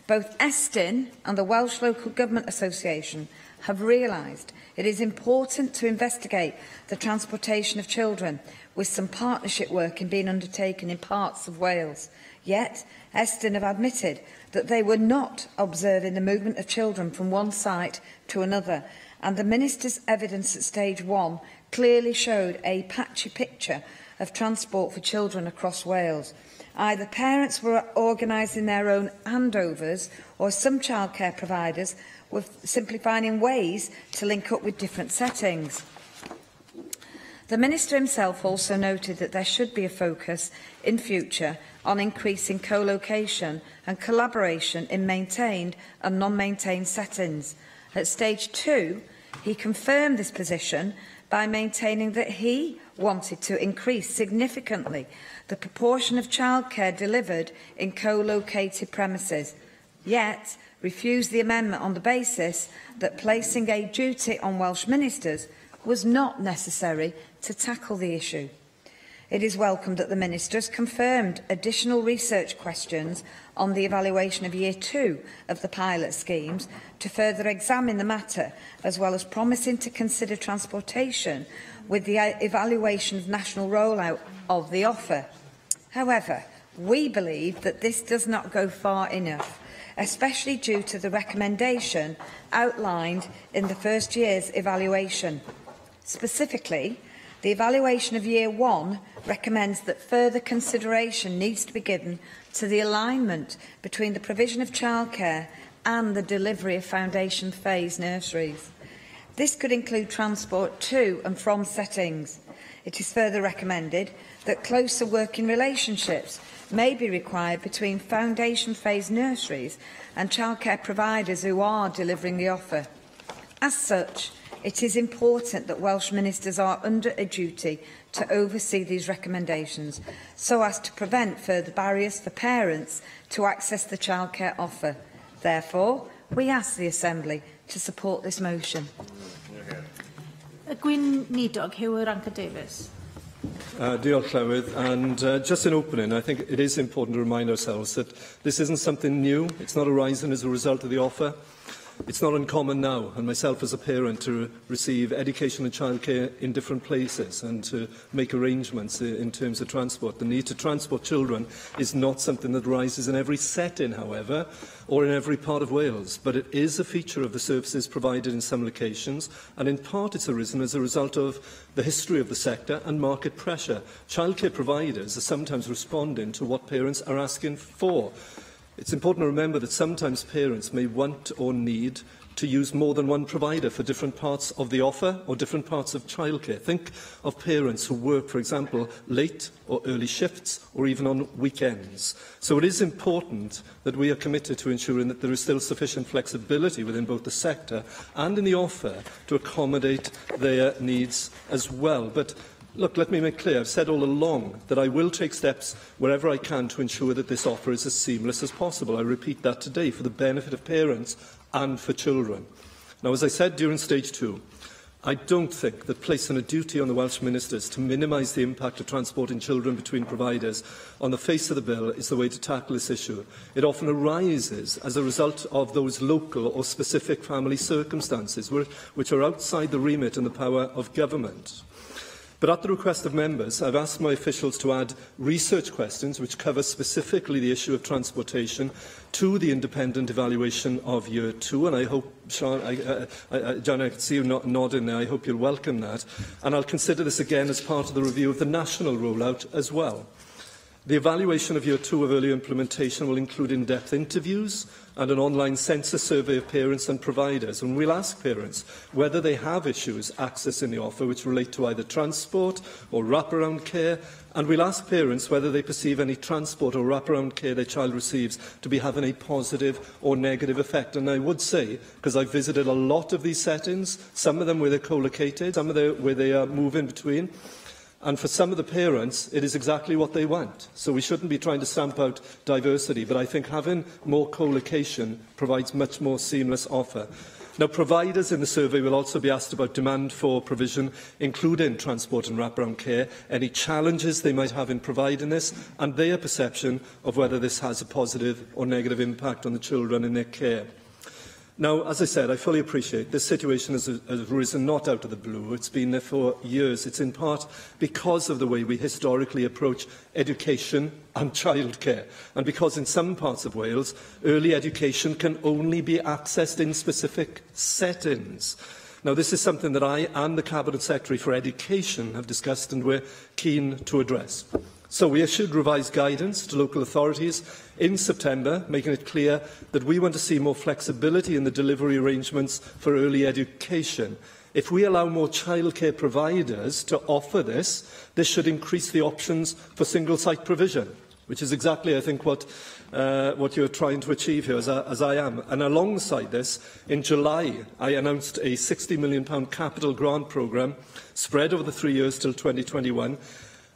Both Estyn and the Welsh Local Government Association have realised it is important to investigate the transportation of children, with some partnership work being undertaken in parts of Wales. Yet, Estyn have admitted that they were not observing the movement of children from one site to another, and the Minister's evidence at stage 1 clearly showed a patchy picture of transport for children across Wales. Either parents were organising their own handovers, or some childcare providers were simply finding ways to link up with different settings. The Minister himself also noted that there should be a focus in future on increasing co-location and collaboration in maintained and non-maintained settings. At stage 2, he confirmed this position by maintaining that he wanted to increase significantly the proportion of childcare delivered in co-located premises, yet refused the amendment on the basis that placing a duty on Welsh ministers was not necessary to tackle the issue. It is welcome that the Minister has confirmed additional research questions on the evaluation of Year 2 of the pilot schemes to further examine the matter, as well as promising to consider transportation with the evaluation of national rollout of the offer. However, we believe that this does not go far enough, especially due to the recommendation outlined in the first year's evaluation. Specifically, the evaluation of Year 1 recommends that further consideration needs to be given to the alignment between the provision of childcare and the delivery of foundation phase nurseries. This could include transport to and from settings. It is further recommended that closer working relationships may be required between foundation phase nurseries and childcare providers who are delivering the offer. As such, it is important that Welsh ministers are under a duty to oversee these recommendations so as to prevent further barriers for parents to access the childcare offer. Therefore, we ask the Assembly to support this motion. Gwyn Nidog, Hywr Anchor Davis. Diolch, Llywydd. And just in opening, I think it is important to remind ourselves that this isn't something new. It's not arising as a result of the offer. It's not uncommon now, and myself as a parent, to receive education and childcare in different places and to make arrangements in terms of transport. The need to transport children is not something that arises in every setting, however, or in every part of Wales, but it is a feature of the services provided in some locations, and in part it's arisen as a result of the history of the sector and market pressure. Childcare providers are sometimes responding to what parents are asking for. It's important to remember that sometimes parents may want or need to use more than one provider for different parts of the offer or different parts of childcare. Think of parents who work, for example, late or early shifts or even on weekends. So it is important that we are committed to ensuring that there is still sufficient flexibility within both the sector and in the offer to accommodate their needs as well. But look, let me make clear, I've said all along that I will take steps wherever I can to ensure that this offer is as seamless as possible. I repeat that today for the benefit of parents and for children. Now, as I said during stage 2, I don't think that placing a duty on the Welsh Ministers to minimise the impact of transporting children between providers on the face of the bill is the way to tackle this issue. It often arises as a result of those local or specific family circumstances which are outside the remit and the power of government. But at the request of members, I've asked my officials to add research questions which cover specifically the issue of transportation to the independent evaluation of Year 2, and I hope, John, I can see you nodding there, I hope you'll welcome that, and I'll consider this again as part of the review of the national rollout as well. The evaluation of Year 2 of early implementation will include in-depth interviews and an online census survey of parents and providers, and we'll ask parents whether they have issues accessing the offer which relate to either transport or wraparound care, and we'll ask parents whether they perceive any transport or wraparound care their child receives to be having a positive or negative effect. And I would say, because I've visited a lot of these settings, some of them where they're co-located, some of them where they move in between, and for some of the parents, it is exactly what they want. So we shouldn't be trying to stamp out diversity, but I think having more co-location provides much more seamless offer. Now, providers in the survey will also be asked about demand for provision, including transport and wraparound care, any challenges they might have in providing this, and their perception of whether this has a positive or negative impact on the children in their care. Now, as I said, I fully appreciate this situation has arisen not out of the blue. It's been there for years. It's in part because of the way we historically approach education and childcare, and because in some parts of Wales, early education can only be accessed in specific settings. Now, this is something that I and the Cabinet Secretary for Education have discussed and we're keen to address. So we issued revised guidance to local authorities in September, making it clear that we want to see more flexibility in the delivery arrangements for early education. If we allow more childcare providers to offer this, this should increase the options for single-site provision, which is exactly, I think, what you're trying to achieve here, as I am. And alongside this, in July, I announced a £60 million capital grant programme spread over the 3 years till 2021,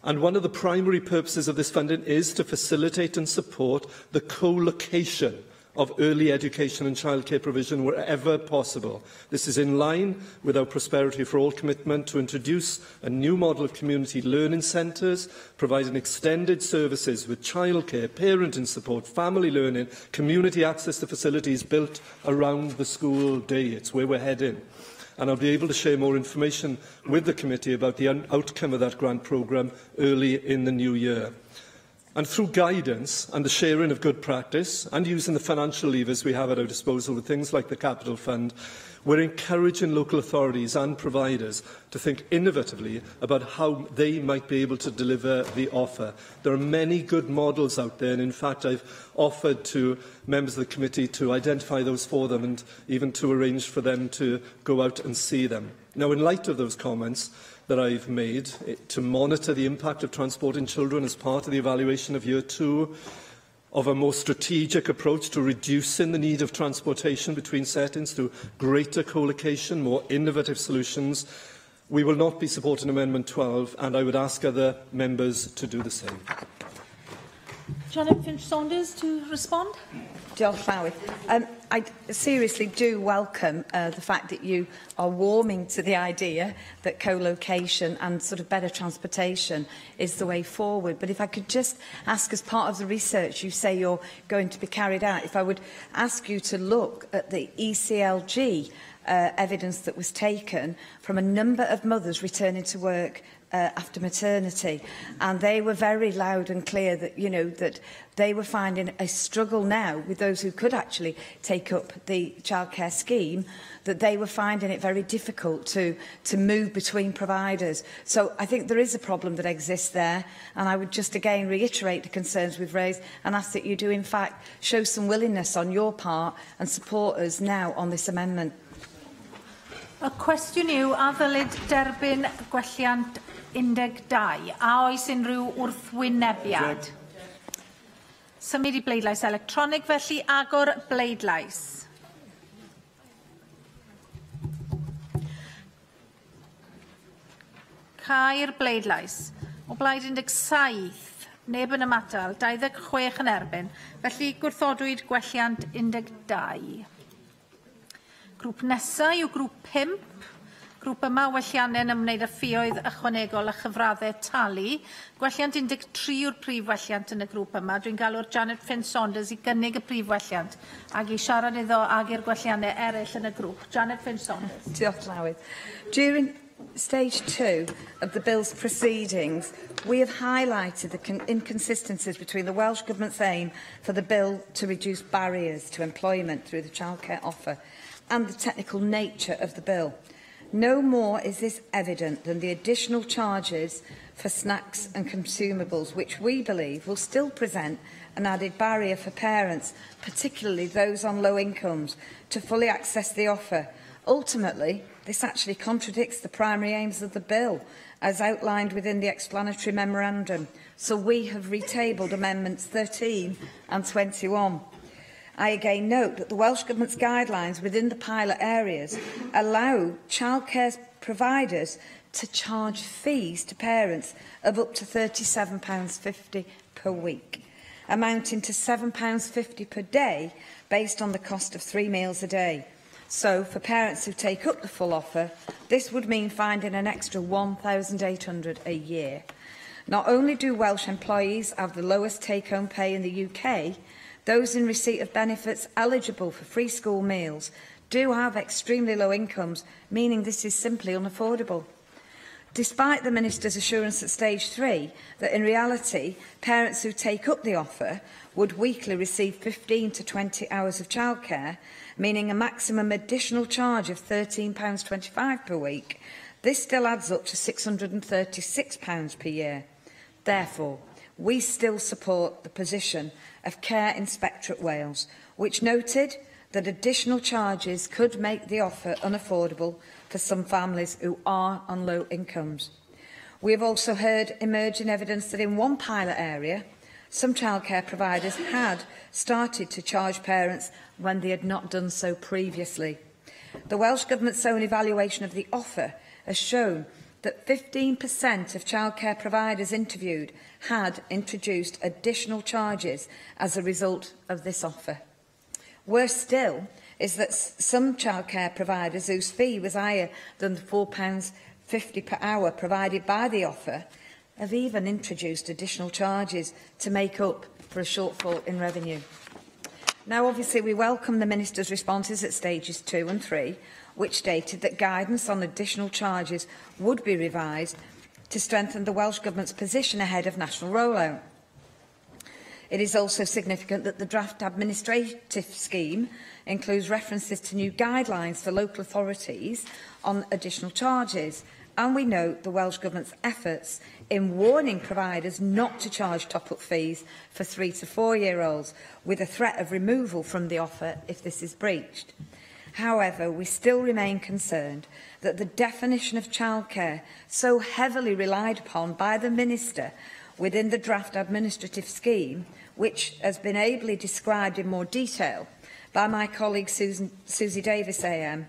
and one of the primary purposes of this funding is to facilitate and support the co-location of early education and childcare provision wherever possible. This is in line with our Prosperity for All commitment to introduce a new model of community learning centres, providing extended services with childcare, parenting support, family learning, community access to facilities built around the school day. It's where we're heading. And I'll be able to share more information with the committee about the outcome of that grant programme early in the new year. And through guidance and the sharing of good practice and using the financial levers we have at our disposal with things like the Capital Fund, we're encouraging local authorities and providers to think innovatively about how they might be able to deliver the offer. There are many good models out there, and in fact I've offered to members of the committee to identify those for them and even to arrange for them to go out and see them. Now, in light of those comments that I've made, to monitor the impact of transporting children as part of the evaluation of Year 2, of a more strategic approach to reducing the need of transportation between settings through greater co-location, more innovative solutions, we will not be supporting Amendment 12, and I would ask other members to do the same. Janet Finch-Saunders to respond. Diolch fawr. I seriously do welcome the fact that you are warming to the idea that co-location and sort of better transportation is the way forward. But if I could just ask, as part of the research you say you're going to be carried out, if I would ask you to look at the ECLG evidence that was taken from a number of mothers returning to work after maternity, and they were very loud and clear that, you know, that they were finding a struggle now with those who could actually take up the childcare scheme, that they were finding it very difficult to move between providers. So I think there is a problem that exists there, and I would just again reiterate the concerns we've raised and ask that you do in fact show some willingness on your part and support us now on this amendment. Y cwestiwn yw, a ddylid derbyn gwelliant 12, a oes unrhyw wrthwynebiad? Symud I bleidlais electronig, felly agor bleidlais. Cair bleidlais. O blaid 17, neb yn ymatal, 26 yn erbyn, felly gwrthodwyd gwelliant 12. Grŵp nesaf yw grŵp 5. Grŵp yma welliannau yn ymwneud â ffïoedd ychwanegol a chyfraddau talu. Gwelliant 13 yw'r prif welliant yn y grŵp yma. Dwi'n galw'r Janet Finn Saunders I gynnig y prif welliant ac I siarad iddo ag i'r gwelliannau eraill yn y grŵp. Janet Finn Saunders. Diolch Llywydd. During stage 2 of the bill's proceedings, we have highlighted the inconsistencies between the Welsh Government's aim for the bill to reduce barriers to employment through the childcare offer and the technical nature of the bill. No more is this evident than the additional charges for snacks and consumables, which we believe will still present an added barrier for parents, particularly those on low incomes, to fully access the offer. Ultimately, this actually contradicts the primary aims of the bill, as outlined within the explanatory memorandum. So we have retabled Amendments 13 and 21. I again note that the Welsh Government's guidelines within the pilot areas allow childcare providers to charge fees to parents of up to £37.50 per week, amounting to £7.50 per day based on the cost of 3 meals a day. So, for parents who take up the full offer, this would mean finding an extra £1,800 a year. Not only do Welsh employees have the lowest take-home pay in the UK, those in receipt of benefits eligible for free school meals do have extremely low incomes, meaning this is simply unaffordable. Despite the Minister's assurance at stage 3 that in reality parents who take up the offer would weekly receive 15 to 20 hours of childcare, meaning a maximum additional charge of £13.25 per week, this still adds up to £636 per year. Therefore, we still support the position of Care Inspectorate Wales, which noted that additional charges could make the offer unaffordable for some families who are on low incomes. We have also heard emerging evidence that in one pilot area, some childcare providers had started to charge parents when they had not done so previously. The Welsh Government's own evaluation of the offer has shown that 15% of childcare providers interviewed had introduced additional charges as a result of this offer. Worse still is that some childcare providers whose fee was higher than the £4.50 per hour provided by the offer have even introduced additional charges to make up for a shortfall in revenue. Now, obviously, we welcome the Minister's responses at stages 2 and 3, which stated that guidance on additional charges would be revised to strengthen the Welsh Government's position ahead of national rollout. It is also significant that the draft administrative scheme includes references to new guidelines for local authorities on additional charges, and we note the Welsh Government's efforts in warning providers not to charge top-up fees for 3 to 4-year-olds, with a threat of removal from the offer if this is breached. However, we still remain concerned that the definition of childcare, so heavily relied upon by the Minister within the draft administrative scheme, which has been ably described in more detail by my colleague Susie Davis AM,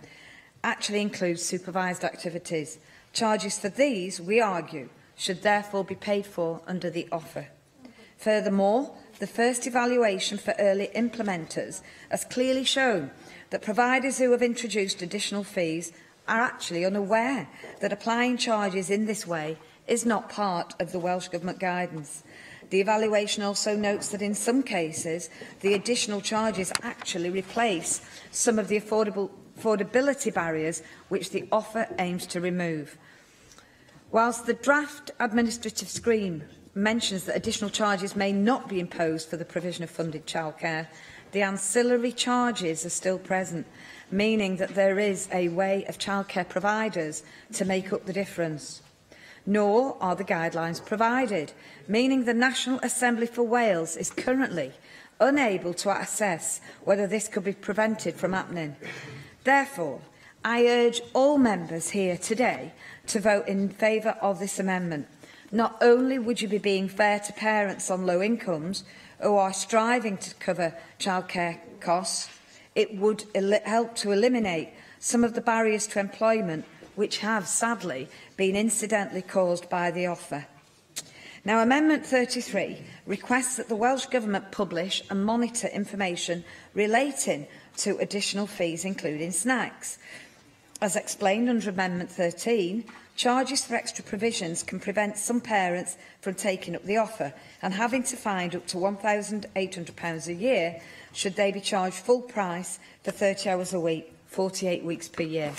actually includes supervised activities. Charges for these, we argue, should therefore be paid for under the offer. Furthermore, the first evaluation for early implementers has clearly shown that providers who have introduced additional fees are actually unaware that applying charges in this way is not part of the Welsh Government guidance. The evaluation also notes that in some cases, the additional charges actually replace some of the affordability barriers which the offer aims to remove. Whilst the draft administrative scheme mentions that additional charges may not be imposed for the provision of funded childcare, the ancillary charges are still present, meaning that there is a way of childcare providers to make up the difference. Nor are the guidelines provided, meaning the National Assembly for Wales is currently unable to assess whether this could be prevented from happening. Therefore, I urge all members here today to vote in favour of this amendment. Not only would you be being fair to parents on low incomes who are striving to cover childcare costs, it would help to eliminate some of the barriers to employment which have, sadly, been incidentally caused by the offer. Now, Amendment 33 requests that the Welsh Government publish and monitor information relating to additional fees, including snacks. As explained under Amendment 13, charges for extra provisions can prevent some parents from taking up the offer and having to find up to £1,800 a year should they be charged full price for 30 hours a week, 48 weeks per year.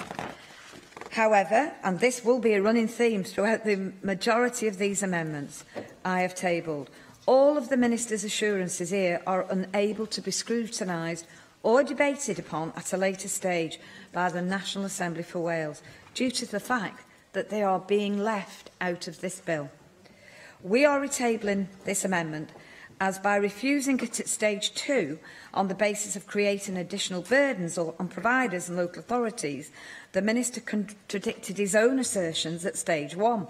However, and this will be a running theme throughout the majority of these amendments I have tabled, all of the Minister's assurances here are unable to be scrutinised or debated upon at a later stage by the National Assembly for Wales, due to the fact that they are being left out of this bill. We are retabling this amendment as by refusing it at stage 2 on the basis of creating additional burdens on providers and local authorities, the Minister contradicted his own assertions at stage 1.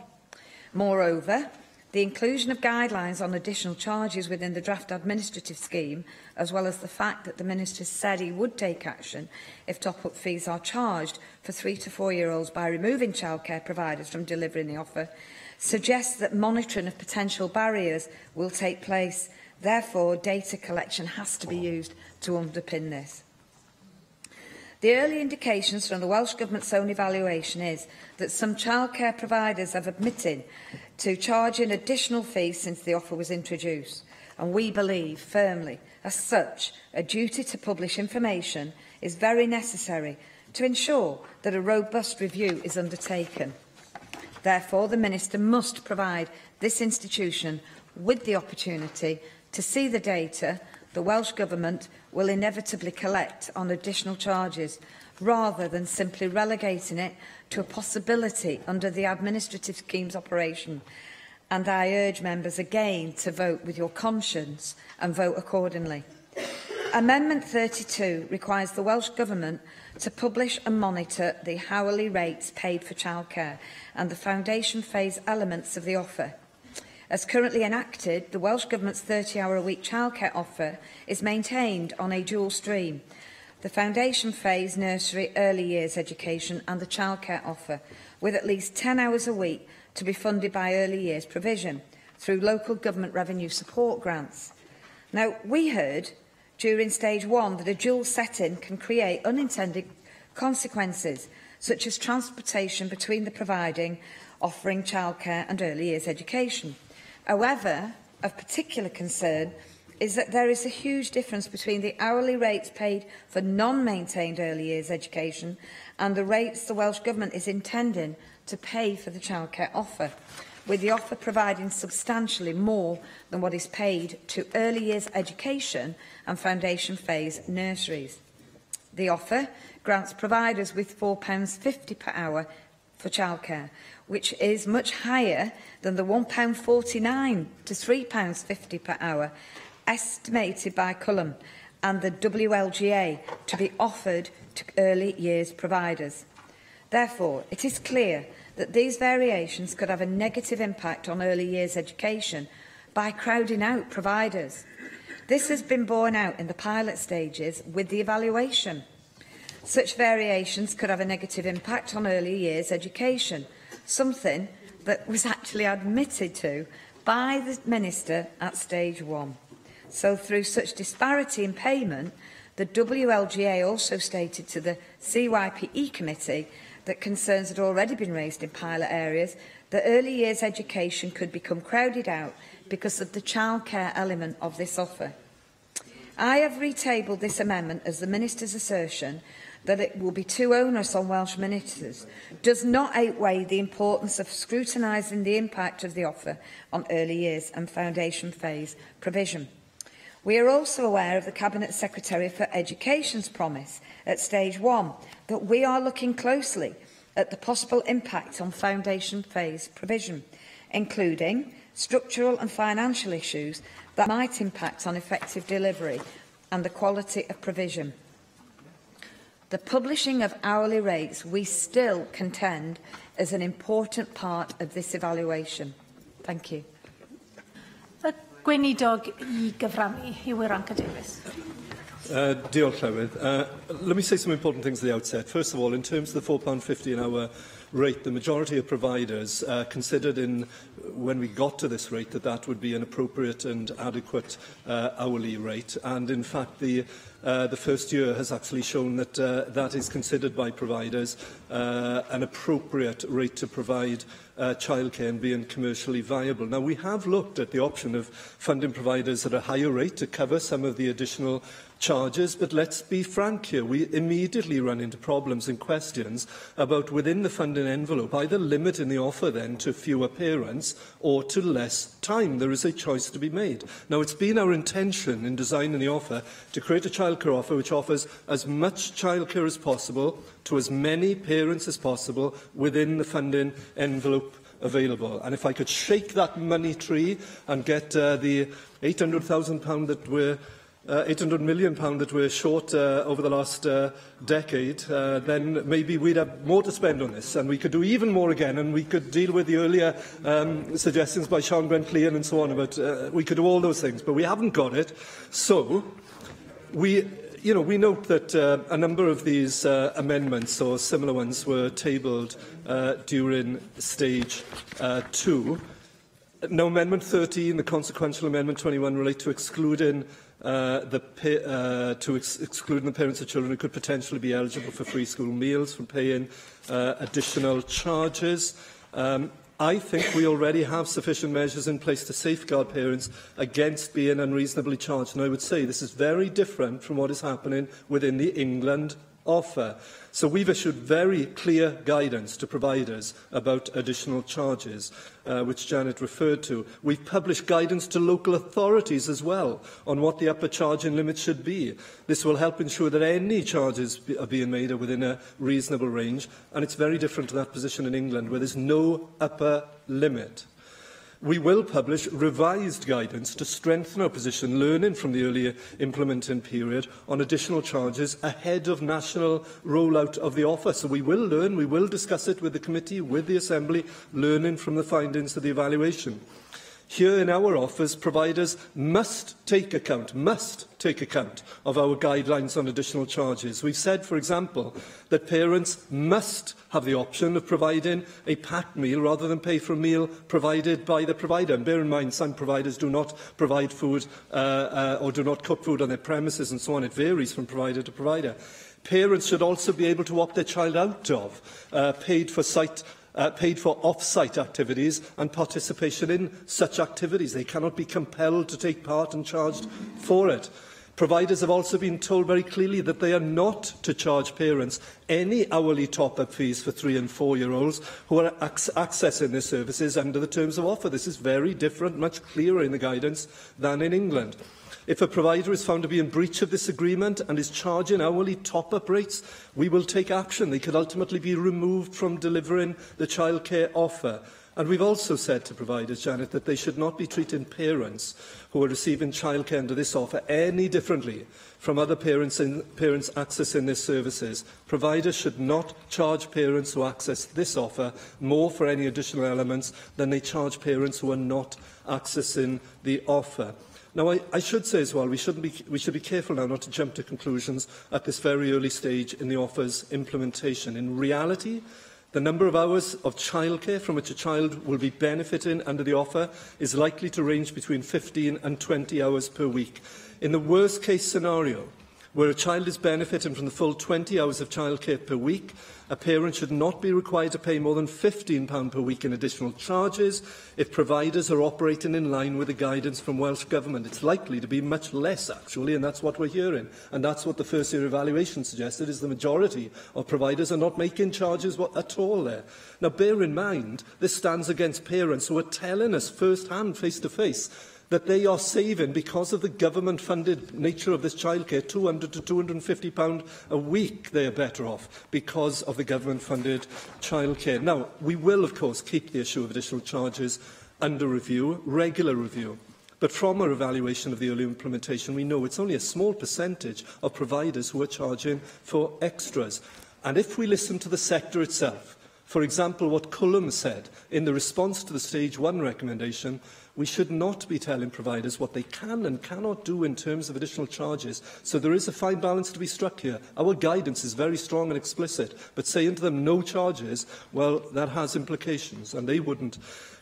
Moreover, the inclusion of guidelines on additional charges within the draft administrative scheme, as well as the fact that the Minister said he would take action if top-up fees are charged for 3 to 4-year-olds by removing childcare providers from delivering the offer, suggests that monitoring of potential barriers will take place. Therefore, data collection has to be used to underpin this. The early indications from the Welsh Government's own evaluation is that some childcare providers have admitted to charging additional fees since the offer was introduced, and we believe firmly, as such, a duty to publish information is very necessary to ensure that a robust review is undertaken. Therefore, the Minister must provide this institution with the opportunity to see the data the Welsh Government will inevitably collect on additional charges, rather than simply relegating it to a possibility under the administrative scheme's operation. And I urge members again to vote with your conscience and vote accordingly. Amendment 32 requires the Welsh Government to publish and monitor the hourly rates paid for childcare and the foundation phase elements of the offer. As currently enacted, the Welsh Government's 30-hour-a-week childcare offer is maintained on a dual stream: the foundation phase, nursery, early years education and the childcare offer, with at least 10 hours a week to be funded by early years provision through local government revenue support grants. Now, we heard during stage 1 that a dual setting can create unintended consequences, such as transportation between the providing, offering childcare and early years education. However, of particular concern is that there is a huge difference between the hourly rates paid for non-maintained early years education and the rates the Welsh Government is intending to pay for the childcare offer, with the offer providing substantially more than what is paid to early years education and foundation phase nurseries. The offer grants providers with £4.50 per hour for childcare, which is much higher than the £1.49 to £3.50 per hour estimated by Cullum and the WLGA to be offered to early years providers. Therefore, it is clear that these variations could have a negative impact on early years education by crowding out providers. This has been borne out in the pilot stages with the evaluation. Such variations could have a negative impact on early years education, something that was actually admitted to by the Minister at stage 1. So through such disparity in payment, the WLGA also stated to the CYPE committee that concerns had already been raised in pilot areas that early years education could become crowded out because of the childcare element of this offer. I have retabled this amendment as the Minister's assertion that it will be too onerous on Welsh ministers does not outweigh the importance of scrutinising the impact of the offer on early years and foundation phase provision. We are also aware of the Cabinet Secretary for Education's promise at stage 1 that we are looking closely at the possible impact on foundation phase provision, including structural and financial issues that might impact on effective delivery and the quality of provision. The publishing of hourly rates we still contend is an important part of this evaluation. Thank you. Gweinidog I gyfrannu, Iweranka Davies. Diolch, Llywydd. Let me say some important things at the outset. First of all, in terms of the £4.50 an hour rate, the majority of providers considered when we got to this rate that would be an appropriate and adequate hourly rate. And in fact, the first year has actually shown that that is considered by providers an appropriate rate to provide childcare and being commercially viable. Now, we have looked at the option of funding providers at a higher rate to cover some of the additional charges, but let's be frank here, we immediately run into problems and questions about within the funding envelope, either limiting the offer then to fewer parents or to less time. There is a choice to be made. Now, it's been our intention in designing the offer to create a childcare offer which offers as much childcare as possible to as many parents as possible within the funding envelope available. And if I could shake that money tree and get the £800,000 that we're £800 million that we're short over the last decade, then maybe we'd have more to spend on this, and we could do even more again, and we could deal with the earlier suggestions by Sian Brent-Clean and so on about we could do all those things, but we haven't got it. So we note that a number of these amendments or similar ones were tabled during stage 2. Now, Amendment 13, the consequential Amendment 21 relate to excluding excluding the parents of children who could potentially be eligible for free school meals from paying additional charges. I think we already have sufficient measures in place to safeguard parents against being unreasonably charged. And I would say this is very different from what is happening within the England offer. So we've issued very clear guidance to providers about additional charges, which Janet referred to. We've published guidance to local authorities as well on what the upper charging limit should be. This will help ensure that any charges are being made are within a reasonable range, and it's very different to that position in England, where there's no upper limit. We will publish revised guidance to strengthen our position, learning from the earlier implementing period on additional charges ahead of national rollout of the offer. So we will learn, we will discuss it with the committee, with the Assembly, learning from the findings of the evaluation. Here in our offers, providers must take account of our guidelines on additional charges. We've said, for example, that parents must have the option of providing a packed meal rather than pay for a meal provided by the provider. And bear in mind, some providers do not provide food or do not cook food on their premises and so on. It varies from provider to provider. Parents should also be able to opt their child out of paid for off-site activities and participation in such activities. They cannot be compelled to take part and charged for it. Providers have also been told very clearly that they are not to charge parents any hourly top-up fees for 3- and 4-year-olds who are accessing their services under the terms of offer. This is very different, much clearer in the guidance than in England. If a provider is found to be in breach of this agreement and is charging hourly top-up rates, we will take action. They could ultimately be removed from delivering the childcare offer. And we've also said to providers, Janet, that they should not be treating parents who are receiving childcare under this offer any differently from other parents accessing their services. Providers should not charge parents who access this offer more for any additional elements than they charge parents who are not accessing the offer. Now, I should say as well, we should be careful now not to jump to conclusions at this very early stage in the offer's implementation. In reality, the number of hours of childcare from which a child will be benefiting under the offer is likely to range between 15 and 20 hours per week. In the worst-case scenario, Where a child is benefiting from the full 20 hours of childcare per week, a parent should not be required to pay more than £15 per week in additional charges if providers are operating in line with the guidance from Welsh Government. It's likely to be much less, actually, and that's what we're hearing. And that's what the first-year evaluation suggested, is the majority of providers are not making charges at all there. Now, bear in mind, this stands against parents who are telling us first-hand, face-to-face, that they are saving, because of the government-funded nature of this childcare, £200 to £250 a week. They are better off because of the government-funded childcare. Now, we will, of course, keep the issue of additional charges under review, regular review. But from our evaluation of the early implementation, we know it's only a small percentage of providers who are charging for extras. And if we listen to the sector itself, for example, what Cullum said in the response to the Stage 1 recommendation, we should not be telling providers what they can and cannot do in terms of additional charges. So there is a fine balance to be struck here. Our guidance is very strong and explicit, but saying to them no charges, well, that has implications, and they wouldn't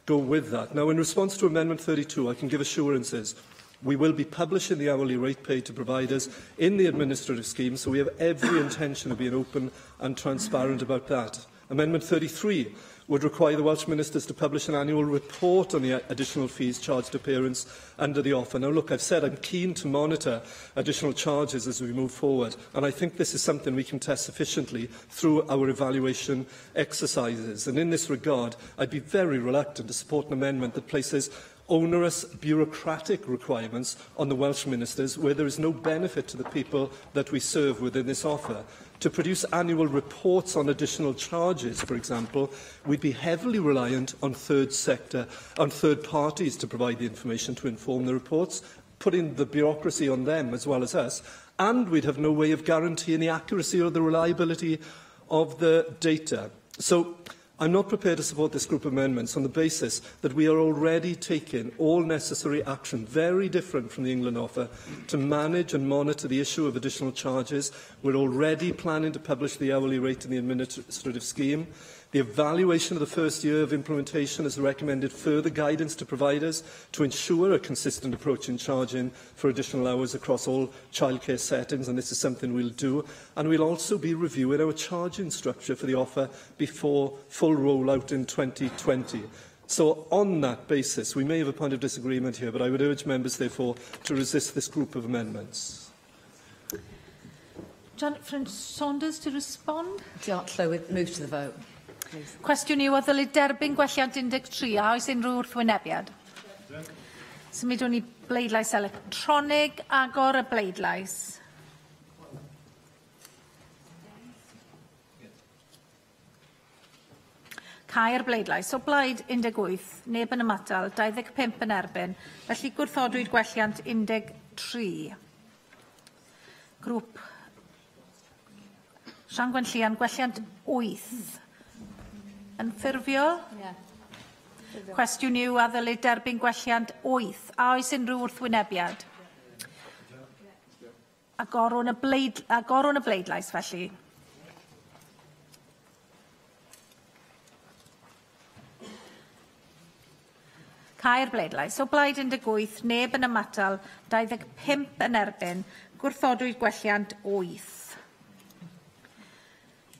go with that. Now, in response to Amendment 32, I can give assurances. We will be publishing the hourly rate paid to providers in the administrative scheme, so we have every intention of being open and transparent about that. Amendment 33 would require the Welsh Ministers to publish an annual report on the additional fees charged to parents under the offer. Now, look, I've said I'm keen to monitor additional charges as we move forward, and I think this is something we can test sufficiently through our evaluation exercises. And in this regard, I'd be very reluctant to support an amendment that places onerous bureaucratic requirements on the Welsh Ministers where there is no benefit to the people that we serve within this offer. To produce annual reports on additional charges, for example, we'd be heavily reliant on third parties to provide the information to inform the reports, putting the bureaucracy on them as well as us, and we'd have no way of guaranteeing the accuracy or the reliability of the data. So, I'm not prepared to support this group of amendments on the basis that we are already taking all necessary action, very different from the England offer, to manage and monitor the issue of additional charges. We're already planning to publish the hourly rate in the administrative scheme. The evaluation of the first year of implementation has recommended further guidance to providers to ensure a consistent approach in charging for additional hours across all childcare settings, and this is something we'll do. And we'll also be reviewing our charging structure for the offer before full rollout in 2020. So, on that basis, we may have a point of disagreement here, but I would urge members, therefore, to resist this group of amendments. Janet Ffrind-Saunders to respond. Diolch, Llywydd. Move to the vote. Cwestiwn yw, o ddylid derbyn gwelliant 13 a oes unrhyw wrthwynebiad? Symudwn ni bleidlais electronig, agor y bleidlais. Cau'r bleidlais. O blaid 18, neb yn ymatal, 25 yn erbyn, felly gwrthodwyd gwelliant 13. Grŵp Sian Gwenllian, gwelliant 8. Yn ffurfiol? Cwestiwn yw a ddylid derbyn gwelliant 8. A oes unrhyw wrthwynebiad? Agorwn y bleidlais, felly. Cau'r bleidlais. O blaid 18, neb yn ymatal, 25 yn erbyn, gwrthodwyd gwelliant 8.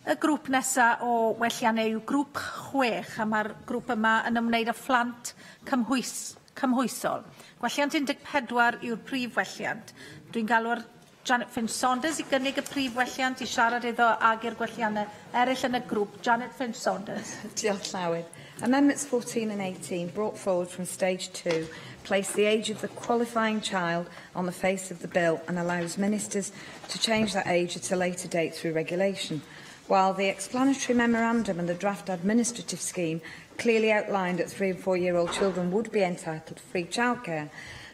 Y grŵp nesaf o welliannau yw grŵp 6, a mae'r grŵp yma yn ymwneud â phlant cymhwysol. Gwelliant 14 yw'r prif welliant. Dwi'n galw'r Janet Ffrind-Saunders i gynnig y prif welliant i siarad iddo ag i'r gwelliannau eraill yn y grŵp. Janet Ffrind-Saunders. Diolch, Llywydd. Amendments 14 and 18, brought forward from Stage 2, place the age of the qualifying child on the face of the bill and allows ministers to change that age at a later date through regulation. While the explanatory memorandum and the draft administrative scheme clearly outlined that 3- and 4-year-old children would be entitled to free childcare,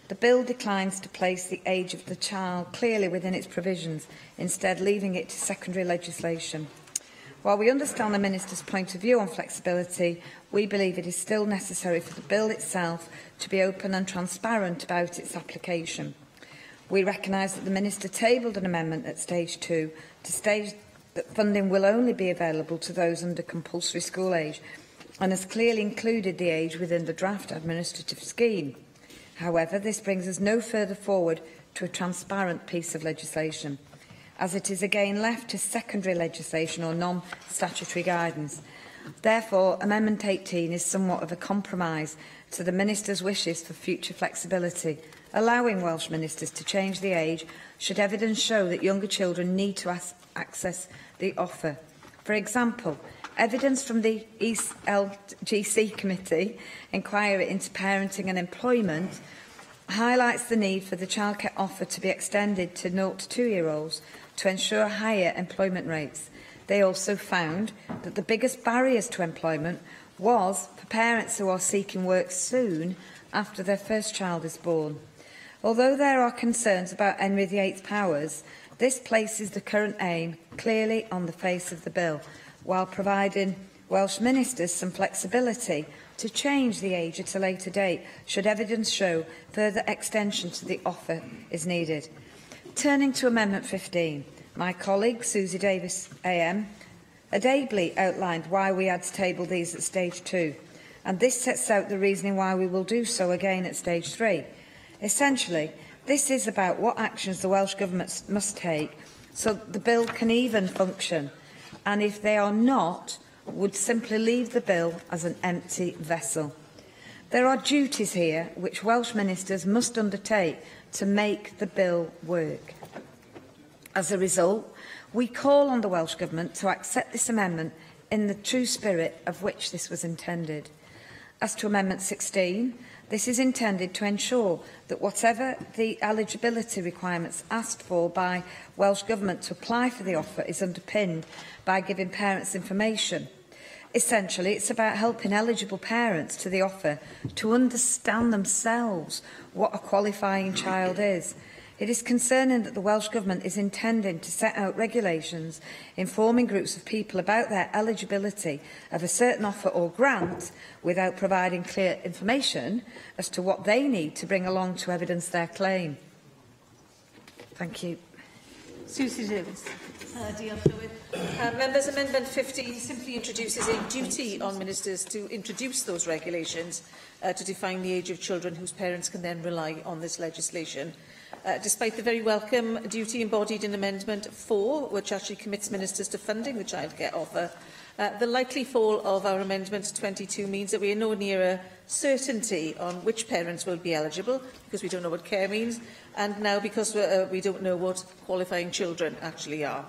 the bill declines to place the age of the child clearly within its provisions, instead leaving it to secondary legislation. While we understand the Minister's point of view on flexibility, we believe it is still necessary for the bill itself to be open and transparent about its application. We recognise that the Minister tabled an amendment at Stage 2 to state that funding will only be available to those under compulsory school age and has clearly included the age within the draft administrative scheme. However, this brings us no further forward to a transparent piece of legislation. as it is again left to secondary legislation or non-statutory guidance. Therefore, Amendment 18 is somewhat of a compromise to the Minister's wishes for future flexibility, allowing Welsh Ministers to change the age should evidence show that younger children need to access the offer. For example, evidence from the East LGC Committee inquiry into parenting and employment highlights the need for the childcare offer to be extended to 0 to 2-year-olds to ensure higher employment rates. They also found that the biggest barriers to employment was for parents who are seeking work soon after their first child is born. Although there are concerns about Henry VIII's powers, this places the current aim clearly on the face of the bill, while providing Welsh Ministers some flexibility to change the age at a later date should evidence show further extension to the offer is needed. Turning to Amendment 15, my colleague Susie Davis AM ably outlined why we had to table these at stage 2, and this sets out the reasoning why we will do so again at stage 3. Essentially, this is about what actions the Welsh Government must take so the bill can even function, and if they are not, would simply leave the bill as an empty vessel. There are duties here which Welsh Ministers must undertake to make the bill work. As a result, we call on the Welsh Government to accept this amendment in the true spirit of which this was intended. As to Amendment 16, this is intended to ensure that whatever the eligibility requirements asked for by Welsh Government to apply for the offer is underpinned by giving parents information. Essentially, it's about helping eligible parents to the offer to understand themselves what a qualifying child is. It is concerning that the Welsh Government is intending to set out regulations informing groups of people about their eligibility of a certain offer or grant without providing clear information as to what they need to bring along to evidence their claim. Thank you. Susie Davis. Members, Amendment 15 simply introduces a duty on ministers to introduce those regulations to define the age of children whose parents can then rely on this legislation. Despite the very welcome duty embodied in Amendment 4, which actually commits ministers to funding the childcare offer, the likely fall of our Amendment 22 means that we are no nearer certainty on which parents will be eligible, because we don't know what care means, and now because we don't know what qualifying children actually are.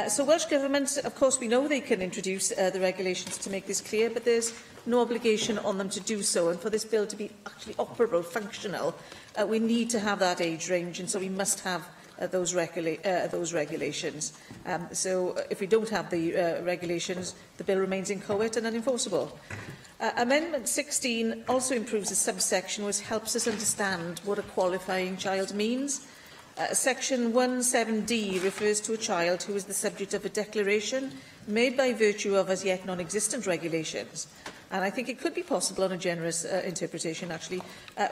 So Welsh Government, of course, we know they can introduce the regulations to make this clear, but there's no obligation on them to do so. And for this bill to be actually operable, functional, we need to have that age range, and so we must have those regulations. So if we don't have the regulations, the bill remains inchoate and unenforceable. Amendment 16 also improves a subsection which helps us understand what a qualifying child means. Section 17D refers to a child who is the subject of a declaration made by virtue of as yet non-existent regulations. And I think it could be possible on a generous interpretation, actually,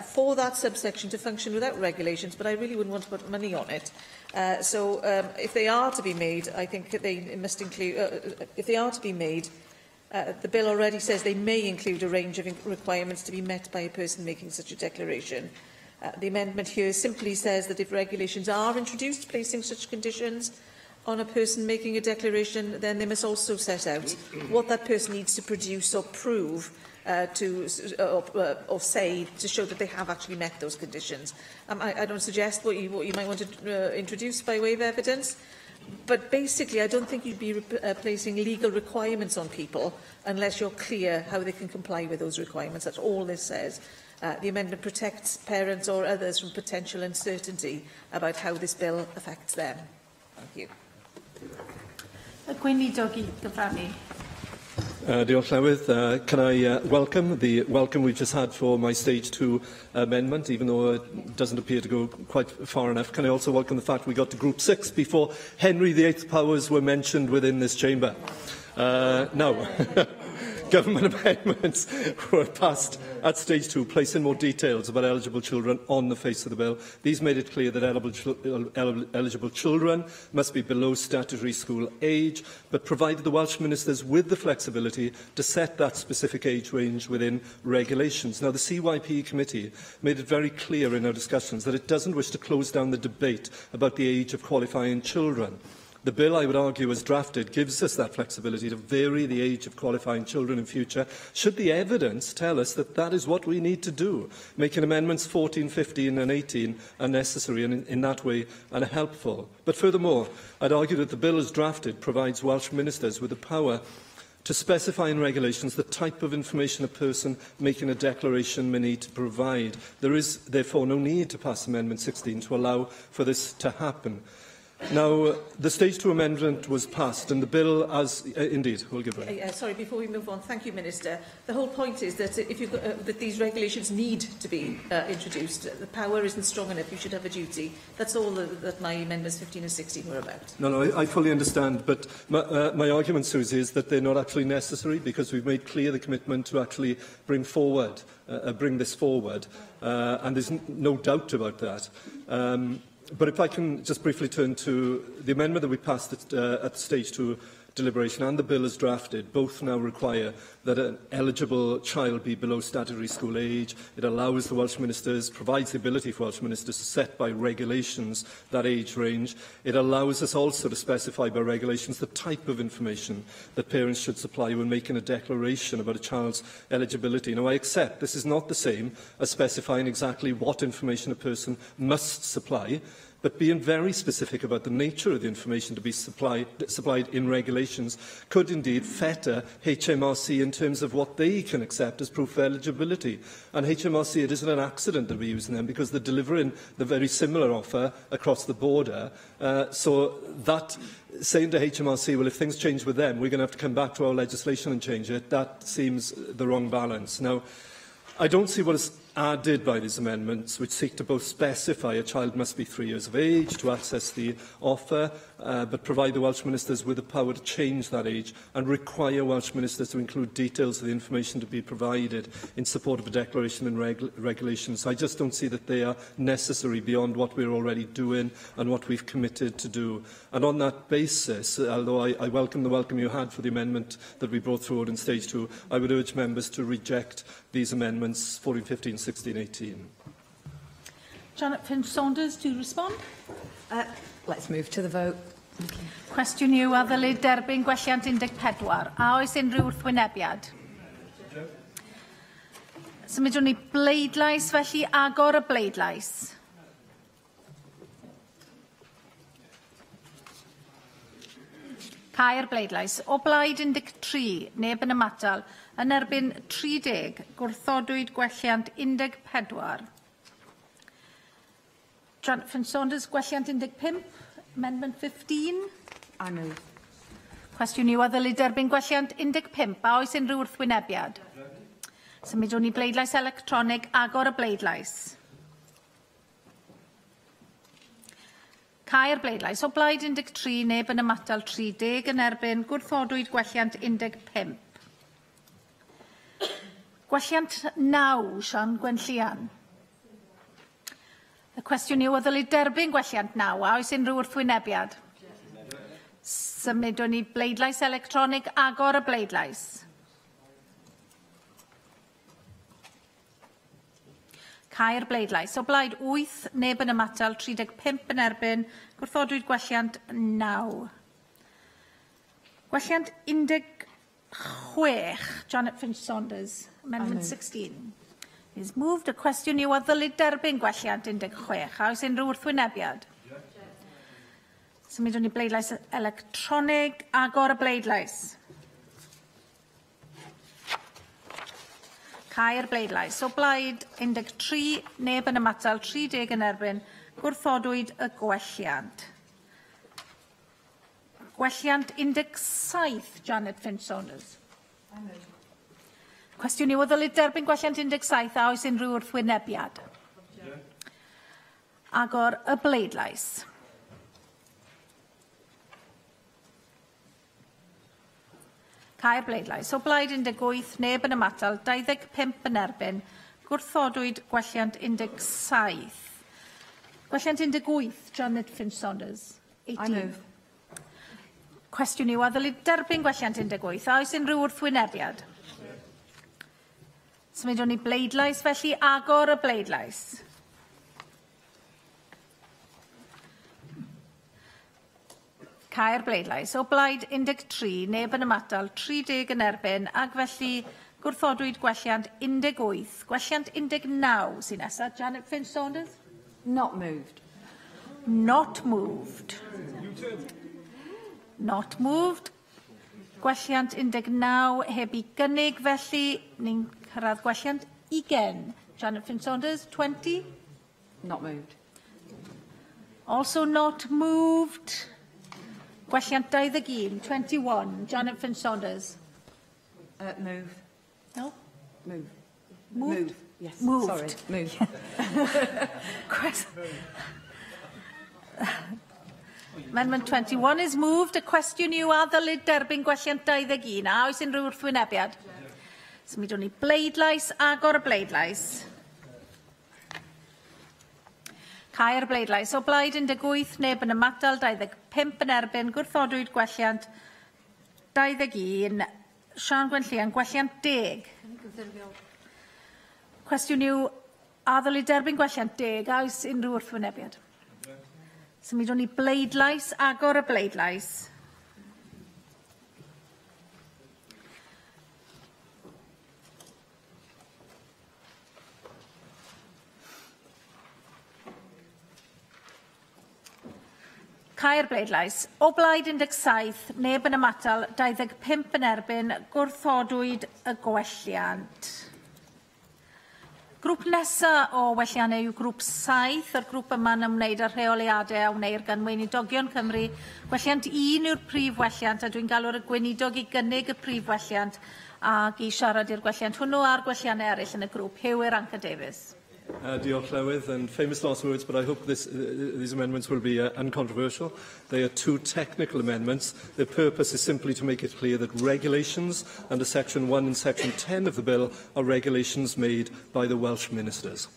for that subsection to function without regulations, but I really wouldn't want to put money on it. So if they are to be made, I think they must include, if they are to be made, the bill already says they may include a range of requirements to be met by a person making such a declaration. The amendment here simply says that if regulations are introduced placing such conditions on a person making a declaration, then they must also set out what that person needs to produce or prove or say to show that they have actually met those conditions. I don't suggest what you might want to introduce by way of evidence, but basically I don't think you'd be placing legal requirements on people unless you're clear how they can comply with those requirements. That's all this says. The amendment protects parents or others from potential uncertainty about how this bill affects them. Thank you. Gweinidogi Gyfrannu. Diolch Llywydd. Can I welcome the welcome we've just had for my Stage 2 amendment, even though it doesn't appear to go quite far enough. Can I also welcome the fact we got to Group 6 before Henry VIII's powers were mentioned within this chamber? Now, government amendments were passed at stage 2, placing more details about eligible children on the face of the bill. These made it clear that eligible children must be below statutory school age, but provided the Welsh Ministers with the flexibility to set that specific age range within regulations. Now, the CYP committee made it very clear in our discussions that it doesn't wish to close down the debate about the age of qualifying children. The bill, I would argue, as drafted, gives us that flexibility to vary the age of qualifying children in future, should the evidence tell us that that is what we need to do, making amendments 14, 15 and 18 unnecessary and in that way unhelpful. But furthermore, I'd argue that the bill as drafted provides Welsh Ministers with the power to specify in regulations the type of information a person making a declaration may need to provide. There is, therefore, no need to pass Amendment 16 to allow for this to happen. Now, the Stage 2 amendment was passed, and the bill, as indeed, we'll give way. Sorry, before we move on, thank you, Minister. The whole point is that if you, that these regulations need to be introduced. The power isn't strong enough. You should have a duty. That's all that my amendments 15 and 16 were about. No, I fully understand, but my argument, Susie, is that they're not actually necessary because we've made clear the commitment to actually bring this forward, and there's no doubt about that. But if I can just briefly turn to the amendment that we passed at stage 2 deliberation and the bill as drafted, both now require that an eligible child be below statutory school age. It allows the Welsh Ministers, provides the ability for Welsh Ministers to set by regulations that age range. It allows us also to specify by regulations the type of information that parents should supply when making a declaration about a child's eligibility. Now, I accept this is not the same as specifying exactly what information a person must supply, but being very specific about the nature of the information to be supplied in regulations could indeed fetter HMRC in terms of what they can accept as proof of eligibility. And HMRC, it isn't an accident that we're using them because they're delivering the very similar offer across the border. So that saying to HMRC, well, if things change with them, we're going to have to come back to our legislation and change it, that seems the wrong balance. Now, I don't see what is added by these amendments, which seek to both specify a child must be 3 years of age to access the offer, but provide the Welsh Ministers with the power to change that age and require Welsh Ministers to include details of the information to be provided in support of a declaration and regulations. I just don't see that they are necessary beyond what we're already doing and what we've committed to do. And on that basis, although I welcome the welcome you had for the amendment that we brought forward in stage 2, I would urge members to reject these amendments 14, 15, 16, 18. Janet Finch-Saunders to respond. Let's move to the vote. Cwestiwn yw a ddylid derbyn gwelliant 14. A oes unrhyw wrthwynebiad? Symudwn ni bleidlais, felly agor y bleidlais. Cau'r bleidlais. O blaid 13, neb yn ymatal. Yn erbyn 30, gwrthodwyd gwelliant 14. Janet Finch-Saunders, gwelliant 15. Amendment 15. I move. Cwestiwn yw a ddylid derbyn gwelliant 15. A oes unrhyw wrthwynebiad? Symudwn ni bleidlais electronig, agor y bleidlais. Cau'r bleidlais. O blaid 13, neb yn ymatal 30, yn erbyn gwrthodwyd gwelliant 15. Gwelliant 9, Sian Gwenllian. Y cwestiwn yw, o ddylid derbyn gwelliant 9, a oes unrhyw wrthwynebiad? Symudwn ni bleidlais electronig, agor y bleidlais. Cau'r bleidlais. O blaid 8, neb yn ymatal 35 yn erbyn, gwrthodwyd gwelliant 9. Gwelliant 16, Janet Finch-Saunders, Amendment 16. Is moved. Y cwestiwn yw a ddylid derbyn gwelliant 16. A oes unrhyw wrthwynebiad? Symudwn ni bleidlais electronig, agor y bleidlais. Cau'r bleidlais. O blaid 13, neb yn ymatal 30 yn erbyn, gwrthodwyd y gwelliant. Gwelliant 17, Janet Finch-Saunders. Cwestiwn yw o ddylid derbyn gwelliant 17 a oes unrhyw wrthwynebiad? Agor y bleidlais. Cau'r bleidlais. O blaid 18, neb yn ymatal, 25 yn erbyn. Gwrthodwyd gwelliant 17. Gwelliant 18, Janet Finch-Saunders. 18. I move. Cwestiwn yw, a ddylid derbyn gwelliant 18. A oes unrhyw wrthwynebiad? Symudwn ni bleidlais, felly agor y bleidlais. Cau'r bleidlais. O blaid 13, neb yn ymatal, 30 yn erbyn, ac felly gwrthodwyd gwelliant 18. Gwelliant 19 sy'n nesaf. Janet Finch-Saunders? Not moved. Not moved. Not moved. Gwelliant 19 heb I gynnig, felly ni'n cyrraedd gwelliant 20. Janet Finch-Saunders, 20. Not moved. Also not moved. Gwelliant 21, 21. Janet Finch-Saunders. Move. No? Move. Moved? Move. Yes. Moved. Sorry. Move. Amendment 21 is moved. Y cwestiwn yw a ddylid derbyn gwelliant 21. A oes unrhyw wrthwynebiad? Symudwn ni bleidlais, agor y bleidlais. Cau'r bleidlais. O blaid 18, neb yn ymatal, 25 yn erbyn, gwrthodwyd gwelliant 21. Sian Gwenllian, gwelliant 10. Cwestiwn yw, a ddylid derbyn gwelliant 10, a oes unrhyw wrthwynebiad? Symudwn ni bleidlais, agor y bleidlais. Cau'r bleidlais. O blaid 17, neb yn ymatal, 25 yn erbyn, gwrthodwyd y gwelliant. Grŵp nesaf o welliannau yw grŵp 7. Yr grŵp yma'n ymwneud â'r rheoliadau a wneir gan Weinidogion Cymru. Gwelliant 1 yw'r prif welliant, a dwi'n galw'r y gweinidog I gynnig y prif welliant ac I siarad i'r gwelliant hwnnw a'r gwelliannau eraill yn y grŵp. Hewyr Anca Davies. Diolch Llywydd, and famous last words, but I hope these amendments will be uncontroversial. They are two technical amendments. Their purpose is simply to make it clear that regulations under Section 1 and Section 10 of the bill are regulations made by the Welsh ministers.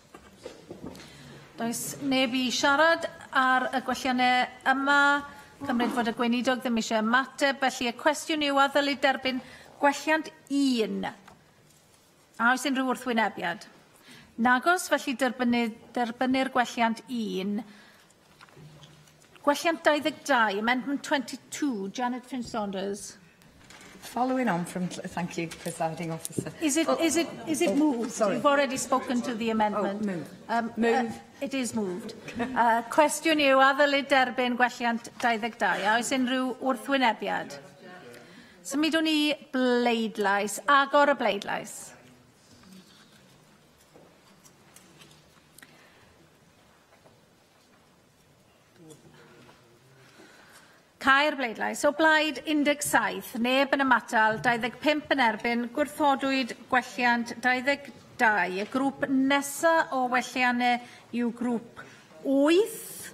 Does neb I siarad ar y gwelliannau yma, cymryd fod y gweinidog ddim eisiau ymateb, felly y cwestiwn yw a ddylid derbyn gwelliant 1. A oes unrhyw wrthwynebiad? Nagos, felly derbynir gwelliant 1. Gwelliant 22, Amendment 22, Janet Finch-Saunders. Following on from, thank you, Presiding Officer. Is it moved? Sorry. You've already spoken to the amendment. Move. It is moved. Cwestiwn yw, a ddylid derbyn gwelliant 22. A oes unrhyw wrthwynebiad? Symudwn ni bleidlais, agor y bleidlais. Cau'r bleidlais. O blaid 17, neb yn ymatal, 25 yn erbyn, gwrthodwyd gwelliant 22. Y grŵp nesaf o welliannau yw grŵp 8,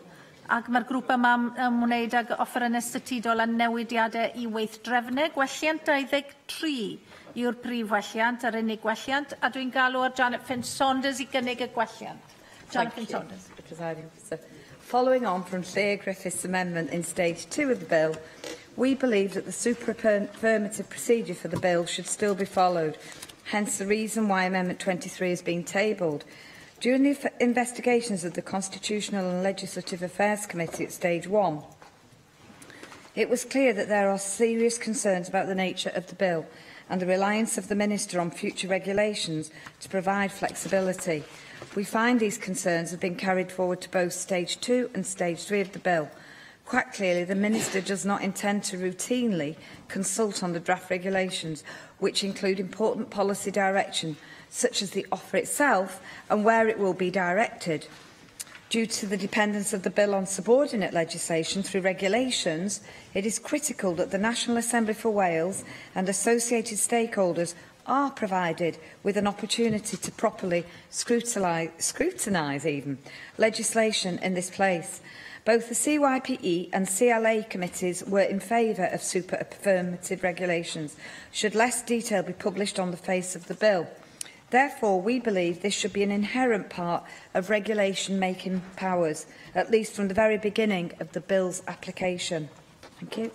ac mae'r grŵp yma yn wneud ag offerynnau statudol a newidiadau I weithdrefnau. Gwelliant 23 yw'r prif welliant, yr unig welliant, a dwi'n galw ar Janet Finch-Saunders I gynnig y gwelliant. Janet Finch-Saunders. Presiding Officer. Following on from Llair Griffiths' amendment in stage 2 of the bill, we believe that the super-affirmative procedure for the bill should still be followed, hence the reason why Amendment 23 is being tabled. During the investigations of the Constitutional and Legislative Affairs Committee at stage 1, it was clear that there are serious concerns about the nature of the bill and the reliance of the Minister on future regulations to provide flexibility. We find these concerns have been carried forward to both Stage 2 and Stage 3 of the bill. Quite clearly, the Minister does not intend to routinely consult on the draft regulations, which include important policy direction, such as the offer itself and where it will be directed. Due to the dependence of the bill on subordinate legislation through regulations, it is critical that the National Assembly for Wales and associated stakeholders are provided with an opportunity to properly scrutinise legislation in this place. Both the CYPE and CLA committees were in favour of super affirmative regulations, should less detail be published on the face of the bill. Therefore, we believe this should be an inherent part of regulation-making powers, at least from the very beginning of the bill's application. Thank you.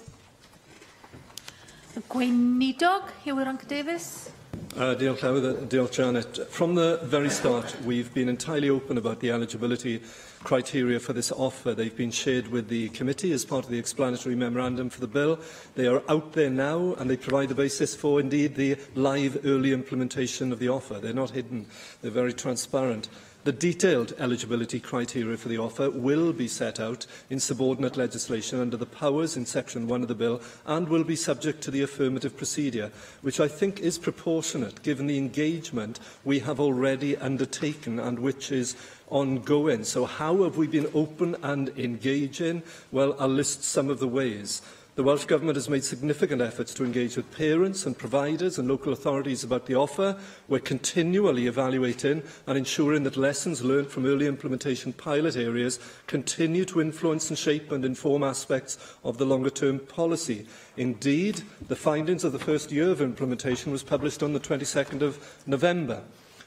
Gweinidog, Hywir Davis. Diolch, Janet. From the very start, we've been entirely open about the eligibility criteria for this offer. They've been shared with the committee as part of the explanatory memorandum for the bill. They are out there now, and they provide the basis for, indeed, the live early implementation of the offer. They're not hidden. They're very transparent. The detailed eligibility criteria for the offer will be set out in subordinate legislation under the powers in Section 1 of the bill and will be subject to the affirmative procedure, which I think is proportionate given the engagement we have already undertaken and which is ongoing. So how have we been open and engaging? Well, I'll list some of the ways. The Welsh Government has made significant efforts to engage with parents and providers and local authorities about the offer. We're continually evaluating and ensuring that lessons learned from early implementation pilot areas continue to influence and shape and inform aspects of the longer-term policy. Indeed, the findings of the first year of implementation was published on the 22nd of November.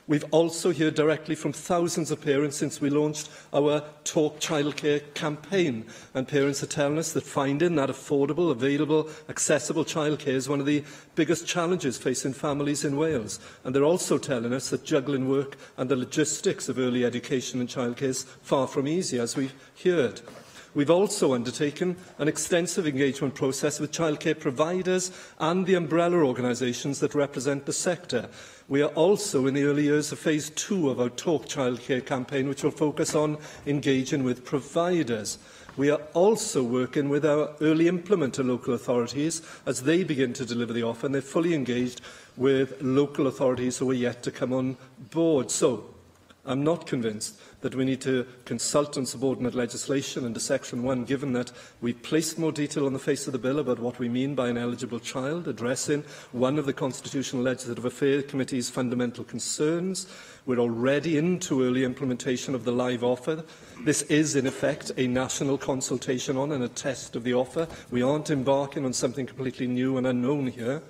We've also heard directly from thousands of parents since we launched our Talk Childcare campaign, and parents are telling us that finding that affordable, available, accessible childcare is one of the biggest challenges facing families in Wales. And they're also telling us that juggling work and the logistics of early education and childcare is far from easy, as we've heard. We've also undertaken an extensive engagement process with childcare providers and the umbrella organisations that represent the sector. We are also in the early years of Phase 2 of our Talk Childcare campaign, which will focus on engaging with providers. We are also working with our early implementer local authorities as they begin to deliver the offer, and they're fully engaged with local authorities who are yet to come on board. So, I'm not convinced that we need to consult on subordinate legislation under Section 1, given that we've placed more detail on the face of the bill about what we mean by an eligible child, addressing one of the Constitutional Legislative Affairs Committee's fundamental concerns. We're already into early implementation of the live offer. This is, in effect, a national consultation on and a test of the offer. We aren't embarking on something completely new and unknown here.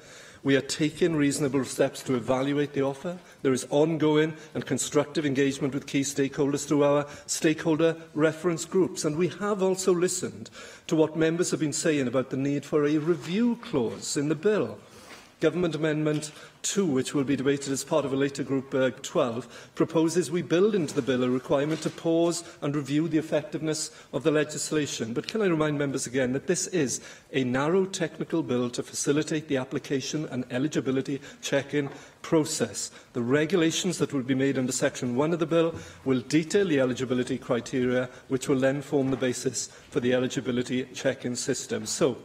We are taking reasonable steps to evaluate the offer. There is ongoing and constructive engagement with key stakeholders through our stakeholder reference groups. And we have also listened to what members have been saying about the need for a review clause in the bill. Government Amendment 2, which will be debated as part of a later Group 12, proposes we build into the bill a requirement to pause and review the effectiveness of the legislation. But can I remind members again that this is a narrow technical bill to facilitate the application and eligibility check-in process. The regulations that will be made under Section 1 of the bill will detail the eligibility criteria, which will then form the basis for the eligibility check-in system. So,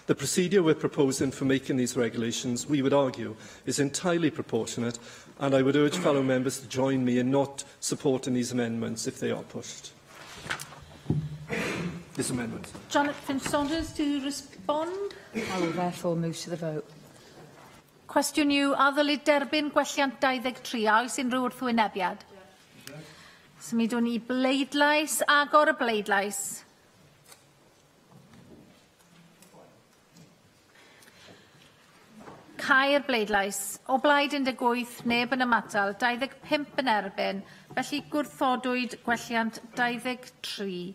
the procedure we're proposing for making these regulations, we would argue, is entirely proportionate, and I would urge fellow members to join me in not supporting these amendments if they are pushed. This amendment. Janet Finch-Saunders to respond. I will therefore move to the vote. Cwestiwn yw, a ddylid derbyn gwelliant 23? A oes unrhyw wrthwynebiad? Symudwn ni bleidlais, agor y bleidlais. Cau'r bleidlais. O blaid 18, neb yn ymatal, 25 yn erbyn, felly gwrthodwyd gwelliant 23.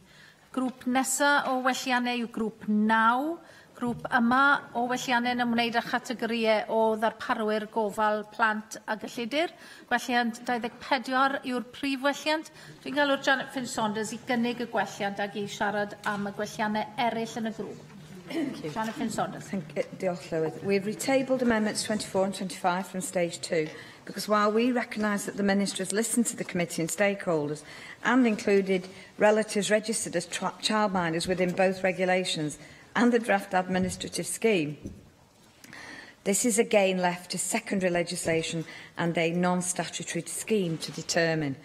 Grŵp nesaf o welliannau yw grŵp 9. Grŵp yma o welliannau yn ymwneud â chategoriau o ddarparwyr gofal plant a gyllidur. Gwelliant 24 yw'r prif welliant. Dwi'n galw'r Janet Finch-Saunders i gynnig y gwelliant ac i siarad am y gwelliannau eraill yn y grŵp. Thank you. Janet Finch-Saunders. We've retabled amendments 24 and 25 from stage 2 because while we recognise that the Minister has listened to the committee and stakeholders and included relatives registered as childminders within both regulations and the draft administrative scheme, this is again left to secondary legislation and a non-statutory scheme to determine.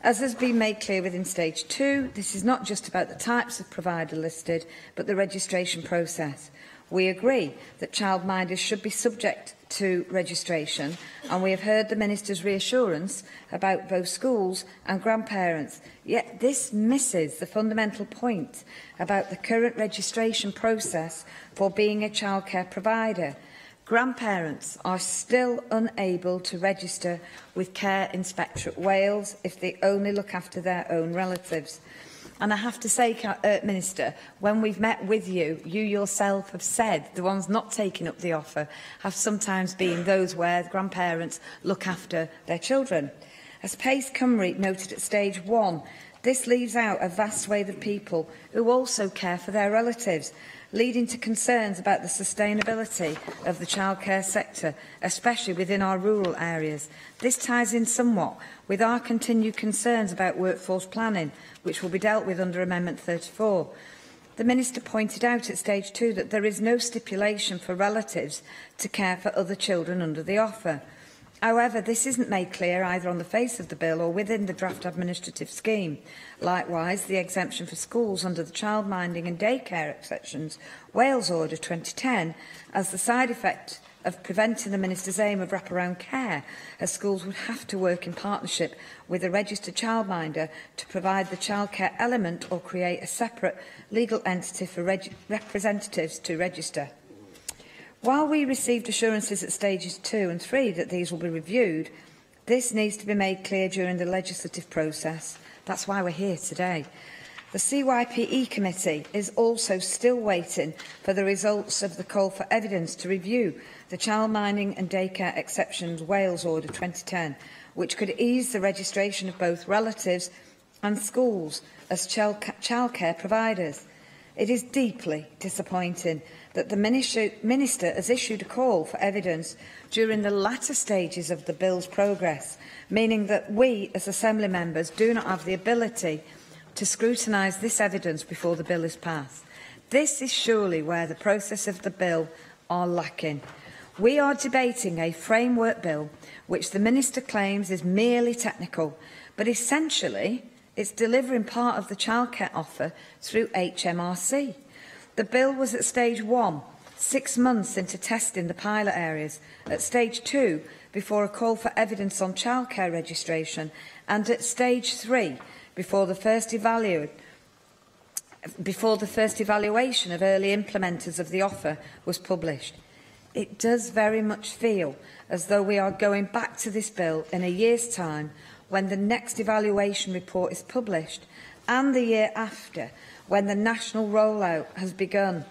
As has been made clear within Stage 2, this is not just about the types of provider listed, but the registration process. We agree that childminders should be subject to registration, and we have heard the Minister's reassurance about both schools and grandparents. Yet this misses the fundamental point about the current registration process for being a childcare provider. Grandparents are still unable to register with Care Inspectorate Wales if they only look after their own relatives. And I have to say, Minister, when we've met with you, you yourself have said the ones not taking up the offer have sometimes been those where grandparents look after their children. As Pace Cymru noted at stage 1, this leaves out a vast swathe of people who also care for their relatives, leading to concerns about the sustainability of the childcare sector, especially within our rural areas. This ties in somewhat with our continued concerns about workforce planning, which will be dealt with under Amendment 34. The Minister pointed out at stage 2 that there is no stipulation for relatives to care for other children under the offer. However, this isn't made clear either on the face of the bill or within the draft administrative scheme. Likewise, the exemption for schools under the childminding and daycare exceptions, Wales Order 2010, as the side effect of preventing the Minister's aim of wraparound care, as schools would have to work in partnership with a registered childminder to provide the childcare element or create a separate legal entity for representatives to register. While we received assurances at stages 2 and 3 that these will be reviewed, this needs to be made clear during the legislative process. That's why we're here today. The CYPE Committee is also still waiting for the results of the call for evidence to review the childminding and daycare exceptions Wales Order 2010, which could ease the registration of both relatives and schools as childcare providers. It is deeply disappointing that the Minister has issued a call for evidence during the latter stages of the bill's progress, meaning that we, as Assembly members, do not have the ability to scrutinise this evidence before the bill is passed. This is surely where the process of the bill are lacking. We are debating a framework bill which the Minister claims is merely technical, but essentially it's delivering part of the childcare offer through HMRC. The bill was at stage 1, 6 months into testing the pilot areas, at stage 2, before a call for evidence on childcare registration, and at stage 3, before the first evaluation of early implementers of the offer was published. It does very much feel as though we are going back to this bill in a year's time when the next evaluation report is published, and the year after, when the national rollout has begun.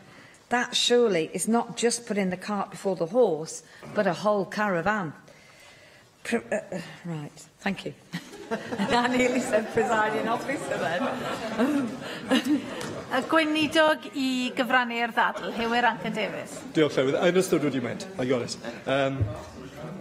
That surely is not just putting the cart before the horse, but a whole caravan. Right, thank you. I nearly said presiding officer then. Y gweinidog I gyfrannu'r ddadl, Hewyr Anca Davies. Diolch, Llywydd. I understood what you meant. I got it.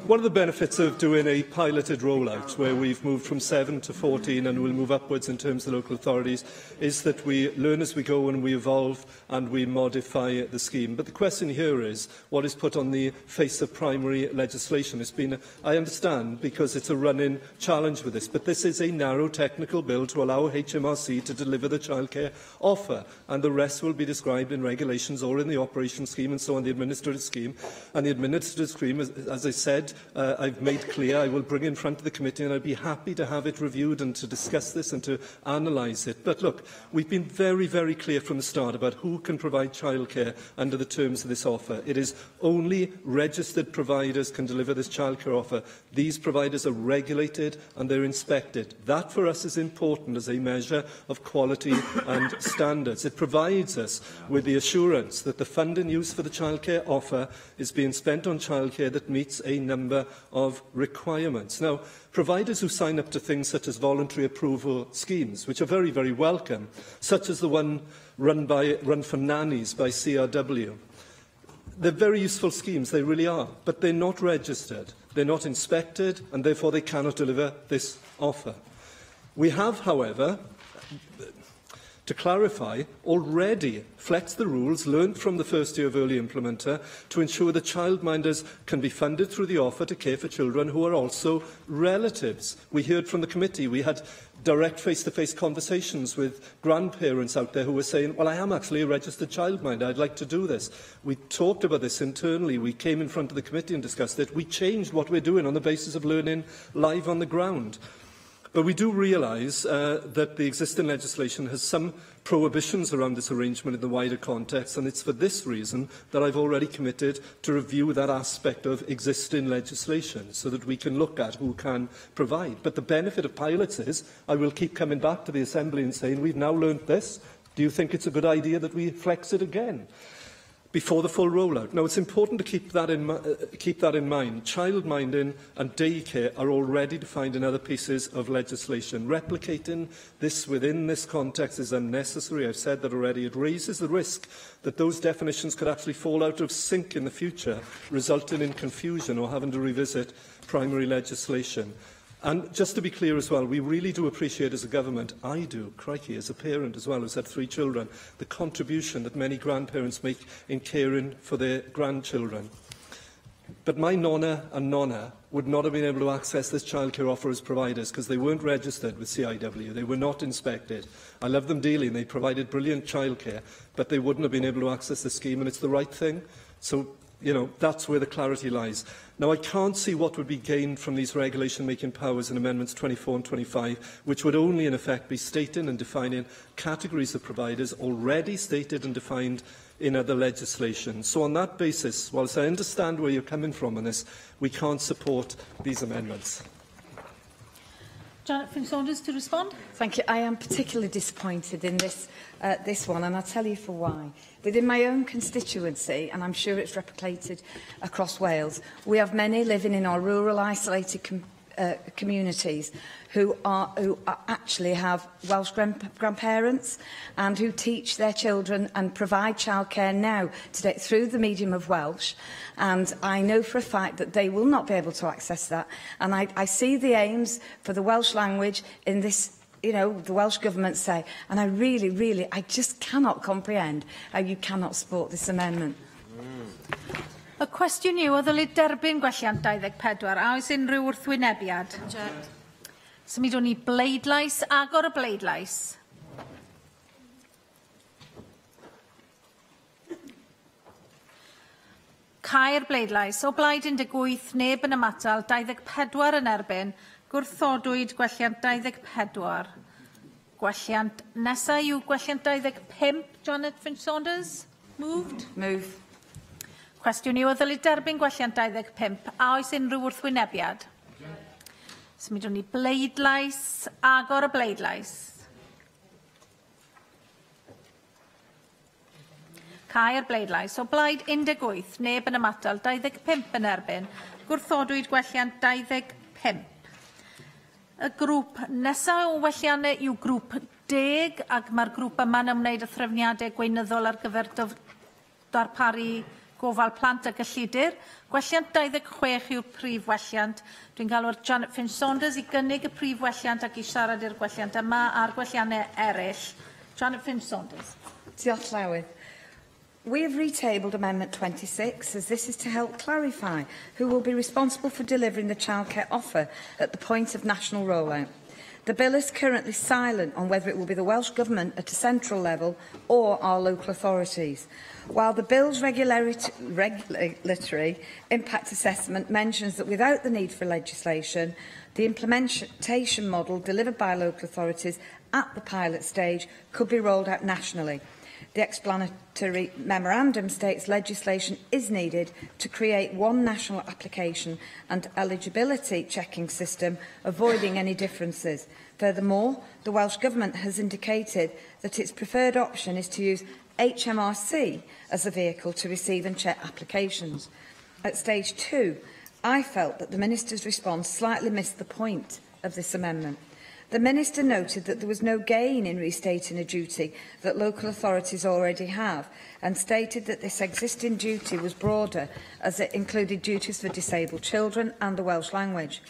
One of the benefits of doing a piloted rollout, where we've moved from 7 to 14 and we'll move upwards in terms of the local authorities, is that we learn as we go and we evolve and we modify the scheme. But the question here is, what is put on the face of primary legislation? It's been, I understand, because it's a running challenge with this, but this is a narrow technical bill to allow HMRC to deliver the childcare offer, and the rest will be described in regulations or in the operation scheme and so on, the administrative scheme. And the administrative scheme, as I said, I've made clear I will bring in front of the committee, and I'd be happy to have it reviewed and to discuss this and to analyse it. But look, we've been very, very clear from the start about who can provide childcare under the terms of this offer. It is only registered providers can deliver this childcare offer. These providers are regulated and they're inspected. That for us is important as a measure of quality and standards. It provides us with the assurance that the funding used for the childcare offer is being spent on childcare that meets a number of requirements. Now, providers who sign up to things such as voluntary approval schemes, which are very, very welcome, such as the one run for nannies by CRW, they're very useful schemes, they really are, but they're not registered, they're not inspected, and therefore they cannot deliver this offer. We have, however, to clarify, already flex the rules learned from the first year of early implementer to ensure that childminders can be funded through the offer to care for children who are also relatives. We heard from the committee, we had direct face-to-face conversations with grandparents out there who were saying, well, I am actually a registered childminder, I'd like to do this. We talked about this internally, we came in front of the committee and discussed it, we changed what we're doing on the basis of learning live on the ground. But we do realise that the existing legislation has some prohibitions around this arrangement in the wider context, and it's for this reason that I've already committed to review that aspect of existing legislation so that we can look at who can provide. But the benefit of pilots is I will keep coming back to the Assembly and saying, we've now learnt this. Do you think it's a good idea that we flex it again before the full rollout? Now, it's important to keep that in mind. Childminding and daycare are already defined in other pieces of legislation. Replicating this within this context is unnecessary. I've said that already. It raises the risk that those definitions could actually fall out of sync in the future, resulting in confusion or having to revisit primary legislation. And just to be clear as well, we really do appreciate as a government, I do, crikey, as a parent as well, who's had 3 children, the contribution that many grandparents make in caring for their grandchildren. But my nonna and nonna would not have been able to access this childcare offer as providers because they weren't registered with CIW, they were not inspected. I love them dearly and they provided brilliant childcare, but they wouldn't have been able to access the scheme, and it's the right thing. So, you know, that's where the clarity lies. Now, I can't see what would be gained from these regulation-making powers in Amendments 24 and 25, which would only, in effect, be stating and defining categories of providers already stated and defined in other legislation. So on that basis, whilst I understand where you're coming from on this, we can't support these amendments. Janet Finn-Saunders to respond. Thank you. I am particularly disappointed in this one, and I'll tell you for why. Within my own constituency, and I'm sure it's replicated across Wales, we have many living in our rural, isolated communities who actually have Welsh grandparents and who teach their children and provide childcare now today through the medium of Welsh. And I know for a fact that they will not be able to access that. And I see the aims for the Welsh language in this, you know, the Welsh Government say, and I just cannot comprehend how you cannot support this amendment. Y cwestiwn yw, o ddylid derbyn gwelliant 24, a oes unrhyw wrthwynebiad? Symudwn ni bleidlais, agor y bleidlais. Cau'r bleidlais. O blaid 18, neb yn ymatal, 24 yn erbyn, gwrthodwyd gwelliant 24. Gwelliant nesaf yw gwelliant 25, Janet Finn-Saunders. Moved? Move. Cwestiwn yw, o ddylid derbyn gwelliant 25, a oes unrhyw wrthwynebiad? Symudwn ni bleidlais, agor y bleidlais. Cau'r bleidlais. O blaid 18, neb yn ymatal, 25 yn erbyn, gwrthodwyd gwelliant 25. Y grŵp nesaf o welliannau yw grŵp 10, ac mae'r grŵp yma'n ymwneud â threfniadau gweinyddol ar gyfer darparu gofal plant a gyllidur. Gwelliant 26 yw'r prif welliant. Dwi'n galw'r Janet Finn-Saunders i gynnig y prif welliant ac i siarad i'r gwelliant yma a'r gwelliannau eraill. Janet Finn-Saunders. Diolch Llywydd. We have retabled Amendment 26 as this is to help clarify who will be responsible for delivering the childcare offer at the point of national rollout. The bill is currently silent on whether it will be the Welsh Government at a central level or our local authorities. While the bill's regulatory impact assessment mentions that without the need for legislation, the implementation model delivered by local authorities at the pilot stage could be rolled out nationally. The explanatory memorandum states legislation is needed to create one national application and eligibility checking system, avoiding any differences. Furthermore, the Welsh Government has indicated that its preferred option is to use HMRC as a vehicle to receive and check applications. At stage 2, I felt that the Minister's response slightly missed the point of this amendment. The Minister noted that there was no gain in restating a duty that local authorities already have and stated that this existing duty was broader as it included duties for disabled children and the Welsh language.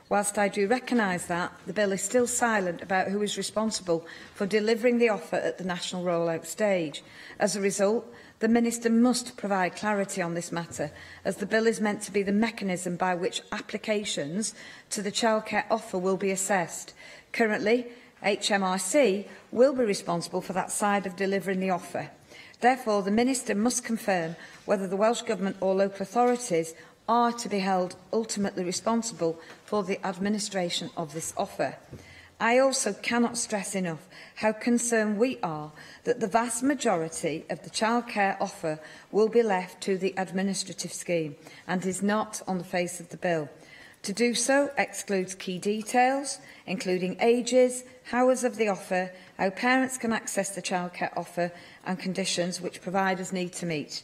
Whilst I do recognise that, the bill is still silent about who is responsible for delivering the offer at the national rollout stage. As a result, the Minister must provide clarity on this matter, as the bill is meant to be the mechanism by which applications to the childcare offer will be assessed. Currently, HMRC will be responsible for that side of delivering the offer. Therefore, the Minister must confirm whether the Welsh Government or local authorities are to be held ultimately responsible for the administration of this offer. I also cannot stress enough how concerned we are that the vast majority of the childcare offer will be left to the administrative scheme and is not on the face of the bill. To do so excludes key details, including ages, hours of the offer, how parents can access the childcare offer and conditions which providers need to meet.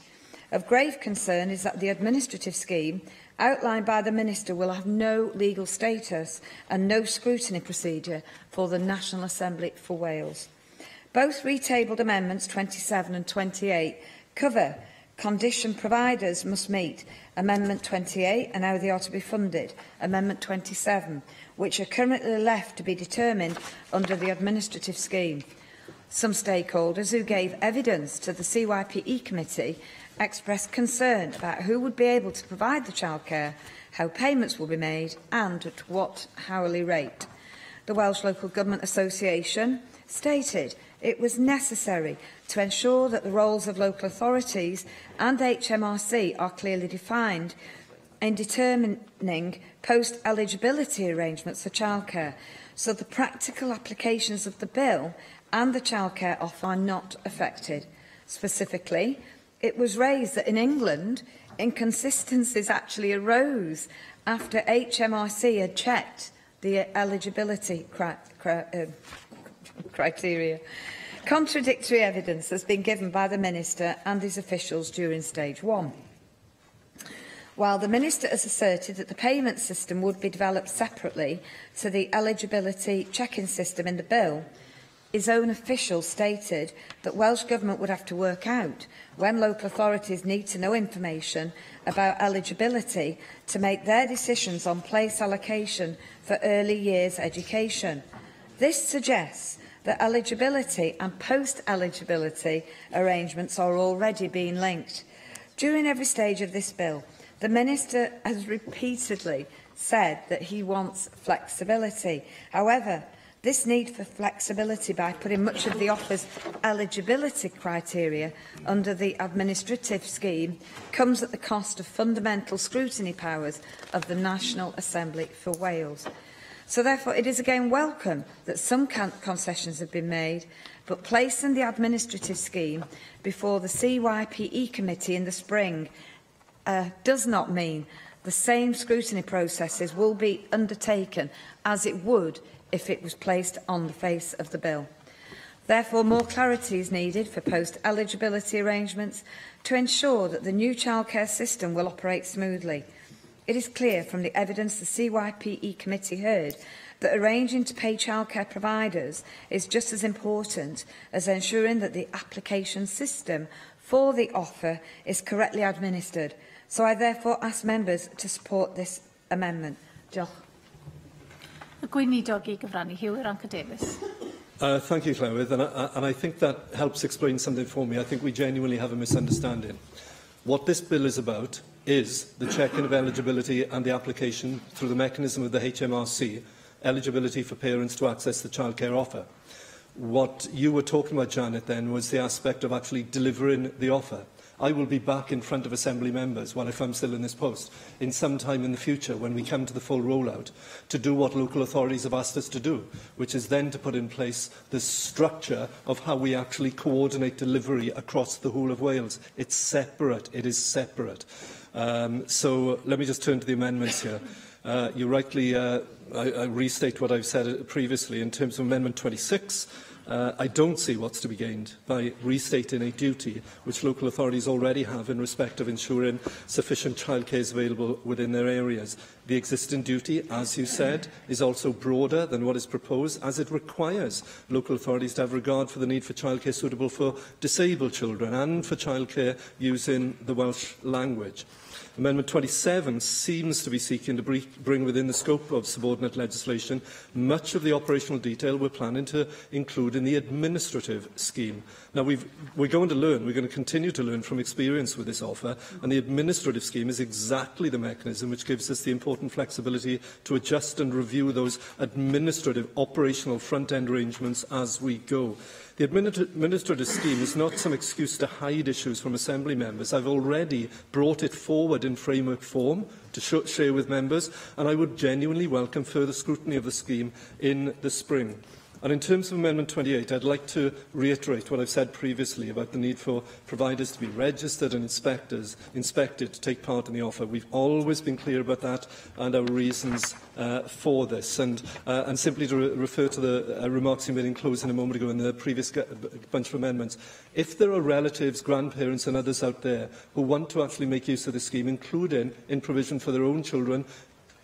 Of grave concern is that the administrative scheme outlined by the Minister will have no legal status and no scrutiny procedure for the National Assembly for Wales. Both retabled amendments 27 and 28 cover condition providers must meet, Amendment 28 and how they are to be funded, Amendment 27, which are currently left to be determined under the administrative scheme. Some stakeholders who gave evidence to the CYPE committee expressed concern about who would be able to provide the childcare, how payments will be made and at what hourly rate. The Welsh Local Government Association stated it was necessary to ensure that the roles of local authorities and HMRC are clearly defined in determining post-eligibility arrangements for childcare, so the practical applications of the bill and the childcare offer are not affected. Specifically, it was raised that in England, inconsistencies actually arose after HMRC had checked the eligibility criteria. Contradictory evidence has been given by the Minister and his officials during stage 1. While the Minister has asserted that the payment system would be developed separately to the eligibility check-in system in the bill, his own officials stated that Welsh Government would have to work out when local authorities need to know information about eligibility to make their decisions on place allocation for early years education. This suggests that eligibility and post-eligibility arrangements are already being linked. During every stage of this bill, the Minister has repeatedly said that he wants flexibility. However, this need for flexibility by putting much of the offer's eligibility criteria under the administrative scheme comes at the cost of fundamental scrutiny powers of the National Assembly for Wales. So therefore it is again welcome that some concessions have been made, but placing the administrative scheme before the CYPE committee in the spring does not mean the same scrutiny processes will be undertaken as it would if it was placed on the face of the bill. Therefore, more clarity is needed for post-eligibility arrangements to ensure that the new childcare system will operate smoothly. It is clear from the evidence the CYPE committee heard that arranging to pay childcare providers is just as important as ensuring that the application system for the offer is correctly administered. So I therefore ask members to support this amendment. Diolch. Y gweinidog I gyfrannu, Hugh Irranca-Davies. Thank you, Llywydd, and I think that helps explain something for me. I think we genuinely have a misunderstanding. What this bill is about is the checking of eligibility and the application through the mechanism of the HMRC, eligibility for parents to access the childcare offer. What you were talking about, Janet, then, was the aspect of actually delivering the offer. I will be back in front of Assembly members, well, if I'm still in this post, in some time in the future when we come to the full rollout, to do what local authorities have asked us to do, which is then to put in place the structure of how we actually coordinate delivery across the whole of Wales. It's separate. It is separate. So let me just turn to the amendments here. You rightly I restate what I've said previously in terms of Amendment 26. I don't see what's to be gained by restating a duty which local authorities already have in respect of ensuring sufficient childcare is available within their areas. The existing duty, as you said, is also broader than what is proposed, as it requires local authorities to have regard for the need for childcare suitable for disabled children and for childcare using the Welsh language. Amendment 27 seems to be seeking to bring within the scope of subordinate subordinate legislation, much of the operational detail we're planning to include in the administrative scheme. Now, we're going to learn, we're going to continue to learn from experience with this offer, and the administrative scheme is exactly the mechanism which gives us the important flexibility to adjust and review those administrative operational front-end arrangements as we go. The administrative scheme is not some excuse to hide issues from Assembly members. I've already brought it forward in framework form to share with members, and I would genuinely welcome further scrutiny of the scheme in the spring. And in terms of Amendment 28, I'd like to reiterate what I've said previously about the need for providers to be registered and inspected to take part in the offer. We've always been clear about that and our reasons for this. And simply to refer to the remarks you made in closing a moment ago in the previous bunch of amendments, if there are relatives, grandparents and others out there who want to actually make use of the scheme, including in provision for their own children,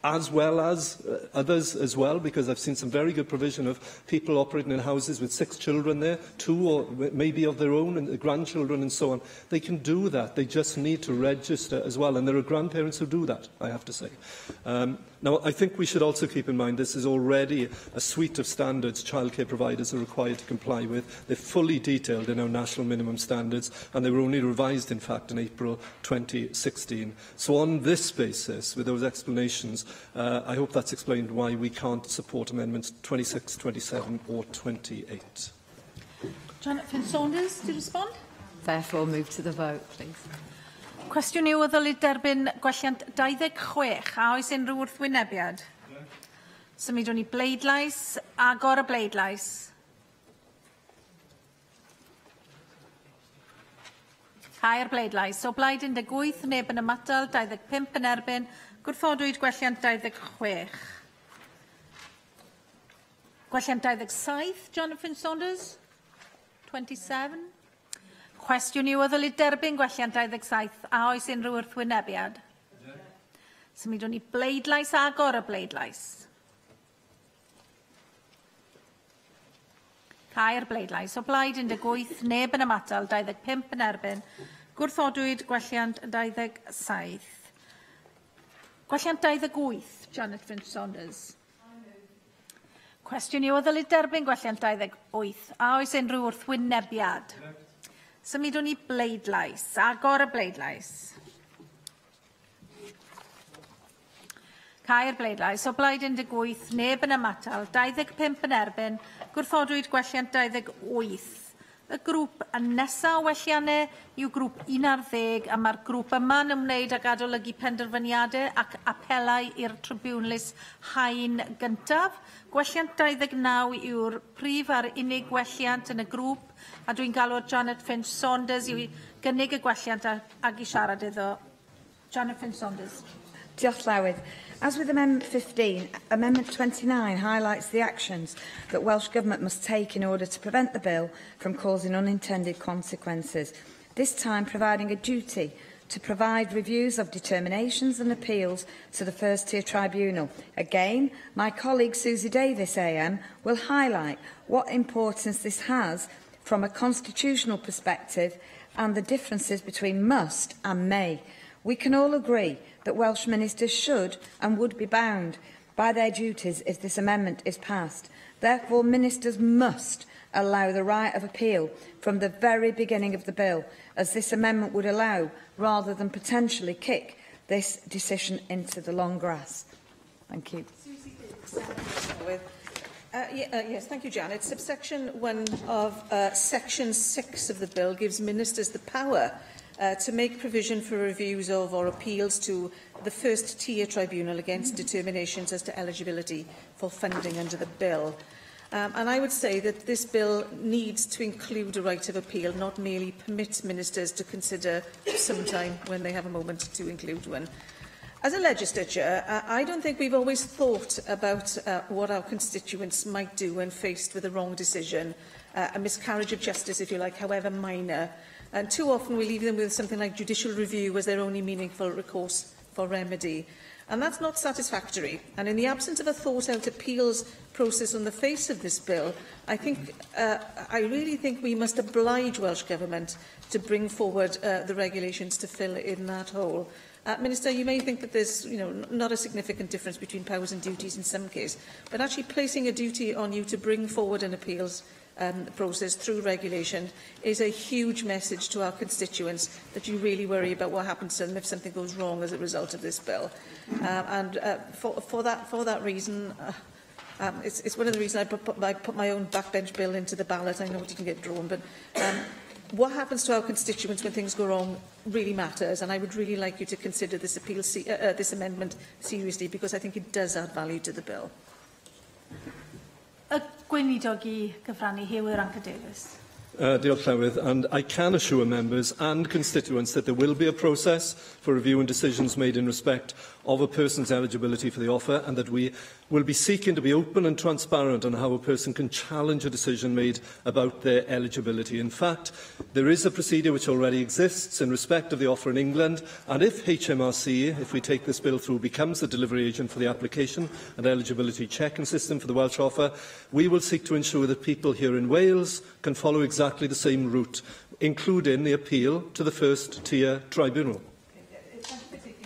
as well as others as well, because I've seen some very good provision of people operating in houses with 6 children there, 2 or maybe of their own, and grandchildren and so on. They can do that. They just need to register as well. And there are grandparents who do that, I have to say. Now, I think we should also keep in mind this is already a suite of standards childcare providers are required to comply with. They're fully detailed in our national minimum standards, and they were only revised, in fact, in April 2016. So on this basis, with those explanations, I hope that's explained why we can't support Amendments 26, 27 or 28. Janet Finn-Saunders to respond. Therefore, move to the vote, please. Cwestiwn yw o ddylid derbyn gwelliant 26. A oes unrhyw wrthwynebiad? Symudwn ni bleidlais. Agor y bleidlais. Cau'r bleidlais. O blaid 18, neb yn ymatal, 25 yn erbyn. Gwrthodwyd gwelliant 26. Gwelliant 27, Jonathan Saunders. 27. Cwestiwn yw o ddylid derbyn gwelliant 27. A oes unrhyw wrthwynebiad? Symudwn ni bleidlais. Agor y bleidlais. Cau'r bleidlais. O blaid 18, neb yn ymatal, 25 yn erbyn. Gwrthodwyd gwelliant 27. Gwelliant 28, Janet Finn-Saunders. Cwestiwn yw o ddylid derbyn gwelliant 28. A oes unrhyw wrthwynebiad? Symudwn ni bleidlais. Agor y bleidlais. Cau'r bleidlais. O blaid 18, neb yn ymatal, 25 yn erbyn. Gwrthodwyd gwelliant 28. Y grŵp nesaf o welliannau yw grŵp 11, a mae'r grŵp yma'n ymwneud ag adolygu penderfyniadau ac apelau i'r Tribunlys hain gyntaf. Gwelliant 29 yw'r prif a'r unig gwelliant yn y grŵp, a dwi'n galw Janet Finn-Saunders i gynnig y gwelliant ag i siarad iddo. Janet Finn-Saunders. Diolch Llywydd. As with Amendment 15, Amendment 29 highlights the actions that Welsh Government must take in order to prevent the bill from causing unintended consequences, this time providing a duty to provide reviews of determinations and appeals to the First Tier Tribunal. Again, my colleague Susie Davis AM will highlight what importance this has from a constitutional perspective and the differences between must and may. We can all agree that Welsh ministers should and would be bound by their duties if this amendment is passed. Therefore, ministers must allow the right of appeal from the very beginning of the bill, as this amendment would allow, rather than potentially kick this decision into the long grass. Thank you. Yes, thank you, Janet. Subsection 1 of Section 6 of the bill gives ministers the power to make provision for reviews of or appeals to the First Tier Tribunal against determinations as to eligibility for funding under the bill. And I would say that this bill needs to include a right of appeal, not merely permit ministers to consider sometime when they have a moment to include one. As a legislature, I don't think we've always thought about what our constituents might do when faced with a wrong decision, a miscarriage of justice, if you like, however minor. And too often we leave them with something like judicial review as their only meaningful recourse for remedy. And that's not satisfactory. And in the absence of a thought-out appeals process on the face of this bill, I really think we must oblige Welsh Government to bring forward the regulations to fill in that hole. Minister, you may think that there's not a significant difference between powers and duties in some cases, but actually placing a duty on you to bring forward an appeals process through regulation is a huge message to our constituents that you really worry about what happens to them if something goes wrong as a result of this bill. For that reason, it's one of the reasons I put my own backbench bill into the ballot. I know it didn't get drawn, but what happens to our constituents when things go wrong really matters, and I would really like you to consider this this amendment seriously, because I think it does add value to the bill. Gweinidog I gyfrannu Huw Ranka Davies. Diolch Llywydd, and I can assure members and constituents that there will be a process for review and decisions made in respect of a person's eligibility for the offer, and that we will be seeking to be open and transparent on how a person can challenge a decision made about their eligibility. In fact, there is a procedure which already exists in respect of the offer in England, and if HMRC, if we take this bill through, becomes the delivery agent for the application and eligibility checking system for the Welsh offer, we will seek to ensure that people here in Wales can follow exactly the same route, including the appeal to the first-tier tribunal.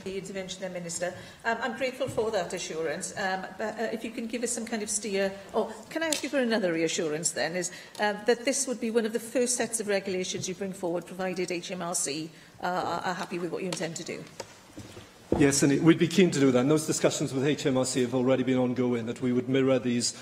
The intervention there, Minister. I'm grateful for that assurance, but if you can give us some kind of steer, or can I ask you for another reassurance then, is that this would be one of the first sets of regulations you bring forward, provided HMRC are happy with what you intend to do? Yes, and we'd be keen to do that. And those discussions with HMRC have already been ongoing, that we would mirror these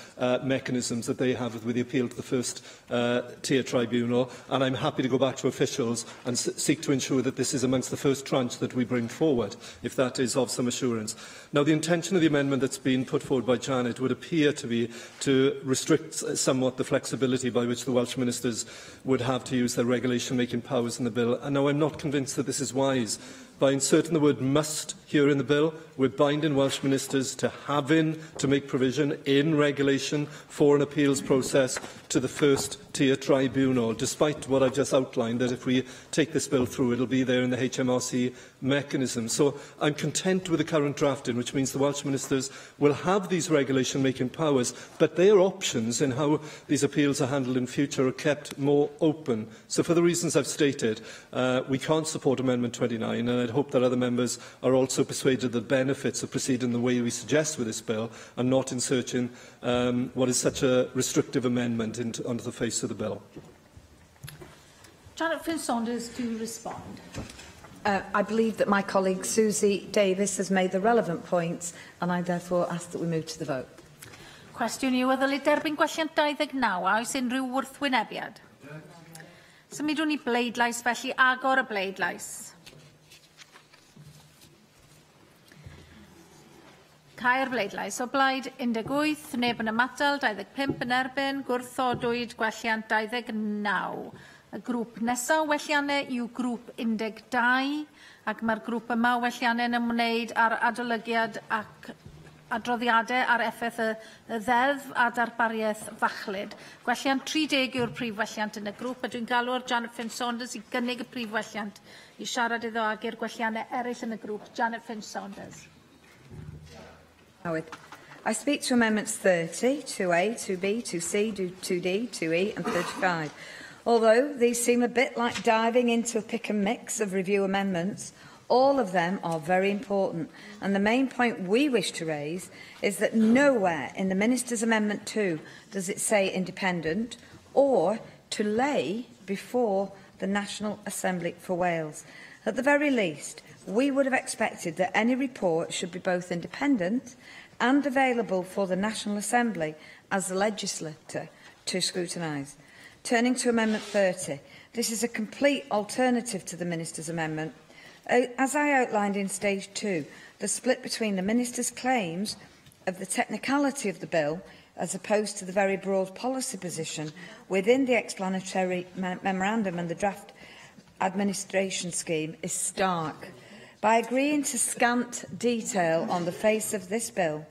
mechanisms that they have with the appeal to the first-tier tribunal. And I'm happy to go back to officials and seek to ensure that this is amongst the first tranche that we bring forward, if that is of some assurance. Now, the intention of the amendment that's been put forward by Janet would appear to be to restrict somewhat the flexibility by which the Welsh ministers would have to use their regulation-making powers in the bill. And now I'm not convinced that this is wise. By inserting the word must here in the bill, we're binding Welsh ministers to make provision in regulation for an appeals process to the first-tier tribunal, despite what I've just outlined, that if we take this bill through, it'll be there in the HMRC mechanism. So I'm content with the current drafting, which means the Welsh ministers will have these regulation-making powers, but their options in how these appeals are handled in future are kept more open. So for the reasons I've stated, we can't support Amendment 29, and I'd hope that other members are also persuaded of the benefits of proceeding the way we suggest with this bill, and not inserting what is such a restrictive amendment onto the face of the bill. Janet Flynn-Saunders to respond. I believe that my colleague Susie Davies has made the relevant points, and I therefore ask that we move to the vote. Cwestiwn yw, ddylai derbyn gwelliant 29 a oes unrhyw wrthwynebiad? Symudwn ni bleidlais, felly agor y bleidlais. Cau'r bleidlais. O blaid 18, neb yn ymatal, 25 yn erbyn, gwrthodwyd gwelliant 29. Y grŵp nesaf welliannau yw grŵp 12, ac mae'r grŵp yma welliannau yn ymwneud ar adolygiad ac adroddiadau ar effaith y ddeddf a darbariaeth fachlyd. Gwelliant 30 yw'r prif welliant yn y grŵp, a dwi'n galw'r Janet Flynn-Saunders i gynnig y prif welliant i siarad iddo ag i'r gwelliannau eraill yn y grŵp. Janet Flynn-Saunders. I speak to Amendments 30, 2A, 2B, 2C, 2D, 2E and 35. Although these seem a bit like diving into a pick and mix of review amendments, all of them are very important, and the main point we wish to raise is that nowhere in the Minister's Amendment 2 does it say independent or to lay before the National Assembly for Wales. At the very least, we would have expected that any report should be both independent and available for the National Assembly as the legislator to scrutinise. Turning to Amendment 30, this is a complete alternative to the Minister's Amendment. As I outlined in Stage 2, the split between the Minister's claims of the technicality of the bill as opposed to the very broad policy position within the explanatory memorandum and the draft administration scheme is stark. By agreeing to scant detail on the face of this bill,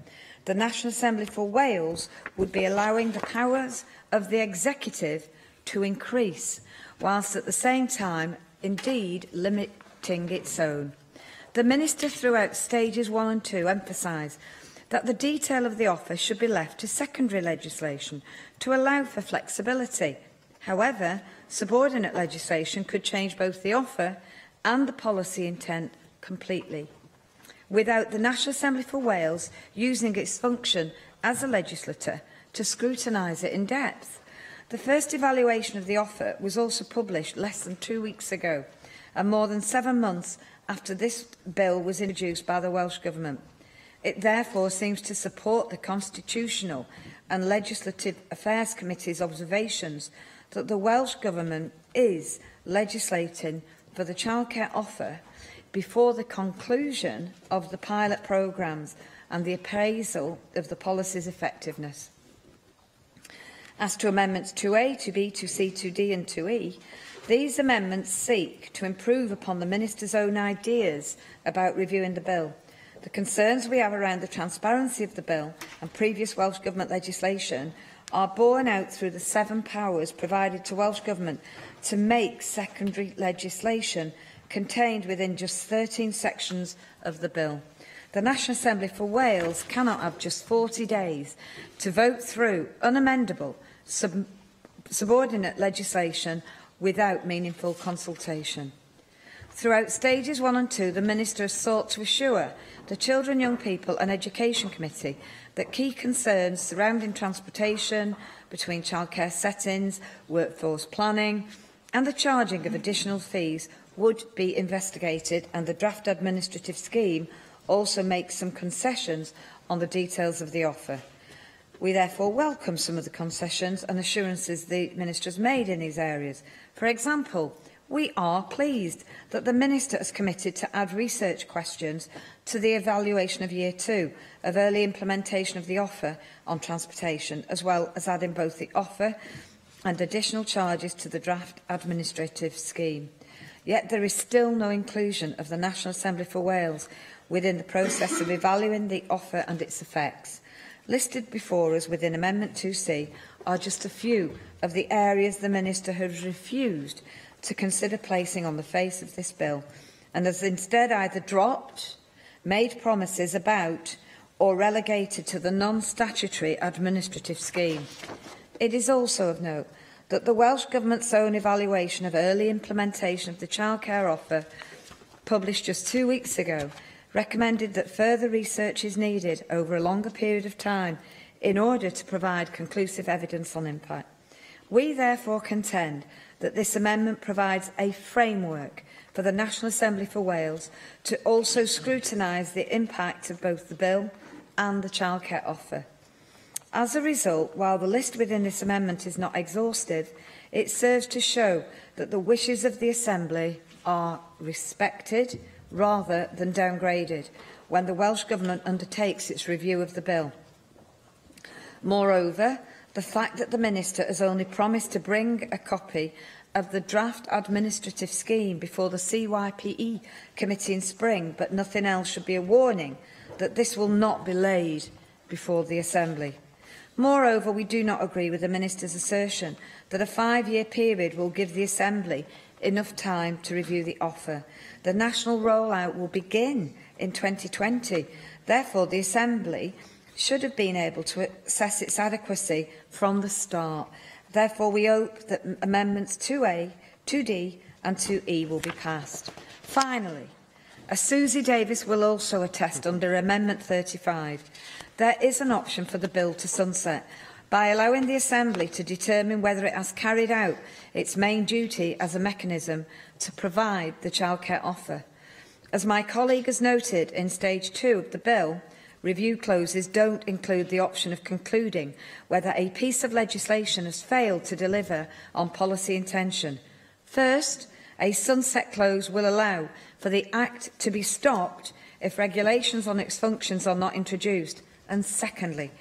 the National Assembly for Wales would be allowing the powers of the executive to increase, whilst at the same time, indeed, limiting its own. The Minister throughout Stages 1 and 2 emphasised that the detail of the offer should be left to secondary legislation to allow for flexibility. However, subordinate legislation could change both the offer and the policy intent completely. without the National Assembly for Wales using its function as a legislator to scrutinise it in depth. The first evaluation of the offer was also published less than 2 weeks ago, and more than 7 months after this bill was introduced by the Welsh Government. It therefore seems to support the Constitutional and Legislative Affairs Committee's observations that the Welsh Government is legislating for the childcare offer before the conclusion of the pilot programmes and the appraisal of the policy's effectiveness. As to Amendments 2A, 2B, 2C, 2D and 2E, these amendments seek to improve upon the Minister's own ideas about reviewing the bill. The concerns we have around the transparency of the bill and previous Welsh Government legislation are borne out through the 7 powers provided to Welsh Government to make secondary legislation contained within just 13 sections of the bill. The National Assembly for Wales cannot have just 40 days to vote through unamendable subordinate legislation without meaningful consultation. Throughout stages 1 and 2, the Minister has sought to assure the Children, Young People and Education Committee that key concerns surrounding transportation, between childcare settings, workforce planning and the charging of additional fees would be investigated, and the draft administrative scheme also makes some concessions on the details of the offer. We therefore welcome some of the concessions and assurances the Minister has made in these areas. For example, we are pleased that the Minister has committed to add research questions to the evaluation of Year 2 of early implementation of the offer on transportation, as well as adding both the offer and additional charges to the draft administrative scheme. Yet there is still no inclusion of the National Assembly for Wales within the process of evaluating the offer and its effects. Listed before us within Amendment 2C are just a few of the areas the Minister has refused to consider placing on the face of this bill, and has instead either dropped, made promises about, or relegated to the non-statutory administrative scheme. It is also of note that the Welsh Government's own evaluation of early implementation of the childcare offer, published just 2 weeks ago, recommended that further research is needed over a longer period of time in order to provide conclusive evidence on impact. We therefore contend that this amendment provides a framework for the National Assembly for Wales to also scrutinise the impact of both the bill and the childcare offer. As a result, while the list within this amendment is not exhaustive, it serves to show that the wishes of the Assembly are respected rather than downgraded when the Welsh Government undertakes its review of the bill. Moreover, the fact that the Minister has only promised to bring a copy of the draft administrative scheme before the CYPE committee in spring, but nothing else, should be a warning that this will not be laid before the Assembly. Moreover, we do not agree with the Minister's assertion that a 5-year period will give the Assembly enough time to review the offer. The national rollout will begin in 2020. Therefore, the Assembly should have been able to assess its adequacy from the start. Therefore, we hope that Amendments 2A, 2D and 2E will be passed. Finally, as Susie Davis will also attest under Amendment 35, there is an option for the bill to sunset by allowing the Assembly to determine whether it has carried out its main duty as a mechanism to provide the childcare offer. As my colleague has noted, in Stage 2 of the bill, review clauses don't include the option of concluding whether a piece of legislation has failed to deliver on policy intention. First, a sunset clause will allow for the Act to be stopped if regulations on its functions are not introduced. And secondly,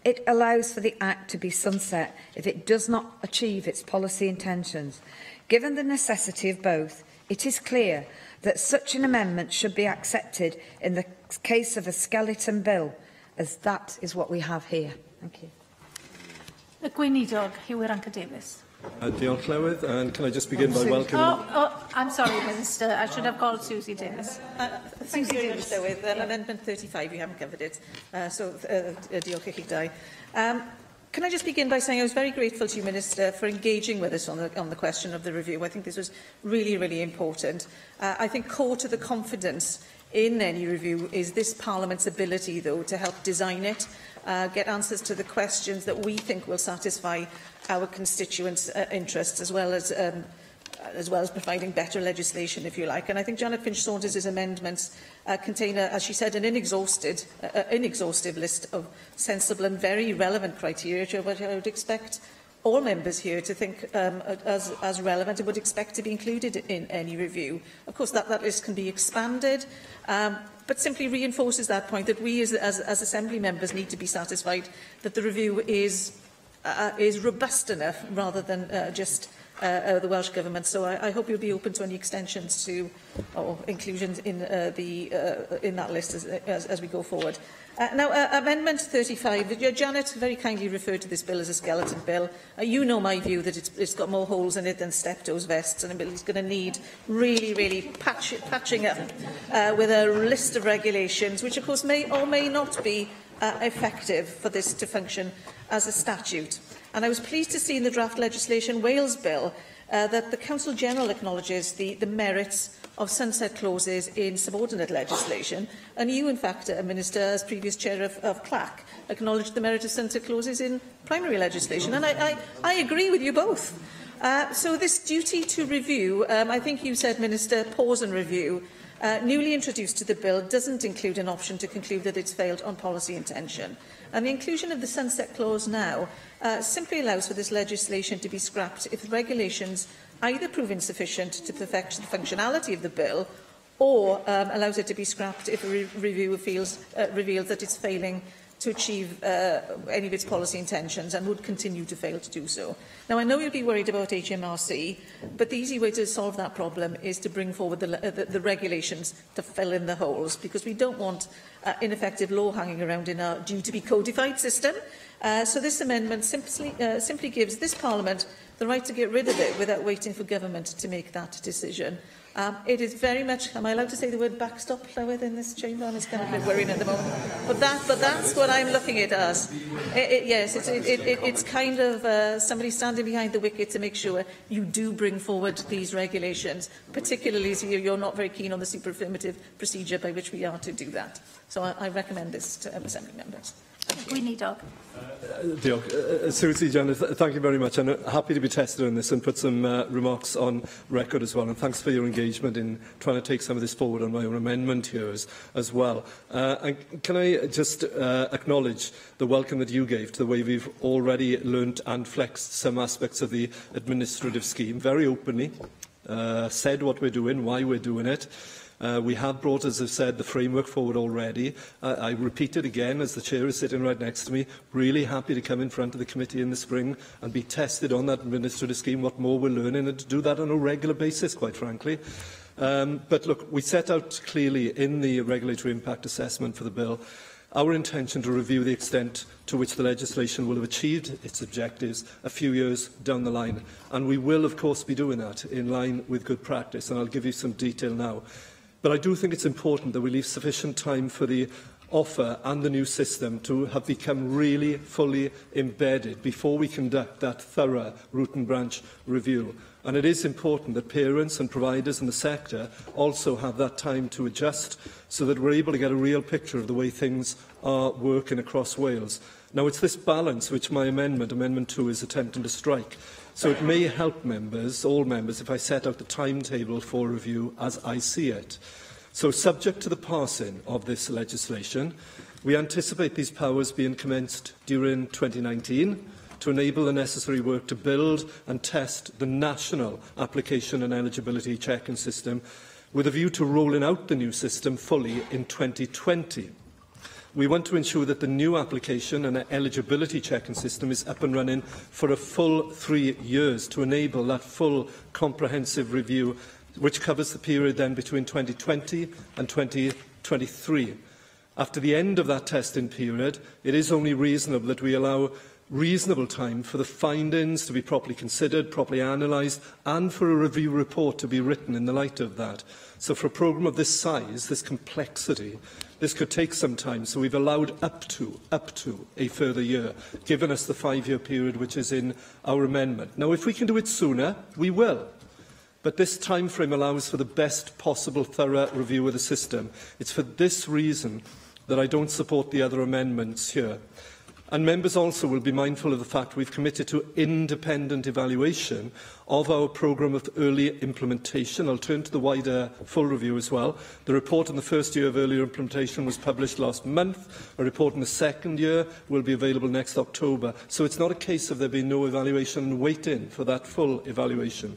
it allows for the Act to be sunset if it does not achieve its policy intentions. Given the necessity of both, it is clear that such an amendment should be accepted in the case of a skeleton bill, as that is what we have here. Thank you. Y gweinidog, Hywir Anca-Davies. Diolch, Llywydd, and can I just begin by welcoming... I'm sorry, Minister. I should have called Susie Davis. Thank you very much, Llywydd. Amendment 35, you haven't covered it, so diolch I chi dau. Can I just begin by saying I was very grateful to you, Minister, for engaging with us on the question of the review. I think this was really, really important. I think core to the confidence in any review is this Parliament's ability, though, to help design it, get answers to the questions that we think will satisfy our constituents' interests, as well as providing better legislation, if you like. And I think Janet Finch-Saunders' amendments contain, as she said, an inexhaustive list of sensible and very relevant criteria, which I would expect all members here to think as relevant and would expect to be included in any review. Of course, that list can be expanded, but simply reinforces that point that we as Assembly members need to be satisfied that the review is robust enough rather than just the Welsh Government. So I hope you'll be open to any extensions to or inclusions in that list as we go forward. Now, Amendment 35. Janet very kindly referred to this bill as a skeleton bill. You know my view that it's got more holes in it than Steptoe's vests, and it's going to need really patching up with a list of regulations, which of course may or may not be effective for this to function as a statute. And I was pleased to see in the draft legislation Wales bill that the Council General acknowledges the merits of sunset clauses in subordinate legislation. And you, in fact, Minister, as previous chair of CLAC, acknowledged the merit of sunset clauses in primary legislation. And I agree with you both. So this duty to review, I think you said, Minister, pause and review, newly introduced to the bill doesn't include an option to conclude that it's failed on policy intention. And the inclusion of the sunset clause now simply allows for this legislation to be scrapped if regulations either prove insufficient to perfect the functionality of the bill or allows it to be scrapped if a review reveals that it's failing to achieve any of its policy intentions and would continue to fail to do so. Now, I know you'll be worried about HMRC, but the easy way to solve that problem is to bring forward the regulations to fill in the holes, because we don't want ineffective law hanging around in our due-to-be codified system. So this amendment simply gives this Parliament the right to get rid of it without waiting for government to make that decision. It is very much, am I allowed to say the word backstop, Llywydd, in this chamber? And it's kind of a bit worrying at the moment. But that's what I'm looking at as. Yes, it's kind of somebody standing behind the wicket to make sure you do bring forward these regulations, particularly as you're not very keen on the super-affirmative procedure by which we are to do that. So I recommend this to Assembly members. Seriously, Janet, thank you very much. I'm happy to be tested on this and put some remarks on record as well. And thanks for your engagement in trying to take some of this forward on my own amendment here as well. And can I just acknowledge the welcome that you gave to the way we've already learnt and flexed some aspects of the administrative scheme very openly, said what we're doing, why we're doing it. We have brought, as I've said, the framework forward already. I repeat it again, as the Chair is sitting right next to me, really happy to come in front of the committee in the spring and be tested on that administrative scheme, what more we're learning, and to do that on a regular basis, quite frankly. But look, we set out clearly in the regulatory impact assessment for the bill our intention to review the extent to which the legislation will have achieved its objectives a few years down the line. And we will, of course, be doing that in line with good practice, and I'll give you some detail now. But I do think it's important that we leave sufficient time for the offer and the new system to have become really fully embedded before we conduct that thorough root and branch review. And it is important that parents and providers in the sector also have that time to adjust so that we're able to get a real picture of the way things are working across Wales. Now, it's this balance which my amendment, Amendment 2, is attempting to strike. So it may help members, all members, if I set out the timetable for review as I see it. So, subject to the passing of this legislation, we anticipate these powers being commenced during 2019 to enable the necessary work to build and test the national application and eligibility checking system, with a view to rolling out the new system fully in 2020. We want to ensure that the new application and eligibility checking system is up and running for a full 3 years to enable that full comprehensive review, which covers the period then between 2020 and 2023. After the end of that testing period, it is only reasonable that we allow reasonable time for the findings to be properly considered, properly analysed, and for a review report to be written in the light of that. So for a programme of this size, this complexity, this could take some time. So we've allowed up to a further year, given us the 5-year period which is in our amendment. Now, if we can do it sooner, we will. But this timeframe allows for the best possible thorough review of the system. It's for this reason that I don't support the other amendments here. And members also will be mindful of the fact we've committed to independent evaluation of our programme of early implementation. I'll turn to the wider full review as well. The report in the first year of early implementation was published last month. A report in the second year will be available next October. So it's not a case of there being no evaluation and waiting for that full evaluation.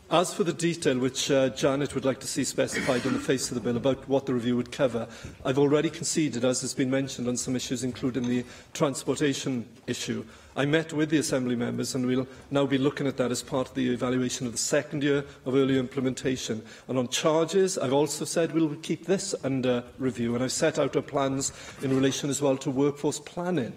As for the detail which Janet would like to see specified on the face of the bill about what the review would cover, I've already conceded, as has been mentioned, on some issues, including the transportation issue. I met with the Assembly members and we'll now be looking at that as part of the evaluation of the second year of early implementation. And on charges, I've also said we'll keep this under review, and I've set out our plans in relation as well to workforce planning.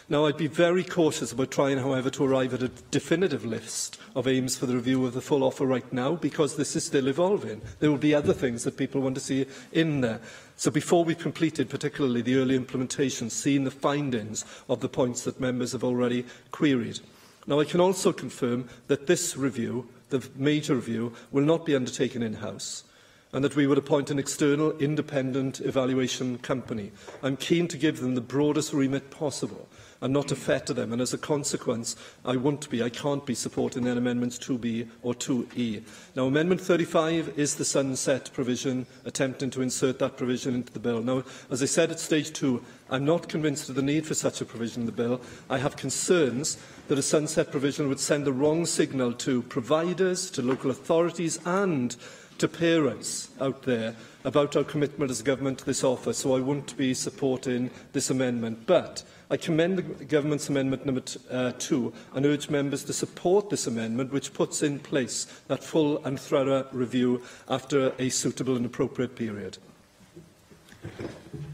Now, I'd be very cautious about trying, however, to arrive at a definitive list of aims for the review of the full offer right now, because this is still evolving. There will be other things that people want to see in there. So before we've completed, particularly the early implementation, seeing the findings of the points that members have already queried. Now, I can also confirm that this review, the major review, will not be undertaken in-house, and that we would appoint an external independent evaluation company. I'm keen to give them the broadest remit possible and not to fetter them, and as a consequence, I can't be supporting their amendments 2B or 2E. Now, Amendment 35 is the sunset provision, attempting to insert that provision into the bill. Now, as I said at stage 2, I'm not convinced of the need for such a provision in the bill. I have concerns that a sunset provision would send the wrong signal to providers, to local authorities and to parents out there about our commitment as a government to this offer, so I won't be supporting this amendment. But I commend the Government's Amendment number 2 and urge members to support this amendment, which puts in place that full and thorough review after a suitable and appropriate period.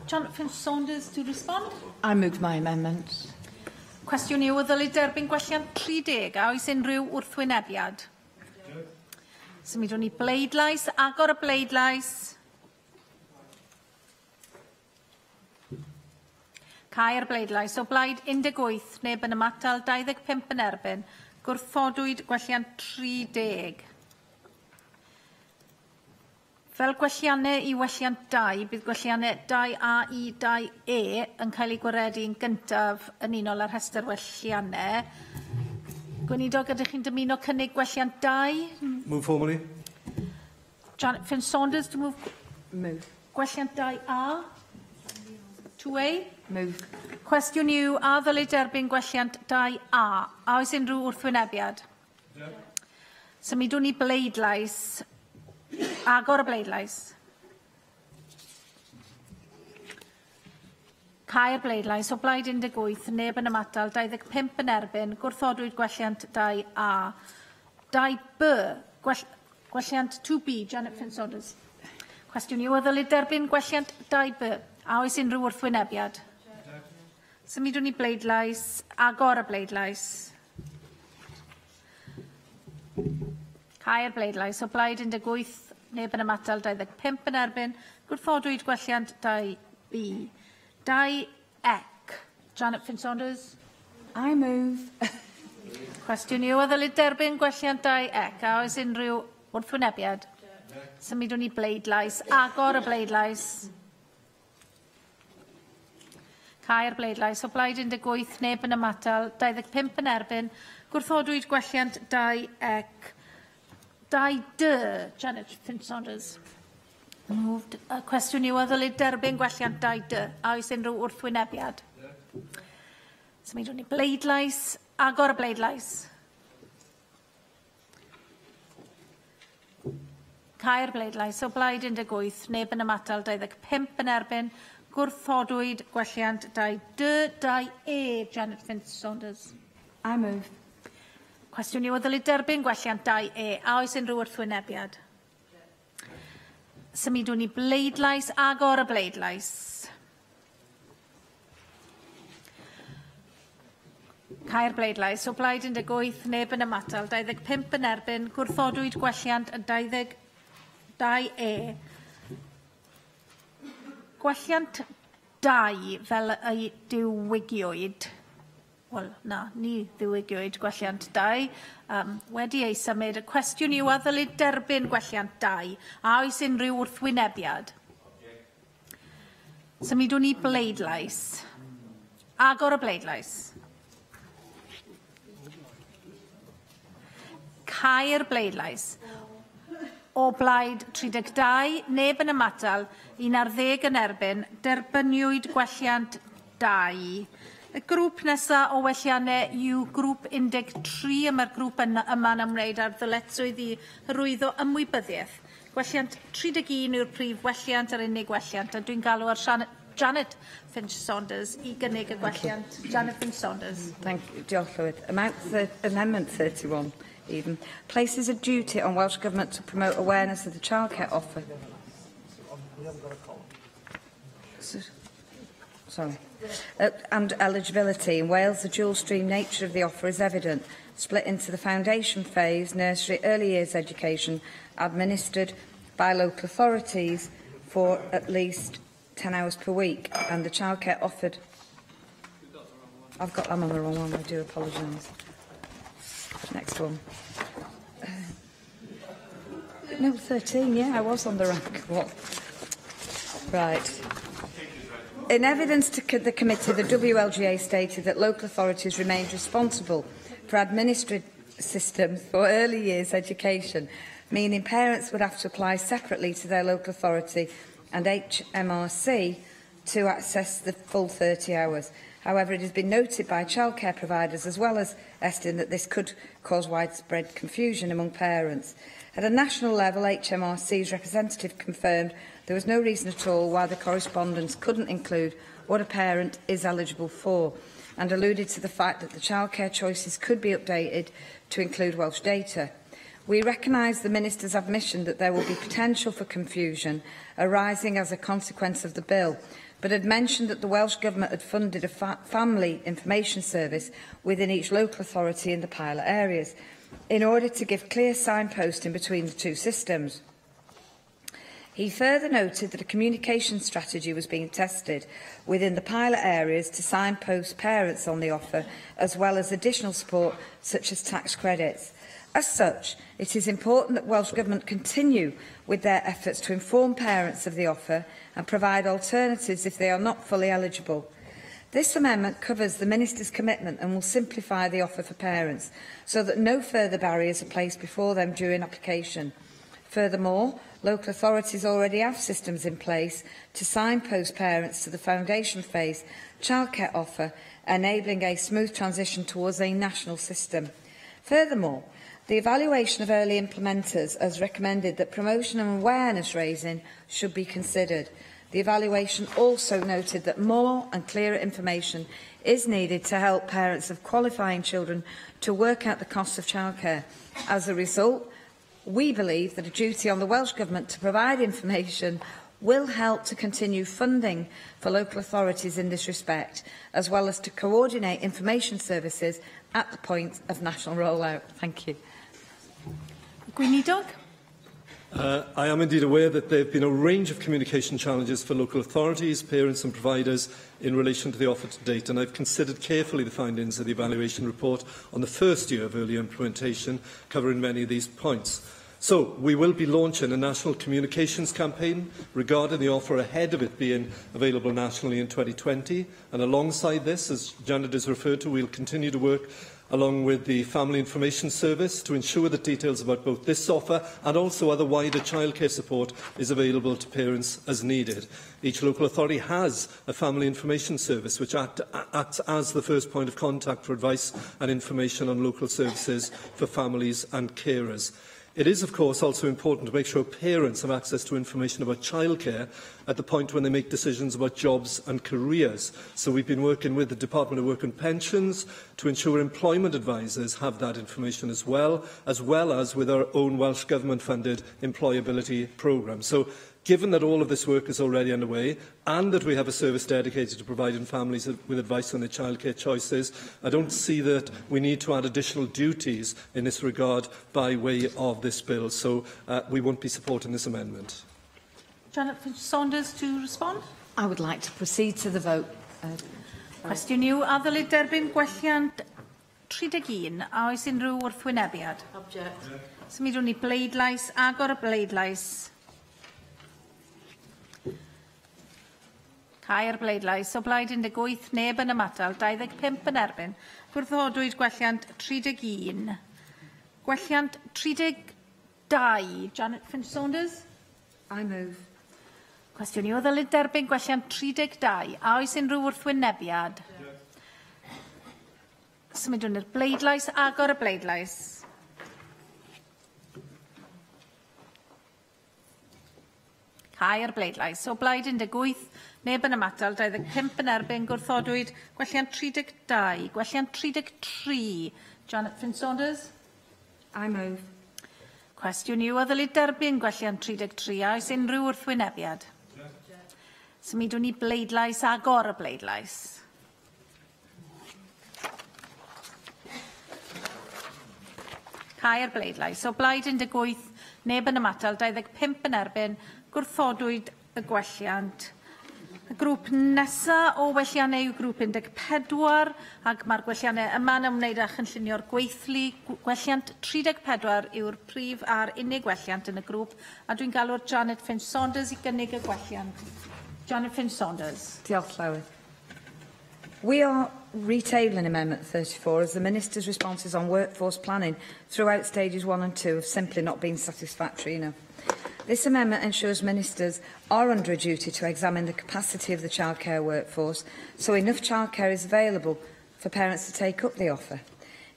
Jonathan Saunders to respond. I move my amendment. Cwestiwn yw o ddylid derbyn gwelliant 30 a oes unrhyw wrthwynebiad? Symudwn ni bleidlais, agor y bleidlais. Cau'r bleidlais. O blaid 18, neb yn ymatal 25 yn erbyn. Gwrthodwyd gwelliant 30. Fel gwelliannau i welliant 2, bydd gwelliannau 2A i 2E yn cael ei gwaredu'n gyntaf yn unol ar rhestr welliannau. Gweinidog, ydych chi'n dymuno cynnig gwelliant 2? Move formally. Jonathan Saunders to move. Gwelliant 2A? 2A? Move. Cwestiwn yw, a ddylid derbyn gwelliant 2A? A oes unrhyw wrthwynebiad? Symudwn ni bleidlais. Agor y bleidlais. Cau'r bleidlais. O blaid 18, neb yn ymatal, 25 yn erbyn. Gwrthodwyd gwelliant 2A. 2B. Gwelliant 2B. Janet Saunders. Cwestiwn yw, a ddylid derbyn gwelliant 2B? A oes unrhyw wrthwynebiad? Symudwn ni bleidlais, agor y bleidlais. Cau'r bleidlais. O blaid 18, neb yn ymatal, 25 yn erbyn. Gwrthodwyd gwelliant 2B. 2E. Janet Saunders. I move. Cwestiwn yw, a ddylid derbyn gwelliant 2E? A oes unrhyw wrthwynebiad? Symudwn ni bleidlais, agor y bleidlais. Cau'r bleidlais. O blaid 18, neb yn ymatal, 25 yn erbyn. Gwrthodwyd gwelliant 2E. 2D. Janet Saunders. Moved. Cwestiwn yw, a ddylid derbyn gwelliant 2D? A oes unrhyw wrthwynebiad? Symudwn ni bleidlais, agor y bleidlais. Cau'r bleidlais. O blaid 18, neb yn ymatal, 25 yn erbyn. Gwrthodwyd gwelliant 2D, 2E. Janet Saunders. I move. Cwestiwn yw, o ddylid derbyn gwelliant 2E? A oes unrhyw wrthwynebiad? Symudwn ni bleidlais, agor y bleidlais. Cau'r bleidlais. O blaid 18, neb yn ymatal, 25 yn erbyn. Gwrthodwyd gwelliant 2E. Gwelliant 2 fel y diwygiwyd Wel, na, ni ddiwygiwyd gwelliant 2. Wedi ei symud, y cwestiwn yw a ddylid derbyn gwelliant 2. A oes unrhyw wrthwynebiad? Symudwn ni bleidlais. Agor y bleidlais. Cau'r bleidlais. O blaid 32, neb yn ymatal, 11 yn erbyn, derbyniwyd gwelliant 2. Y grŵp nesaf o welliannau yw grŵp 13, mae'r grŵp yma'n ymwneud â'r ddyletswydd i hyrwyddo ymwybyddiaeth. Gwelliant 31 yw'r prif welliant, yr unig welliant, a dwi'n galw ar Janet Finch-Saunders i gynnig y gwelliant. Janet Finch-Saunders. Thank you, Diolch Llywydd. Amendment 31 even places a duty on Welsh Government to promote awareness of the childcare offer. And eligibility. In Wales, the dual stream nature of the offer is evident, split into the foundation phase, nursery, early years education, administered by local authorities for at least 10 hours per week, and the childcare offered. I'm on the wrong one, I do apologise. Next one. No, 13, yeah, I was on the rank. What? Right. In evidence to the committee, the WLGA stated that local authorities remained responsible for administrative systems for early years education, meaning parents would have to apply separately to their local authority and HMRC to access the full 30 hours. However, it has been noted by childcare providers as well as Estin that this could cause widespread confusion among parents. At a national level, HMRC's representative confirmed there was no reason at all why the correspondence couldn't include what a parent is eligible for, and alluded to the fact that the childcare choices could be updated to include Welsh data. We recognise the Minister's admission that there will be potential for confusion arising as a consequence of the bill, but had mentioned that the Welsh Government had funded a family information service within each local authority in the pilot areas, in order to give clear signposting between the two systems. He further noted that a communication strategy was being tested within the pilot areas to signpost parents on the offer, as well as additional support such as tax credits. As such, it is important that Welsh Government continue with their efforts to inform parents of the offer and provide alternatives if they are not fully eligible. This amendment covers the Minister's commitment and will simplify the offer for parents, so that no further barriers are placed before them during application. Furthermore, local authorities already have systems in place to signpost parents to the foundation phase childcare offer, enabling a smooth transition towards a national system. Furthermore, the evaluation of early implementers has recommended that promotion and awareness raising should be considered. The evaluation also noted that more and clearer information is needed to help parents of qualifying children to work out the costs of childcare. As a result, we believe that a duty on the Welsh Government to provide information will help to continue funding for local authorities in this respect, as well as to coordinate information services at the point of national rollout. Thank you. Gwynidog? I am indeed aware that there have been a range of communication challenges for local authorities, parents and providers in relation to the offer to date, and I've considered carefully the findings of the evaluation report on the first year of early implementation, covering many of these points. So, we will be launching a national communications campaign regarding the offer ahead of it being available nationally in 2020, and alongside this, as Janet has referred to, we'll continue to work along with the Family Information Service to ensure that details about both this offer and also other wider childcare support is available to parents as needed. Each local authority has a Family Information Service which acts as the first point of contact for advice and information on local services for families and carers. It is, of course, also important to make sure parents have access to information about childcare at the point when they make decisions about jobs and careers. So we've been working with the Department of Work and Pensions to ensure employment advisors have that information as well as with our own Welsh Government-funded employability programme. So, given that all of this work is already underway and that we have a service dedicated to providing families with advice on their childcare choices, I don't see that we need to add additional duties in this regard by way of this bill. So we won't be supporting this amendment. Janet Saunders to respond. I would like to proceed to the vote. Cwestiwn yw, a ddylid derbyn gwelliant 31, a oes unrhyw wrthwynebiad? Object. Symudwn ni bleidlais, agor y bleidlais. Cau'r bleidlais. O blaid 18, neb yn ymatal, 25 yn erbyn. Gwrthodwyd gwelliant 31. Gwelliant 32. Janet Finch-Saunders? I move. Cwestiwn i o ddylid derbyn gwelliant 32. A oes unrhyw wrthwynebiad? Symudwn i'r bleidlais, agor y bleidlais. Cau'r bleidlais. O blaid 18, neb yn ymatal, 25 yn erbyn, gwrthodwyd gwelliant 32. Gwelliant 33. Janet Finch-Saunders? I move. Cwestiwn yw o ddylid derbyn gwelliant 33. A oes unrhyw wrthwynebiad? Symudwn ni bleidlais, agor y bleidlais. Cau'r bleidlais. O blaid 18, neb yn ymatal, 25 yn erbyn, gwrthodwyd y gwelliant. Y grŵp nesaf o welliannau yw grŵp 14, ac mae'r gwelliannau yma'n ymwneud â chynllunio'r gweithlu. Gwelliant 34 yw'r prif a'r unig gwelliant yn y grŵp, a dwi'n galw'r Janet Finch-Saunders i gynnig y gwelliant. Janet Finch-Saunders. Diolch, Llywydd. We are retabling Amendment 34 as the Minister's responses on workforce planning throughout stages 1 and 2 have simply not been satisfactory enough. This amendment ensures ministers are under a duty to examine the capacity of the childcare workforce so enough childcare is available for parents to take up the offer.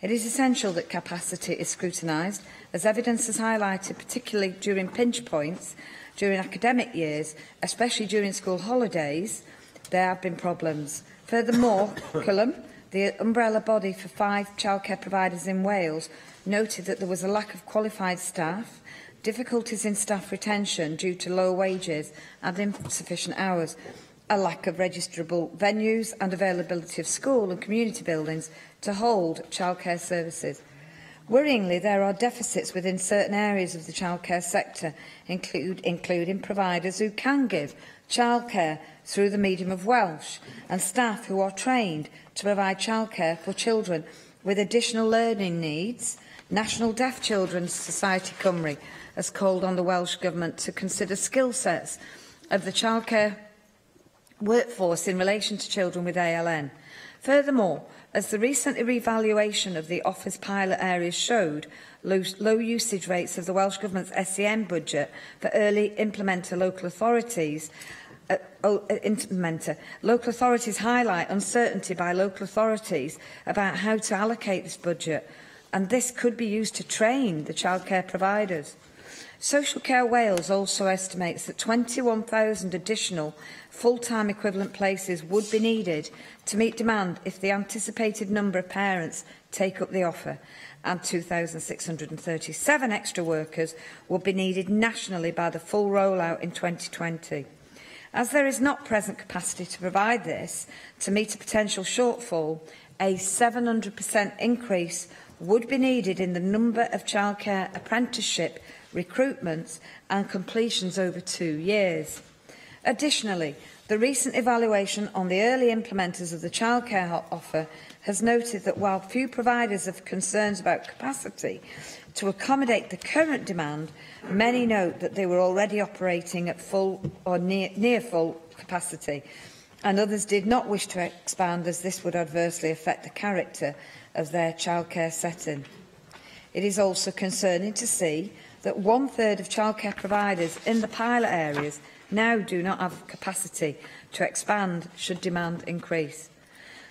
It is essential that capacity is scrutinised, as evidence has highlighted, particularly during pinch points, during academic years, especially during school holidays, there have been problems. Furthermore, Culham, the umbrella body for 5 childcare providers in Wales, noted that there was a lack of qualified staff, difficulties in staff retention due to low wages and insufficient hours, a lack of registrable venues and availability of school and community buildings to hold childcare services. Worryingly, there are deficits within certain areas of the childcare sector, including providers who can give childcare through the medium of Welsh and staff who are trained to provide childcare for children with additional learning needs. National Deaf Children's Society Cymru has called on the Welsh Government to consider skill sets of the childcare workforce in relation to children with ALN. Furthermore, as the recent revaluation of the offer's pilot areas showed, low usage rates of the Welsh Government's SEN budget for early implementer local authorities local authorities highlight uncertainty by local authorities about how to allocate this budget, and this could be used to train the childcare providers. Social Care Wales also estimates that 21,000 additional full-time equivalent places would be needed to meet demand if the anticipated number of parents take up the offer, and 2,637 extra workers would be needed nationally by the full rollout in 2020. As there is not present capacity to provide this to meet a potential shortfall, a 700% increase would be needed in the number of childcare apprenticeship recruitments and completions over 2 years. Additionally, the recent evaluation on the early implementers of the childcare offer has noted that while few providers have concerns about capacity to accommodate the current demand, many note that they were already operating at full or near full capacity, and others did not wish to expand as this would adversely affect the character of their childcare setting. It is also concerning to see that 1/3 of childcare providers in the pilot areas now do not have capacity to expand should demand increase.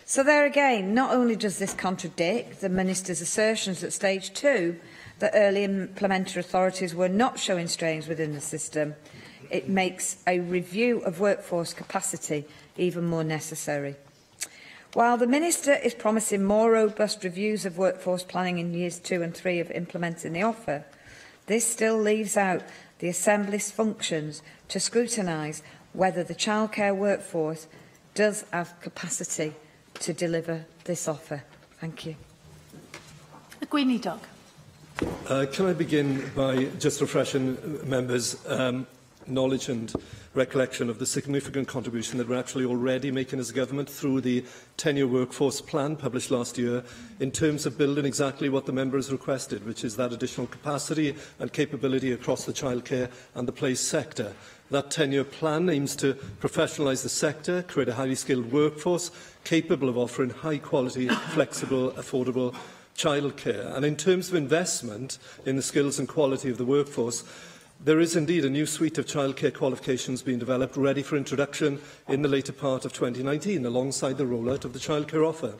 So there again, not only does this contradict the Minister's assertions at stage 2 that early implementer authorities were not showing strains within the system, it makes a review of workforce capacity even more necessary. While the Minister is promising more robust reviews of workforce planning in years 2 and 3 of implementing the offer, this still leaves out the Assembly's functions to scrutinise whether the childcare workforce does have capacity to deliver this offer. Thank you. Y Gweinidog. Can I begin by just refreshing members? knowledge and recollection of the significant contribution that we're actually already making as a government through the 10-year workforce plan published last year in terms of building exactly what the member has requested, which is that additional capacity and capability across the childcare and the play sector. That 10-year plan aims to professionalise the sector, create a highly skilled workforce capable of offering high-quality, flexible, affordable childcare. And in terms of investment in the skills and quality of the workforce, there is indeed a new suite of childcare qualifications being developed, ready for introduction in the later part of 2019, alongside the rollout of the childcare offer.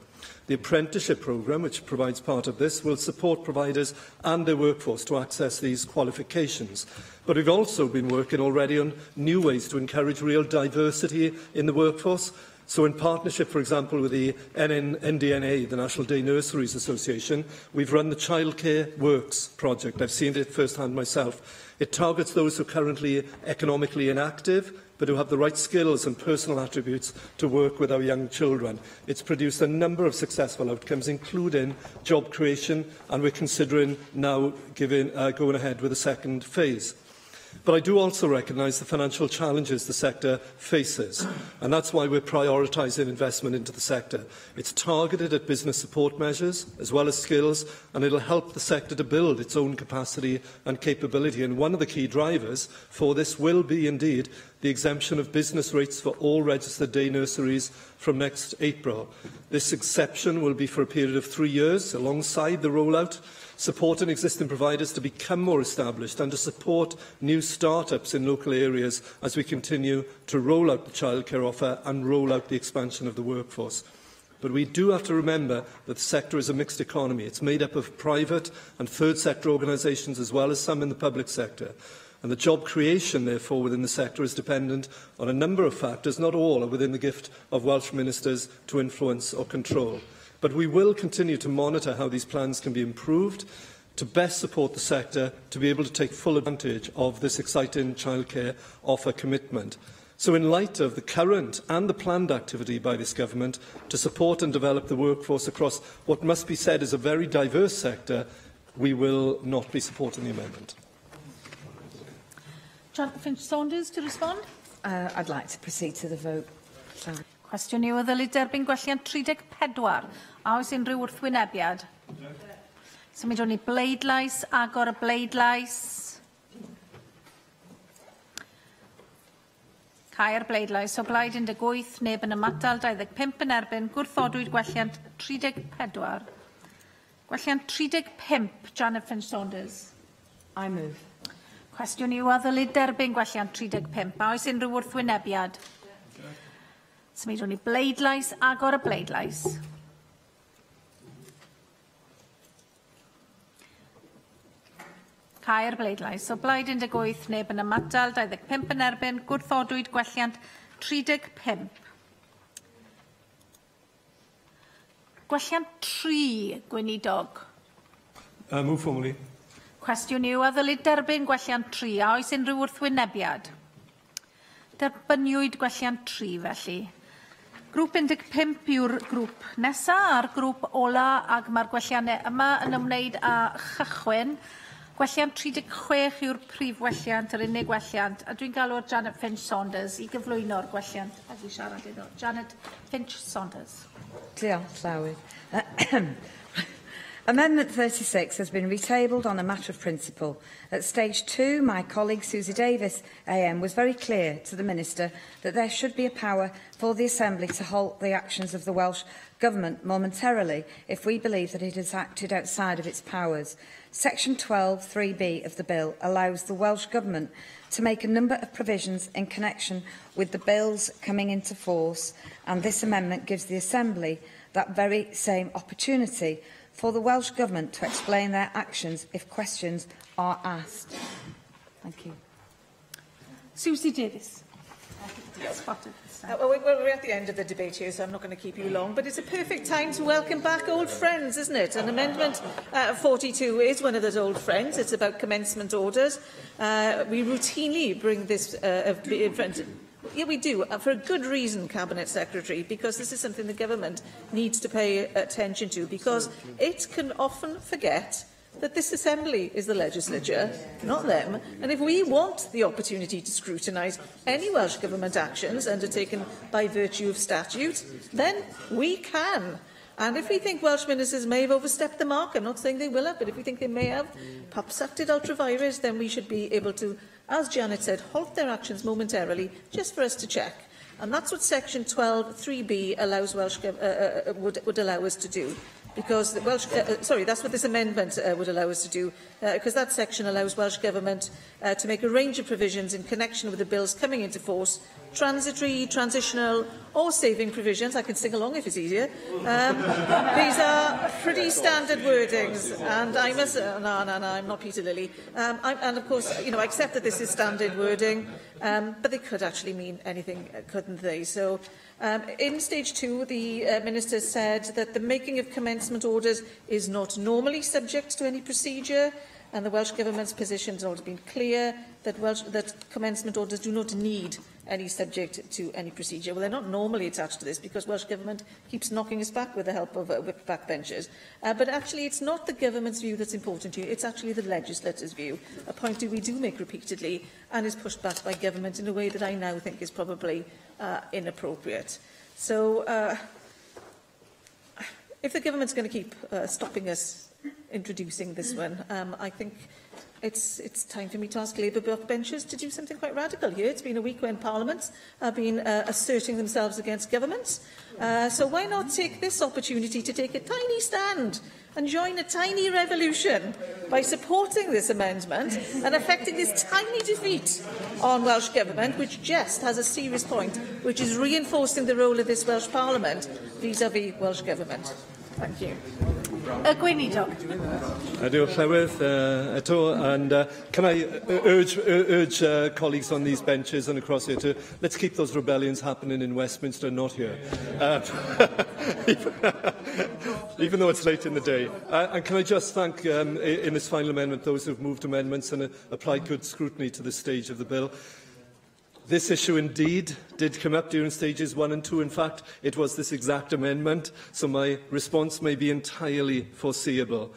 The apprenticeship programme, which provides part of this, will support providers and their workforce to access these qualifications. But we've also been working already on new ways to encourage real diversity in the workforce. So in partnership, for example, with the NDNA, the National Day Nurseries Association, we've run the Childcare Works project. I've seen it firsthand myself. It targets those who are currently economically inactive, but who have the right skills and personal attributes to work with our young children. It's produced a number of successful outcomes, including job creation, and we're considering now going ahead with a second phase. But I do also recognise the financial challenges the sector faces, and that's why we're prioritising investment into the sector. It's targeted at business support measures, as well as skills, and it'll help the sector to build its own capacity and capability. And one of the key drivers for this will be, indeed, the exemption of business rates for all registered day nurseries from next April. This exception will be for a period of 3 years, alongside the rollout, supporting existing providers to become more established and to support new start-ups in local areas as we continue to roll out the childcare offer and roll out the expansion of the workforce. But we do have to remember that the sector is a mixed economy. It's made up of private and third sector organisations, as well as some in the public sector. And the job creation, therefore, within the sector is dependent on a number of factors. Not all are within the gift of Welsh ministers to influence or control. But we will continue to monitor how these plans can be improved to best support the sector to be able to take full advantage of this exciting childcare offer commitment. So in light of the current and the planned activity by this government to support and develop the workforce across what must be said is a very diverse sector, we will not be supporting the amendment. Janet Finch-Saunders to respond. I'd like to proceed to the vote. Sorry. Cwestiwn yw o ddylid derbyn gwelliant 34. A oes unrhyw wrthwynebiad? Symud o'n i bleidlais, agor y bleidlais. Cau'r bleidlais. O blaid 18, neb yn ymatal, 25 yn erbyn. Gwrthodwyd gwelliant 34. Gwelliant 35, Janet Finch-Saunders. I move. Cwestiwn yw o ddylid derbyn gwelliant 35. A oes unrhyw wrthwynebiad? Symud o'n i bleidlais, agor y bleidlais. Cau'r bleidlais. O blaid 18, neb yn ymatal, 25 yn erbyn, gwrthodwyd gwelliant 35. Gwelliant 3, gweinidog. Move formally. Cwestiwn yw a ddylid derbyn gwelliant 3. A oes unrhyw wrthwynebiad? Derbyniwyd gwelliant 3 felly. Grŵp 15 yw'r grŵp nesaf a'r grŵp ola, ac mae'r gwelliannau yma yn ymwneud â chychwyn. Gwelliant 36 yw'r prif gwelliant, yr unig gwelliant, a dwi'n galw'r Janet Finch-Saunders i gyflwyno'r gwelliant. Ag i siarad iddo. Janet Finch-Saunders. Diolch, Llywyd. Amendment 36 has been retabled on a matter of principle. At stage 2, my colleague Susie Davis AM was very clear to the Minister that there should be a power for the Assembly to halt the actions of the Welsh Government momentarily if we believe that it has acted outside of its powers. Section 12, 3B of the bill allows the Welsh Government to make a number of provisions in connection with the bills coming into force, and this amendment gives the Assembly that very same opportunity for the Welsh Government to explain their actions if questions are asked. Thank you. Susie Davis. Well, we're at the end of the debate here, so I'm not going to keep you long, but it's a perfect time to welcome back old friends, isn't it? And Amendment 42 is one of those old friends. It's about commencement orders. We routinely bring this in front of... Yeah, we do, for a good reason, Cabinet Secretary, because this is something the Government needs to pay attention to, because it can often forget that this Assembly is the legislature, not them, and if we want the opportunity to scrutinise any Welsh Government actions undertaken by virtue of statute, then we can. And if we think Welsh ministers may have overstepped the mark, I'm not saying they will have, but if we think they may have, perhaps acted ultra vires, then we should be able to, as Janet said, halt their actions momentarily, just for us to check. And that's what Section 12(3)(b) allows would allow us to do. Because the Welsh, that's what this amendment would allow us to do, because that section allows Welsh Government to make a range of provisions in connection with the bills coming into force, transitory, transitional or saving provisions. I can sing along if it's easier. These are pretty standard wordings, and I must... no, I'm not Peter Lilly. And of course, I accept that this is standard wording, but they could actually mean anything, couldn't they? So, in stage 2, the Minister said that the making of commencement orders is not normally subject to any procedure, and the Welsh Government's position has always been clear that commencement orders do not need any subject to any procedure. Well, they're not normally attached to this because Welsh Government keeps knocking us back with the help of whip backbenchers. But actually, it's not the Government's view that's important here, it's actually the legislator's view, a point we do make repeatedly and is pushed back by Government in a way that I now think is probably inappropriate. So, if the Government's going to keep stopping us introducing this one, I think it's time for me to ask Labour backbenchers to do something quite radical here. It's been a week when Parliaments have been asserting themselves against governments. So why not take this opportunity to take a tiny stand and join a tiny revolution by supporting this amendment and effecting this tiny defeat on Welsh Government, which just has a serious point, which is reinforcing the role of this Welsh Parliament vis-à-vis Welsh Government. Thank you. Gweinidog. Diolch Llywydd eto, and can I urge colleagues on these benches and across here to let's keep those rebellions happening in Westminster, not here, even though it's late in the day. And can I just thank, in this final amendment, those who have moved amendments and applied good scrutiny to this stage of the bill. This issue indeed did come up during stages 1 and 2. In fact, it was this exact amendment, so my response may be entirely foreseeable.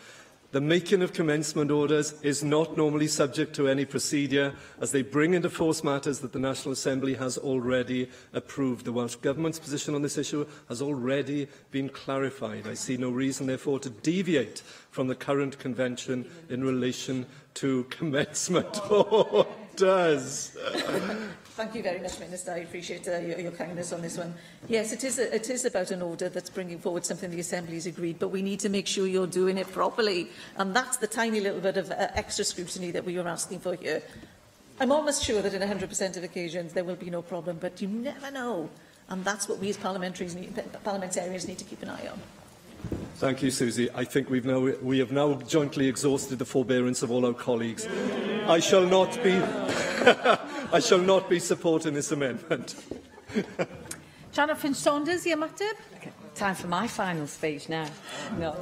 The making of commencement orders is not normally subject to any procedure, as they bring into force matters that the National Assembly has already approved. The Welsh Government's position on this issue has already been clarified. I see no reason, therefore, to deviate from the current convention in relation to commencement orders. Thank you very much, Minister. I appreciate your kindness on this one. Yes, it is about an order that's bringing forward something the Assembly has agreed, but we need to make sure you're doing it properly. And that's the tiny little bit of extra scrutiny that we are asking for here. I'm almost sure that in 100% of occasions there will be no problem, but you never know. And that's what we as parliamentarians need to keep an eye on. Thank you, Susie. I think we have now jointly exhausted the forbearance of all our colleagues. I shall not be I shall not be supporting this amendment. Janet Finch-Saunders, the ymateb. Okay. Time for my final speech now. No.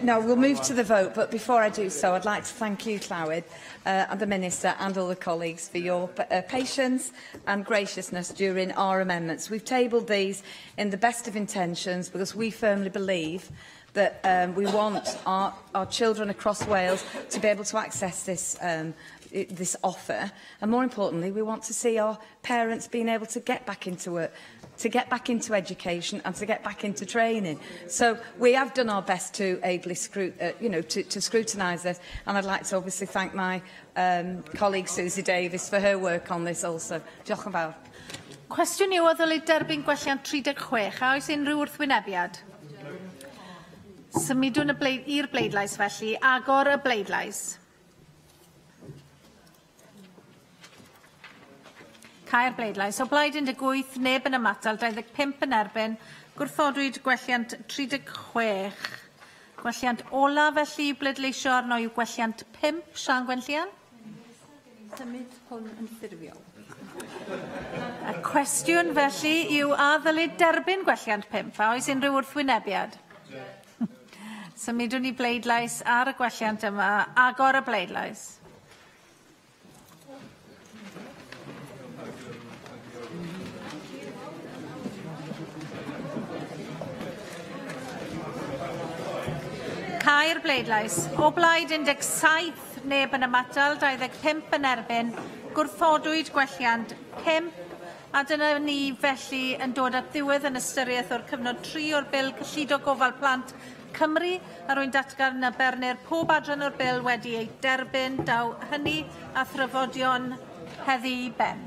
No, we'll move to the vote, but before I do so, I'd like to thank you, Llywyd, and the Minister and all the colleagues for your patience and graciousness during our amendments. We've tabled these in the best of intentions because we firmly believe that we want our children across Wales to be able to access this this offer, and more importantly, we want to see our parents being able to get back into it, to get back into education and to get back into training. So we have done our best to ably to scrutinise this, and I'd like to obviously thank my colleague Susie Davies for her work on this also. Diolch yn fawr. Cwestiwn yw o ddylid derbyn gwelliant 36. A oes unrhyw wrthwynebiad? Symudwn i'r bleidlais felly. Agor y bleidlais. Cau'r bleidlais. O blaid 18, neb yn ymatal, 25 yn erbyn. Gwrthodwyd gwelliant 36. Gwelliant ola felly i bleidleisio arno yw gwelliant 5. Sian Gwenllian? Symud hwn yn ffurfiol. Y cwestiwn felly yw a ddylid derbyn gwelliant 5. A oes unrhyw wrthwynebiad? Symudwn i bleidlais ar y gwelliant yma. Agor y bleidlais. Cau'r bleidlais. O blaid 17, neb yn ymatal, 25 yn erbyn, gwrthodwyd gwelliant 5, a dyna ni felly yn dod at ddiwedd yn ystyriaeth o'r cyfnod 3 o'r bil cyllido gofal plant Cymru, a rwy'n datgan na bernir pob adran o'r bil wedi ei derbyn, daw hynny a thrafodion heddi ben.